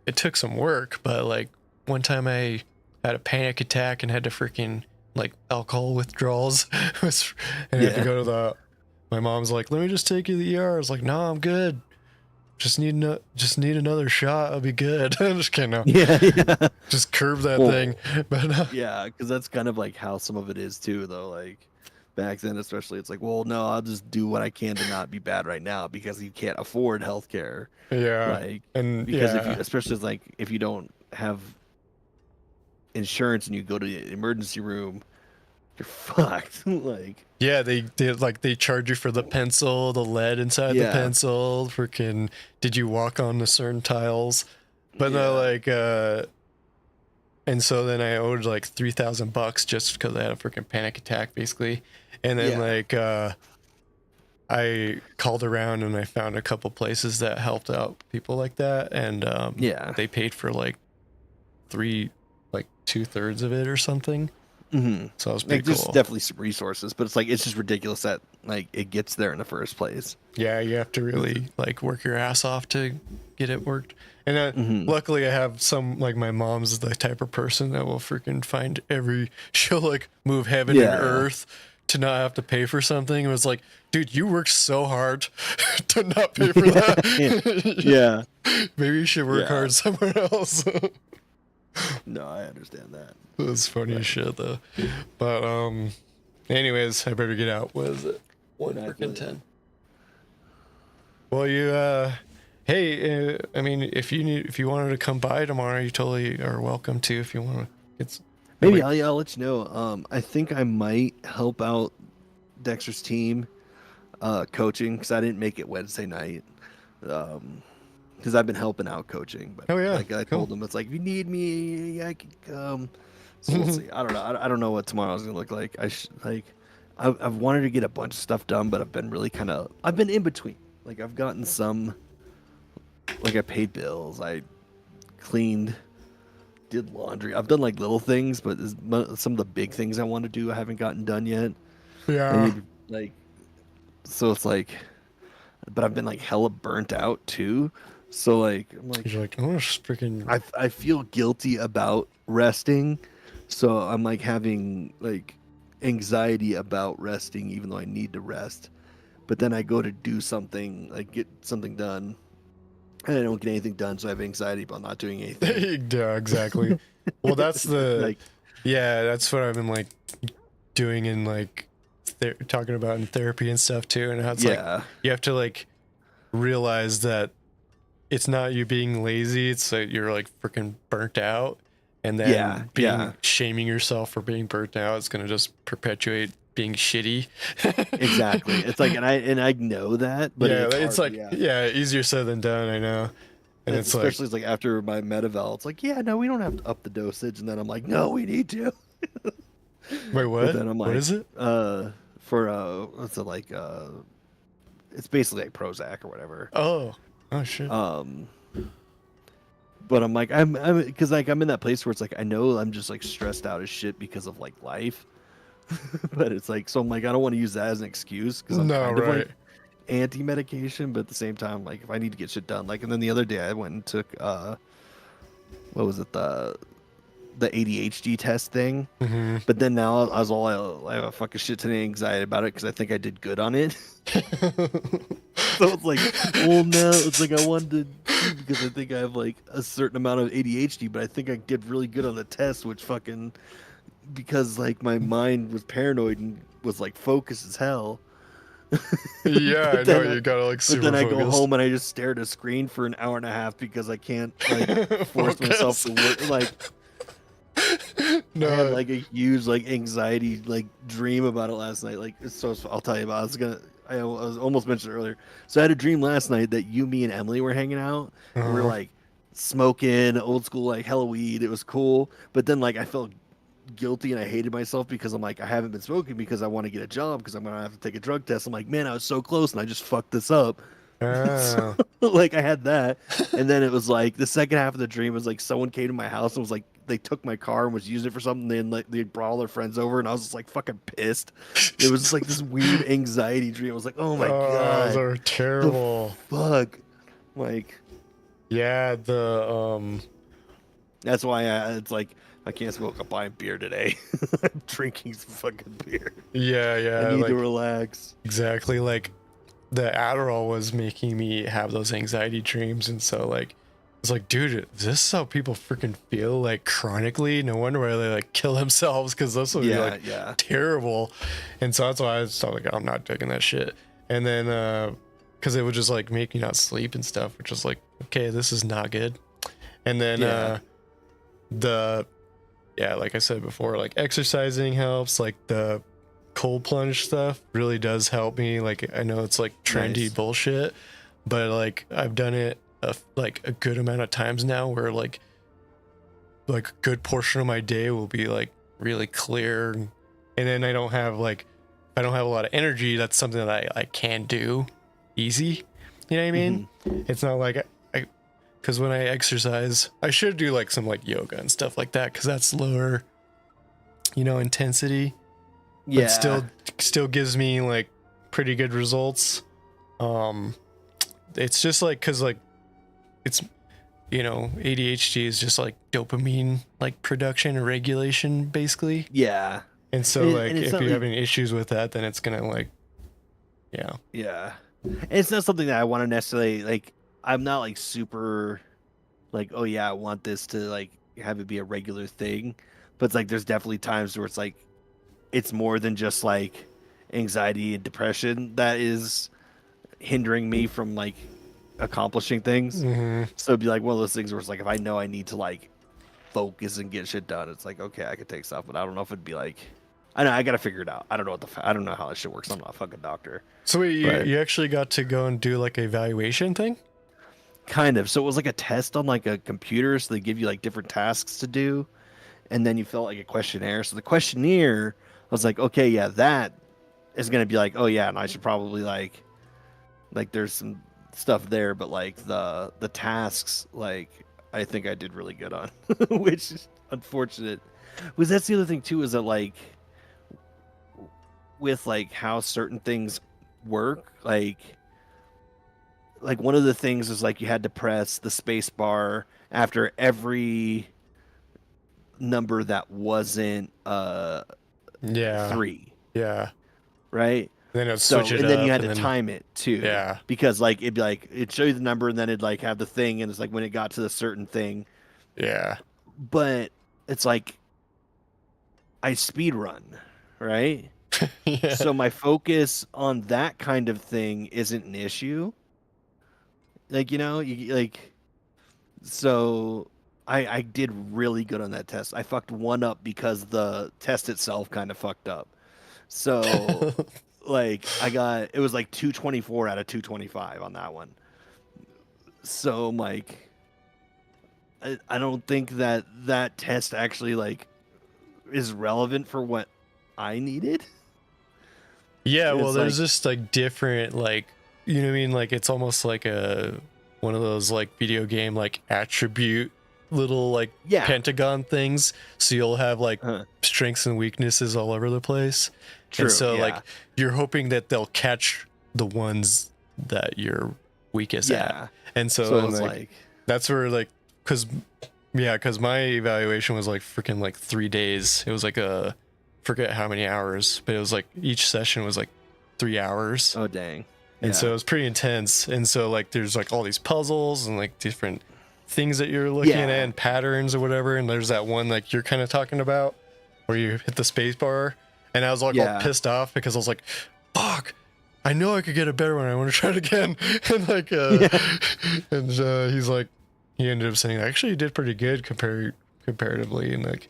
it took some work, but like one time I had a panic attack and had to freaking like alcohol withdrawals, and I had to go to my mom's like, let me just take you to the ER. I was like, no, I'm good. Just need another shot. I'll be good. I'm just kidding. No. Yeah. Just curb that thing. But yeah, because that's kind of like how some of it is too, though. Like back then, especially, it's like, well, no, I'll just do what I can to not be bad right now because you can't afford healthcare. Yeah. Like, and because especially like if you don't have insurance and you go to the emergency room, you're fucked. Like, yeah, they charge you for the pencil, the lead inside the pencil. Freaking, did you walk on the certain tiles? But no, like, and so then I owed like $3,000 just because I had a freaking panic attack, basically. And then like, I called around and I found a couple places that helped out people like that, and they paid for like 2/3 of it or something. Mm-hmm. So it was pretty cool. There's definitely some resources, but it's like it's just ridiculous that like it gets there in the first place. Yeah, you have to really like work your ass off to get it worked. And luckily, I have some, like my mom's the type of person that will freaking find she'll like move heaven and earth to not have to pay for something. It was like, dude, you worked so hard to not pay for that. Yeah. Maybe you should work Yeah. hard somewhere else. No, I understand that. That's funny as shit though. But anyways, I better get out. What is it? 1:10. Well, you hey, I mean, if you wanted to come by tomorrow, you totally are welcome to. If you want to, it's Maybe I'll let you know. I think I might help out Dexter's team coaching because I didn't make it Wednesday night. Because I've been helping out coaching. But Oh, yeah, like I cool. told them, it's like if you need me, I can come. So we'll see. I don't know. I don't know what tomorrow's gonna look like. I've wanted to get a bunch of stuff done, but I've been really I've been in between. Like I've gotten some. Like I paid bills. I cleaned. Did laundry. I've done like little things, but some of the big things I want to do I haven't gotten done yet. yeah. So it's like, but I've been like hella burnt out too. So like I'm like You're like, oh, freaking. I feel guilty about resting, so I'm like having like anxiety about resting, even though I need to rest. But then I go to do something, like get something done, and I don't get anything done, so I have anxiety about not doing anything. Yeah, exactly. Well, that's the Like, yeah, that's what I've been like doing in like talking about in therapy and stuff too. And how it's like yeah, you have to like realize that it's not you being lazy; it's that you're like freaking burnt out, and then Yeah. shaming yourself for being burnt out is gonna just perpetuate being shitty. exactly. It's like, and I know that, but yeah, it's hard, like yeah, easier said than done. I know, and it's like especially it's like after my Medival, it's like, yeah, no, we don't have to up the dosage, and then I'm like, no, we need to. wait, what? But then I'm like, what is it? What's it like? It's basically like Prozac or whatever. Oh shit. But I'm like, I'm because like I'm in that place where it's like I know I'm just like stressed out as shit because of like life. But it's like, so I'm like, I don't want to use that as an excuse because I'm No, kind of right. like anti-medication, but at the same time, like if I need to get shit done, like, and then the other day I went and took what was it, the ADHD test thing. Mm-hmm. But then now I have a fucking shit ton of anxiety about it because I think I did good on it. So it's like, well, no, it's like I wanted to see because I think I have like a certain amount of ADHD, but I think I did really good on the test, which fucking, because like my mind was paranoid and was like focused as hell. Yeah, I But know then you gotta like super But then I go focused. home and I just stare at a screen for an hour and a half because I can't like force myself to work. Like I had No, like a huge like anxiety like dream about it last night. Like it's so I'll tell you about. I was almost mentioned earlier. So I had a dream last night that you, me, and Emily were hanging out. And we were Uh-huh. like smoking old school like hella weed. It was cool. But then like I felt guilty and I hated myself because I'm like I haven't been smoking because I want to get a job because I'm gonna have to take a drug test. I'm like, man, I was so close and I just fucked this up. Ah. Like I had that, and then it was like the second half of the dream was like someone came to my house and was like they took my car and was using it for something. Then like they brought all their friends over, and I was just like fucking pissed. It was just like this weird anxiety dream. I was like, oh my Those god, are terrible. fuck. Like Yeah, the that's why it's like I can't smoke. I'm buying beer today. I'm drinking some fucking beer. yeah, I need like to relax. exactly like the Adderall was making me have those anxiety dreams, and so like it's like, dude, is this how people freaking feel like chronically? No wonder why they like kill themselves because this would be Yeah, like yeah. terrible. And so that's why I was like, I'm not taking that shit. And then because it would just like make me not sleep and stuff, which is like, okay, this is not good. And then like I said before, like exercising helps. Like the cold plunge stuff really does help me. Like I know it's like trendy Nice. bullshit, but like I've done it like a good amount of times now where like a good portion of my day will be like really clear, and then I don't have a lot of energy. That's something that I can do easy. You know what I mean? It's not like because when I exercise, I should do like some like yoga and stuff like that because that's lower, intensity. Yeah. But still gives me like pretty good results. It's just like because like it's ADHD is just like dopamine like production and regulation basically. Yeah. And so And- like and it's if not you're like- having issues with that, then it's gonna like, yeah. Yeah. And it's not something that I want to necessarily like. I'm not like super like, oh yeah, I want this to like have it be a regular thing. But it's like there's definitely times where it's like it's more than just like anxiety and depression that is hindering me from like accomplishing things. Mm-hmm. So it'd be like one of those things where it's like if I know I need to like focus and get shit done, it's like okay, I could take stuff, but I don't know if it'd be like I know I gotta figure it out. I don't know I don't know how that shit works. I'm not a fucking doctor. So wait, But- you actually got to go and do like a evaluation thing? Kind of. So it was like a test on like a computer. So they give you like different tasks to do, and then you fill out like a questionnaire. So the questionnaire, I was like, okay, yeah, that is gonna be like, oh yeah, and I should probably like there's some stuff there, but like the tasks, like I think I did really good on, which is unfortunate. Was that's the other thing too is that like with like how certain things work, like one of the things is like you had to press the space bar after every number that wasn't Yeah. 3, Yeah. right? Then it would So switch it and then up, you had and to then- time it too. Yeah. Because like it'd be like it'd show you the number and then it'd like have the thing and it's like when it got to the certain thing. Yeah. But it's like I speed run, right? Yeah. So my focus on that kind of thing isn't an issue. Like, you know, you like so I did really good on that test. I fucked one up because the test itself kind of fucked up. So like it was like 224 out of 225 on that one. So like I don't think that test actually like is relevant for what I needed. Yeah, well, It's there's like- just like different, like, you know what I mean? Like, it's almost like one of those like video game like attribute little like Yeah. pentagon things. So you'll have like Uh-huh. strengths and weaknesses all over the place. True, And so yeah. like you're hoping that they'll catch the ones that you're weakest Yeah. at. And so, So it's like, like that's where like because my evaluation was like freaking like 3 days. It was like forget how many hours, but it was like each session was like 3 hours. oh dang. And so it was pretty intense. And so like there's like all these puzzles and like different things that you're looking Yeah. at and patterns or whatever. And there's that one like you're kind of talking about where you hit the space bar. And I was like all Yeah. pissed off because I was like, fuck, I know I could get a better one. I want to try it again. And like and he's like, he ended up saying actually you did pretty good comparatively. And like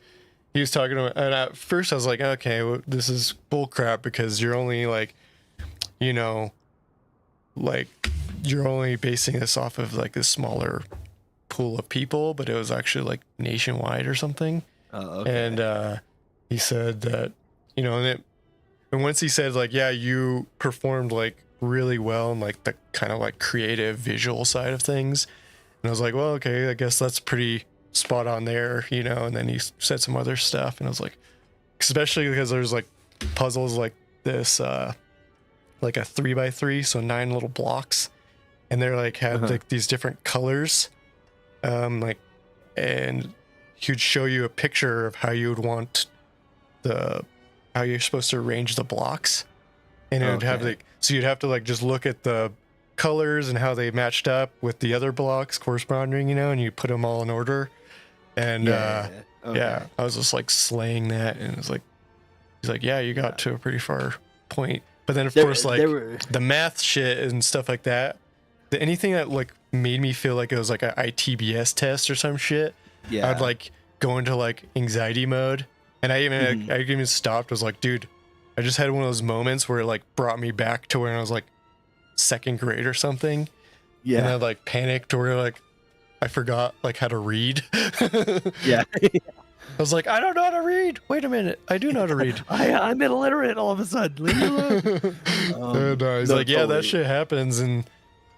he was talking about, and at first I was like, okay, well, this is bull crap because you're only like, you know, like you're only basing this off of like this smaller pool of people, but it was actually like nationwide or something. Oh, okay. And he said that, you know, and once he said like, yeah, you performed like really well in like the kind of like creative visual side of things. And I was like, well, okay, I guess that's pretty spot on there, you know. And then he said some other stuff, and I was like, especially because there's like puzzles like this, like a 3x3, so 9 little blocks, and they're like had like these different colors, like, and he would show you a picture of how you would want how you're supposed to arrange the blocks, and it would have Okay. like, so you'd have to like just look at the colors and how they matched up with the other blocks corresponding, you know, and you put them all in order. And Okay. yeah, I was just like slaying that, and it was like, he's like, yeah, you got to a pretty far point. But then of course, like the math shit and stuff like that, anything that like made me feel like it was like a ITBS test or some shit, Yeah. I'd like go into like anxiety mode. And I even stopped, was like, dude, I just had one of those moments where it like brought me back to when I was like 2nd grade or something. Yeah. And I like panicked or like I forgot like how to read. Yeah. I was like, I don't know how to read. Wait a minute, I do know how to read. I'm illiterate all of a sudden. Leave me alone. And he's no, like, yeah, totally. that shit happens. And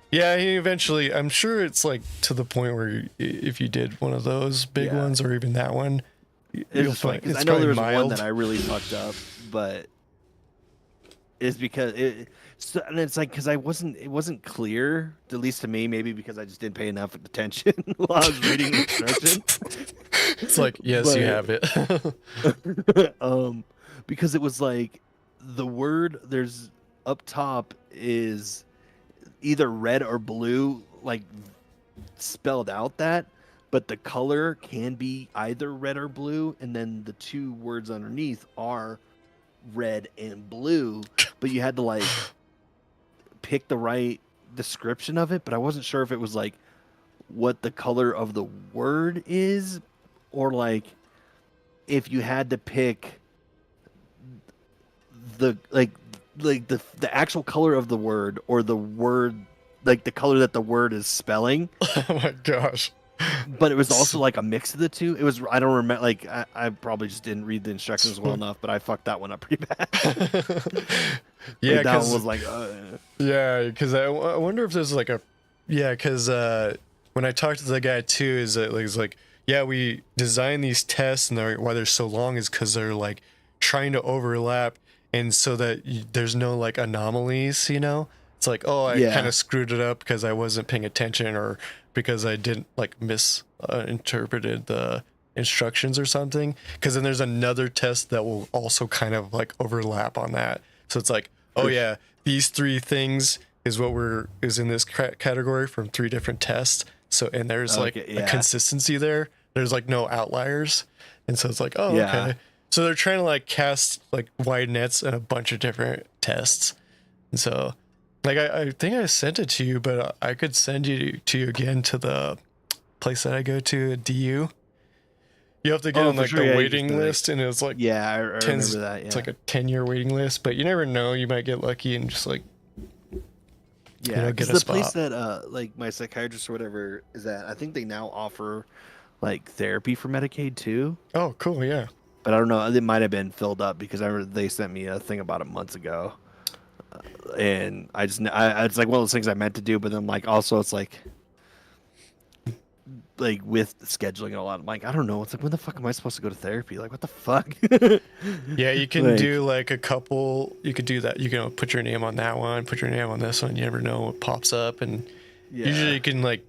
yeah, he eventually, I'm sure it's like to the point where if you did one of those big Yeah. ones or even that one, It was funny because I know there was one that I really fucked up, but it's because and it's like because it wasn't clear, at least to me, maybe because I just didn't pay enough attention while I was reading the instructions. It's like, yes, you But- have it. because it was like the word there's up top is either red or blue, like spelled out that, but the color can be either red or blue, and then the two words underneath are red and blue, but you had to like pick the right description of it, but I wasn't sure if it was like what the color of the word is, or like if you had to pick the the actual color of the word, or the word, like the color that the word is spelling. Oh my gosh. But it was also like a mix of the two. It was, I don't remember, like I probably just didn't read the instructions well enough, but I fucked that one up pretty bad. Yeah, like, that one was like yeah, because I wonder if there's like a, yeah, because when I talked to the guy too, is that like, it's like, yeah, we design these tests, and why they're so long is because they're like trying to overlap, and so that there's no like anomalies, you know. It's like, oh, I kind of screwed it up because I wasn't paying attention, or because I didn't like misinterpreted the instructions or something. Because then there's another test that will also kind of like overlap on that. So it's like, oh yeah, these three things is what is in this category from three different tests. So, and there's like a consistency there. There's like no outliers, and so it's like, oh okay. So they're trying to like cast like wide nets in a bunch of different tests, and so. Like, I think I sent it to you, but I could send you again to the place that I go to at DU. You have to get on like the waiting list, and it's like I remember that. Yeah. It's like a 10-year waiting list, but you never know. You might get lucky and just like get a the spot. place that like my psychiatrist or whatever is at. I think they now offer like therapy for Medicaid too. Oh, cool, yeah. But I don't know. It might have been filled up because they sent me a thing about a month ago. And it's like one of those things I meant to do, but then like also it's like with scheduling and all that, I'm like, I don't know. It's like, when the fuck am I supposed to go to therapy? Like, what the fuck? Yeah, you can do like a couple. You could do that. You can put your name on that one, put your name on this one. You never know what pops up, and usually you can like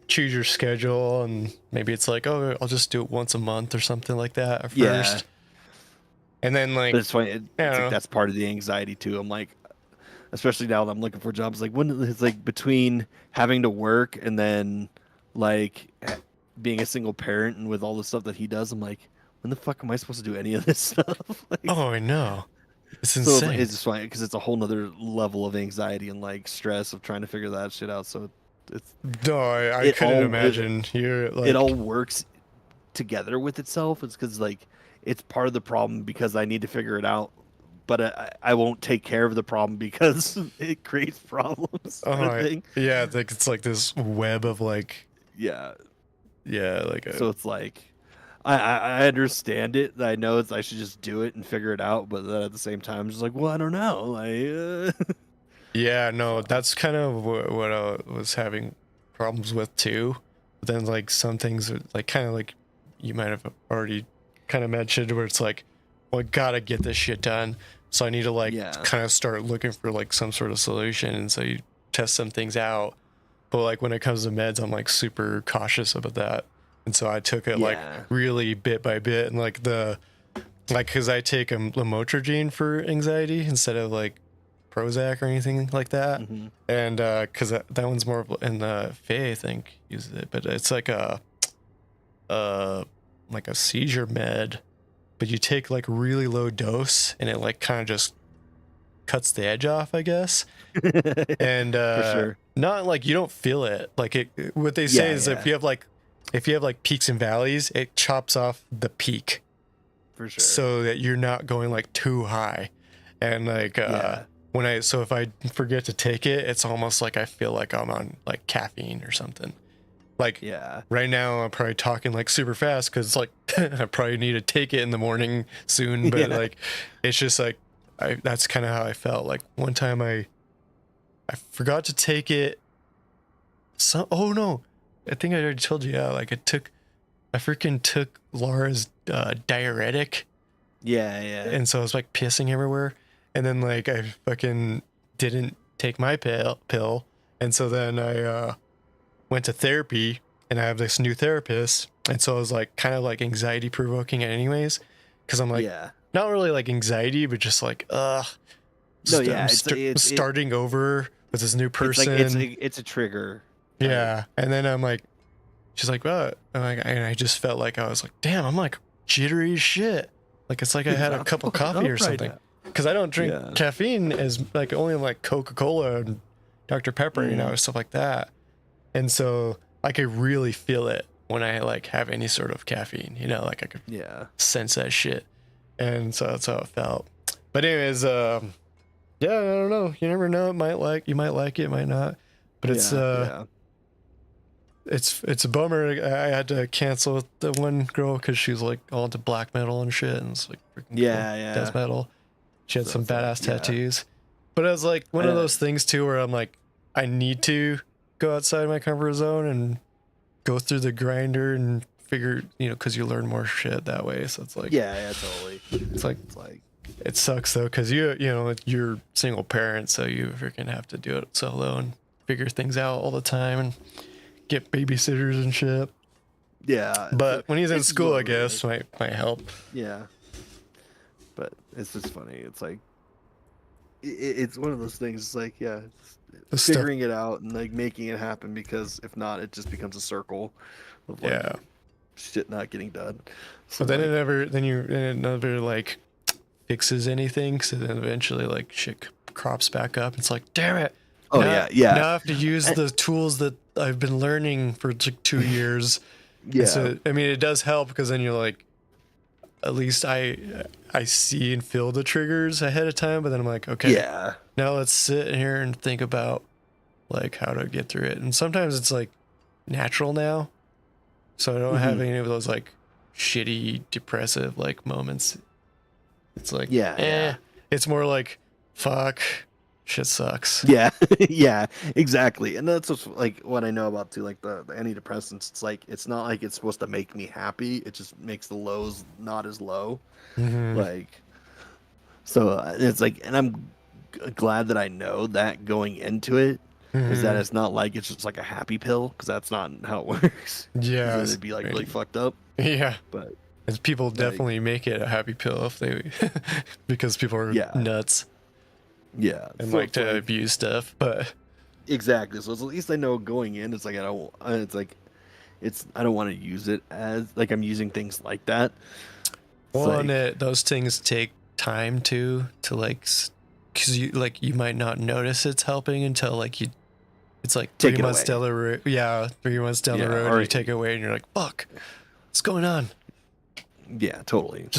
choose your schedule, and maybe it's like, oh, I'll just do it once a month or something like that at first. And then like, but it's funny. It's like that's part of the anxiety too. I'm like, especially now that I'm looking for jobs, like when it's like between having to work and then like being a single parent and with all the stuff that he does, I'm like, when the fuck am I supposed to do any of this stuff? Like, oh, I know. It's insane. So it's just funny because it's a whole nother level of anxiety and like stress of trying to figure that shit out. So it's no, I couldn't imagine. You're like, it all works together with itself. It's because like it's part of the problem because I need to figure it out. But I won't take care of the problem because it creates problems. Yeah, like it's like this web of like like so it's like I understand it. I know I should just do it and figure it out, but then at the same time, I'm just like, well, I don't know. Like, yeah, no, that's kind of what I was having problems with too. But then like some things are like kind of like you might have already kind of mentioned, where it's like, well, I gotta get this shit done. So I need to like kind of start looking for like some sort of solution. And so you test some things out. But like when it comes to meds, I'm like super cautious about that. And so I took it like really bit by bit, and like cause I take a lamotrigine for anxiety instead of like Prozac or anything like that. Mm-hmm. And cause that one's more in the Fay, I think, uses it, but it's like a seizure med. But you take like really low dose, and it like kind of just cuts the edge off, I guess. And for sure. Not like you don't feel it. Like what they say is if you have like peaks and valleys, it chops off the peak. For sure. So that you're not going like too high. And like if I forget to take it, it's almost like I feel like I'm on like caffeine or something. Like right now I'm probably talking like super fast because like I probably need to take it in the morning soon, but like it's just like that's kind of how I felt. Like one time I forgot to take it. Oh no, I think I already told you. Like I freaking took Laura's diuretic. And so I was like pissing everywhere, and then like I fucking didn't take my pill, and so then I went to therapy, and I have this new therapist, and so I was like kind of like anxiety provoking it anyways, because I'm like not really like anxiety, but just like No, yeah, starting over with this new person. It's a trigger. Yeah, and then I'm like, she's like, what? And I just felt like I was like, damn, I'm like jittery as shit. Like it's like I had a cup of coffee or something. Because I don't drink caffeine as like only like Coca-Cola and Dr. Pepper, you know, stuff like that. And so I could really feel it when I like have any sort of caffeine, you know, like I could sense that shit. And so that's how it felt. But anyways, yeah, I don't know. You never know. You might like it, might not. But it's a bummer. I had to cancel with the one girl because she was like all into black metal and shit, and it's like freaking cool death metal. She had some badass tattoos. But it was like one of those things too where I'm like, I need to go outside my comfort zone and go through the grinder and figure, you know, because you learn more shit that way. So it's like, totally. It's like it sucks though, because you know, you're single parent, so you freaking have to do it solo and figure things out all the time and get babysitters and shit. Yeah. But when he's in school, I guess might help. Yeah. But it's just funny. It's like it's one of those things. It's like figuring it out and like making it happen, because if not, it just becomes a circle of like shit not getting done. So but then it never like fixes anything. So then eventually like shit crops back up. It's like, damn it. Oh now, yeah. Now I have to use the tools that I've been learning for like 2 years. Yeah. So I mean, it does help because then you're like, at least I see and feel the triggers ahead of time. But then I'm like, okay, now let's sit here and think about like how to get through it. And sometimes it's like natural now, so I don't have any of those like shitty depressive like moments. It's like it's more like fuck, shit sucks. Yeah. Yeah, exactly. And that's what's like what I know about too, like the antidepressants. It's like it's not like it's supposed to make me happy, it just makes the lows not as low. Like, so it's like, and I'm glad that I know that going into it, is that it's not like it's just like a happy pill, because that's not how it works. Yeah, it'd be like really fucked up. Yeah, but as people definitely make it a happy pill if they because people are nuts. Yeah, and so like to abuse stuff, but exactly. So at least I know going in, it's like I don't want to use it as like I'm using things like that. Well, and those things take time to like, because you might not notice it's helping until like it's like 3 months down the road. Yeah, 3 months down the road, you take it away, and you're like, fuck, what's going on? Yeah, totally.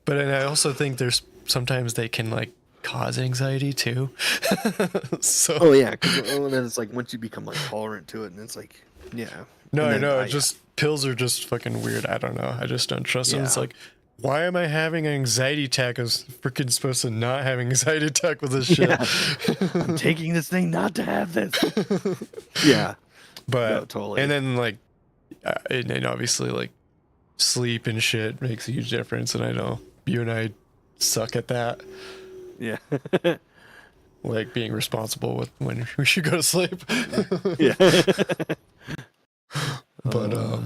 But and I also think there's sometimes they can like cause anxiety too. So then it's like once you become like tolerant to it, and it's like no, I know. Just pills are just fucking weird. I don't know. I just don't trust them. It's like, why am I having an anxiety attack? I was freaking supposed to not have an anxiety attack with this shit. I'm taking this thing not to have this. Yeah, but no, totally. And then like, and obviously like sleep and shit makes a huge difference. And I know you and I suck at that. Yeah. Like being responsible with when we should go to sleep. Yeah. But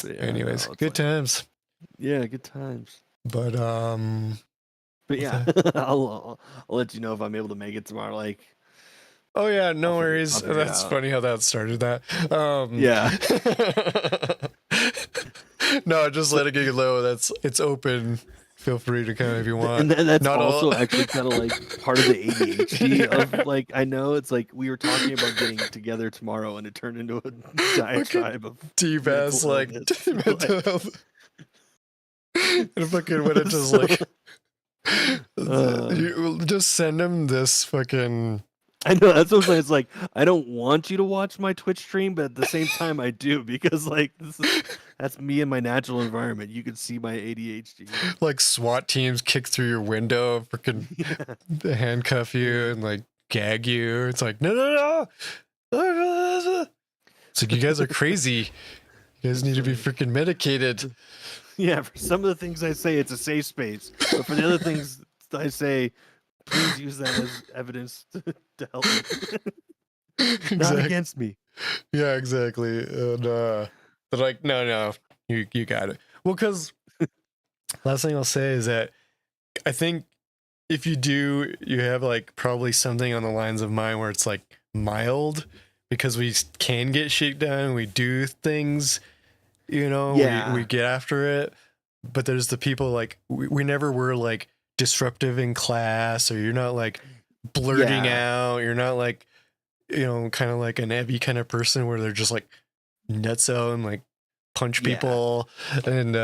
anyways, good times. Yeah, good times. But yeah, I'll let you know if I'm able to make it tomorrow. Like, oh yeah, no worries. That's funny how that started. That yeah. No, just let it get low. It's open. Feel free to come if you want. And that's not also actually kind of like part of the ADHD of like, I know it's like we were talking about getting together tomorrow, and it turned into a diatribe of deep ass like mental health. And fucking when it just like you just send him this fucking. I know, that's what I'm saying. It's like, I don't want you to watch my Twitch stream, but at the same time I do, because like that's me in my natural environment. You can see my ADHD. Like SWAT teams kick through your window, freaking handcuff you and like gag you. It's like, no. It's like, you guys are crazy. You guys need to be freaking medicated. Yeah, for some of the things I say, it's a safe space. But for the other things I say, please use that as evidence to help me. Exactly. Not against me. Yeah, exactly. And but like, no, you got it. Well, because last thing I'll say is that I think if you do, you have like probably something on the lines of mine where it's like mild because we can get shit done. We do things, you know, Yeah. we get after it. But there's the people like we never were like disruptive in class, or you're not like blurting out. You're not like, you know, kind of like an Evie kind of person where they're just like nutso and like punch people. And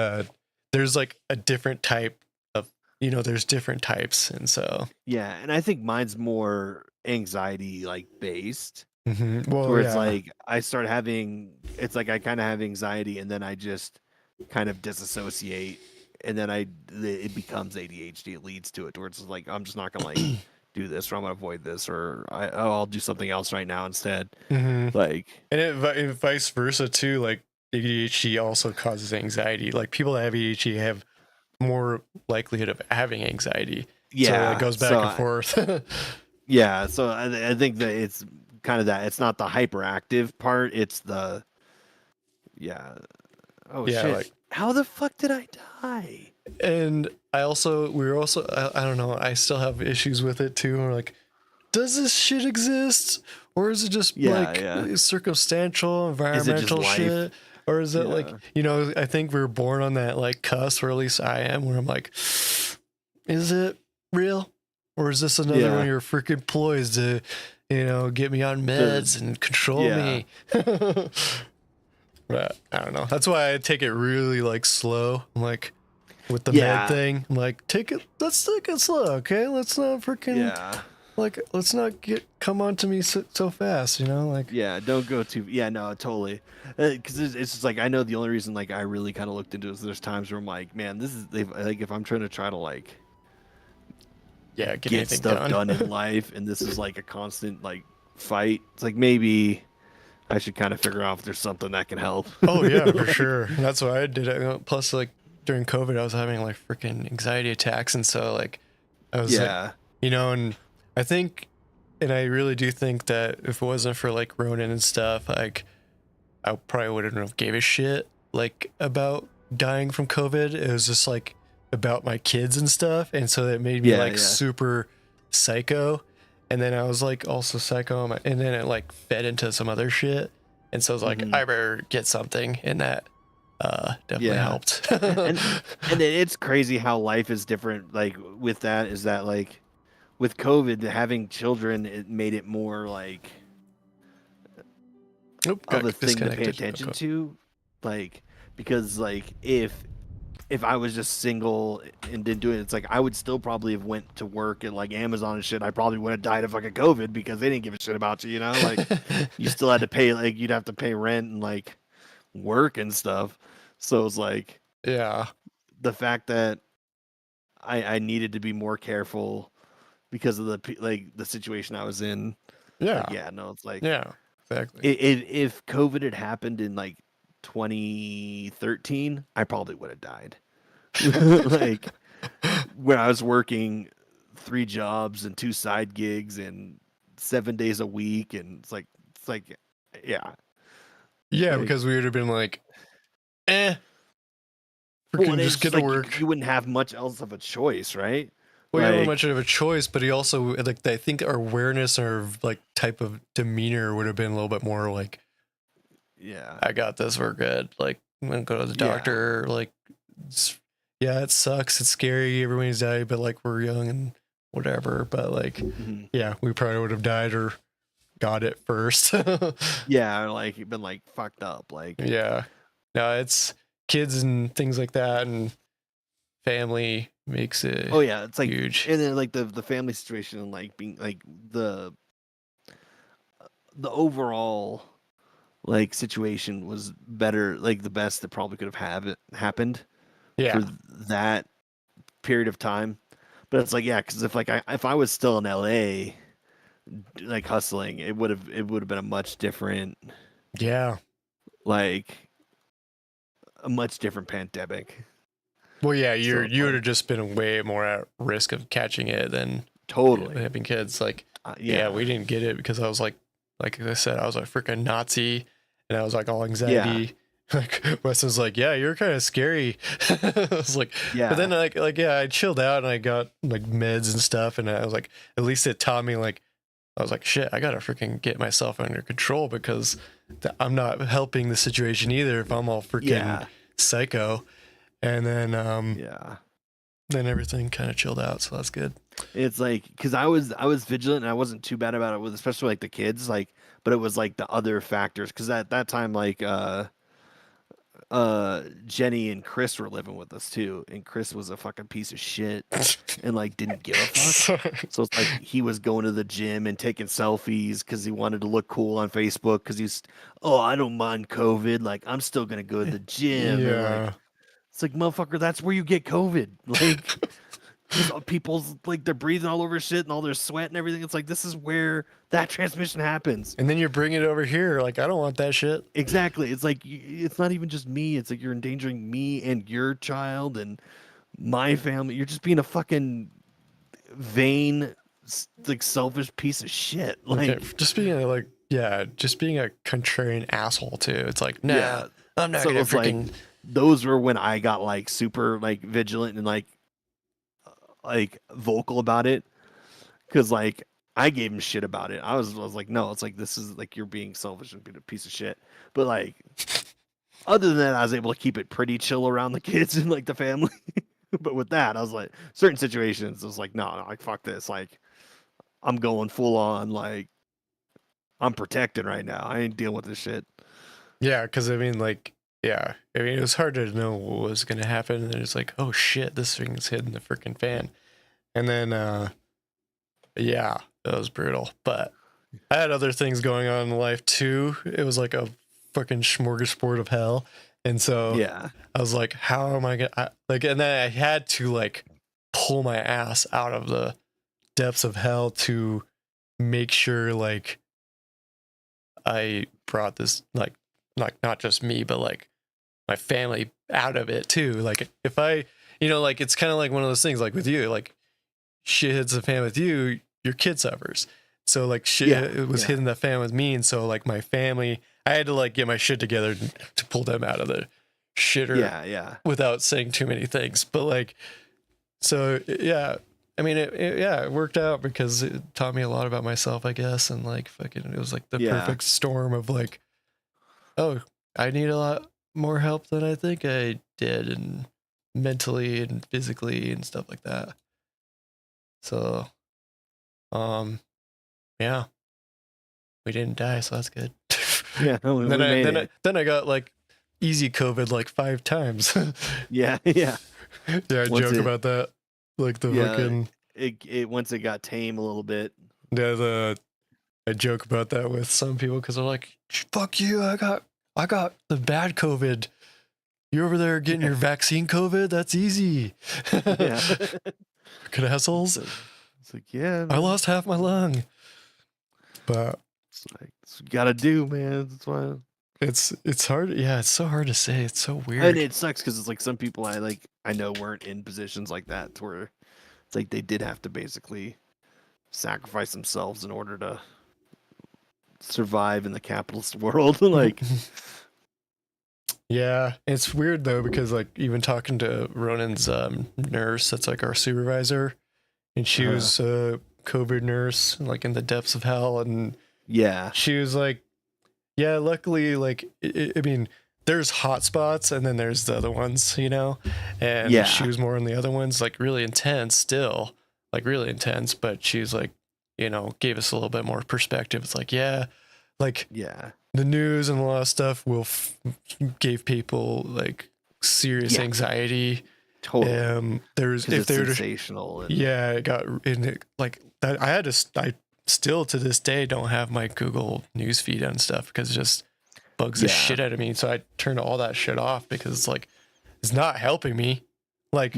there's like a different type of, you know, there's different types. And so, Yeah. And I think mine's more anxiety like based. well, Where it's like I start having, it's like I kind of have anxiety and then I just kind of disassociate, and then it becomes ADHD. It leads to it where it's like I'm just not gonna like do this, or I'm gonna avoid this, or I'll do something else right now instead. Like, and it vice versa too. Like ADHD also causes anxiety. Like people that have ADHD have more likelihood of having anxiety. So it goes back and forth. Yeah, so I think that it's kind of that. It's not the hyperactive part. It's the Oh shit! Like, how the fuck did I die? And I don't know. I still have issues with it too. We're like, does this shit exist, or is it just circumstantial, environmental shit, or is it like, you know? I think we're born on that like cusp, or at least I am, where I'm like, is it real, or is this another one of your freaking ploys to, you know, get me on meds and control me? But I don't know. That's why I take it really like slow. I'm like, with the med thing, I'm like, let's take it slow, okay? Let's not freaking like, let's not come on to me so fast, you know? Like, don't go too. Yeah, no, totally. Because it's just like, I know the only reason like I really kind of looked into it is there's times where I'm like, man, this is like if I'm trying to like get stuff done in life, and this is like a constant like fight. It's like maybe I should kind of figure out if there's something that can help. Oh yeah, for sure. That's why I did. Plus, like during COVID, I was having like freaking anxiety attacks, and so like I was like, you know, and I think, and I really do think that if it wasn't for like Ronan and stuff, like I probably wouldn't have gave a shit like about dying from COVID. It was just like about my kids and stuff, and so it made me super psycho. And then I was like also psycho, and then it like fed into some other shit, and so I was like, I better get something, and that definitely helped. and it's crazy how life is different. Like with that, is that like with COVID, having children, it made it more like of a thing to pay attention to, like because like if I was just single and didn't do it, it's like I would still probably have went to work at like Amazon and shit. I probably would have died of fucking COVID because they didn't give a shit about you, you know? Like you still had to pay, like you'd have to pay rent and like work and stuff. So it's like, the fact that I needed to be more careful because of the situation I was in. It's like, exactly. If COVID had happened in like 2013, I probably would have died. Like when I was working 3 jobs and 2 side gigs and 7 days a week, and it's like because we would have been like, freaking just get to work. You wouldn't have much else of a choice, right? Well, you don't have much of a choice, but he also like, I think our awareness or like type of demeanor would have been a little bit more like, I got this, we're good. Like, I'm gonna go to the doctor. Like, it sucks, it's scary, everyone's died, but like we're young and whatever. But like, we probably would have died or got it first. Like you've been like fucked up. Like, no, it's kids and things like that, and family makes it. Oh yeah, it's like huge. And then like the family situation and like being like the overall like situation was better, like the best that probably could have happened for that period of time. But it's like, because if I was still in LA like hustling, it would have been a much different like a much different pandemic. Well, you would have just been way more at risk of catching it than having kids. Like, we didn't get it because I was like I said, I was like freaking Nazi, and I was like all anxiety, Like Wes was like, yeah, you're kind of scary. I was like, Yeah. but then yeah, I chilled out and I got like meds and stuff, and I was like, at least it taught me like, I was like, shit, I gotta freaking get myself under control because I'm not helping the situation either if I'm all freaking psycho. And then then everything kind of chilled out, so that's good. It's like, because I was vigilant and I wasn't too bad about it with especially like the kids, like, but it was like the other factors, because at that time like Jenny and Chris were living with us too, and Chris was a fucking piece of shit and like didn't give a fuck. So it's like he was going to the gym and taking selfies because he wanted to look cool on Facebook because he's, oh, I don't mind COVID, like I'm still gonna go to the gym. And, like, it's like, motherfucker, that's where you get COVID. Like, 'cause people's like they're breathing all over shit and all their sweat and everything. It's like, this is where that transmission happens. And then you're bringing it over here. Like, I don't want that shit. Exactly. It's like, it's not even just me. It's like you're endangering me and your child and my family. You're just being a fucking vain, like selfish piece of shit. Like, just being just being a contrarian asshole too. It's like, nah, I'm not gonna it's freaking. like, those were when I got like super like vigilant and like vocal about it, because like I gave him shit about it. I was like, no, it's like, this is like, you're being selfish and being a piece of shit. But like, other than that, I was able to keep it pretty chill around the kids and like the family. But with that, I was like, certain situations, I was like, no, like fuck this. Like, I'm going full on, like I'm protected right now. I ain't dealing with this shit. Yeah, because I mean, like, yeah, I mean, it was hard to know what was gonna happen, and it's like, oh shit, this thing's hitting the freaking fan, and then, yeah, it was brutal. But I had other things going on in life too. It was like a fucking smorgasbord of hell, and so I was like, how am I gonna and then I had to like pull my ass out of the depths of hell to make sure like I brought this like not just me but like my family out of it too. Like if I, like it's kind of like one of those things like with you, like shit hits the fan with you, your kid suffers. So like shit it was hitting the fan with me, and so like my family, I had to like get my shit together to pull them out of the shitter without saying too many things. But like, so yeah, I mean it worked out because it taught me a lot about myself, I guess, and like fucking it was like the perfect storm of like, oh, I need a lot more help than I think I did, and mentally and physically and stuff like that. So, yeah, we didn't die, so that's good. Yeah, then I got like easy COVID like 5 times. yeah. Yeah, I joke about that. Like the fucking it once it got tame a little bit. Yeah, I joke about that with some people because they're like, "Fuck you! I got the bad COVID. You're over there getting your vaccine COVID. That's easy." Yeah, Good assholes. It's like, yeah, I lost half my lung. But it's like, it's what you gotta do, man. That's why it's hard. Yeah, it's so hard to say. It's so weird. And it sucks because it's like some people I know weren't in positions like that where it's like they did have to basically sacrifice themselves in order to survive in the capitalist world. Like, yeah, it's weird though because like even talking to Ronan's nurse, that's like our supervisor, and she was a COVID nurse, like in the depths of hell, and she was like, yeah, luckily, like I mean, there's hot spots and then there's the other ones, and she was more in the other ones, like really intense still, like really intense, but she's like, gave us a little bit more perspective. It's like, the news and a lot of stuff gave people like serious anxiety. Totally. There's if they're sensational. It got in it like that. I still to this day don't have my Google news feed and stuff because it just bugs the shit out of me. So I turned all that shit off because like it's not helping me. Like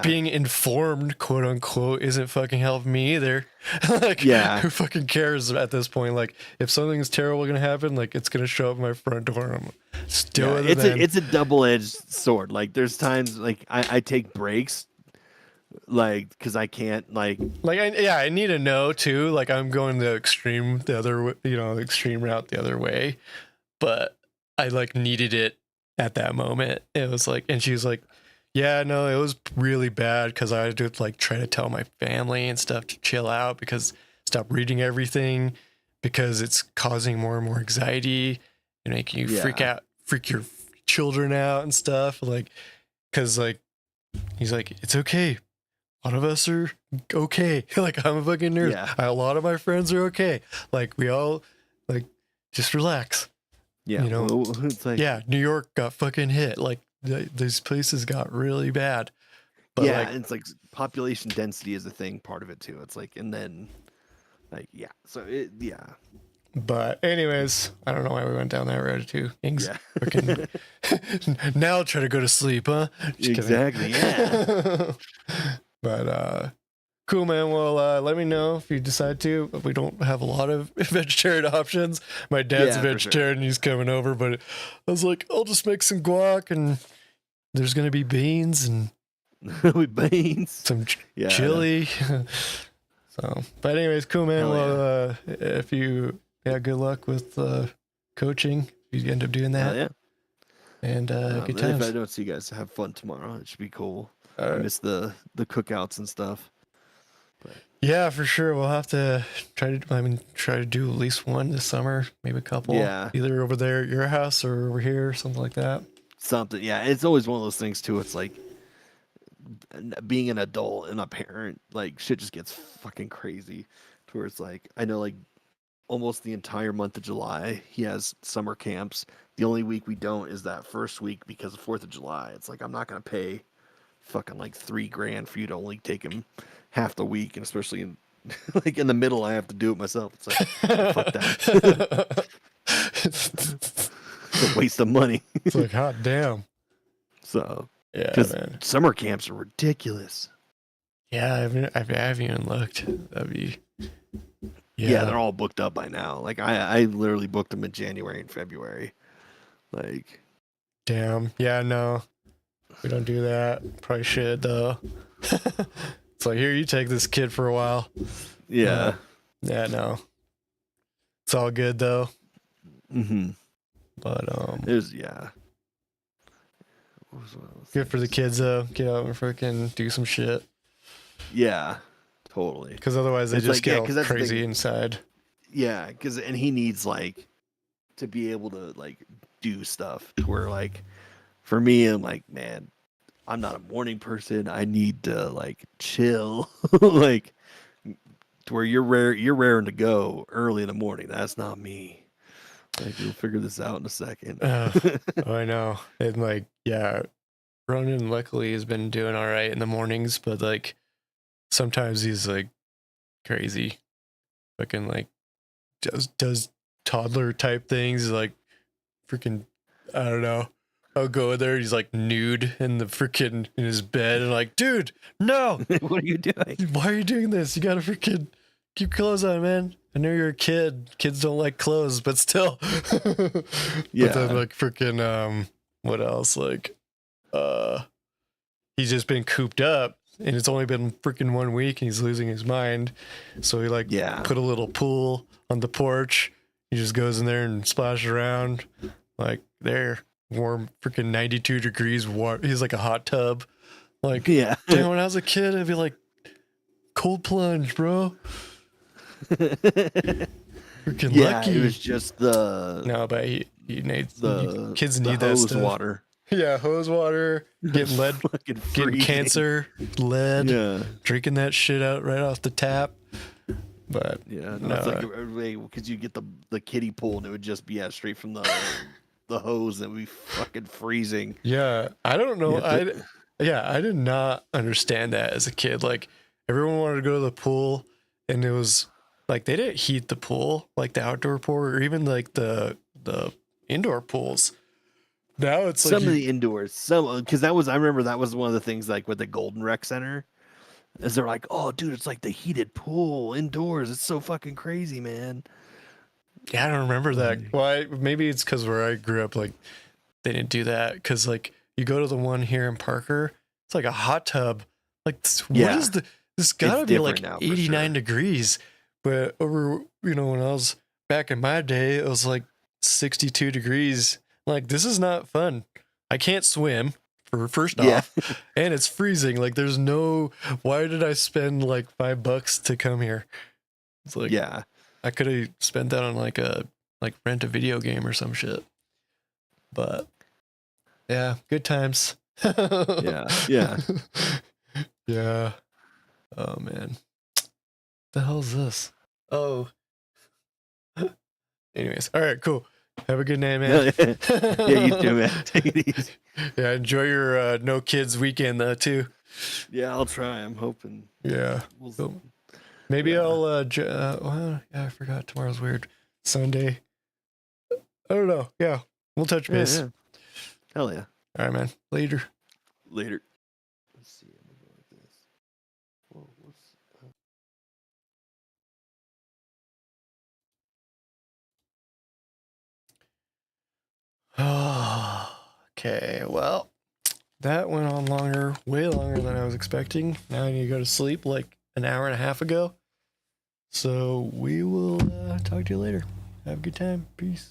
being informed, quote unquote, isn't fucking helping me either. Like who fucking cares at this point? Like if something's terrible gonna happen, like it's gonna show up at my front door. I'm still it's a double-edged sword. Like there's times like I take breaks, like because I can't I need to know too. Like I'm going the extreme route the other way, but I like needed it at that moment. It was like, and she was like, yeah, no, it was really bad because I had to like try to tell my family and stuff to chill out because stop reading everything because it's causing more and more anxiety and making you freak your children out and stuff. Like, because like, he's like, it's okay. A lot of us are okay. Like, I'm a fucking nerd. Yeah. A lot of my friends are okay. Like, we all, like, just relax. Yeah. You know, well, it's like, yeah, New York got fucking hit. Like, these places got really bad. But yeah, like, and it's like population density is a thing, part of it too. It's like, and then, like, yeah. So it, yeah. but anyways, I don't know why we went down that road too. Yeah. Fucking, now I'll try to go to sleep, huh? Just Exactly. Yeah. But cool, man. Well, let me know if you decide to. We don't have a lot of vegetarian options. My dad's Yeah, a for vegetarian. He's coming over, but I was like, I'll just make some guac, and there's gonna be beans and With beans. some Yeah. chili. So, but anyways, cool, man. Hell Well, if you, good luck with coaching. If you end up doing that, Yeah. and good If I times. don't see you guys, have fun tomorrow. It should be cool. All I right. miss the cookouts and stuff. Yeah, for sure. We'll have to try to do at least one this summer, maybe a couple. Yeah. Either over there at your house or over here, something like that. Something. Yeah. It's always one of those things too. It's like being an adult and a parent, like shit just gets fucking crazy. To where it's like, I know like almost the entire month of July, he has summer camps. The only week we don't is that first week because of 4th of July. It's like, I'm not going to pay fucking like $3,000 for you to only take him half the week. And especially in like in the middle, I have to do it myself. It's like, fuck that. It's a waste of money. It's like, hot damn. So, Yeah, because man. summer camps are ridiculous. Yeah, I haven't even looked. That'd be. Yeah, they're all booked up by now. Like I literally booked them in January and February. Like, Damn. Yeah, no. We don't do that. Probably should, though. It's like, here, you take this kid for a while. yeah. Yeah, no. It's all good, though. Mm-hmm. But, There's yeah. What was good for the kids, though. Get out and freaking do some shit. Yeah, totally. Because otherwise they It's just like, get yeah, all 'cause that's the crazy thing. inside. Yeah, and he needs like to be able to like do stuff to where like for me, I'm like, man, I'm not a morning person. I need to like chill, like to where you're raring to go early in the morning. That's not me. Like we'll figure this out in a second. Oh, I know. And like, yeah, Ronan luckily has been doing all right in the mornings, but like sometimes he's like crazy. Fucking like does toddler type things, like freaking, I don't know. I'll go in there, he's like nude in the freaking in his bed and like, dude, no, What are you doing? why are you doing this? You gotta freaking keep clothes on, man. I know you're a kid. Kids don't like clothes, but still. Yeah. But then like freaking what else? Like he's just been cooped up and it's only been freaking 1 week and he's losing his mind. So he like put a little pool on the porch. He just goes in there and splashes around. Like there, warm freaking 92 degrees water. He's like a hot tub. Like, Yeah. damn, when I was a kid, I'd be like, cold plunge, bro. Freaking Yeah, lucky. it was just the No, but he needs the kids the need that hose stuff. water. Yeah, hose water, getting lead, Fucking getting freezing. cancer, lead, Yeah. drinking that shit out right off the tap. But Yeah, no, it's like because you get the kiddie pool and it would just be straight from the hose that would be fucking freezing. yeah, I don't know. Yeah, I did not understand that as a kid. Like everyone wanted to go to the pool, and it was like they didn't heat the pool, like the outdoor pool, or even like the indoor pools. Now it's like Some of the indoors, because I remember that was one of the things like with the Golden Rec Center, is they're like, oh dude, it's like the heated pool indoors. It's so fucking crazy, man. yeah, I don't remember that. Why? Maybe it's because where I grew up, like they didn't do that. Because like you go to the one here in Parker, it's like a hot tub. Like what Yeah. is this? Gotta It's be like different now, for 89 sure. degrees. But over, when I was back in my day, it was like 62 degrees. Like this is not fun. I can't swim for first Yeah. off, and it's freezing. Like there's no. Why did I spend like $5 to come here? It's like Yeah. I could have spent that on like rent a video game or some shit. But yeah, good times. Yeah. Yeah. Yeah. Oh man. The hell's this? Oh. Anyways, all right, cool. Have a good night, man. Yeah, you too, man. Take it easy. Yeah, enjoy your no kids weekend too. Yeah, I'll try. I'm hoping. Yeah. We'll Cool. Maybe I'll well, yeah, I forgot tomorrow's weird. Sunday. I don't know. Yeah. We'll touch base. Yeah. Hell yeah. All right, man. Later. Later. Let's see. I'm gonna go like this. Whoa, what's Okay, well, that went on longer, way longer than I was expecting. Now I need to go to sleep like an hour and a half ago. So we will talk to you later. Have a good time. Peace.